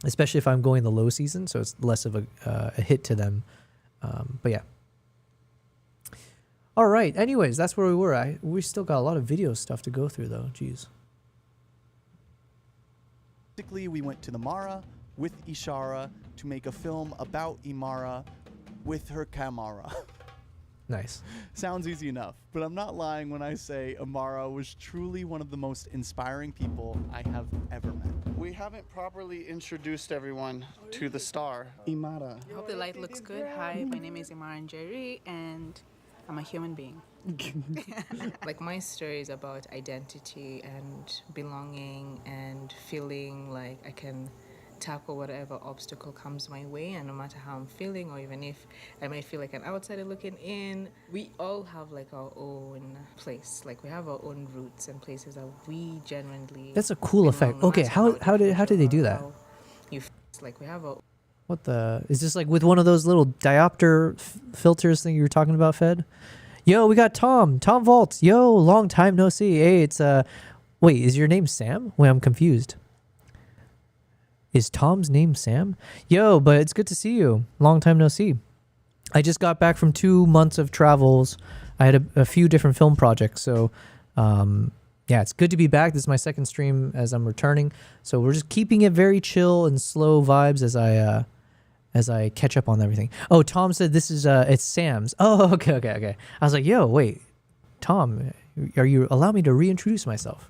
especially if I'm going the low season, so it's less of a hit to them. But yeah. All right. Anyways, that's where we were. We still got a lot of video stuff to go through though. Jeez. Basically, we went to the Mara with Ishara to make a film about Imara with her camera. Nice. Sounds easy enough, but I'm not lying when I say Amara was truly one of the most inspiring people I have ever met. We haven't properly introduced everyone to the star, Imara. I hope the light looks good. Hi, my name is Imara Njeri, and I'm a human being. Like, my story is about identity and belonging and feeling like I can tackle whatever obstacle comes my way, and no matter how I'm feeling, or even if I might feel like an outsider looking in, we all have like our own place. Like, we have our own roots and places that we genuinely. That's a cool effect. Okay, how did they do that? we have a What the? Is this like with one of those little diopter filters thing you were talking about, Fed? Yo, we got Tom Vault. Yo, long time no see. Hey, it's wait, is your name Sam? Wait, I'm confused. Is Tom's name Sam? Yo, but it's good to see you. Long time no see. I just got back from 2 months of travels. I had a few different film projects, so yeah, it's good to be back. This is my second stream as I'm returning, so we're just keeping it very chill and slow vibes as I catch up on everything. Oh, Tom said this is it's Sam's. Oh, okay. I was like, yo, wait, Tom, are you allow me to reintroduce myself?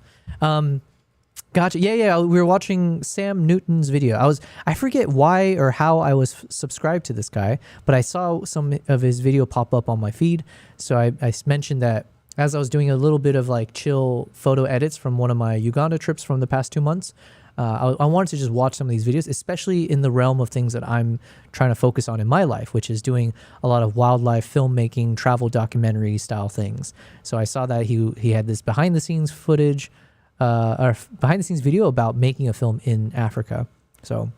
Gotcha. Yeah. We were watching Sam Newton's video. I forget why or how I was subscribed to this guy, but I saw some of his video pop up on my feed. So I mentioned that as I was doing a little bit of like chill photo edits from one of my Uganda trips from the past 2 months, I wanted to just watch some of these videos, especially in the realm of things that I'm trying to focus on in my life, which is doing a lot of wildlife filmmaking, travel documentary style things. So I saw that he had this behind the scenes footage, or behind the scenes video about making a film in Africa. So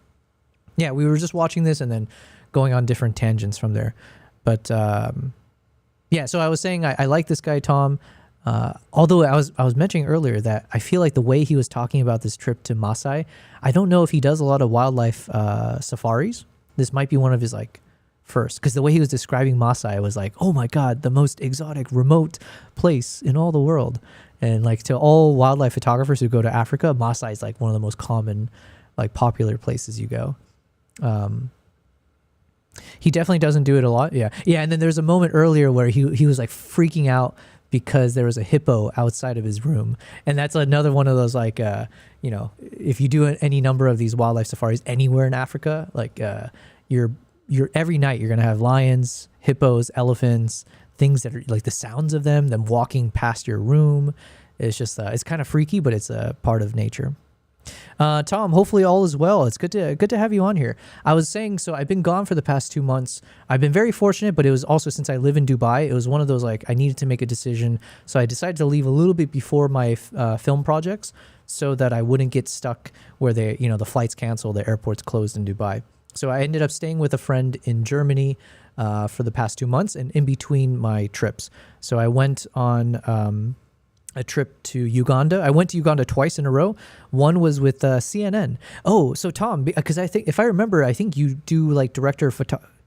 yeah, we were just watching this and then going on different tangents from there. But yeah, so I was saying I like this guy, Tom. Although I was mentioning earlier that I feel like the way he was talking about this trip to Maasai, I don't know if he does a lot of wildlife safaris. This might be one of his like first, because the way he was describing Maasai was like, oh my God, the most exotic, remote place in all the world. And like to all wildlife photographers who go to Africa, Maasai is like one of the most common, like popular places you go. He definitely doesn't do it a lot. Yeah. And then there's a moment earlier where he was like freaking out because there was a hippo outside of his room. And that's another one of those like, you know, if you do any number of these wildlife safaris anywhere in Africa, like you're every night you're going to have lions, hippos, elephants, things that are like the sounds of them walking past your room. It's just, it's kind of freaky, but it's a part of nature. Tom, hopefully all is well. It's good to have you on here. I was saying, so I've been gone for the past 2 months. I've been very fortunate, but it was also since I live in Dubai, it was one of those like I needed to make a decision. So I decided to leave a little bit before my film projects so that I wouldn't get stuck where the flights canceled, the airports closed in Dubai. So I ended up staying with a friend in Germany for the past 2 months and in between my trips. So I went on a trip to Uganda. I went to Uganda twice in a row. One was with CNN. Oh, so Tom, because I think if I remember, I think you do like director of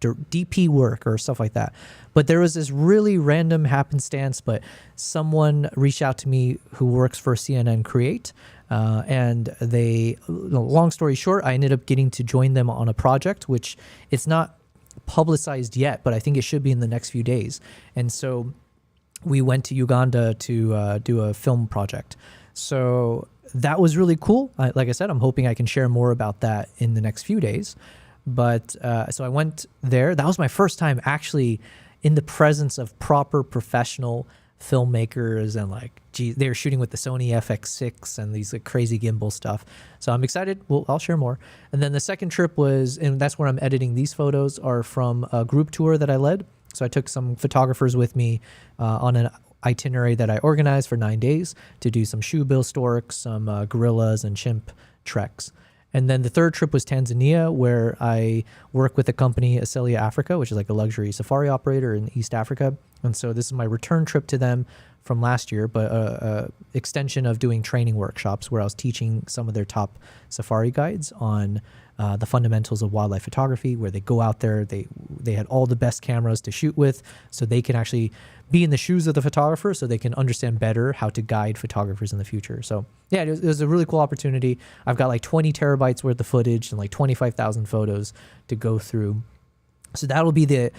DP work or stuff like that. But there was this really random happenstance, but someone reached out to me who works for CNN Create. And they, long story short, I ended up getting to join them on a project, which it's not publicized yet, but I think it should be in the next few days. And so we went to Uganda to do a film project. So that was really cool. Like I said, I'm hoping I can share more about that in the next few days. But so I went there. That was my first time actually in the presence of proper professional filmmakers, and like, geez, they were shooting with the Sony FX6 and these like crazy gimbal stuff. So I'm excited. Well, I'll share more. And then the second trip was, and that's where I'm editing these photos, are from a group tour that I led. So I took some photographers with me on an itinerary that I organized for 9 days to do some shoebill storks, some gorillas and chimp treks. And then the third trip was Tanzania, where I work with the company Acelia Africa, which is like a luxury safari operator in East Africa. And so this is my return trip to them from last year, but a extension of doing training workshops where I was teaching some of their top safari guides on the fundamentals of wildlife photography, where they go out there, they had all the best cameras to shoot with, so they can actually be in the shoes of the photographer, so they can understand better how to guide photographers in the future. So yeah, it was a really cool opportunity. I've got like 20 terabytes worth of footage and like 25,000 photos to go through. So that'll be the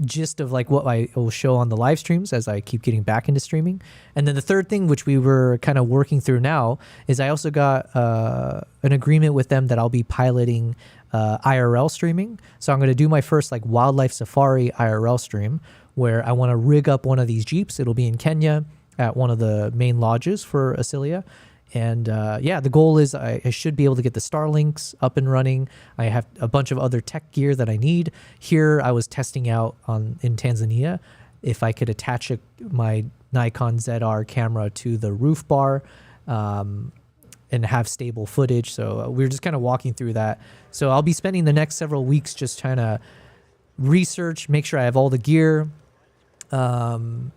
gist of like what I will show on the live streams as I keep getting back into streaming. And then the third thing, which we were kind of working through now, is I also got an agreement with them that I'll be piloting IRL streaming. So I'm going to do my first like wildlife safari IRL stream, where I want to rig up one of these Jeeps. It'll be in Kenya at one of the main lodges for Acelia. And yeah, the goal is I should be able to get the Starlinks up and running. I have a bunch of other tech gear that I need. Here I was testing out in Tanzania if I could attach my Nikon ZR camera to the roof bar. and have stable footage. So we're just kind of walking through that. So I'll be spending the next several weeks just trying to research, make sure I have all the gear, and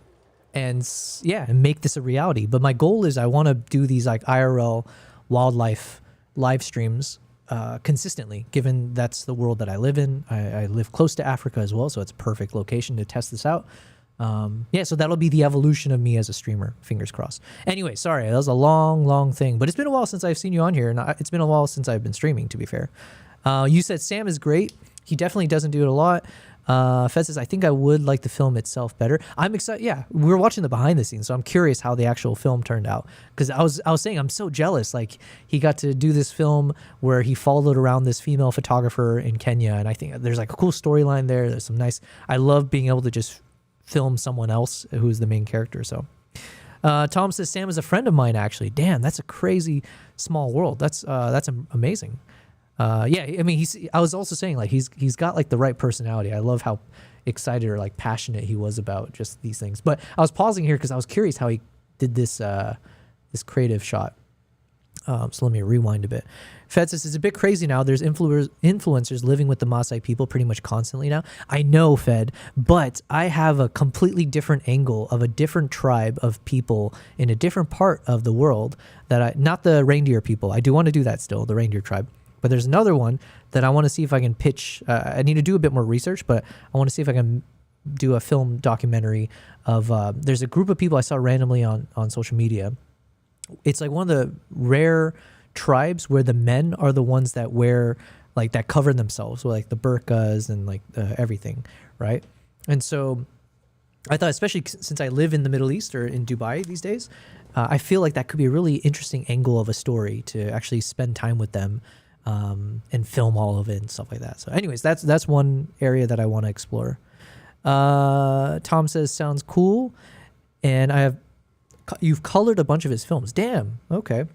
make this a reality. But my goal is I want to do these like IRL wildlife live streams consistently, given that's the world that I live in. I live close to Africa as well, so it's a perfect location to test this out. So that'll be the evolution of me as a streamer, fingers crossed. Anyway, sorry, that was a long thing, but it's been a while since I've seen you on here, and it's been a while since I've been streaming, to be fair. You said Sam is great. He definitely doesn't do it a lot. Fed says, I think I would like the film itself better. I'm excited. Yeah, we're watching the behind the scenes, so I'm curious how the actual film turned out. Because I was saying I'm so jealous. Like, he got to do this film where he followed around this female photographer in Kenya, and I think there's like a cool storyline there. There's some nice. I love being able to just film someone else who's the main character. So Tom says Sam is a friend of mine, actually. Damn, that's a crazy small world. That's amazing. I mean, I was also saying, like, he's got like the right personality. I love how excited or like passionate he was about just these things. But I was pausing here because I was curious how he did this this creative shot. So let me rewind a bit. Fed says, it's a bit crazy now. There's influencers living with the Maasai people pretty much constantly now. I know, Fed, but I have a completely different angle of a different tribe of people in a different part of the world not the reindeer people. I do want to do that still, the reindeer tribe. But there's another one that I want to see if I can pitch. I need to do a bit more research, but I want to see if I can do a film documentary of, there's a group of people I saw randomly on social media. It's like one of the rare tribes where the men are the ones that wear, like, that cover themselves with like the burqas and like everything, right? And so I thought, especially since I live in the Middle East or in Dubai these days, I feel like that could be a really interesting angle of a story to actually spend time with them. And film all of it and stuff like that. So anyways, that's one area that I want to explore. Tom says, sounds cool. And you've colored a bunch of his films. Damn. Okay.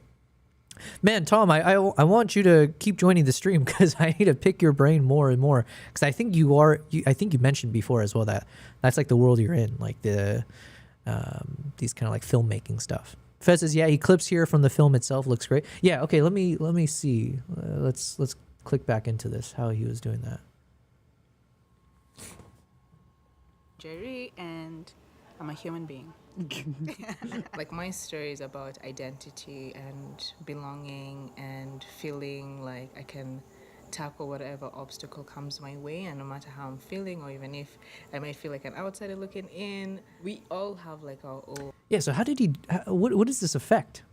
Man, Tom, I want you to keep joining the stream because I need to pick your brain more and more. Because I think I think you mentioned before as well that that's like the world you're in, like these kind of like filmmaking stuff. Fed says, yeah, he clips here from the film itself. Looks great. Yeah, okay, let me see. Let's click back into this, how he was doing that. Jerry, and I'm a human being. Like, my story is about identity and belonging and feeling like I can tackle whatever obstacle comes my way, and no matter how I'm feeling, or even if I might feel like an outsider looking in, we all have like our own. Yeah. So how did he? What is this effect?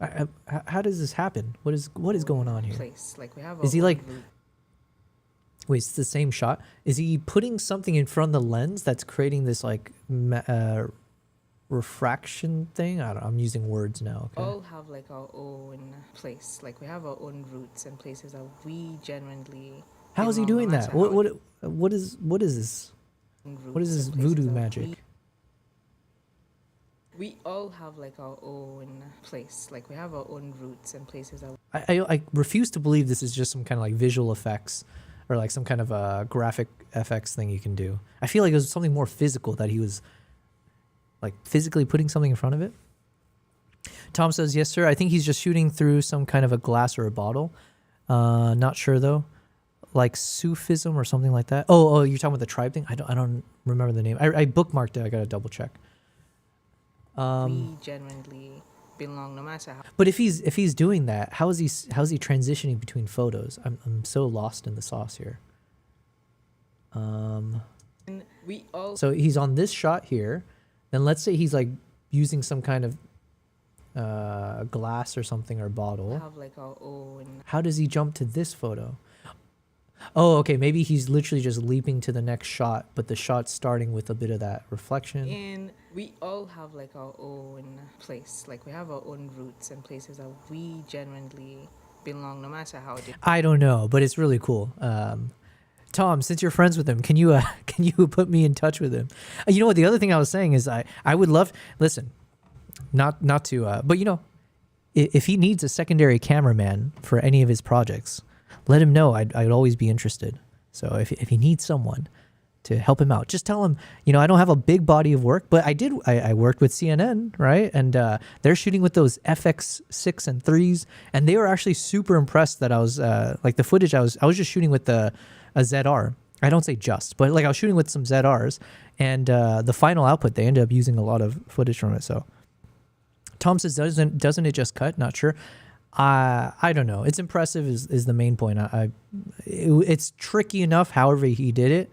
How does this happen? What is going on here? Place like we have. Is he like? Wait, it's the same shot. Is he putting something in front of the lens that's creating this like refraction thing? I'm using words now. Okay. All have like our own place. Like, we have our own roots and places that we genuinely. How is he doing that? What is this? What is this voodoo magic? We all have like our own place. Like, we have our own roots and places that. I refuse to believe this is just some kind of like visual effects or like some kind of a graphic FX thing you can do. I feel like it was something more physical, that he was like physically putting something in front of it. Tom says, yes, sir. I think he's just shooting through some kind of a glass or a bottle. Not sure though. Like Sufism or something like that. Oh, you're talking about the tribe thing? I don't remember the name. I bookmarked it. I gotta double check. We genuinely belong, no matter how. But if he's doing that, how is he transitioning between photos? I'm so lost in the sauce here. So he's on this shot here. Then let's say he's like using some kind of glass or something or bottle. Have like our own. How does he jump to this photo? Oh, okay. Maybe he's literally just leaping to the next shot, but the shot's starting with a bit of that reflection. And we all have like our own place. Like, we have our own roots and places that we genuinely belong, no matter how. I don't know, but it's really cool. Tom, since you're friends with him, can you put me in touch with him? You know what? The other thing I was saying is I would love. Listen, not to, but you know, if he needs a secondary cameraman for any of his projects, let him know. I'd always be interested. So if he needs someone to help him out. Just tell him, you know, I don't have a big body of work, but I worked with CNN, right? And they're shooting with those FX6 and 3s, and they were actually super impressed that I was like the footage I was just shooting with a ZR. I don't say just, but like I was shooting with some ZRs, and the final output, they ended up using a lot of footage from it. So Tom says, doesn't it just cut? Not sure. I don't know. It's impressive is the main point. It's tricky enough, however he did it,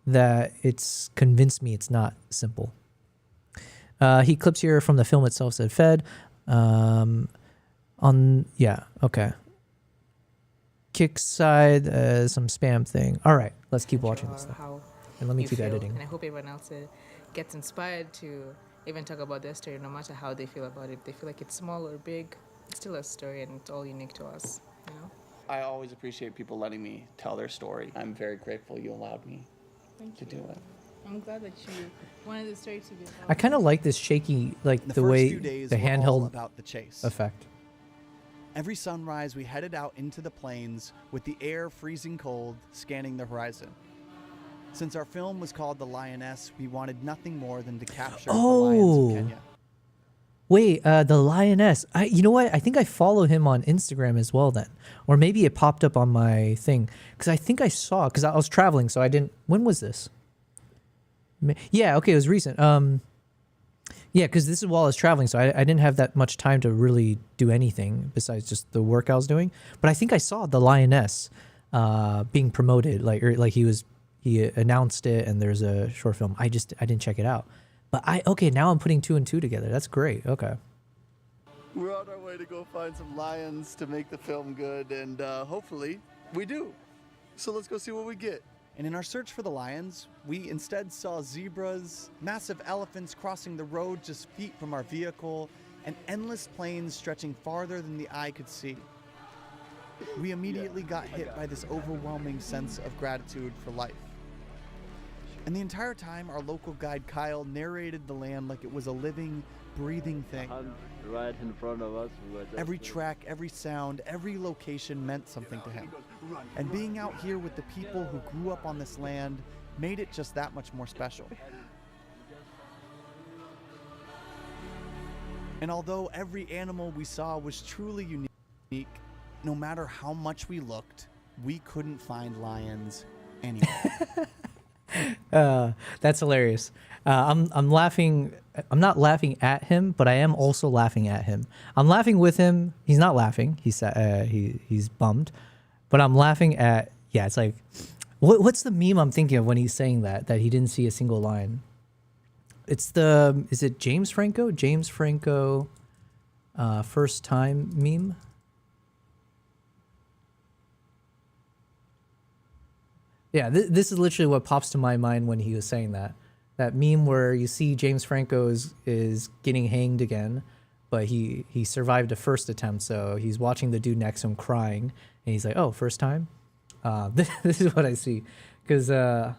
that it's convinced me it's not simple. He clips here from the film itself, said Fed. Yeah, okay. Kick side, some spam thing. All right, let's keep watching this stuff. And let me keep editing. And I hope everyone else gets inspired to even talk about their story, no matter how they feel about it. If they feel like it's small or big, it's still a story and it's all unique to us, you know? I always appreciate people letting me tell their story. I'm very grateful you allowed me to do it. I'm glad that you wanted the story to be told. I kind of like this shaky, like the way the handheld about the chase. effect. Every sunrise, we headed out into the plains with the air freezing cold, scanning the horizon. Since our film was called The Lioness, we wanted nothing more than to capture the lions of Kenya. Wait, the Lioness. You know what? I think I follow him on Instagram as well then. Or maybe it popped up on my thing. Because I think I saw, because I was traveling, so I didn't... When was this? Yeah, okay, it was recent. Yeah, because this is while I was traveling, so I didn't have that much time to really do anything besides just the work I was doing. But I think I saw the Lioness being promoted, like he announced it, and there's a short film. I didn't check it out, but okay, now I'm putting 2 and 2 together. That's great. Okay, we're on our way to go find some lions to make the film good, and hopefully we do. So let's go see what we get. And in our search for the lions, we instead saw zebras, massive elephants crossing the road just feet from our vehicle, and endless plains stretching farther than the eye could see. We immediately got hit by this overwhelming sense of gratitude for life. And the entire time, our local guide Kyle narrated the land like it was a living, breathing thing. Right in front of us. Every track, every sound, every location meant something to him. And being out here with the people who grew up on this land made it just that much more special. And although every animal we saw was truly unique, no matter how much we looked, we couldn't find lions anywhere. That's hilarious. I'm laughing. I'm not laughing at him, but I am also laughing at him. I'm laughing with him. He's not laughing. He's bummed, but I'm laughing at. Yeah, it's like, what's the meme I'm thinking of when he's saying that he didn't see a single line? Is it James Franco? James Franco, first time meme. Yeah, this is literally what pops to my mind when he was saying that. That meme where you see James Franco is getting hanged again, but he survived a first attempt, so he's watching the dude next to him crying, and he's like, "Oh, first time." This is what I see, because and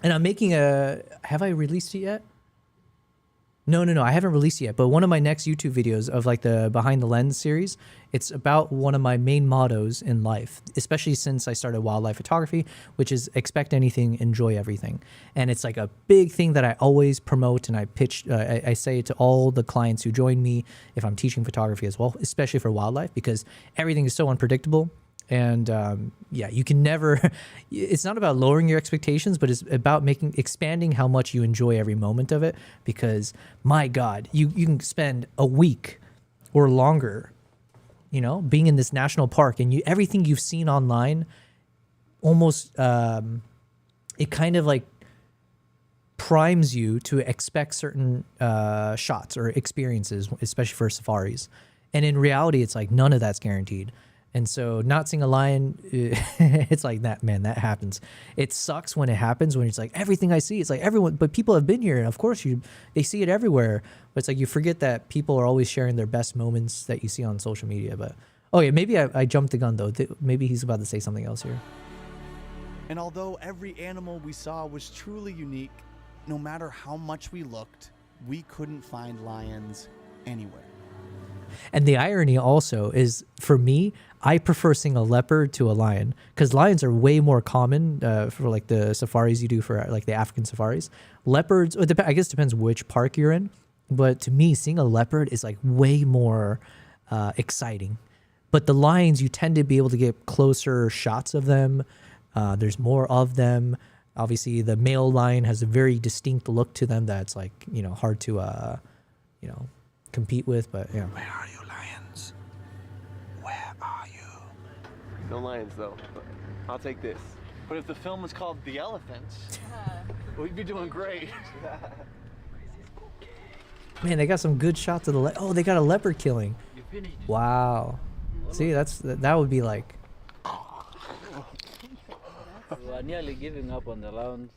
I'm making have I released it yet? No, I haven't released it yet, but one of my next YouTube videos of like the Behind the Lens series, it's about one of my main mottos in life, especially since I started wildlife photography, which is expect anything, enjoy everything. And it's like a big thing that I always promote, and I pitch, I say it to all the clients who join me if I'm teaching photography as well, especially for wildlife, because everything is so unpredictable. And yeah, you can never, it's not about lowering your expectations, but it's about expanding how much you enjoy every moment of it. Because my God, you can spend a week or longer, being in this national park, and everything you've seen online, almost, it kind of like primes you to expect certain shots or experiences, especially for safaris. And in reality, it's like none of that's guaranteed. And so not seeing a lion, it's like that, man, that happens. It sucks when it happens, when it's like everything I see, it's like everyone, but people have been here, and of course they see it everywhere. But it's like you forget that people are always sharing their best moments that you see on social media. But oh yeah, maybe I jumped the gun though. Maybe he's about to say something else here. And although every animal we saw was truly unique, no matter how much we looked, we couldn't find lions anywhere. And the irony also is, for me, I prefer seeing a leopard to a lion because lions are way more common for like the safaris you do for like the African safaris. Leopards, I guess it depends which park you're in, but to me, seeing a leopard is like way more exciting. But the lions, you tend to be able to get closer shots of them. There's more of them. Obviously, the male lion has a very distinct look to them that's like, you know, hard to, you know, compete with. But yeah. Where are you, lions? Where are you? No lions, though. I'll take this. But if the film was called The Elephants, we'd be doing great. Man, they got some good shots of the oh, they got a leopard killing. Wow. See, that would be like. We were nearly giving up on the lions,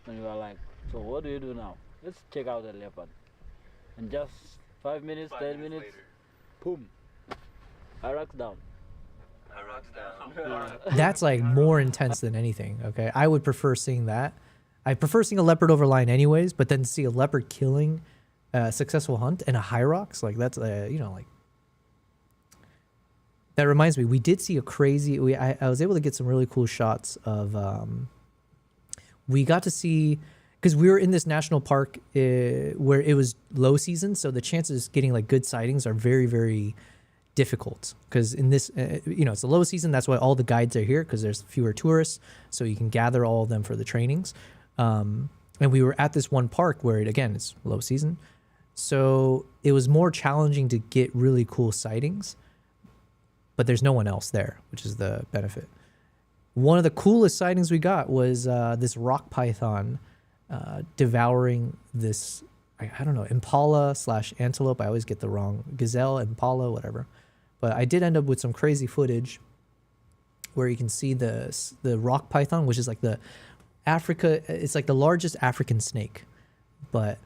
and we were like, so what do you do now? Let's check out the leopard. And just 5 minutes, 10 minutes, boom, Iraq's down. That's like more intense than anything. Okay, I would prefer seeing that. I prefer seeing a leopard over lion anyways, but then see a leopard killing a successful hunt and a hyrax, like that's you know, like that reminds me, we did see a crazy. I was able to get some really cool shots of. We got to see, because we were in this national park where it was low season, so the chances of getting like good sightings are very, very difficult. Because in this, you know, it's a low season. That's why all the guides are here, because there's fewer tourists, so you can gather all of them for the trainings. And we were at this one park where again it's low season, so it was more challenging to get really cool sightings. But there's no one else there, which is the benefit. One of the coolest sightings we got was this rock python devouring this, I don't know, impala / antelope. I always get the wrong, gazelle, impala, whatever. But I did end up with some crazy footage where you can see the rock python, which is like it's like the largest African snake. But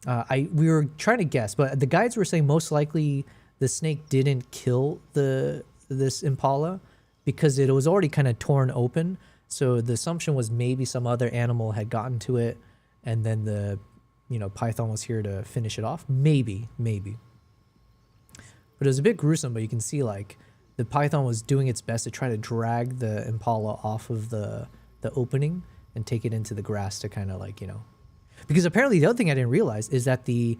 we were trying to guess, but the guides were saying most likely the snake didn't kill this impala because it was already kind of torn open. So the assumption was maybe some other animal had gotten to it, and then the, you know, python was here to finish it off. Maybe. But it was a bit gruesome. But you can see like the python was doing its best to try to drag the impala off of the opening and take it into the grass to kind of like, you know, because apparently the other thing I didn't realize is that the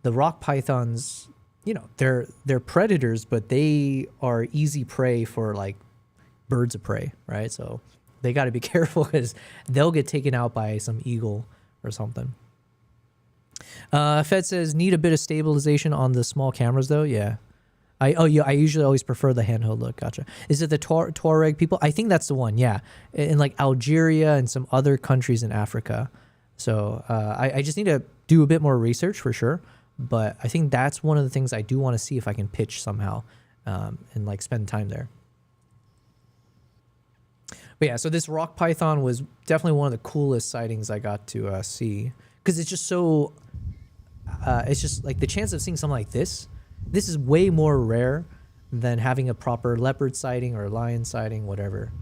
rock pythons, you know, they're predators, but they are easy prey for like birds of prey, right? So they got to be careful because they'll get taken out by some eagle or something. Fed says need a bit of stabilization on the small cameras though. Yeah, I usually always prefer the handheld look. Gotcha. Is it the Tuareg people? I think that's the one. Yeah, in like Algeria and some other countries in Africa. So I just need to do a bit more research for sure. But I think that's one of the things I do want to see if I can pitch somehow and like spend time there. But yeah, so this rock python was definitely one of the coolest sightings I got to see, because it's just so, it's just like the chance of seeing something like this is way more rare than having a proper leopard sighting or lion sighting, whatever.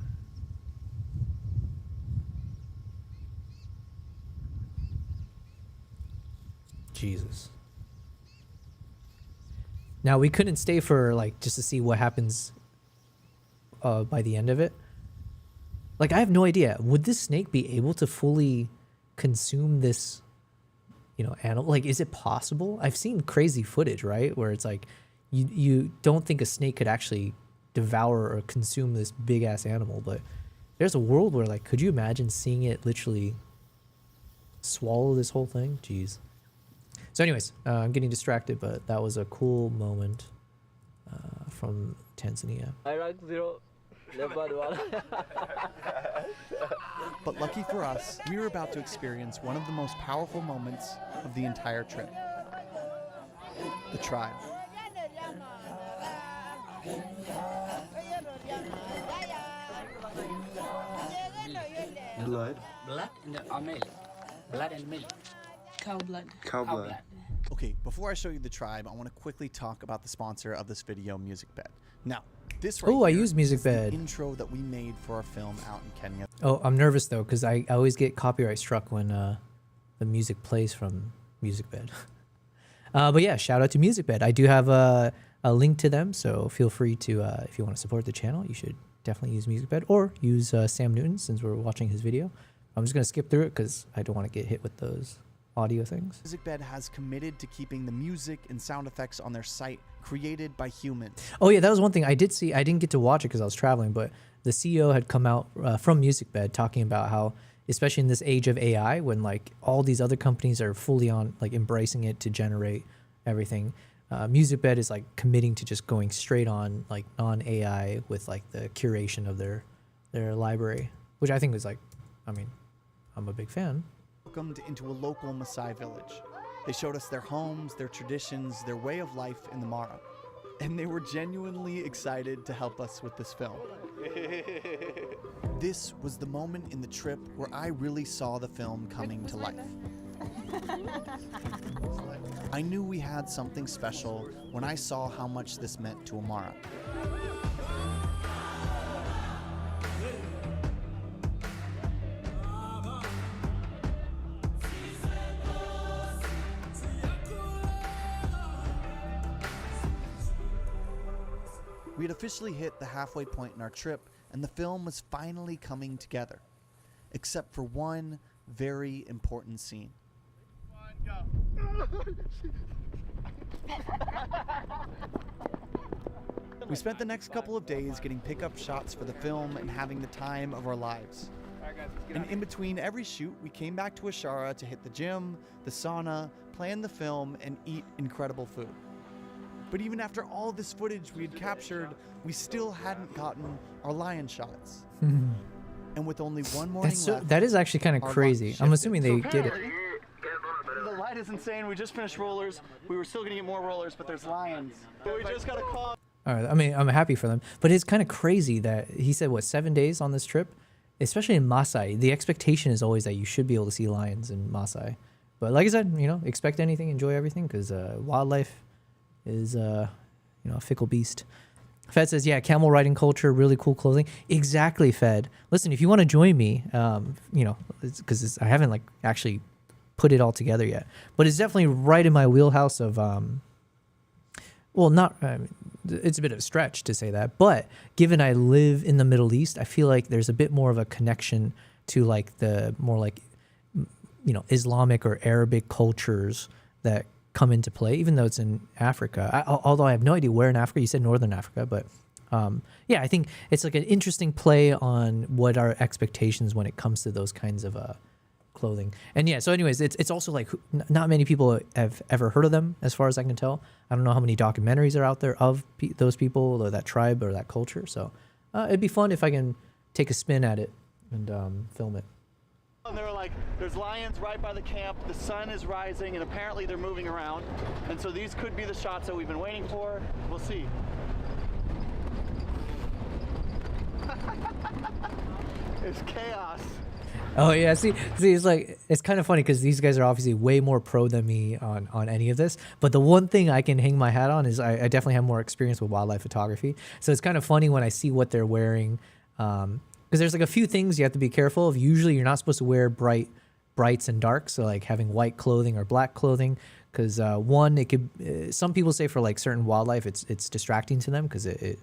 Jesus. Now, we couldn't stay for, like, just to see what happens by the end of it. Like, I have no idea. Would this snake be able to fully consume this, you know, animal? Like, is it possible? I've seen crazy footage, right? Where it's like, you don't think a snake could actually devour or consume this big-ass animal. But there's a world where, like, could you imagine seeing it literally swallow this whole thing? Jeez. So anyways, I'm getting distracted, but that was a cool moment from Tanzania. Iraq 0, leopard 1. But lucky for us, we were about to experience one of the most powerful moments of the entire trip. The tribe. Blood. Blood and milk. Blood and milk. Cow blood. Cow blood. Okay, before I show you the tribe, I want to quickly talk about the sponsor of this video, MusicBed. Now, this right Oh, I here use is the MusicBed. intro that we made for our film out in Kenya. Oh, I'm nervous though, because I always get copyright struck when the music plays from MusicBed. But yeah, shout out to MusicBed. I do have a link to them. So feel free to, if you want to support the channel, you should definitely use MusicBed or use Sam Newton since we're watching his video. I'm just going to skip through it because I don't want to get hit with those audio things. MusicBed has committed to keeping the music and sound effects on their site created by humans. Oh yeah, that was one thing I did see. I didn't get to watch it because I was traveling, but the CEO had come out from MusicBed talking about how, especially in this age of AI, when like all these other companies are fully on like embracing it to generate everything, MusicBed is like committing to just going straight on like non-AI with like the curation of their library, which I think is like, I mean, I'm a big fan. Welcomed into a local Maasai village. They showed us their homes, their traditions, their way of life in the Mara. And they were genuinely excited to help us with this film. This was the moment in the trip where I really saw the film coming to life. I knew we had something special when I saw how much this meant to Amara. We had officially hit the halfway point in our trip, and the film was finally coming together, except for one very important scene. We spent the next couple of days getting pickup shots for the film and having the time of our lives. And in between every shoot, we came back to Ashara to hit the gym, the sauna, plan the film, and eat incredible food. But even after all this footage we had captured, we still hadn't gotten our lion shots. And with only one morning left, that is actually kind of crazy. I'm assuming they did it. The light is insane. We just finished rollers. We were still gonna get more rollers, but there's lions. So we just got a call. All right, I mean, I'm happy for them, but it's kind of crazy that he said, what, 7 days on this trip? Especially in Maasai, the expectation is always that you should be able to see lions in Maasai. But like I said, you know, expect anything, enjoy everything, because wildlife is, you know, a fickle beast. Fed says, yeah, camel riding culture, really cool clothing. Exactly, Fed. Listen, if you want to join me, you know, because I haven't like actually put it all together yet, but it's definitely right in my wheelhouse of, well, not, it's a bit of a stretch to say that, but given I live in the Middle East, I feel like there's a bit more of a connection to like the more like, you know, Islamic or Arabic cultures that come into play, even though it's in Africa. Although I have no idea where in Africa. You said Northern Africa, but yeah, I think it's like an interesting play on what our expectations when it comes to those kinds of clothing. And yeah, so anyways, it's also like not many people have ever heard of them, as far as I can tell. I don't know how many documentaries are out there of those people or that tribe or that culture. So it'd be fun if I can take a spin at it and film it. And they were like, there's lions right by the camp, the sun is rising, and apparently they're moving around. And so these could be the shots that we've been waiting for. We'll see. It's chaos. Oh yeah, see, it's like, it's kind of funny because these guys are obviously way more pro than me on any of this. But the one thing I can hang my hat on is I definitely have more experience with wildlife photography. So it's kind of funny when I see what they're wearing. Because there's like a few things you have to be careful of. Usually you're not supposed to wear brights and darks, so like having white clothing or black clothing, because one, it could, some people say for like certain wildlife it's distracting to them because it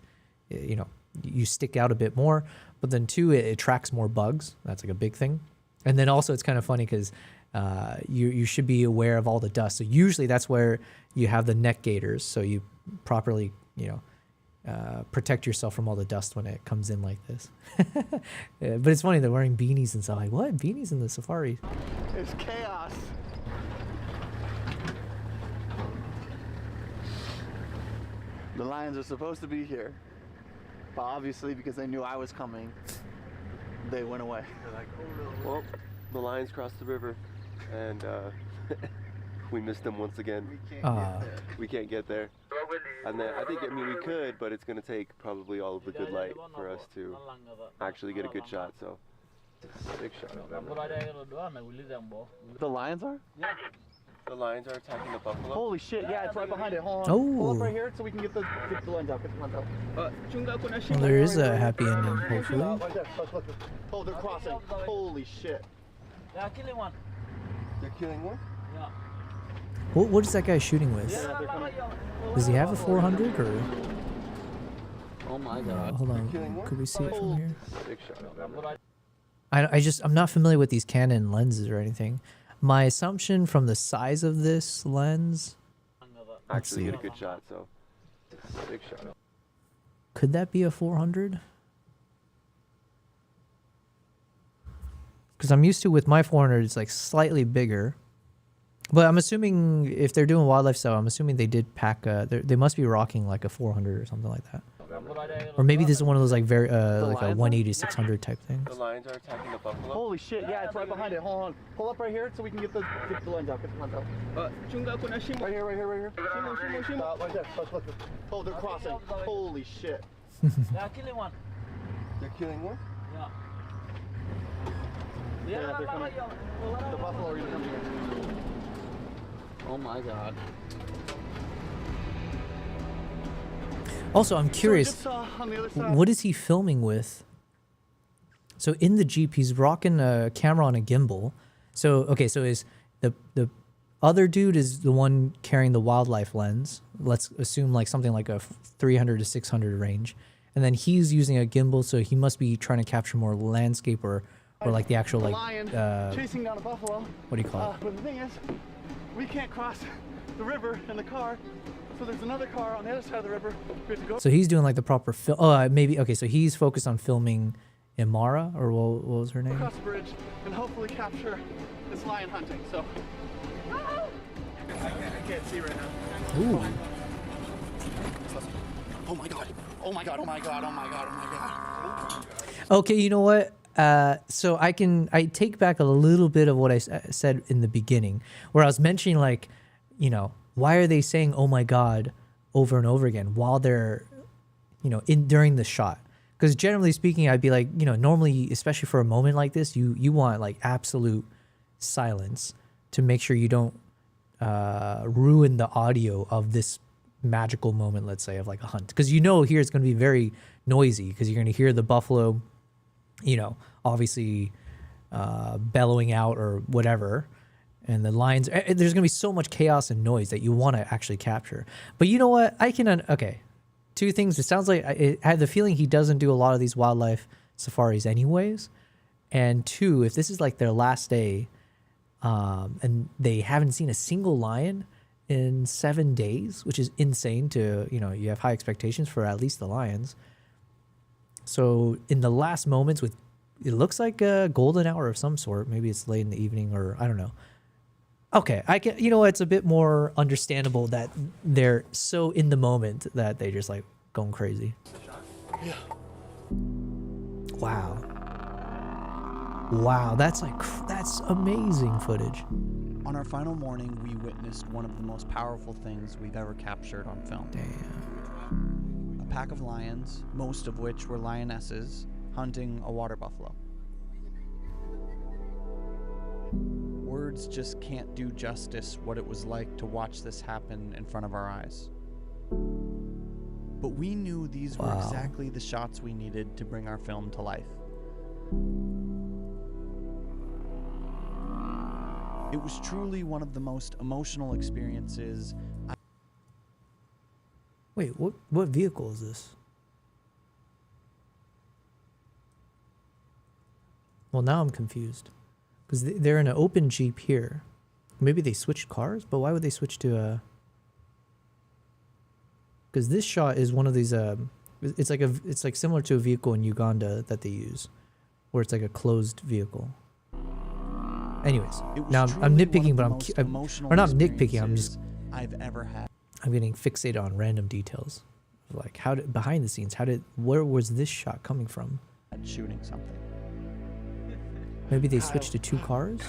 you know, you stick out a bit more, but then two, it attracts more bugs. That's like a big thing. And then also it's kind of funny because you should be aware of all the dust. So usually that's where you have the neck gaiters, so you properly, you know, protect yourself from all the dust when it comes in like this. Yeah, but it's funny, they're wearing beanies and stuff. Like, what? Beanies in the safari? It's chaos. The lions are supposed to be here, but obviously because they knew I was coming, they went away. They're like, oh no. Well, the lions crossed the river, and we missed them once again. We can't get there. And then I think, I mean, we could, but it's going to take probably all of the good light for us to actually get a good shot. So, big shot of them. The lions are? Yeah. The lions are attacking the buffalo. Holy shit, yeah, it's right behind it. Hold on. Oh. Pull up right here so we can get the lens out. Get the lens out. Well, there is a happy ending, hopefully. Right there. Look. Oh, they're crossing. Holy shit. They're killing one. They're killing one? Yeah. What is that guy shooting with? Does he have a 400 or? Oh my god. Hold on. Could we see it from here? I'm not familiar with these Canon lenses or anything. My assumption from the size of this lens. Actually get a good shot, so big shot. Could that be a 400? Because I'm used to with my 400, it's like slightly bigger. But I'm assuming if they're doing wildlife style, I'm assuming they did pack they must be rocking like a 400 or something like that. Or maybe this is one of those like very like a 180 600 type things. The lions are attacking the buffalo. Holy shit, yeah, it's right behind it. Hold on. Pull up right here so we can get the lens out. Get the lens out. Right here, right here, right here. Right there. Look. Oh, they're crossing. Holy shit. They're killing one. They're killing one? Yeah. Yeah, they're coming. The buffalo are coming here. Oh my god. Also, I'm curious, what is he filming with? So in the Jeep, he's rocking a camera on a gimbal. So, okay, so is the other dude is the one carrying the wildlife lens. Let's assume like something like a 300 to 600 range. And then he's using a gimbal, so he must be trying to capture more landscape or like the actual like, chasing down a buffalo. What do you call it? But the thing is, we can't cross the river in the car. So there's another car on the other side of the river. We have to go. So he's doing like the proper film. Oh, maybe. Okay, so he's focused on filming Imara, or what was her name? Across the bridge and hopefully capture this lion hunting. So I can't see right now. Ooh. Oh my god. Oh my god. Oh my god. Oh my god. Oh my god. Okay, you know what? So I take back a little bit of what I said in the beginning, where I was mentioning like, you know, why are they saying "oh my god" over and over again while they're, you know, during the shot? Because generally speaking, I'd be like, you know, normally, especially for a moment like this, you want like absolute silence to make sure you don't ruin the audio of this magical moment, let's say, of like a hunt. Because you know here it's going to be very noisy because you're going to hear the buffalo, you know, obviously bellowing out or whatever. And the lions, there's going to be so much chaos and noise that you want to actually capture. But you know what? I can, okay. Two things. It sounds like I have the feeling he doesn't do a lot of these wildlife safaris anyways. And two, if this is like their last day and they haven't seen a single lion in 7 days, which is insane to, you know, you have high expectations for at least the lions. So in the last moments with, it looks like a golden hour of some sort. Maybe it's late in the evening or I don't know. Okay, I can, you know, it's a bit more understandable that they're so in the moment that they just like going crazy. Yeah. Wow. Wow, that's amazing footage. On our final morning, we witnessed one of the most powerful things we've ever captured on film. Damn. A pack of lions, most of which were lionesses, hunting a water buffalo. Words just can't do justice what it was like to watch this happen in front of our eyes. But we knew these were exactly the shots we needed to bring our film to life. It was truly one of the most emotional experiences. Wait, what vehicle is this? Well, now I'm confused. Because they're in an open Jeep here. Maybe they switched cars, but why would they switch to a... Because this shot is one of these... It's like similar to a vehicle in Uganda that they use, where it's like a closed vehicle. Anyways, now I'm nitpicking, but or not nitpicking. I'm just... I've ever had. I'm getting fixated on random details, like behind the scenes. Where was this shot coming from? Shooting something. Maybe they switched to two cars?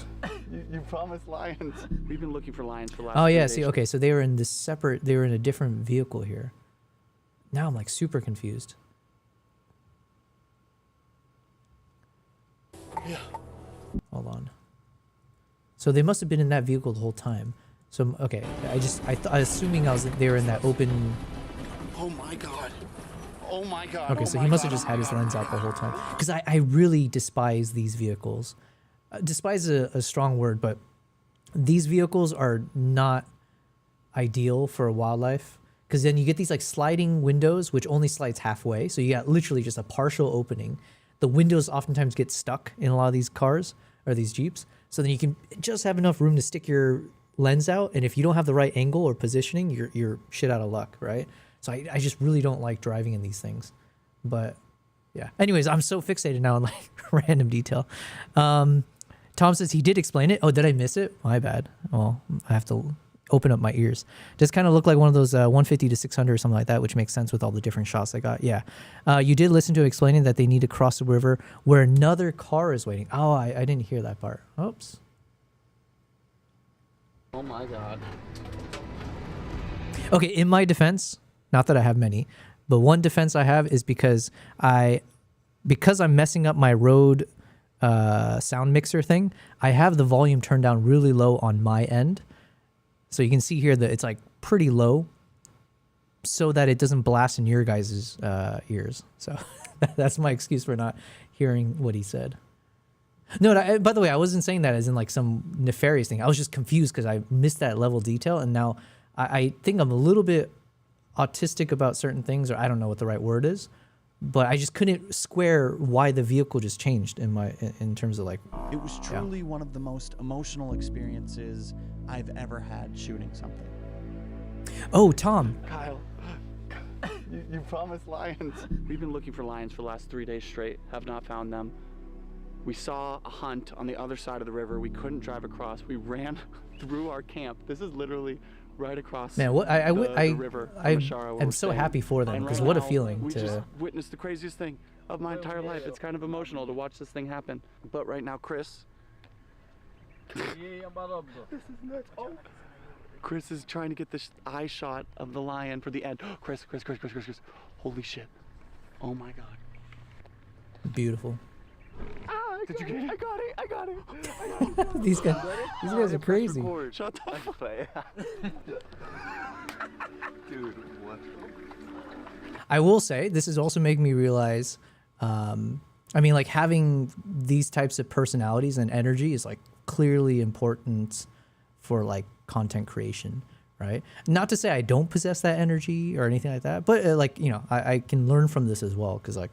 You promised lions. We've been looking for lions for the last Oh, yeah. 3 See, days. okay. So they were in a different vehicle here. Now I'm like super confused. Yeah. Hold on. So they must have been in that vehicle the whole time. So, okay. Assuming they were in that open... Oh my god. Oh my god. Okay, so he must have just had his lens out the whole time. Because I really despise these vehicles. Despise is a strong word, but these vehicles are not ideal for a wildlife, because then you get these like sliding windows which only slides halfway, so you got literally just a partial opening. The windows oftentimes get stuck in a lot of these cars or these Jeeps, so then you can just have enough room to stick your lens out, and if you don't have the right angle or positioning, you're shit out of luck, right? So I just really don't like driving in these things. But yeah, anyways, I'm so fixated now on like random detail. Tom says he did explain it. Oh, did I miss it? My bad. Well, I have to open up my ears. Just kind of look like one of those 150 to 600 or something like that, which makes sense with all the different shots I got. Yeah. You did listen to explaining that they need to cross the river where another car is waiting. Oh, I didn't hear that part. Oops. Oh my God. Okay, in my defense, not that I have many, but one defense I have is because I'm messing up my Rode sound mixer thing, I have the volume turned down really low on my end. So you can see here that it's like pretty low so that it doesn't blast in your guys' ears. So that's my excuse for not hearing what he said. No, by the way, I wasn't saying that as in like some nefarious thing. I was just confused because I missed that level of detail, and now I think I'm a little bit autistic about certain things, or I don't know what the right word is, but I just couldn't square why the vehicle just changed in terms of like. It was truly one of the most emotional experiences I've ever had shooting something. Oh, Tom. Kyle, you promised lions. We've been looking for lions for the last 3 days straight, have not found them. We saw a hunt on the other side of the river. We couldn't drive across. We ran through our camp. This is literally right across Man, what the river. I'm so happy for them, because what a feeling we to just witnessed the craziest thing of my entire life. It's kind of emotional to watch this thing happen. But right now, Chris. This is nuts. Oh. Chris is trying to get this eye shot of the lion for the end. Chris. Holy shit. Oh my God. Beautiful. Did you get it? I got it. These guys are crazy. Shut the fuck up. Dude, what? I will say, this is also making me realize, I mean, like having these types of personalities and energy is like clearly important for like content creation, right? Not to say I don't possess that energy or anything like that, but like, you know, I can learn from this as well. Cause like,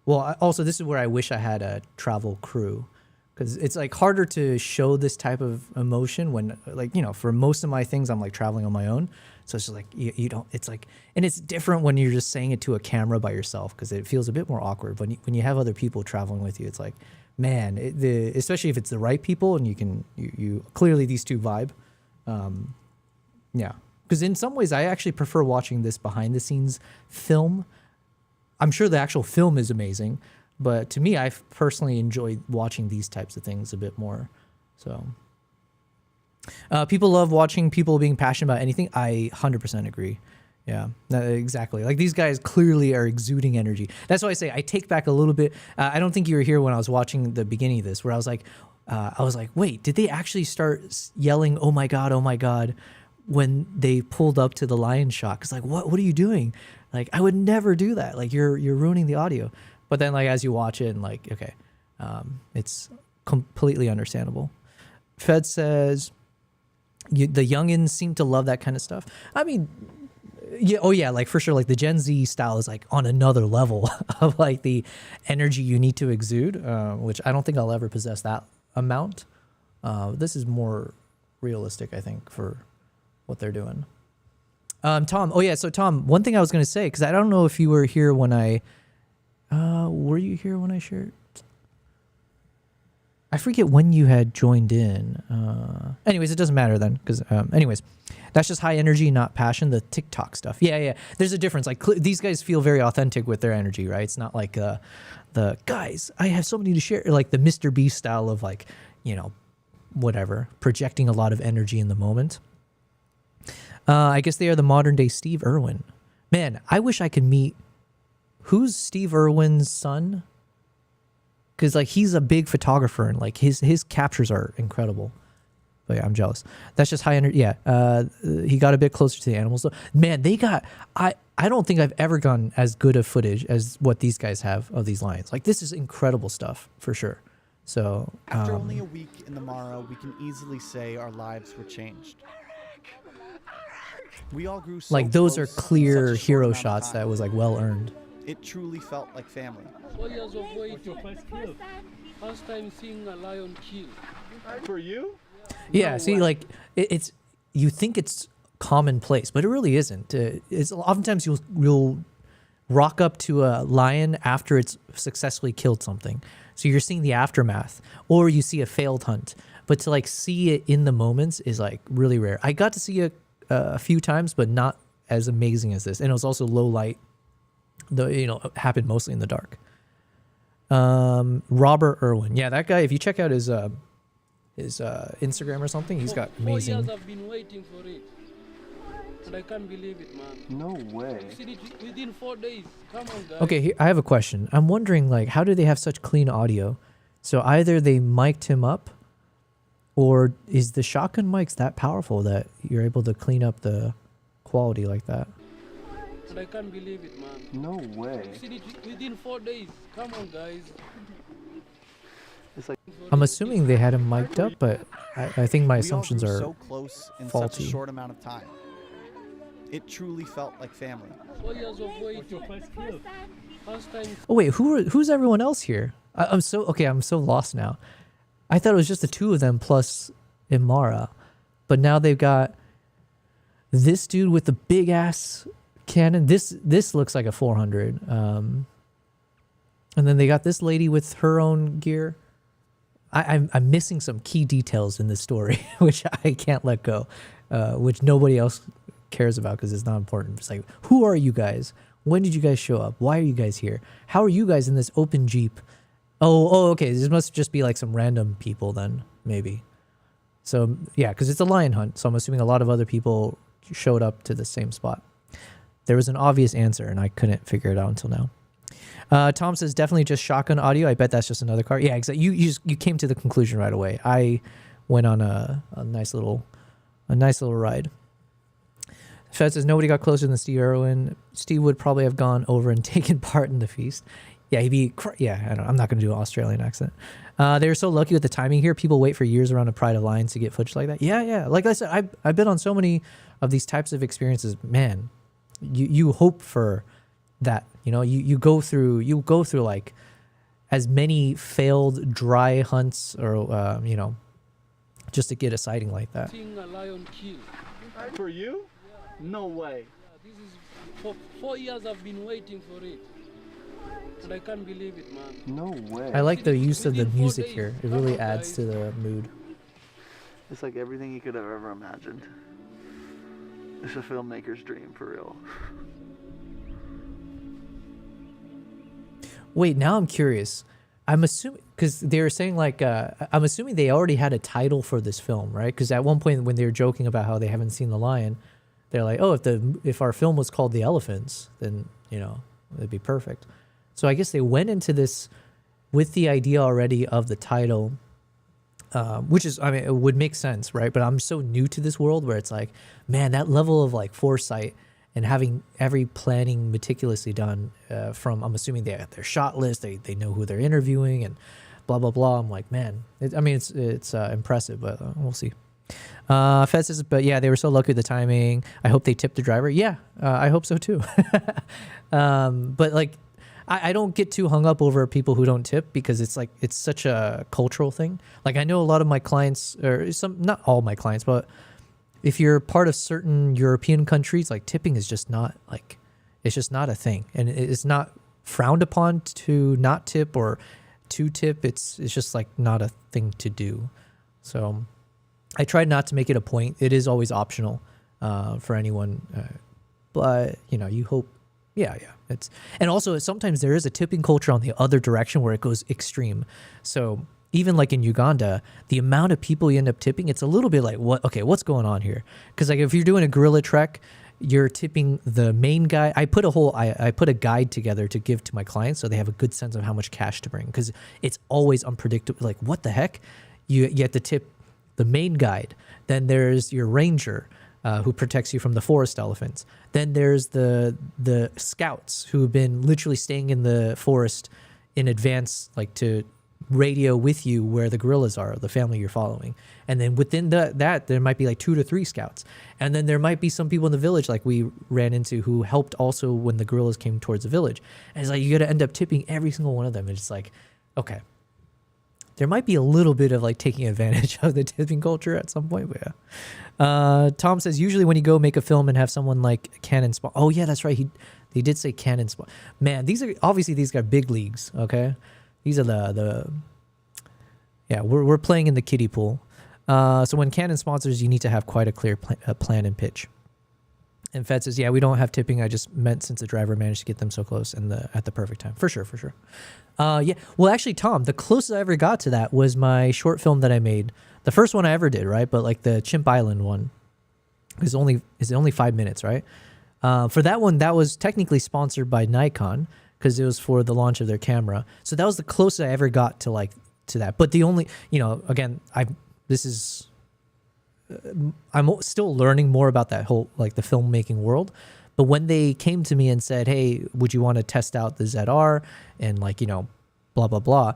well, also this is where I wish I had a travel crew, because it's like harder to show this type of emotion when, like, you know, for most of my things, I'm like traveling on my own. So it's just like, you don't, it's like, and it's different when you're just saying it to a camera by yourself, because it feels a bit more awkward. But when you have other people traveling with you, it's like, man, especially if it's the right people and you clearly these two vibe. Yeah. Because in some ways, I actually prefer watching this behind the scenes film. I'm sure the actual film is amazing, but to me, I personally enjoy watching these types of things a bit more. So people love watching people being passionate about anything. I 100% agree. Yeah, exactly. Like these guys clearly are exuding energy. That's why I say I take back a little bit. I don't think you were here when I was watching the beginning of this, where I was like, wait, did they actually start yelling, oh my God, when they pulled up to the lion shot? Cause like, what are you doing? Like, I would never do that. Like you're ruining the audio. But then like, as you watch it and like, okay, it's completely understandable. Fed says the youngins seem to love that kind of stuff. I mean, yeah, oh yeah, like for sure, like the Gen Z style is like on another level of like the energy you need to exude, which I don't think I'll ever possess that amount. This is more realistic, I think, for what they're doing. Tom, oh yeah, so Tom, one thing I was going to say, because I don't know if you were here when were you here when I shared? I forget when you had joined in. Anyways, it doesn't matter then, because anyways, that's just high energy, not passion. The TikTok stuff. Yeah. There's a difference. Like these guys feel very authentic with their energy, right? It's not like the guys, I have so many to share, like the Mr. Beast style of like, you know, whatever, projecting a lot of energy in the moment. I guess they are the modern day Steve Irwin. Man, I wish I could meet, who's Steve Irwin's son? Because like he's a big photographer and like his captures are incredible. But yeah, I'm jealous. That's just high energy. Yeah, he got a bit closer to the animals. So, man, they got. I don't think I've ever gotten as good of footage as what these guys have of these lions. Like this is incredible stuff for sure. So after only a week in the Mara, we can easily say our lives were changed. We all grew so Like those are close in clear such a short hero amount of shots time. that was like well earned. It truly felt like family. 4 years of waiting. First time seeing a lion kill. For you? Yeah, see, like it's you think it's commonplace, but it really isn't. It's oftentimes you'll rock up to a lion after it's successfully killed something, so you're seeing the aftermath, or you see a failed hunt. But to like see it in the moments is like really rare. I got to see it a few times, but not as amazing as this. And it was also low light. It happened mostly in the dark. Robert Irwin, yeah, that guy. If you check out his Instagram or something, he's got amazing. 4 years I've been waiting for it, and I can't believe it, man. No way. I've seen it within 4 days. Come on, guys. Okay, I have a question. I'm wondering, like, how do they have such clean audio? So either they mic'd him up, or is the shotgun mics that powerful that you're able to clean up the quality like that? And I can't believe it, man. No way. I've seen it within 4 days. Come on, guys. It's like I'm assuming they had him mic'd up, but I think my assumptions we all are grew so close in faulty. such a short amount of time. It truly felt like family. 4 years of waiting. First time. Oh wait, who's everyone else here? I'm so lost now. I thought it was just the two of them plus Imara, but now they've got this dude with the big ass cannon. This looks like a 400. And then they got this lady with her own gear. I'm missing some key details in this story, which I can't let go, which nobody else cares about because it's not important. It's like, who are you guys? When did you guys show up? Why are you guys here? How are you guys in this open Jeep? Oh, okay. This must just be like some random people then, maybe. So yeah, because it's a lion hunt. So I'm assuming a lot of other people showed up to the same spot. There was an obvious answer, and I couldn't figure it out until now. Tom says definitely just shotgun audio. I bet that's just another car. Yeah, exactly. You came to the conclusion right away. I went on a nice little ride. Fed says nobody got closer than Steve Irwin. Steve would probably have gone over and taken part in the feast. Yeah, he'd be. Yeah, I'm not going to do an Australian accent. They were so lucky with the timing here. People wait for years around a Pride of Lions to get footage like that. Yeah. Like I said, I've been on so many of these types of experiences. Man, you hope for that. You go through like as many failed dry hunts or just to get a sighting like that. Seeing a lion kill. For you? No way. This is for 4 years I've been waiting for it, and I can't believe it, man. No way. I like the use of the music here. It really adds to the mood. It's like everything you could have ever imagined. It's a filmmaker's dream, for real. Wait, now I'm curious. I'm assuming, because they were saying like, I'm assuming they already had a title for this film, right? Because at one point when they were joking about how they haven't seen the lion, they're like, oh, if our film was called The Elephants, then it'd be perfect. So I guess they went into this with the idea already of the title, which is, I mean, it would make sense, right? But I'm so new to this world where it's like, man, that level of like foresight and having every planning meticulously done from, I'm assuming they have their shot list, they know who they're interviewing and blah, blah, blah. I'm like, man, it's impressive, but we'll see. Fed says, but yeah, they were so lucky with the timing. I hope they tipped the driver. Yeah, I hope so too. But like, I don't get too hung up over people who don't tip because it's like, it's such a cultural thing. Like I know a lot of my clients, or not all my clients, but if you're part of certain European countries, like tipping is just not like, it's just not a thing. And it's not frowned upon to not tip or to tip. It's just like not a thing to do. So I tried not to make it a point. It is always optional for anyone. But you hope, yeah. And also sometimes there is a tipping culture on the other direction where it goes extreme. So even like in Uganda, the amount of people you end up tipping, it's a little bit like, what's going on here? Because like if you're doing a guerrilla trek, you're tipping the main guy. I put a guide together to give to my clients so they have a good sense of how much cash to bring, because it's always unpredictable. Like what the heck? You have to tip the main guide. Then there's your ranger who protects you from the forest elephants. Then there's the scouts who have been literally staying in the forest in advance, like to radio with you where the gorillas are, the family you're following. And then within that, there might be like 2 to 3 scouts. And then there might be some people in the village like we ran into who helped also when the gorillas came towards the village. And it's like, you got to end up tipping every single one of them. It's just like, okay, there might be a little bit of like taking advantage of the tipping culture at some point. But yeah. Tom says, usually when you go make a film and have someone like Canon sponsor. Oh yeah, that's right. They did say Canon sponsor. Man, these are big leagues. Okay. These are yeah, we're playing in the kiddie pool. So when Canon sponsors, you need to have quite a clear plan and pitch. And Fed says, yeah, we don't have tipping. I just meant since the driver managed to get them so close at the perfect time. For sure. Yeah. Well, actually, Tom, the closest I ever got to that was my short film that I made. The first one I ever did, right? But like the Chimp Island one is only 5 minutes, right? For that one, that was technically sponsored by Nikon because it was for the launch of their camera. So that was the closest I ever got to that. But the only, again, I'm still learning more about that whole, like the filmmaking world. But when they came to me and said, hey, would you want to test out the ZR and blah, blah, blah.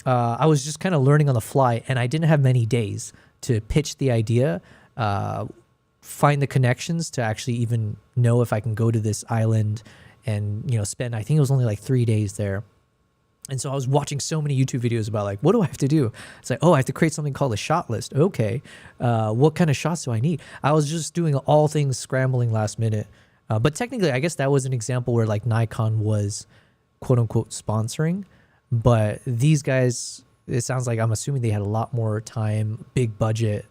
I was just kind of learning on the fly and I didn't have many days to pitch the idea, find the connections to actually even know if I can go to this island and, spend, I think it was only like 3 days there. And so I was watching so many YouTube videos about like, what do I have to do? It's like, oh, I have to create something called a shot list. Okay. What kind of shots do I need? I was just doing all things scrambling last minute. But technically, I guess that was an example where like Nikon was quote unquote sponsoring. But these guys, it sounds like, I'm assuming they had a lot more time, big budget.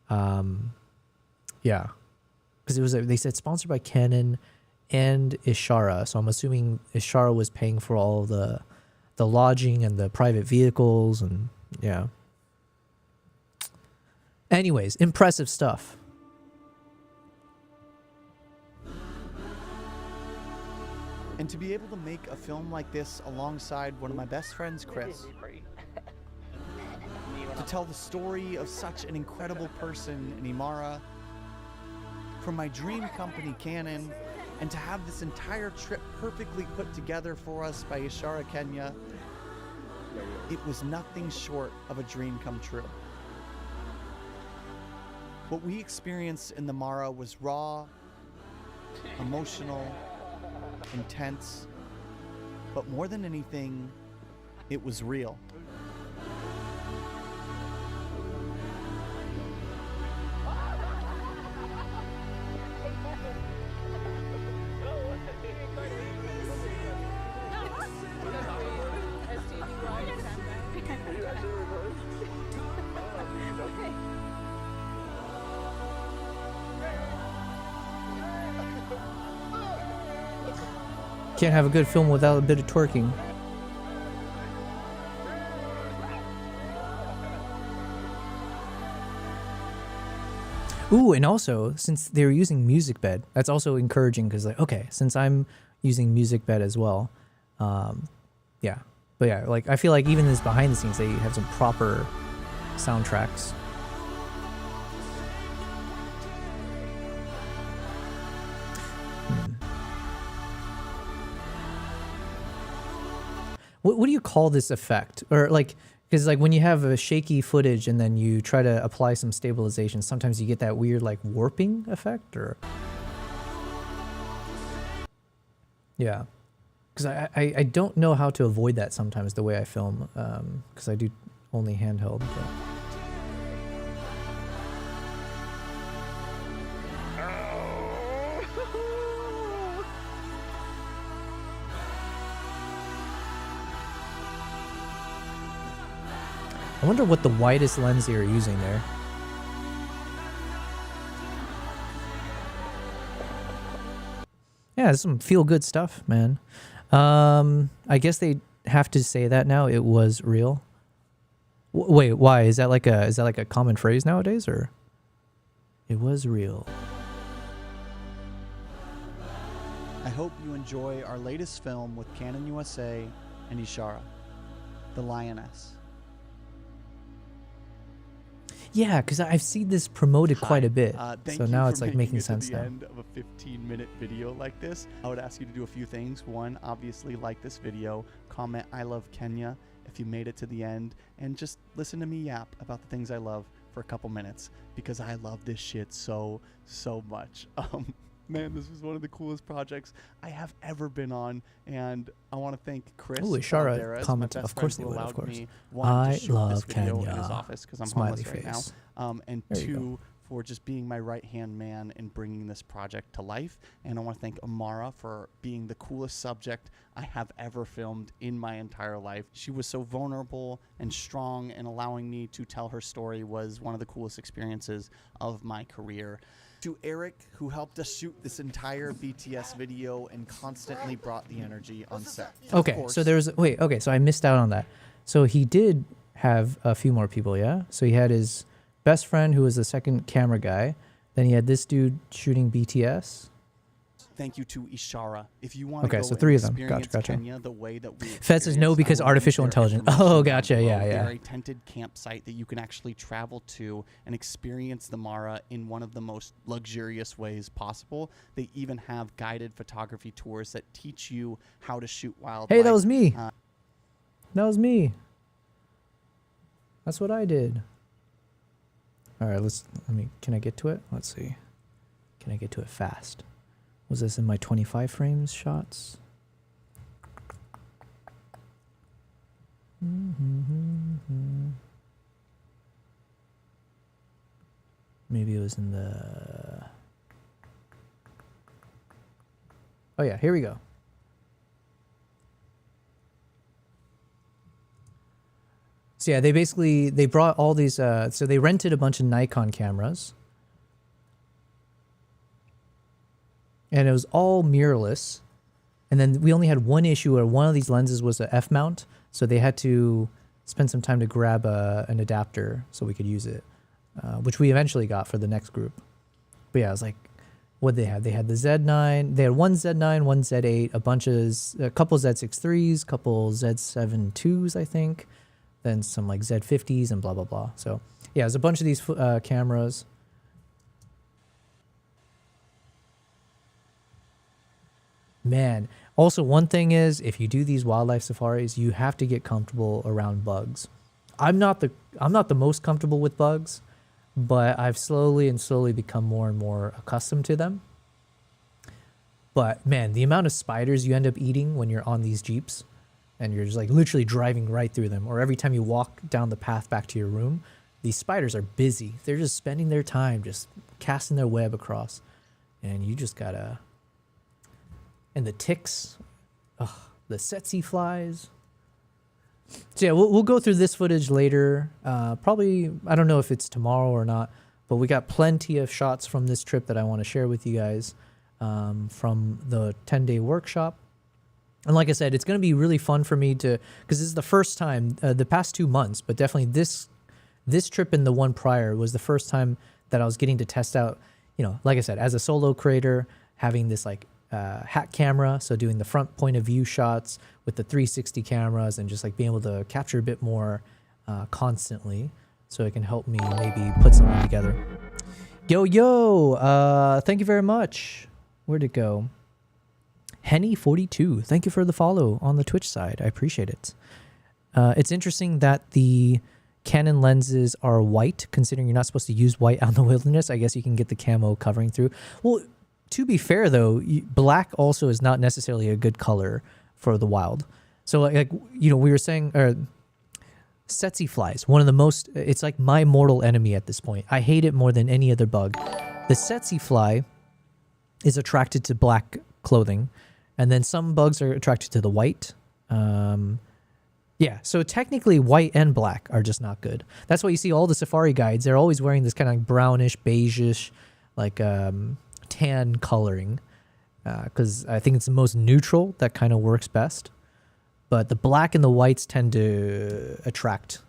Yeah. Because they said sponsored by Canon and Ishara. So I'm assuming Ishara was paying for all the lodging and the private vehicles and yeah. Anyways, impressive stuff. And to be able to make a film like this alongside one of my best friends, Chris, to tell the story of such an incredible person in Imara, from my dream company, Canon, and to have this entire trip perfectly put together for us by Ishara Kenya, it was nothing short of a dream come true. What we experienced in the Mara was raw, emotional, intense, but more than anything, it was real. Can't have a good film without a bit of twerking. Ooh, and also, since they're using MusicBed, that's also encouraging because, like, okay, since I'm using MusicBed as well, yeah. But yeah, like, I feel like even this behind the scenes, they have some proper soundtracks. What do you call this effect? Or like, because like when you have a shaky footage and then you try to apply some stabilization, sometimes you get that weird like warping effect, or yeah. Because I don't know how to avoid that sometimes the way I film, because I do only handheld. But. I wonder what the widest lens they are using there. Yeah, some feel-good stuff, man. I guess they have to say that now. It was real. Wait, why? Is that like a common phrase nowadays, or? It was real. I hope you enjoy our latest film with Canon USA and Ishara, The Lioness. Yeah, because I've seen this promoted quite a bit, so now it's like making sense now. At the end of a 15-minute video like this, I would ask you to do a few things. One, obviously like this video, comment I love Kenya, if you made it to the end and just listen to me yap about the things I love for a couple minutes, because I love this shit so much. Man, this was one of the coolest projects I have ever been on, and I want to thank Chris. Ooh, Ishara Valderas, commented. my best Of course friend they who would, of allowed course. me, one, I to shoot love this video in his Kenya. office because I'm Smiley homeless right face. now, and There you go. 2, for just being my right-hand man in bringing this project to life. And I want to thank Amara for being the coolest subject I have ever filmed in my entire life. She was so vulnerable and strong, and allowing me to tell her story was one of the coolest experiences of my career. To Eric, who helped us shoot this entire BTS video and constantly brought the energy on set. Okay, so there's so I missed out on that. So he did have a few more people, yeah? So he had his best friend who was the second camera guy. Then he had this dude shooting BTS. Thank you to Ishara. If you want to Okay, go so 3 of them. experience Gotcha. Kenya the way that we Fed says no experienced, because I will artificial link their intelligence. information Oh, down gotcha. below. Yeah, yeah. They're a tented campsite that you can actually travel to and experience the Mara in one of the most luxurious ways possible. They even have guided photography tours that teach you how to shoot wildlife. Hey, that was me. That was me. That's what I did. All right, can I get to it? Let's see. Can I get to it fast? Was this in my 25 frames shots? Maybe it was in the... Oh yeah, here we go. So yeah, they brought all these, so they rented a bunch of Nikon cameras. And it was all mirrorless. And then we only had one issue where one of these lenses was a F-mount. So they had to spend some time to grab an adapter so we could use it, which we eventually got for the next group. But yeah, I was like, what they had? They had the Z9. They had one Z9, one Z8, a couple Z6 IIIs, couple Z7 IIs, I think. Then some like Z50s and blah, blah, blah. So yeah, there's a bunch of these cameras. Man, also one thing is, if you do these wildlife safaris, you have to get comfortable around bugs. I'm not the most comfortable with bugs, but I've slowly become more and more accustomed to them. But man, the amount of spiders you end up eating when you're on these Jeeps and you're just like literally driving right through them, or every time you walk down the path back to your room, these spiders are busy. They're just spending their time just casting their web across, and you just gotta... And the ticks, the tsetse flies. So yeah, we'll go through this footage later. Probably, I don't know if it's tomorrow or not, but we got plenty of shots from this trip that I want to share with you guys from the 10-day workshop. And like I said, it's going to be really fun for me to, because this is the first time, the past 2 months, but definitely this trip and the one prior was the first time that I was getting to test out, like I said, as a solo creator, having this like hat camera, so doing the front point of view shots with the 360 cameras and just like being able to capture a bit more constantly, so it can help me maybe put something together. Yo, thank you very much. Where'd it go? Henny42, thank you for the follow on the Twitch side. I appreciate it. It's interesting that the Canon lenses are white, considering you're not supposed to use white out in the wilderness. I guess you can get the camo covering through. Well, to be fair, though, black also is not necessarily a good color for the wild. So, like we were saying, tsetse flies, one of the most, it's like my mortal enemy at this point. I hate it more than any other bug. The tsetse fly is attracted to black clothing, and then some bugs are attracted to the white. Yeah, so technically white and black are just not good. That's why you see all the safari guides, they're always wearing this kind of like brownish, beige-ish, like tan coloring, because I think it's the most neutral that kind of works best. But the black and the whites tend to attract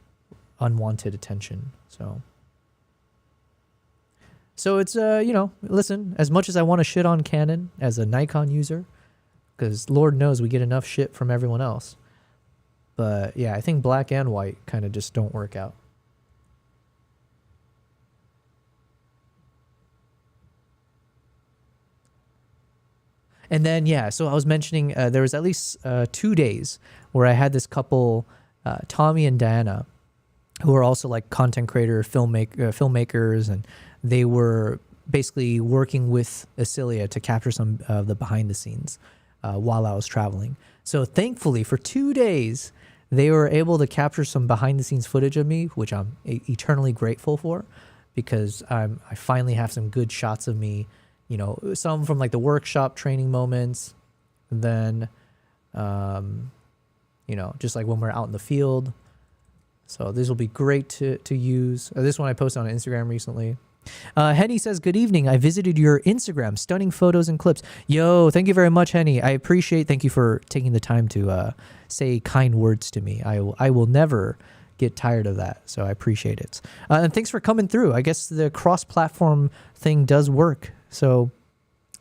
unwanted attention. So it's listen, as much as I want to shit on Canon as a Nikon user, because Lord knows we get enough shit from everyone else, but yeah, I think black and white kind of just don't work out. And then, yeah, so I was mentioning there was at least 2 days where I had this couple Tommy and Diana, who are also like content creator, filmmakers, and they were basically working with Acilia to capture some of the behind the scenes while I was traveling. So thankfully, for 2 days, they were able to capture some behind the scenes footage of me, which I'm eternally grateful for, because I finally have some good shots of me, you know, some from like the workshop training moments, and then, you know, just like when we're out in the field. So this will be great to use. This one I posted on Instagram recently. Henny says, good evening. I visited your Instagram. Stunning photos and clips. Yo, thank you very much, Henny. I appreciate. Thank you for taking the time to say kind words to me. I will never get tired of that. So I appreciate it. And thanks for coming through. I guess the cross-platform thing does work. So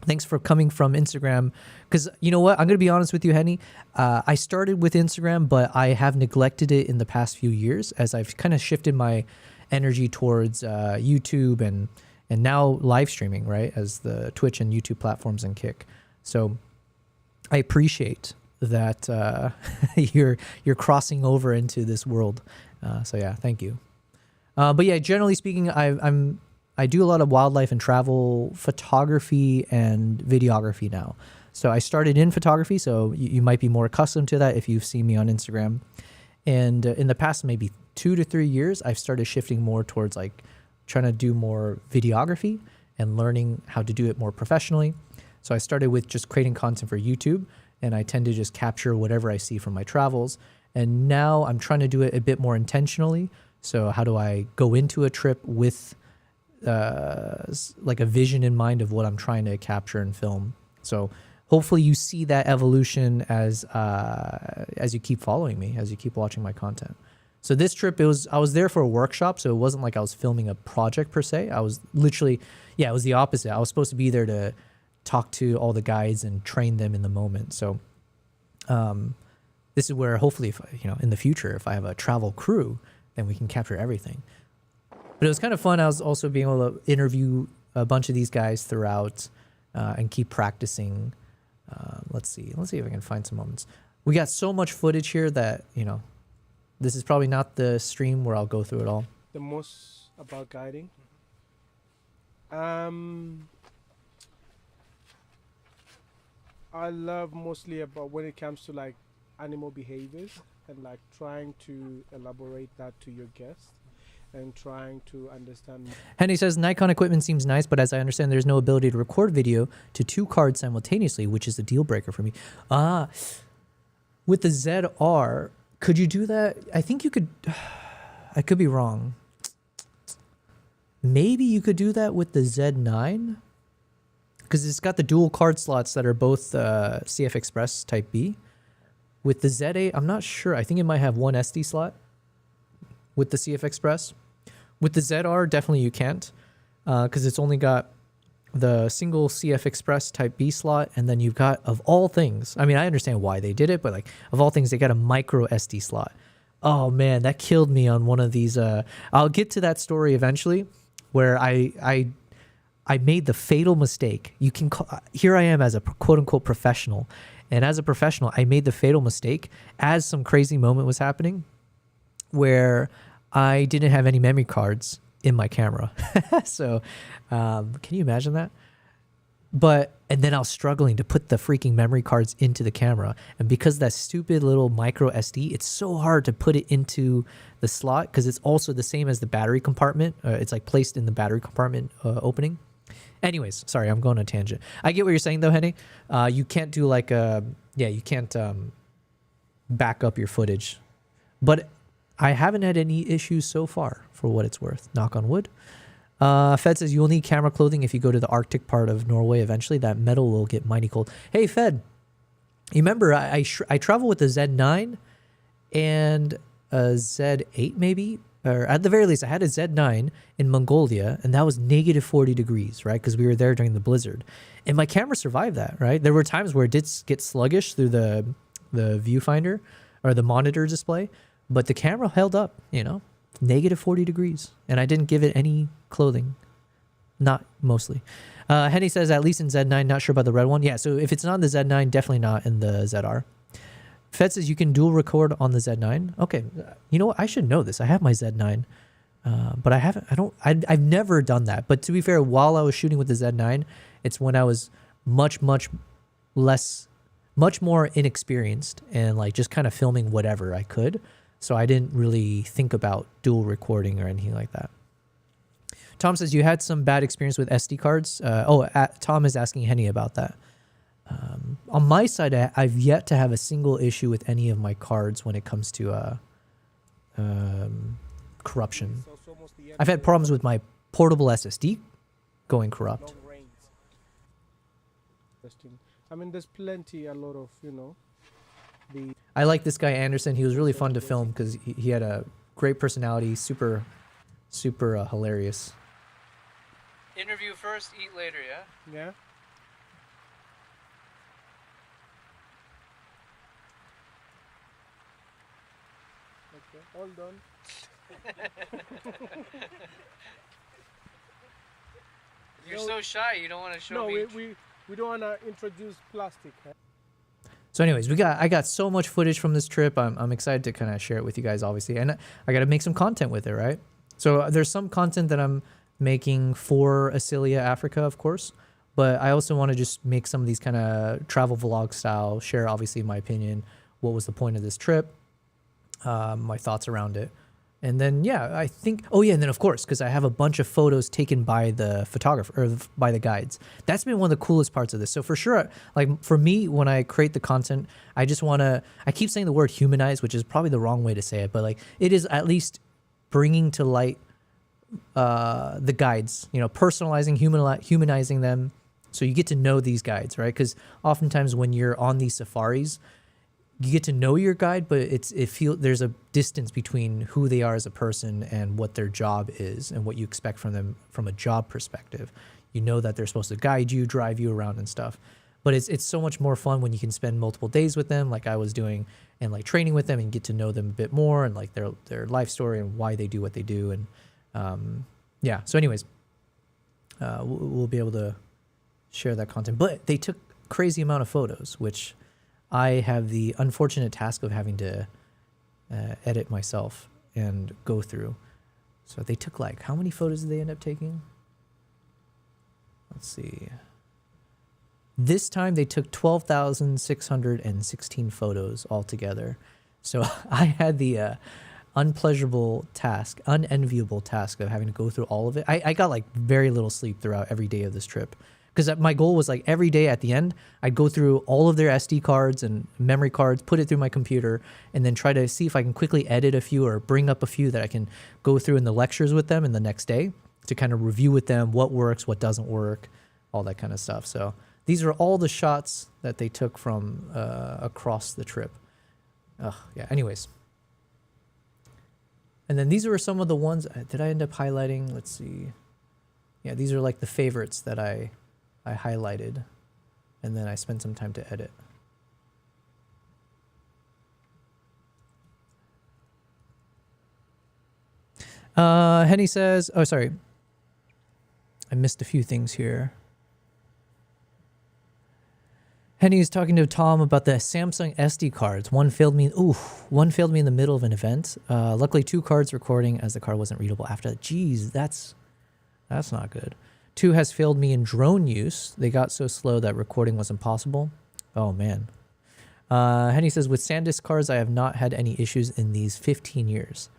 thanks for coming from Instagram. Because you know what? I'm going to be honest with you, Henny. I started with Instagram, but I have neglected it in the past few years as I've kind of shifted my energy towards YouTube and now live streaming, right, as the Twitch and YouTube platforms and Kick. So I appreciate that you're crossing over into this world. So yeah, thank you. But yeah, generally speaking, I do a lot of wildlife and travel photography and videography now. So I started in photography, so you might be more accustomed to that if you've seen me on Instagram. And in the past maybe 2 to 3 years, I've started shifting more towards like trying to do more videography and learning how to do it more professionally. So I started with just creating content for YouTube, and I tend to just capture whatever I see from my travels. And now I'm trying to do it a bit more intentionally. So how do I go into a trip with like a vision in mind of what I'm trying to capture and film? So hopefully you see that evolution as you keep following me, as you keep watching my content. So this trip, I was there for a workshop, so it wasn't like I was filming a project per se. I was literally, it was the opposite. I was supposed to be there to talk to all the guides and train them in the moment. So this is where hopefully, if, in the future, if I have a travel crew, then we can capture everything. But it was kind of fun. I was also being able to interview a bunch of these guys throughout and keep practicing. Let's see if I can find some moments. We got so much footage here that, this is probably not the stream where I'll go through it all. The most about guiding? I love mostly about when it comes to like animal behaviors and like trying to elaborate that to your guests and trying to understand. Henry says, Nikon equipment seems nice, but as I understand, there's no ability to record video to 2 cards simultaneously, which is a deal breaker for me. With the ZR, could you do that? I think you could. I could be wrong. Maybe you could do that with the Z9, because it's got the dual card slots that are both CF Express Type B. With the Z8, I'm not sure. I think it might have one SD slot with the CF Express. With the ZR, definitely you can't, because it's only got the single CF Express Type B slot, and then you've got, of all things, I mean, I understand why they did it, but like, of all things, they got a micro SD slot. Oh man, that killed me on one of these. I'll get to that story eventually, where I made the fatal mistake. You can here I am as a quote unquote professional, and as a professional, I made the fatal mistake as some crazy moment was happening, where I didn't have any memory cards in my camera. So can you imagine that? And then I was struggling to put the freaking memory cards into the camera, and because that stupid little micro SD, it's so hard to put it into the slot, because it's also the same as the battery compartment. It's like placed in the battery compartment opening. Anyways, sorry, I'm going on a tangent. I get what you're saying though, Henny. You can't do like you can't back up your footage, but I haven't had any issues so far, for what it's worth. Knock on wood. Fed says you will need camera clothing if you go to the Arctic part of Norway eventually. That metal will get mighty cold. Hey, Fed, you remember I travel with the Z9 and a Z8 maybe? Or at the very least, I had a Z9 in Mongolia, and that was negative 40 degrees, right? Because we were there during the blizzard. And my camera survived that, right? There were times where it did get sluggish through the viewfinder or the monitor display, but the camera held up, negative 40 degrees. And I didn't give it any clothing. Not mostly. Henny says, at least in Z9, not sure about the red one. Yeah, so if it's not in the Z9, definitely not in the ZR. Fed says you can dual record on the Z9. Okay, you know what? I should know this. I have my Z9, but I've never done that. But to be fair, while I was shooting with the Z9, it's when I was much more inexperienced and like just kind of filming whatever I could. So I didn't really think about dual recording or anything like that. Tom says you had some bad experience with SD cards. Tom is asking Henny about that. On my side, I've yet to have a single issue with any of my cards when it comes to corruption. I've had problems with my portable SSD going corrupt. I mean, there's a lot of, I like this guy Anderson. He was really fun to film because he had a great personality, super hilarious. Interview first, eat later, yeah? Yeah. Okay, all done. You're so shy, you don't want to show me. No, we don't want to introduce plastic. Huh? So anyways, I got so much footage from this trip. I'm excited to kind of share it with you guys, obviously. And I got to make some content with it, right? So there's some content that I'm making for Asilia Africa, of course. But I also want to just make some of these kind of travel vlog style, share obviously my opinion, what was the point of this trip, my thoughts around it. And then, yeah, I think, and then of course, because I have a bunch of photos taken by the photographer or by the guides. That's been one of the coolest parts of this. So for sure, like for me, when I create the content, I just want to, I keep saying the word humanize, which is probably the wrong way to say it, but like it is at least bringing to light the guides, personalizing, humanizing them. So you get to know these guides, right? Because oftentimes when you're on these safaris, you get to know your guide, but there's a distance between who they are as a person and what their job is and what you expect from them from a job perspective. You know that they're supposed to guide you, drive you around and stuff. But it's so much more fun when you can spend multiple days with them, like I was doing, and like training with them and get to know them a bit more and like their life story and why they do what they do. And yeah, so anyways, we'll be able to share that content. But they took crazy amount of photos, which I have the unfortunate task of having to edit myself and go through. So they took like, how many photos did they end up taking? Let's see. This time they took 12,616 photos altogether. So I had the unenviable task of having to go through all of it. I got like very little sleep throughout every day of this trip. Because my goal was like every day at the end, I'd go through all of their SD cards and memory cards, put it through my computer, and then try to see if I can quickly edit a few or bring up a few that I can go through in the lectures with them in the next day to kind of review with them what works, what doesn't work, all that kind of stuff. So these are all the shots that they took from across the trip. Yeah, anyways. And then these are some of the ones, did I end up highlighting? Let's see. Yeah, these are like the favorites that I highlighted, and then I spent some time to edit. Henny says, oh, sorry. I missed a few things here. Henny is talking to Tom about the Samsung SD cards. One failed me in the middle of an event. Luckily, 2 cards recording as the card wasn't readable after that. Jeez, that's not good. 2 has failed me in drone use. They got so slow that recording was impossible. Oh, man. Henny says, with SanDisk cards, I have not had any issues in these 15 years.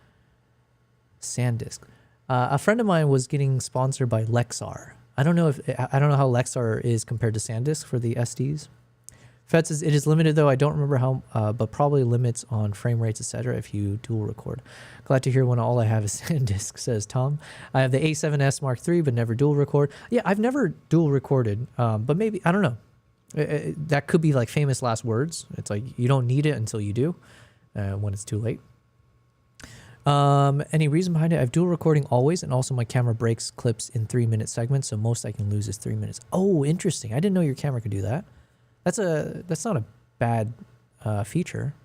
SanDisk. A friend of mine was getting sponsored by Lexar. I don't know how Lexar is compared to SanDisk for the SDs. Fed says, it is limited though. I don't remember how, but probably limits on frame rates, etc. if you dual record. Glad to hear when all I have is SanDisk, says Tom. I have the A7S Mark III, but never dual record. Yeah, I've never dual recorded, but maybe, I don't know. That could be like famous last words. It's like, you don't need it until you do, when it's too late. Any reason behind it? I have dual recording always, and also my camera breaks clips in 3-minute segments, so most I can lose is 3 minutes. Oh, interesting. I didn't know your camera could do that. That's not a bad feature.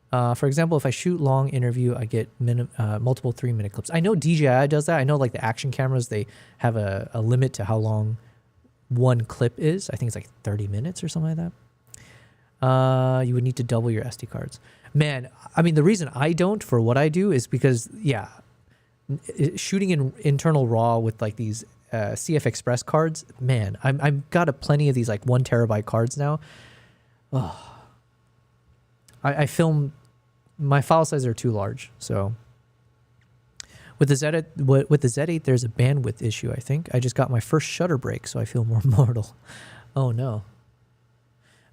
For example, if I shoot long interview, I get multiple 3-minute clips. I know DJI does that. I know like the action cameras, they have a limit to how long one clip is. I think it's like 30 minutes or something like You would need to double your SD cards. Man, I mean, the reason I don't for what I do is because, yeah, shooting in internal RAW with like these CF Express cards, man, I've got plenty of these like 1 terabyte cards now. Oh, I film, my file sizes are too large, so. With the Z8, there's a bandwidth issue, I think. I just got my first shutter break, so I feel more mortal. Oh, no.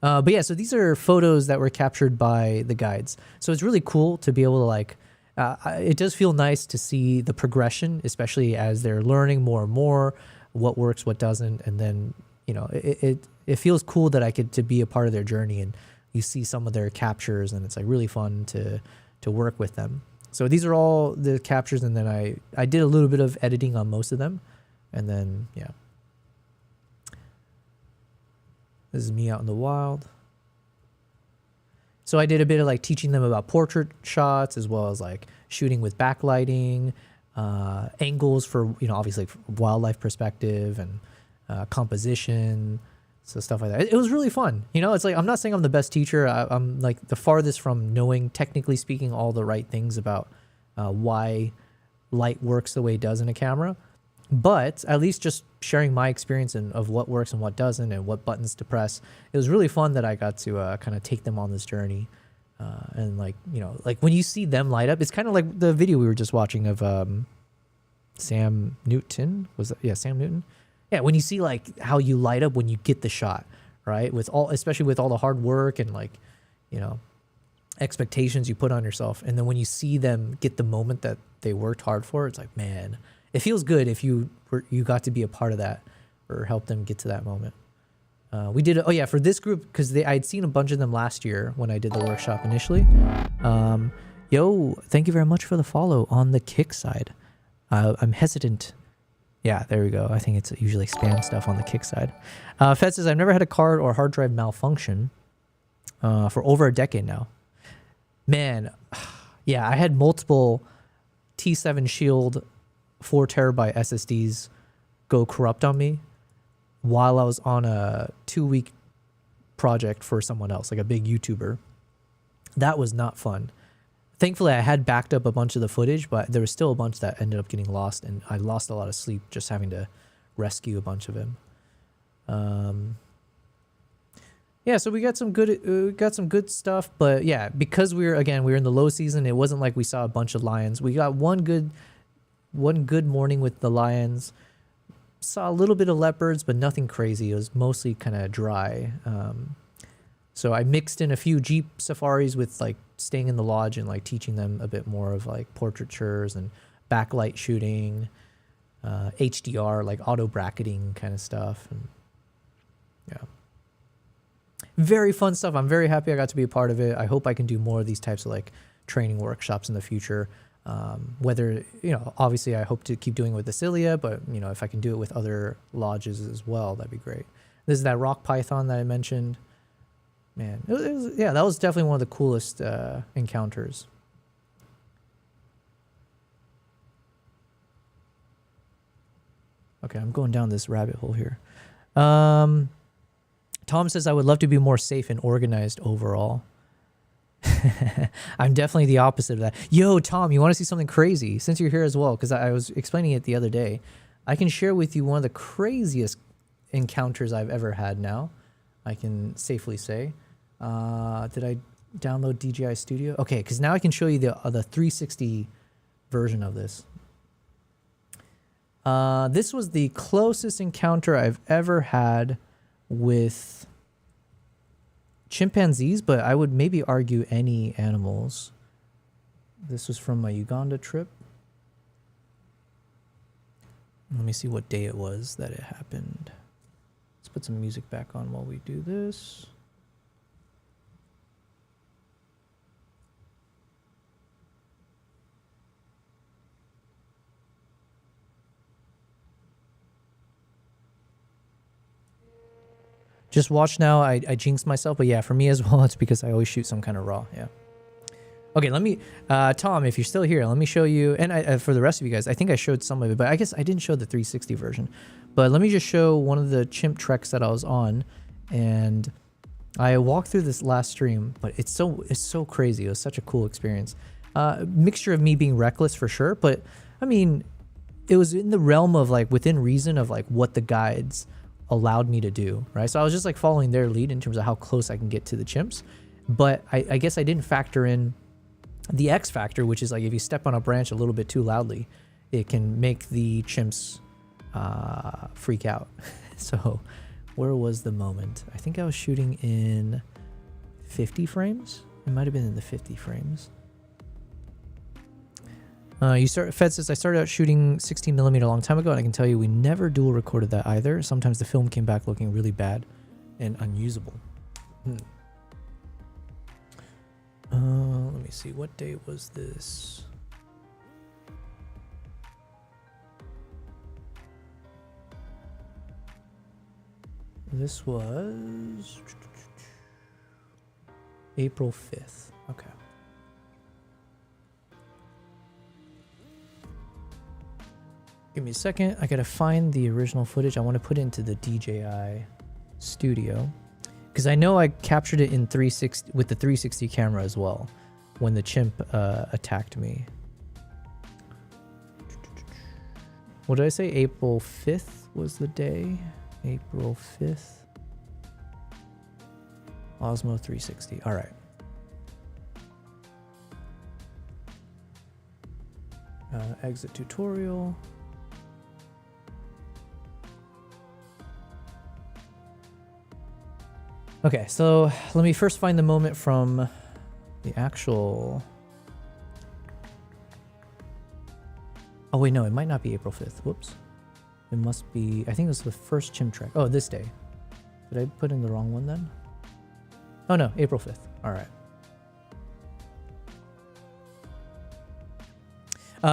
But yeah, so these are photos that were captured by the guides. So it's really cool to be able to like, it does feel nice to see the progression, especially as they're learning more and more what works, what doesn't. And then, you know, it feels cool that I get to be a part of their journey, and you see some of their captures, and it's like really fun to work with them. So these are all the captures, and then I did a little bit of editing on most of them, and then, yeah. This is me out in the wild. So I did a bit of like teaching them about portrait shots, as well as like shooting with backlighting, angles for, you know, obviously wildlife perspective, and composition, so stuff like that. It was really fun. You know, it's like, I'm not saying I'm the best teacher. I'm like the farthest from knowing, technically speaking, all the right things about why light works the way it does in a camera. But at least just sharing my experience of what works and what doesn't, and what buttons to press. It was really fun that I got to kind of take them on this journey. And like, you know, like when you see them light up, it's kind of like the video we were just watching of Sam Newton. Was that, yeah, Sam Newton? Yeah, when you see like how you light up when you get the shot, right? With all, especially with all the hard work and like, you know, expectations you put on yourself. And then when you see them get the moment that they worked hard for, it's like, man, it feels good if you got to be a part of that or help them get to that moment. We did, oh yeah, for this group, because I'd seen a bunch of them last year when I did the workshop initially. Yo, thank you very much for the follow on the Kick side. I'm hesitant. Yeah, there we go. I think it's usually spam stuff on the Kick side. Fed says, I've never had a card or hard drive malfunction for over a decade now. Man, yeah, I had multiple T7 Shield 4 terabyte SSDs go corrupt on me while I was on a 2-week project for someone else, like a big YouTuber. That was not fun. Thankfully, I had backed up a bunch of the footage, but there was still a bunch that ended up getting lost, and I lost a lot of sleep just having to rescue a bunch of them. Yeah, so we got some good stuff, but yeah, because we were in the low season, it wasn't like we saw a bunch of lions. We got one good morning with the lions. Saw a little bit of leopards, but nothing crazy. It was mostly kind of dry. So I mixed in a few Jeep safaris with like staying in the lodge and like teaching them a bit more of like portraitures and backlight shooting, HDR, like auto bracketing kind of stuff. And yeah, very fun stuff. I'm very happy I got to be a part of it. I hope I can do more of these types of like training workshops in the future. Whether, you know, obviously I hope to keep doing it with Acilia, but, you know, if I can do it with other lodges as well, that'd be great. This is that rock python that I mentioned. Man, yeah, that was definitely one of the coolest encounters. Okay, I'm going down this rabbit hole here. Tom says, I would love to be more safe and organized overall. I'm definitely the opposite of that. Yo, Tom, you want to see something crazy? Since you're here as well, because I was explaining it the other day, I can share with you one of the craziest encounters I've ever had now. I can safely say. Did I download DJI Studio? Okay, because now I can show you the 360 version of this. This was the closest encounter I've ever had with chimpanzees, but I would maybe argue any animals. This was from my Uganda trip. Let me see what day it was that it happened. Let's put some music back on while we do this. Just watch now. I jinxed myself, but yeah, for me as well, it's because I always shoot some kind of raw. Yeah. Okay, let me, Tom, if you're still here, let me show you, and for the rest of you guys, I think I showed some of it, but I guess I didn't show the 360 version. But let me just show one of the chimp treks that I was on, and I walked through this last stream, but it's so crazy. It was such a cool experience. Mixture of me being reckless for sure, but I mean, it was in the realm of like within reason of like what the guides allowed me to do, right? So I was just like following their lead in terms of how close I can get to the chimps. But I guess I didn't factor in the X factor, which is like if you step on a branch a little bit too loudly, it can make the chimps freak out. So where was the moment? I think I was shooting in 50 frames. It might have been in the 50 frames. Fed says, I started out shooting 16mm a long time ago, and I can tell you we never dual recorded that either. Sometimes the film came back looking really bad and unusable. Let me see, what date was this? This was April 5th. Okay. Give me a second. I gotta find the original footage. I want to put it into the DJI Studio because I know I captured it in 360 with the 360 camera as well when the chimp attacked me. What did I say? April 5th was the day. April 5th. Osmo 360. All right. Exit tutorial. Okay, so let me first find the moment from the actual... Oh wait, no, it might not be April 5th. Whoops. It must be, I think it was the first chimp track. Oh, this day. Did I put in the wrong one then? Oh no, April 5th. All right.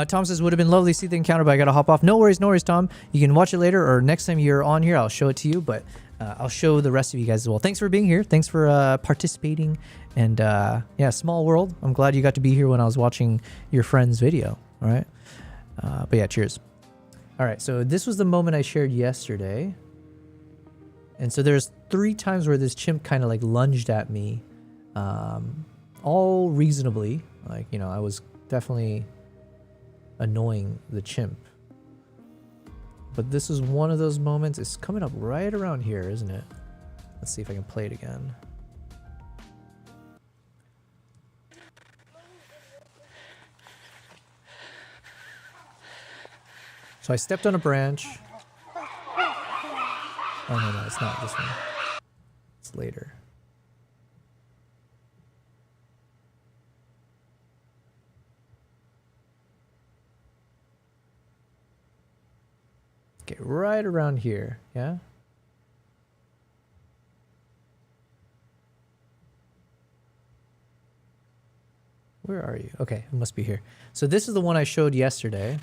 Tom says, would have been lovely to see the encounter, but I gotta hop off. No worries, Tom. You can watch it later, or next time you're on here, I'll show it to you, but I'll show the rest of you guys as well. Thanks for being here. Thanks for participating. And yeah, small world. I'm glad you got to be here when I was watching your friend's video. All right. But yeah, cheers. All right. So this was the moment I shared yesterday. And so there's 3 times where this chimp kind of like lunged at me, all reasonably. Like, you know, I was definitely annoying the chimp. But this is one of those moments. It's coming up right around here, isn't it? Let's see if I can play it again. So I stepped on a branch. Oh, no, it's not this one. It's later. Okay, right around here, yeah? Where are you? Okay, it must be here. So this is the one I showed yesterday.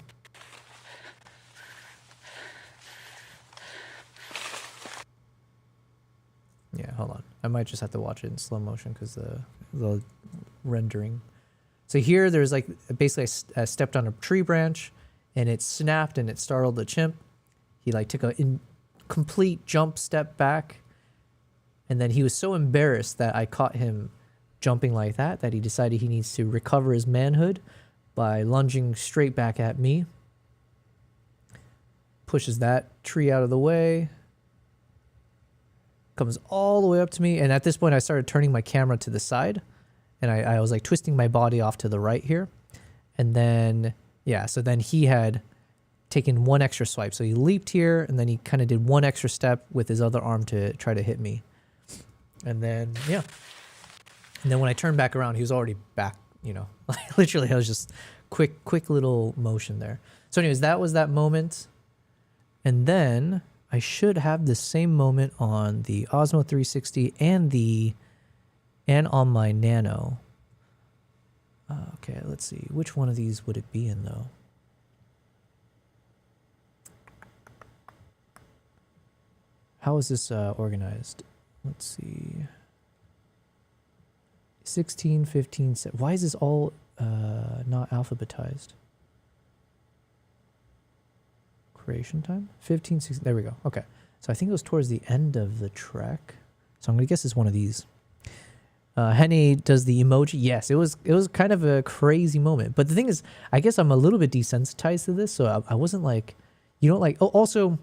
Yeah, hold on. I might just have to watch it in slow motion because the rendering. So here there's like, basically I stepped on a tree branch and it snapped and it startled the chimp. He like took a complete jump step back, and then he was so embarrassed that I caught him jumping like that he decided he needs to recover his manhood by lunging straight back at me. Pushes that tree out of the way. Comes all the way up to me, and at this point I started turning my camera to the side, and I was like twisting my body off to the right here. And then, yeah, so then he had taken one extra swipe. So he leaped here, and then he kind of did one extra step with his other arm to try to hit me. And then, yeah. And then when I turned back around, he was already back, you know. Like literally, I was just quick little motion there. So anyways, that was that moment. And then I should have the same moment on the Osmo 360 and on my Nano. Okay, let's see. Which one of these would it be in, though? How is this organized? Let's see. 16, 15, why is this all not alphabetized? Creation time? 15, 16, there we go. Okay. So I think it was towards the end of the trek. So I'm gonna guess it's one of these. Henny does the emoji. Yes, it was kind of a crazy moment. But the thing is, I guess I'm a little bit desensitized to this, so I wasn't like, you don't like. Oh, also,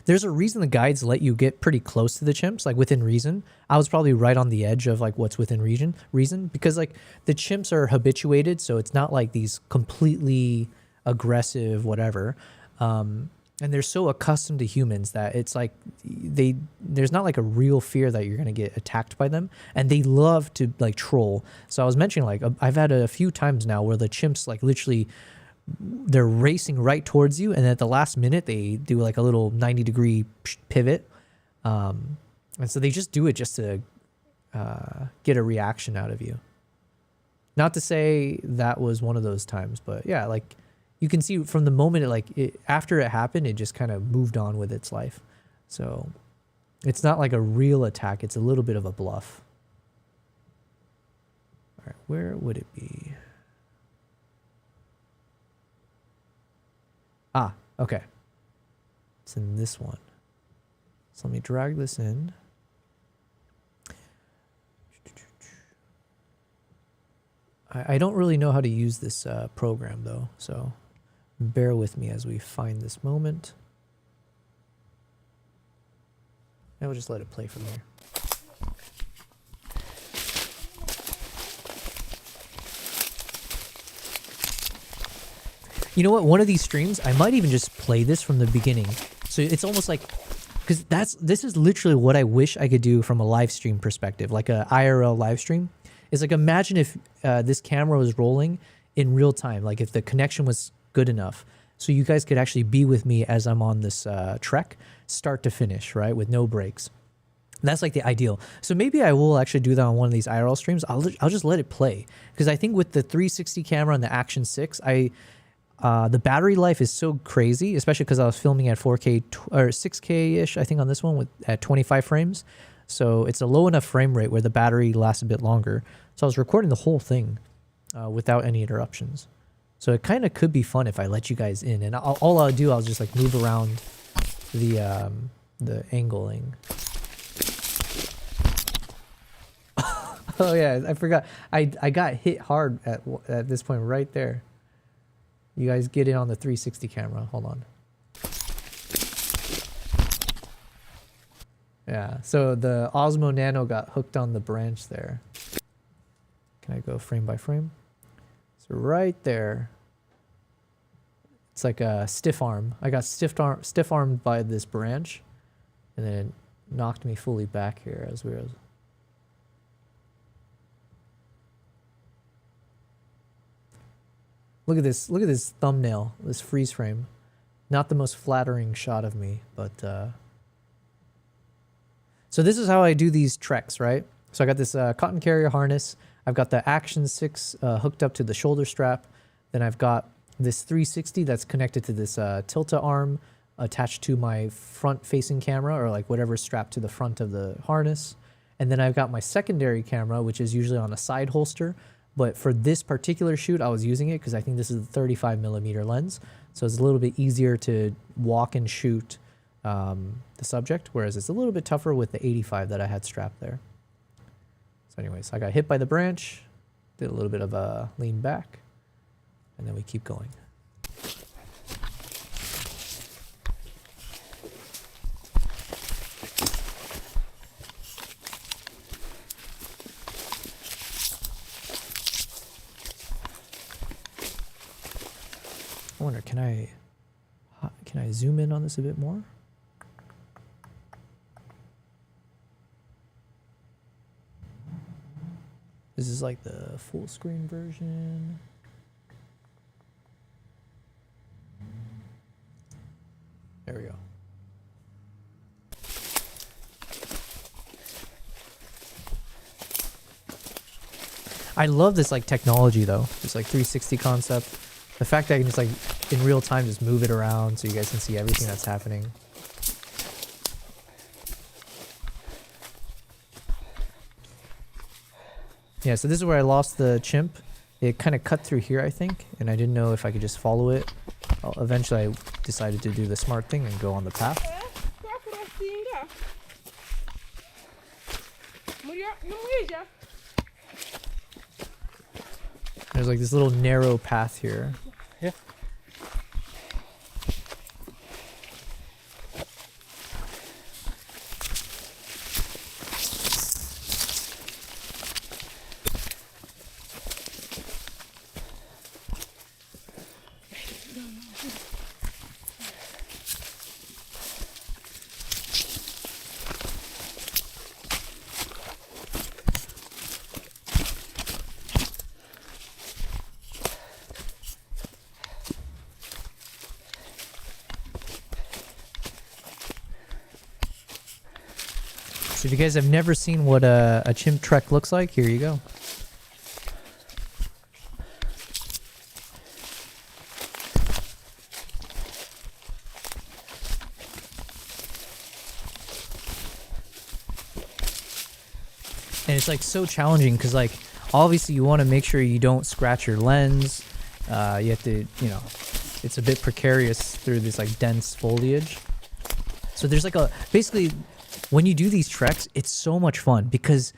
there's a reason the guides let you get pretty close to the chimps, like within reason. I was probably right on the edge of like what's within reason, because like the chimps are habituated, so it's not like these completely aggressive whatever. And they're so accustomed to humans that it's like there's not like a real fear that you're going to get attacked by them, and they love to like troll. So I was mentioning like I've had a few times now where the chimps like literally they're racing right towards you, and at the last minute they do like a little 90-degree pivot, and so they just do it just to get a reaction out of you. Not to say that was one of those times, but yeah, like you can see from the moment after it happened, it just kind of moved on with its life. So it's not like a real attack. It's a little bit of a bluff. All right, where would it be? Ah, okay. It's in this one. So let me drag this in. I don't really know how to use this program though, so bear with me as we find this moment. And we'll just let it play from here. You know what? One of these streams, I might even just play this from the beginning. So it's almost like, because this is literally what I wish I could do from a live stream perspective, like a IRL live stream. It's like, imagine if this camera was rolling in real time, like if the connection was good enough, so you guys could actually be with me as I'm on this trek, start to finish, right, with no breaks. That's like the ideal. So maybe I will actually do that on one of these IRL streams. I'll just let it play, because I think with the 360 camera and the Action 6, the battery life is so crazy, especially because I was filming at 4K or 6K-ish, I think, on this one at 25 frames. So it's a low enough frame rate where the battery lasts a bit longer. So I was recording the whole thing without any interruptions. So it kind of could be fun if I let you guys in. And all I'll do, I'll just like move around the angling. Oh yeah, I forgot. I got hit hard at this point right there. You guys get in on the 360 camera. Hold on. Yeah, so the Osmo Nano got hooked on the branch there. Can I go frame by frame? So right there. It's like a stiff arm. I got stiff armed by this branch, and then it knocked me fully back here as we were. Look at this thumbnail, this freeze frame. Not the most flattering shot of me, but so this is how I do these treks, right? So I got this cotton carrier harness. I've got the Action 6 hooked up to the shoulder strap. Then I've got this 360 that's connected to this tilta arm attached to my front-facing camera, or like whatever's strapped to the front of the harness. And then I've got my secondary camera, which is usually on a side holster. But for this particular shoot, I was using it because I think this is the 35mm lens. So it's a little bit easier to walk and shoot the subject, whereas it's a little bit tougher with the 85 that I had strapped there. So anyways, I got hit by the branch, did a little bit of a lean back, and then we keep going. I wonder, can I zoom in on this a bit more? This is like the full screen version. There we go. I love this like technology though. This like 360 concept. The fact that I can just like in real time just move it around so you guys can see everything that's happening. Yeah, so this is where I lost the chimp. It kind of cut through here, I think, and I didn't know if I could just follow it. Eventually I decided to do the smart thing and go on the path. There's like this little narrow path here. Yeah. So if you guys have never seen what a chimp trek looks like, here you go. And it's like so challenging because like obviously you want to make sure you don't scratch your lens. You have to, you know, it's a bit precarious through this like dense foliage. So there's like a basically when you do these treks, it's so much fun because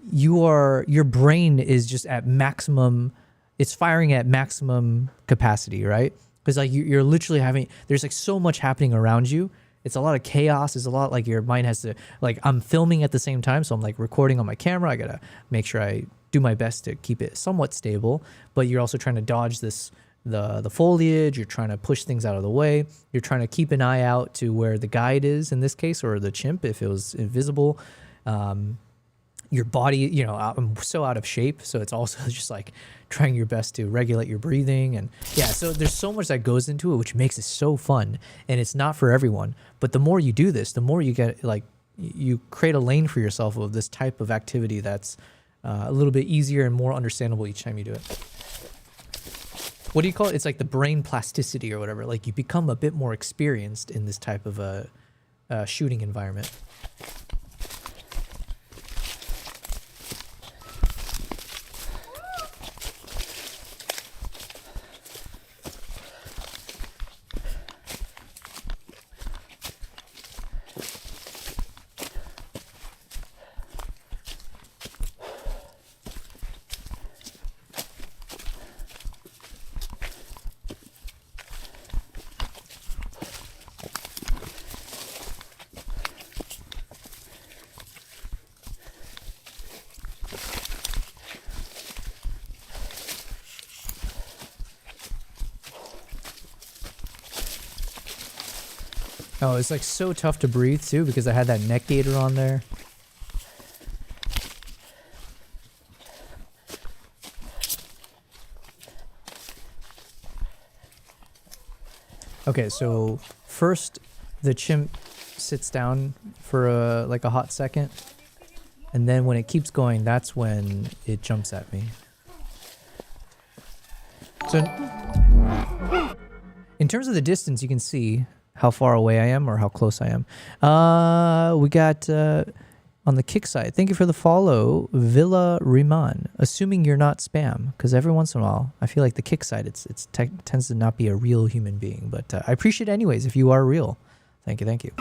your brain is just at maximum, it's firing at maximum capacity, right? Because like you're literally having, there's like so much happening around you. It's a lot of chaos. It's a lot like your mind has to, like I'm filming at the same time. So I'm like recording on my camera. I got to make sure I do my best to keep it somewhat stable, but you're also trying to dodge this, the foliage. You're trying to push things out of the way. You're trying to keep an eye out to where the guide is in this case, or the chimp if it was invisible. Your body, you know, I'm so out of shape, so it's also just like trying your best to regulate your breathing. And yeah, so there's so much that goes into it, which makes it so fun. And it's not for everyone, but the more you do this, the more you get, like, you create a lane for yourself of this type of activity that's a little bit easier and more understandable each time you do it. What do you call it? It's like the brain plasticity or whatever. Like you become a bit more experienced in this type of a shooting environment. Oh, it's like so tough to breathe too because I had that neck gaiter on there. Okay, so first the chimp sits down for like a hot second, and then when it keeps going, that's when it jumps at me. So in terms of the distance, you can see how far away I am or how close I am. We got on the kick side, thank you for the follow, Villa Riman. Assuming you're not spam, because every once in a while, I feel like the kick side, it tends to not be a real human being, but I appreciate it anyways if you are real. Thank you, thank you.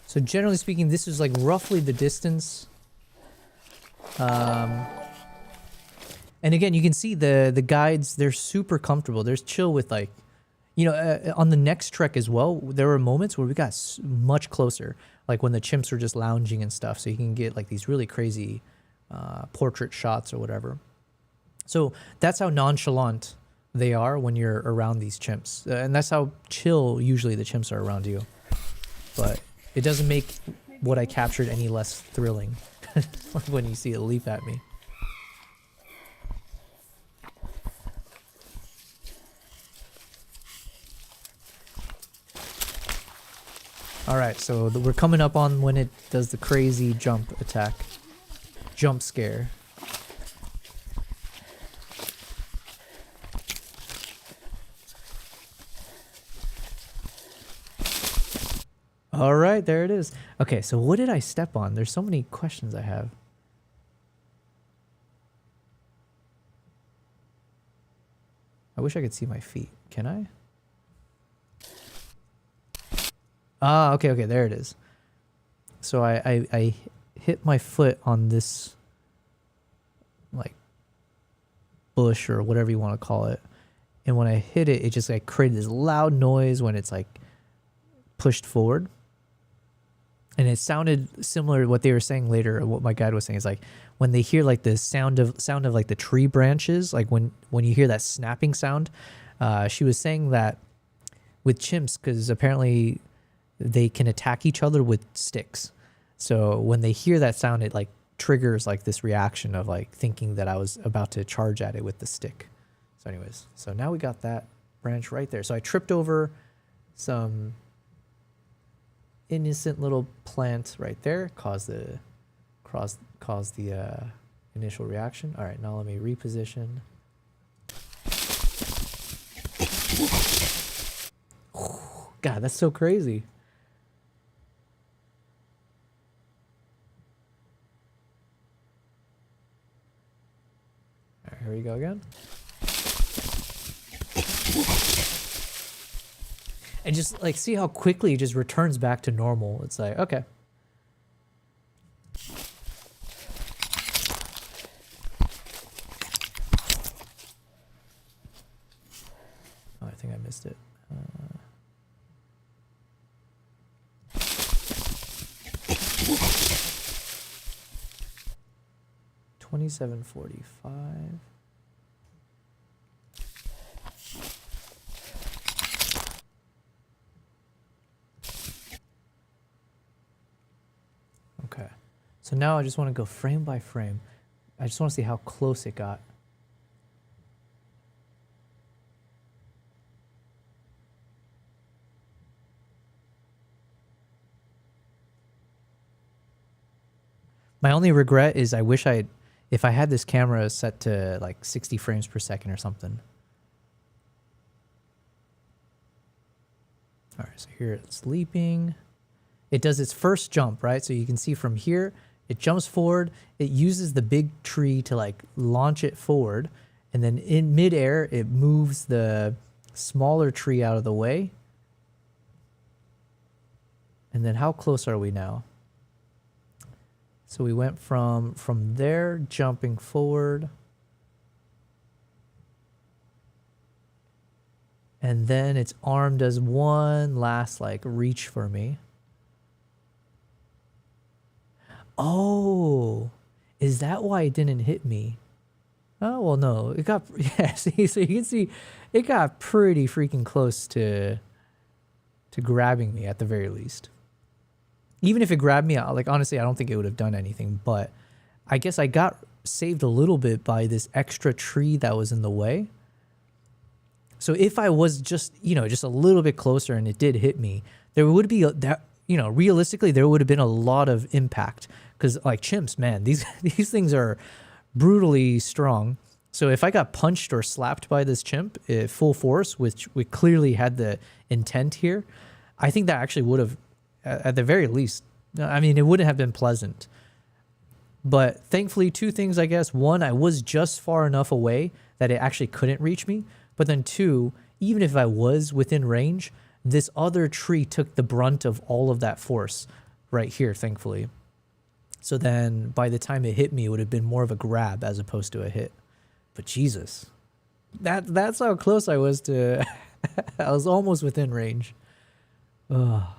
So generally speaking, this is like roughly the distance. And again, you can see the guides, they're super comfortable. They're chill with like, you know, on the next trek as well, there were moments where we got much closer, like when the chimps were just lounging and stuff. So you can get like these really crazy portrait shots or whatever. So that's how nonchalant they are when you're around these chimps. And that's how chill usually the chimps are around you. But it doesn't make what I captured any less thrilling when you see it leap at me. All right, so we're coming up on when it does the crazy jump attack. Jump scare. All right, there it is. Okay, so what did I step on? There's so many questions I have. I wish I could see my feet. Can I? Ah, okay, there it is. So I hit my foot on this like bush or whatever you want to call it. And when I hit it, it just like created this loud noise when it's like pushed forward. And it sounded similar to what they were saying later. What my guide was saying is like when they hear like the sound of like the tree branches, like when you hear that snapping sound, she was saying that with chimps, because apparently they can attack each other with sticks. So when they hear that sound, it like triggers like this reaction of like thinking that I was about to charge at it with the stick. So anyways, so now we got that branch right there. So I tripped over some innocent little plant right there, caused the initial reaction. All right, now let me reposition. God, that's so crazy. All right, here we go again. And just like see how quickly it just returns back to normal. It's like, okay. Oh, I think I missed it. 2745. Okay, so now I just want to go frame by frame. I just want to see how close it got. My only regret is I wish if I had this camera set to like 60 frames per second or something. All right, so here it's leaping. It does its first jump, right? So you can see from here, it jumps forward. It uses the big tree to like launch it forward. And then in midair, it moves the smaller tree out of the way. And then how close are we now? So we went from there, jumping forward. And then its arm does one last like reach for me. Oh, is that why it didn't hit me? Oh, well, no, it got, yeah, see, so you can see it got pretty freaking close to grabbing me at the very least. Even if it grabbed me, like, honestly, I don't think it would have done anything, but I guess I got saved a little bit by this extra tree that was in the way. So if I was just, just a little bit closer and it did hit me, there would be realistically, there would have been a lot of impact because like chimps, man, these things are brutally strong. So if I got punched or slapped by this chimp at full force, which we clearly had the intent here, I think that actually would have, at the very least, I mean, it wouldn't have been pleasant. But thankfully, two things, I guess. One, I was just far enough away that it actually couldn't reach me. But then two, even if I was within range, this other tree took the brunt of all of that force right here, thankfully. So then by the time it hit me, it would have been more of a grab as opposed to a hit. But Jesus, that's how close I was to, I was almost within range. Oh,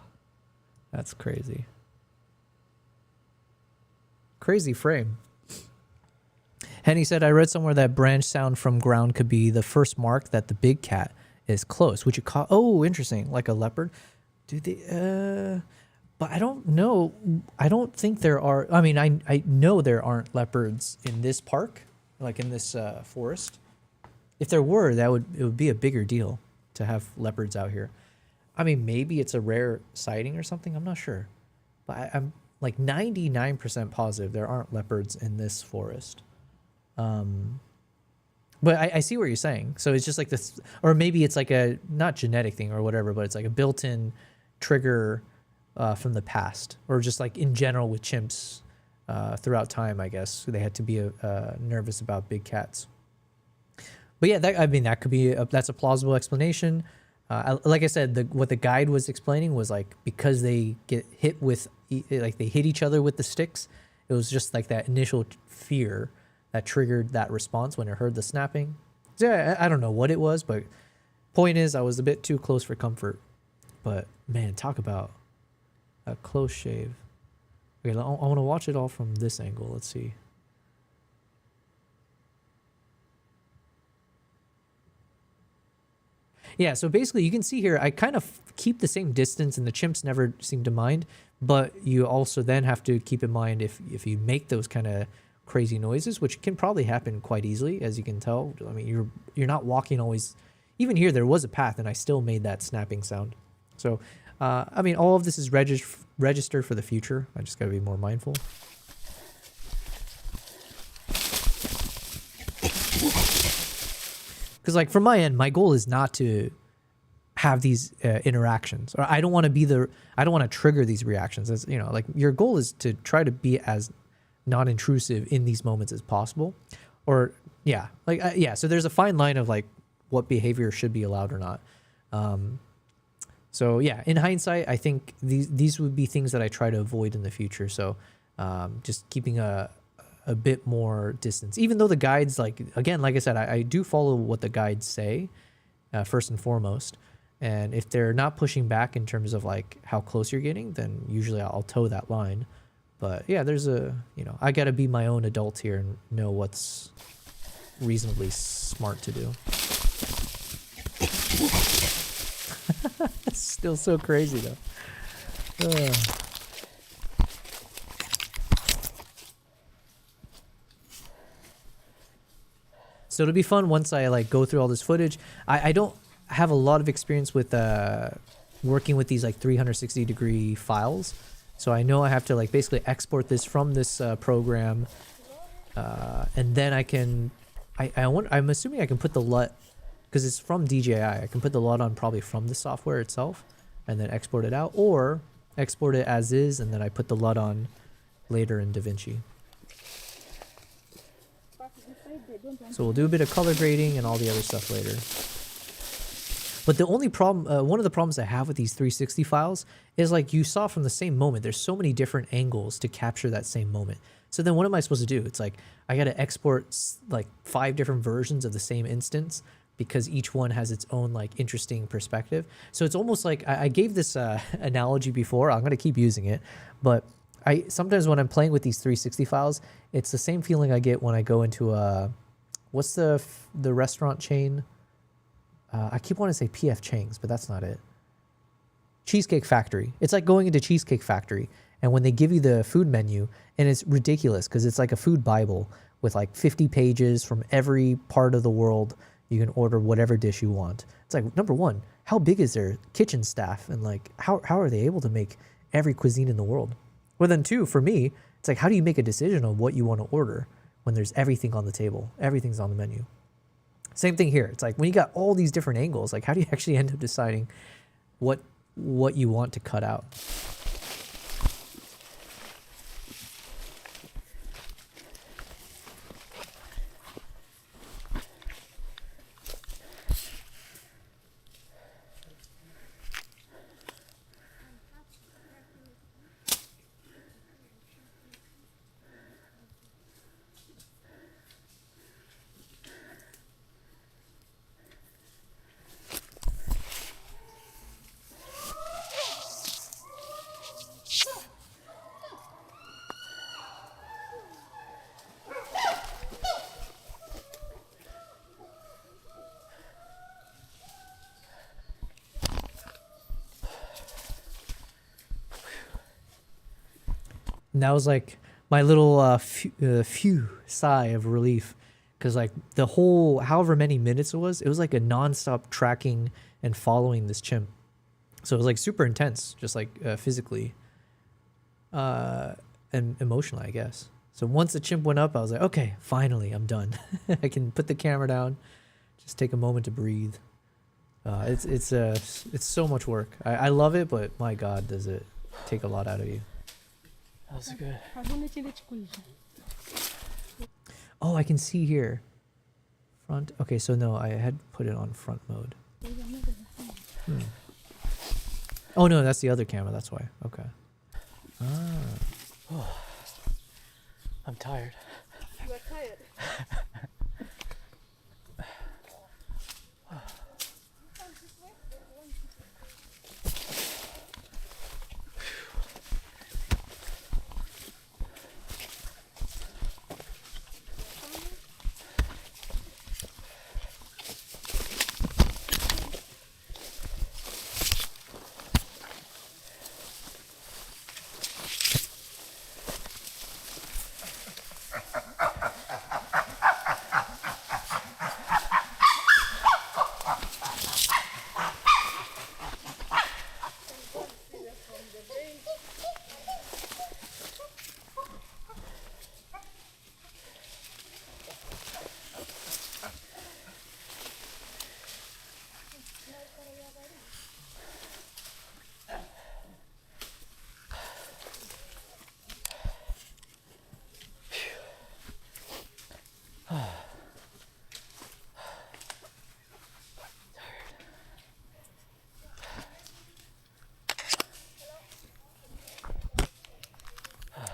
that's crazy. Crazy frame. Henny said, I read somewhere that branch sound from ground could be the first mark that the big cat is close. Would you call, oh, interesting, like a leopard? Do they, but I don't know. I don't think there are, I mean, I know there aren't leopards in this park, like in this forest. If there were, it would be a bigger deal to have leopards out here. I mean, maybe it's a rare sighting or something. I'm not sure. But I'm like 99% positive there aren't leopards in this forest. But I see what you're saying. So it's just like this, or maybe it's like a, not genetic thing or whatever, but it's like a built-in trigger from the past, or just like in general with chimps throughout time, I guess. They had to be nervous about big cats. But yeah, that could be that's a plausible explanation. Like I said, what the guide was explaining was like because they get hit with, like they hit each other with the sticks, it was just like that initial fear that triggered that response when it heard the snapping. So yeah, I don't know what it was, but point is I was a bit too close for comfort. But man, talk about a close shave. Okay, I want to watch it all from this angle. Let's see. Yeah, so basically you can see here, I kind of keep the same distance and the chimps never seem to mind, but you also then have to keep in mind if you make those kind of crazy noises, which can probably happen quite easily, as you can tell. I mean, you're not walking always, even here there was a path and I still made that snapping sound. So, I mean, all of this is registered for the future. I just got to be more mindful. Because like from my end, my goal is not to have these interactions, or I don't want to trigger these reactions. As you know, like your goal is to try to be as non-intrusive in these moments as possible, or yeah, like yeah. So there's a fine line of like what behavior should be allowed or not. So yeah, in hindsight, I think these would be things that I try to avoid in the future. So just keeping a bit more distance, even though the guides, like, again, like I said, I do follow what the guides say first and foremost. And if they're not pushing back in terms of like how close you're getting, then usually I'll toe that line. But yeah, there's I got to be my own adult here and know what's reasonably smart to do. It's still so crazy though. So it'll be fun once I like go through all this footage. I don't have a lot of experience with working with these like 360-degree files. So I know I have to like basically export this from this program. And then I can, I'm assuming I can put the LUT, because it's from DJI, I can put the LUT on probably from the software itself and then export it out, or export it as is and then I put the LUT on later in DaVinci. So we'll do a bit of color grading and all the other stuff later. But the only problem, one of the problems I have with these 360 files is like you saw from the same moment, there's so many different angles to capture that same moment. So then what am I supposed to do? It's like, I got to export like 5 different versions of the same instance because each one has its own like interesting perspective. So it's almost like, I gave this analogy before, I'm going to keep using it, but sometimes when I'm playing with these 360 files, it's the same feeling I get when I go into what's the restaurant chain? I keep wanting to say P.F. Chang's, but that's not it. Cheesecake Factory. It's like going into Cheesecake Factory, and when they give you the food menu, and it's ridiculous because it's like a food Bible with like 50 pages from every part of the world. You can order whatever dish you want. It's like, number one, how big is their kitchen staff? And like, how are they able to make every cuisine in the world? Well, then two, for me, it's like, how do you make a decision on what you want to order when there's everything on the table? Everything's on the menu. Same thing here. It's like when you got all these different angles, like how do you actually end up deciding what you want to cut out? And that was like my little phew sigh of relief, because like the whole however many minutes it was like a nonstop tracking and following this chimp. So it was like super intense, just like physically and emotionally, I guess. So once the chimp went up, I was like, okay, finally, I'm done. I can put the camera down, just take a moment to breathe. It's so much work. I love it, but my God, does it take a lot out of you. That's good. Oh, I can see here. Front. Okay, so no, I had put it on front mode. Oh no, that's the other camera. That's why. Okay. Oh, I'm tired. You are tired.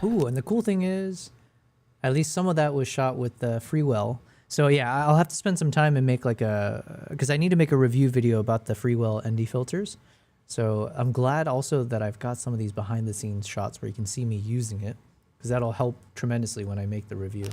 Ooh, and the cool thing is, at least some of that was shot with the Freewell. So yeah, I'll have to spend some time and make like because I need to make a review video about the Freewell ND filters. So I'm glad also that I've got some of these behind the scenes shots where you can see me using it, because that'll help tremendously when I make the review.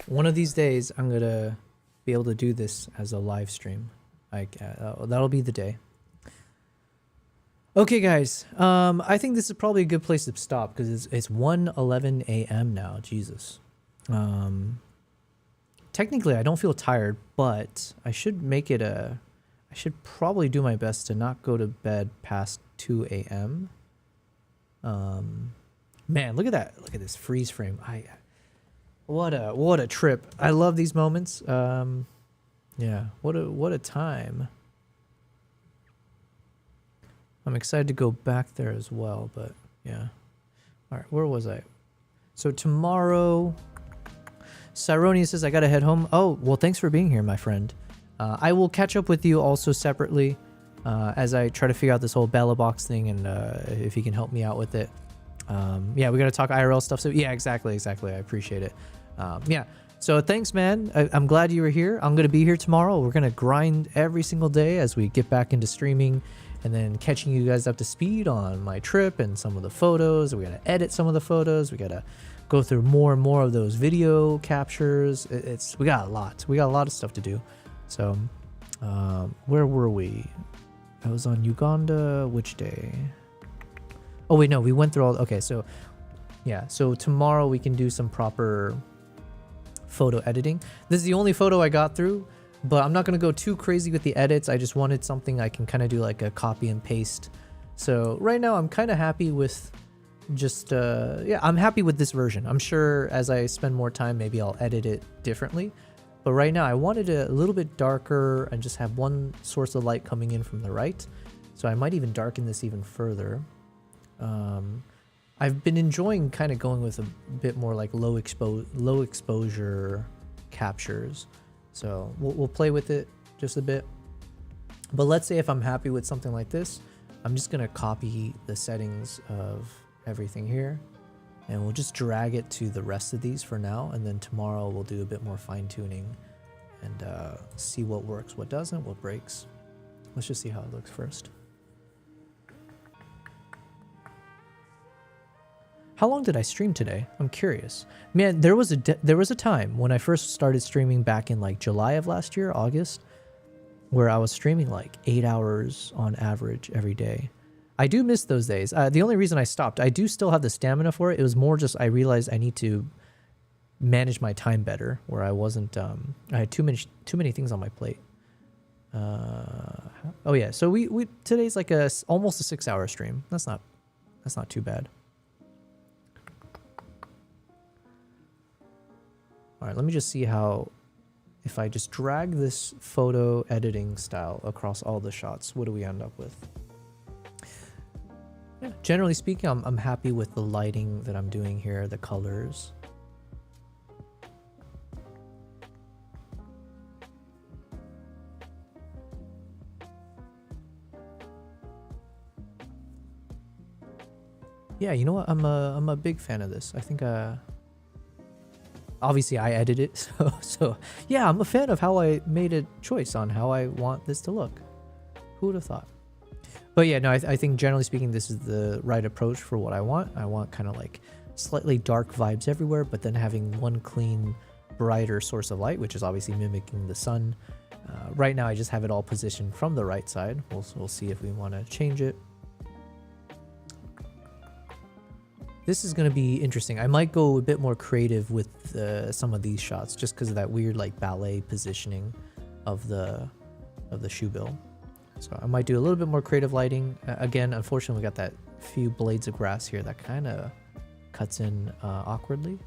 One of these days, I'm gonna be able to do this as a live stream. That'll be the day. Okay, guys. I think this is probably a good place to stop because it's 1:11 a.m. now. Jesus. Technically, I don't feel tired, but I should make it I should probably do my best to not go to bed past 2 a.m. Man, look at that! Look at this freeze frame. What a trip. I love these moments. Yeah, what a time. I'm excited to go back there as well, but yeah. All right, where was I? So tomorrow, Cyronius says I gotta head home. Oh, well, thanks for being here, my friend. I will catch up with you also separately as I try to figure out this whole Bella Box thing and if you can help me out with it. Yeah, we gotta talk IRL stuff. So yeah, exactly. I appreciate it. Yeah. So thanks, man. I'm glad you were here. I'm gonna be here tomorrow. We're gonna grind every single day as we get back into streaming, and then catching you guys up to speed on my trip and some of the photos. We gotta edit some of the photos. We gotta go through more and more of those video captures. We got a lot. We got a lot of stuff to do. So, where were we? I was on Uganda. Which day? Oh wait, no, we went through all. Okay, so yeah, so tomorrow we can do some proper photo editing. This is the only photo I got through, but I'm not gonna go too crazy with the edits. I just wanted something I can kind of do like a copy and paste. So right now I'm kind of happy with just yeah, I'm happy with this version. I'm sure as I spend more time, maybe I'll edit it differently. But right now I wanted it a little bit darker and just have one source of light coming in from the right. So I might even darken this even further. I've been enjoying kind of going with a bit more like low exposure captures. So we'll play with it just a bit. But let's say if I'm happy with something like this, I'm just gonna copy the settings of everything here, and we'll just drag it to the rest of these for now, and then tomorrow we'll do a bit more fine tuning and see what works, what doesn't, what breaks. Let's just see how it looks first. How long did I stream today? I'm curious. Man, there was a time when I first started streaming back in like July of last year, August, where I was streaming like 8 hours on average every day. I do miss those days. The only reason I stopped, I do still have the stamina for it. It was more just I realized I need to manage my time better, where I wasn't. I had too many things on my plate. Oh yeah, so we today's like almost a 6-hour stream. That's That's not too bad. All right, let me just see how, if I just drag this photo editing style across all the shots, what do we end up with? Yeah, generally speaking, I'm happy with the lighting that I'm doing here, the colors. Yeah, you know what? I'm a big fan of this. I think obviously I edit it, so yeah, I'm a fan of how I made a choice on how I want this to look. Who would have thought? But yeah, no, I think generally speaking, this is the right approach for what I want. I want kind of like slightly dark vibes everywhere, but then having one clean, brighter source of light, which is obviously mimicking the sun. Right now, I just have it all positioned from the right side. We'll see if we want to change it. This is going to be interesting. I might go a bit more creative with some of these shots just because of that weird like ballet positioning of the shoe bill. So I might do a little bit more creative lighting. Again, unfortunately, we got that few blades of grass here that kind of cuts in awkwardly.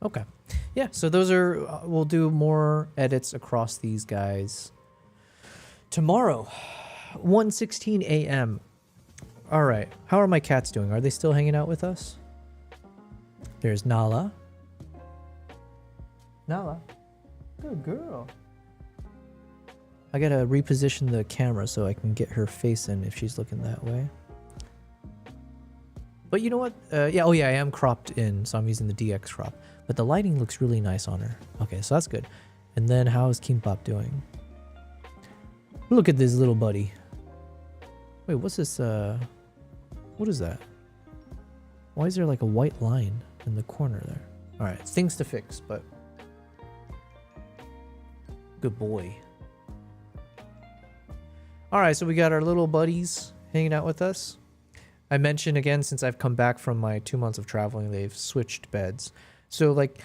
Okay. Yeah, so those are, we'll do more edits across these guys tomorrow, 1:16 a.m. All right. How are my cats doing? Are they still hanging out with us? There's Nala. Nala. Good girl. I gotta reposition the camera so I can get her face in if she's looking that way. But you know what? Yeah, oh yeah, I am cropped in, so I'm using the DX crop. But the lighting looks really nice on her. Okay, so that's good. And then how is Kimbap doing? Look at this little buddy. Wait, what's this? What is that? Why is there like a white line in the corner there? All right, things to fix, but good boy. All right, so we got our little buddies hanging out with us. I mentioned again, since I've come back from my 2 months of traveling, they've switched beds. So like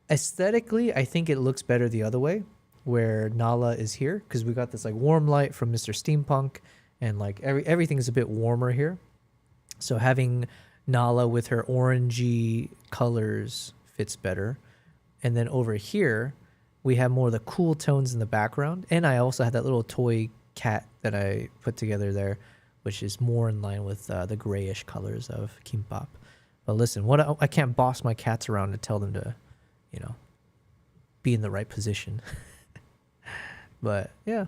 aesthetically, I think it looks better the other way, where Nala is here, because we got this like warm light from Mr. Steampunk, and like everything is a bit warmer here. So having Nala with her orangey colors fits better. And then over here, we have more of the cool tones in the background. And I also had that little toy cat that I put together there, which is more in line with the grayish colors of Kimbap. But listen, I can't boss my cats around to tell them to, you know, be in the right position. But yeah.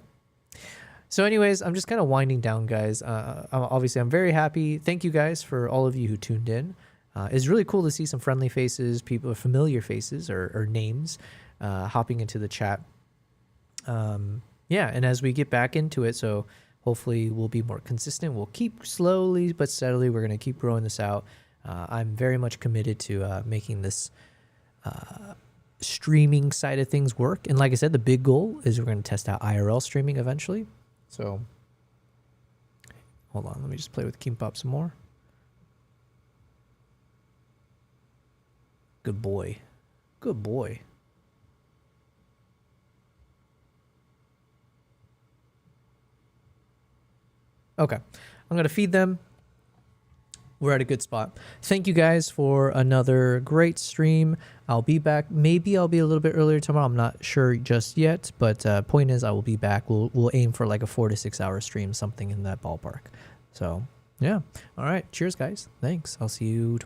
So anyways, I'm just kind of winding down, guys. Obviously, I'm very happy. Thank you guys for all of you who tuned in. It's really cool to see some friendly faces, people, familiar faces or names hopping into the chat. Yeah, and as we get back into it, so hopefully we'll be more consistent. We'll keep slowly but steadily. We're going to keep growing this out. I'm very much committed to making this streaming side of things work. And like I said, the big goal is we're going to test out IRL streaming eventually. So hold on, let me just play with Kimbap some more. Good boy. Good boy. Okay, I'm going to feed them. We're at a good spot. Thank you guys for another great stream. I'll be back. Maybe I'll be a little bit earlier tomorrow. I'm not sure just yet, but point is I will be back. We'll aim for like a 4 to 6 hour stream, something in that ballpark. So yeah. All right. Cheers, guys. Thanks. I'll see you tomorrow.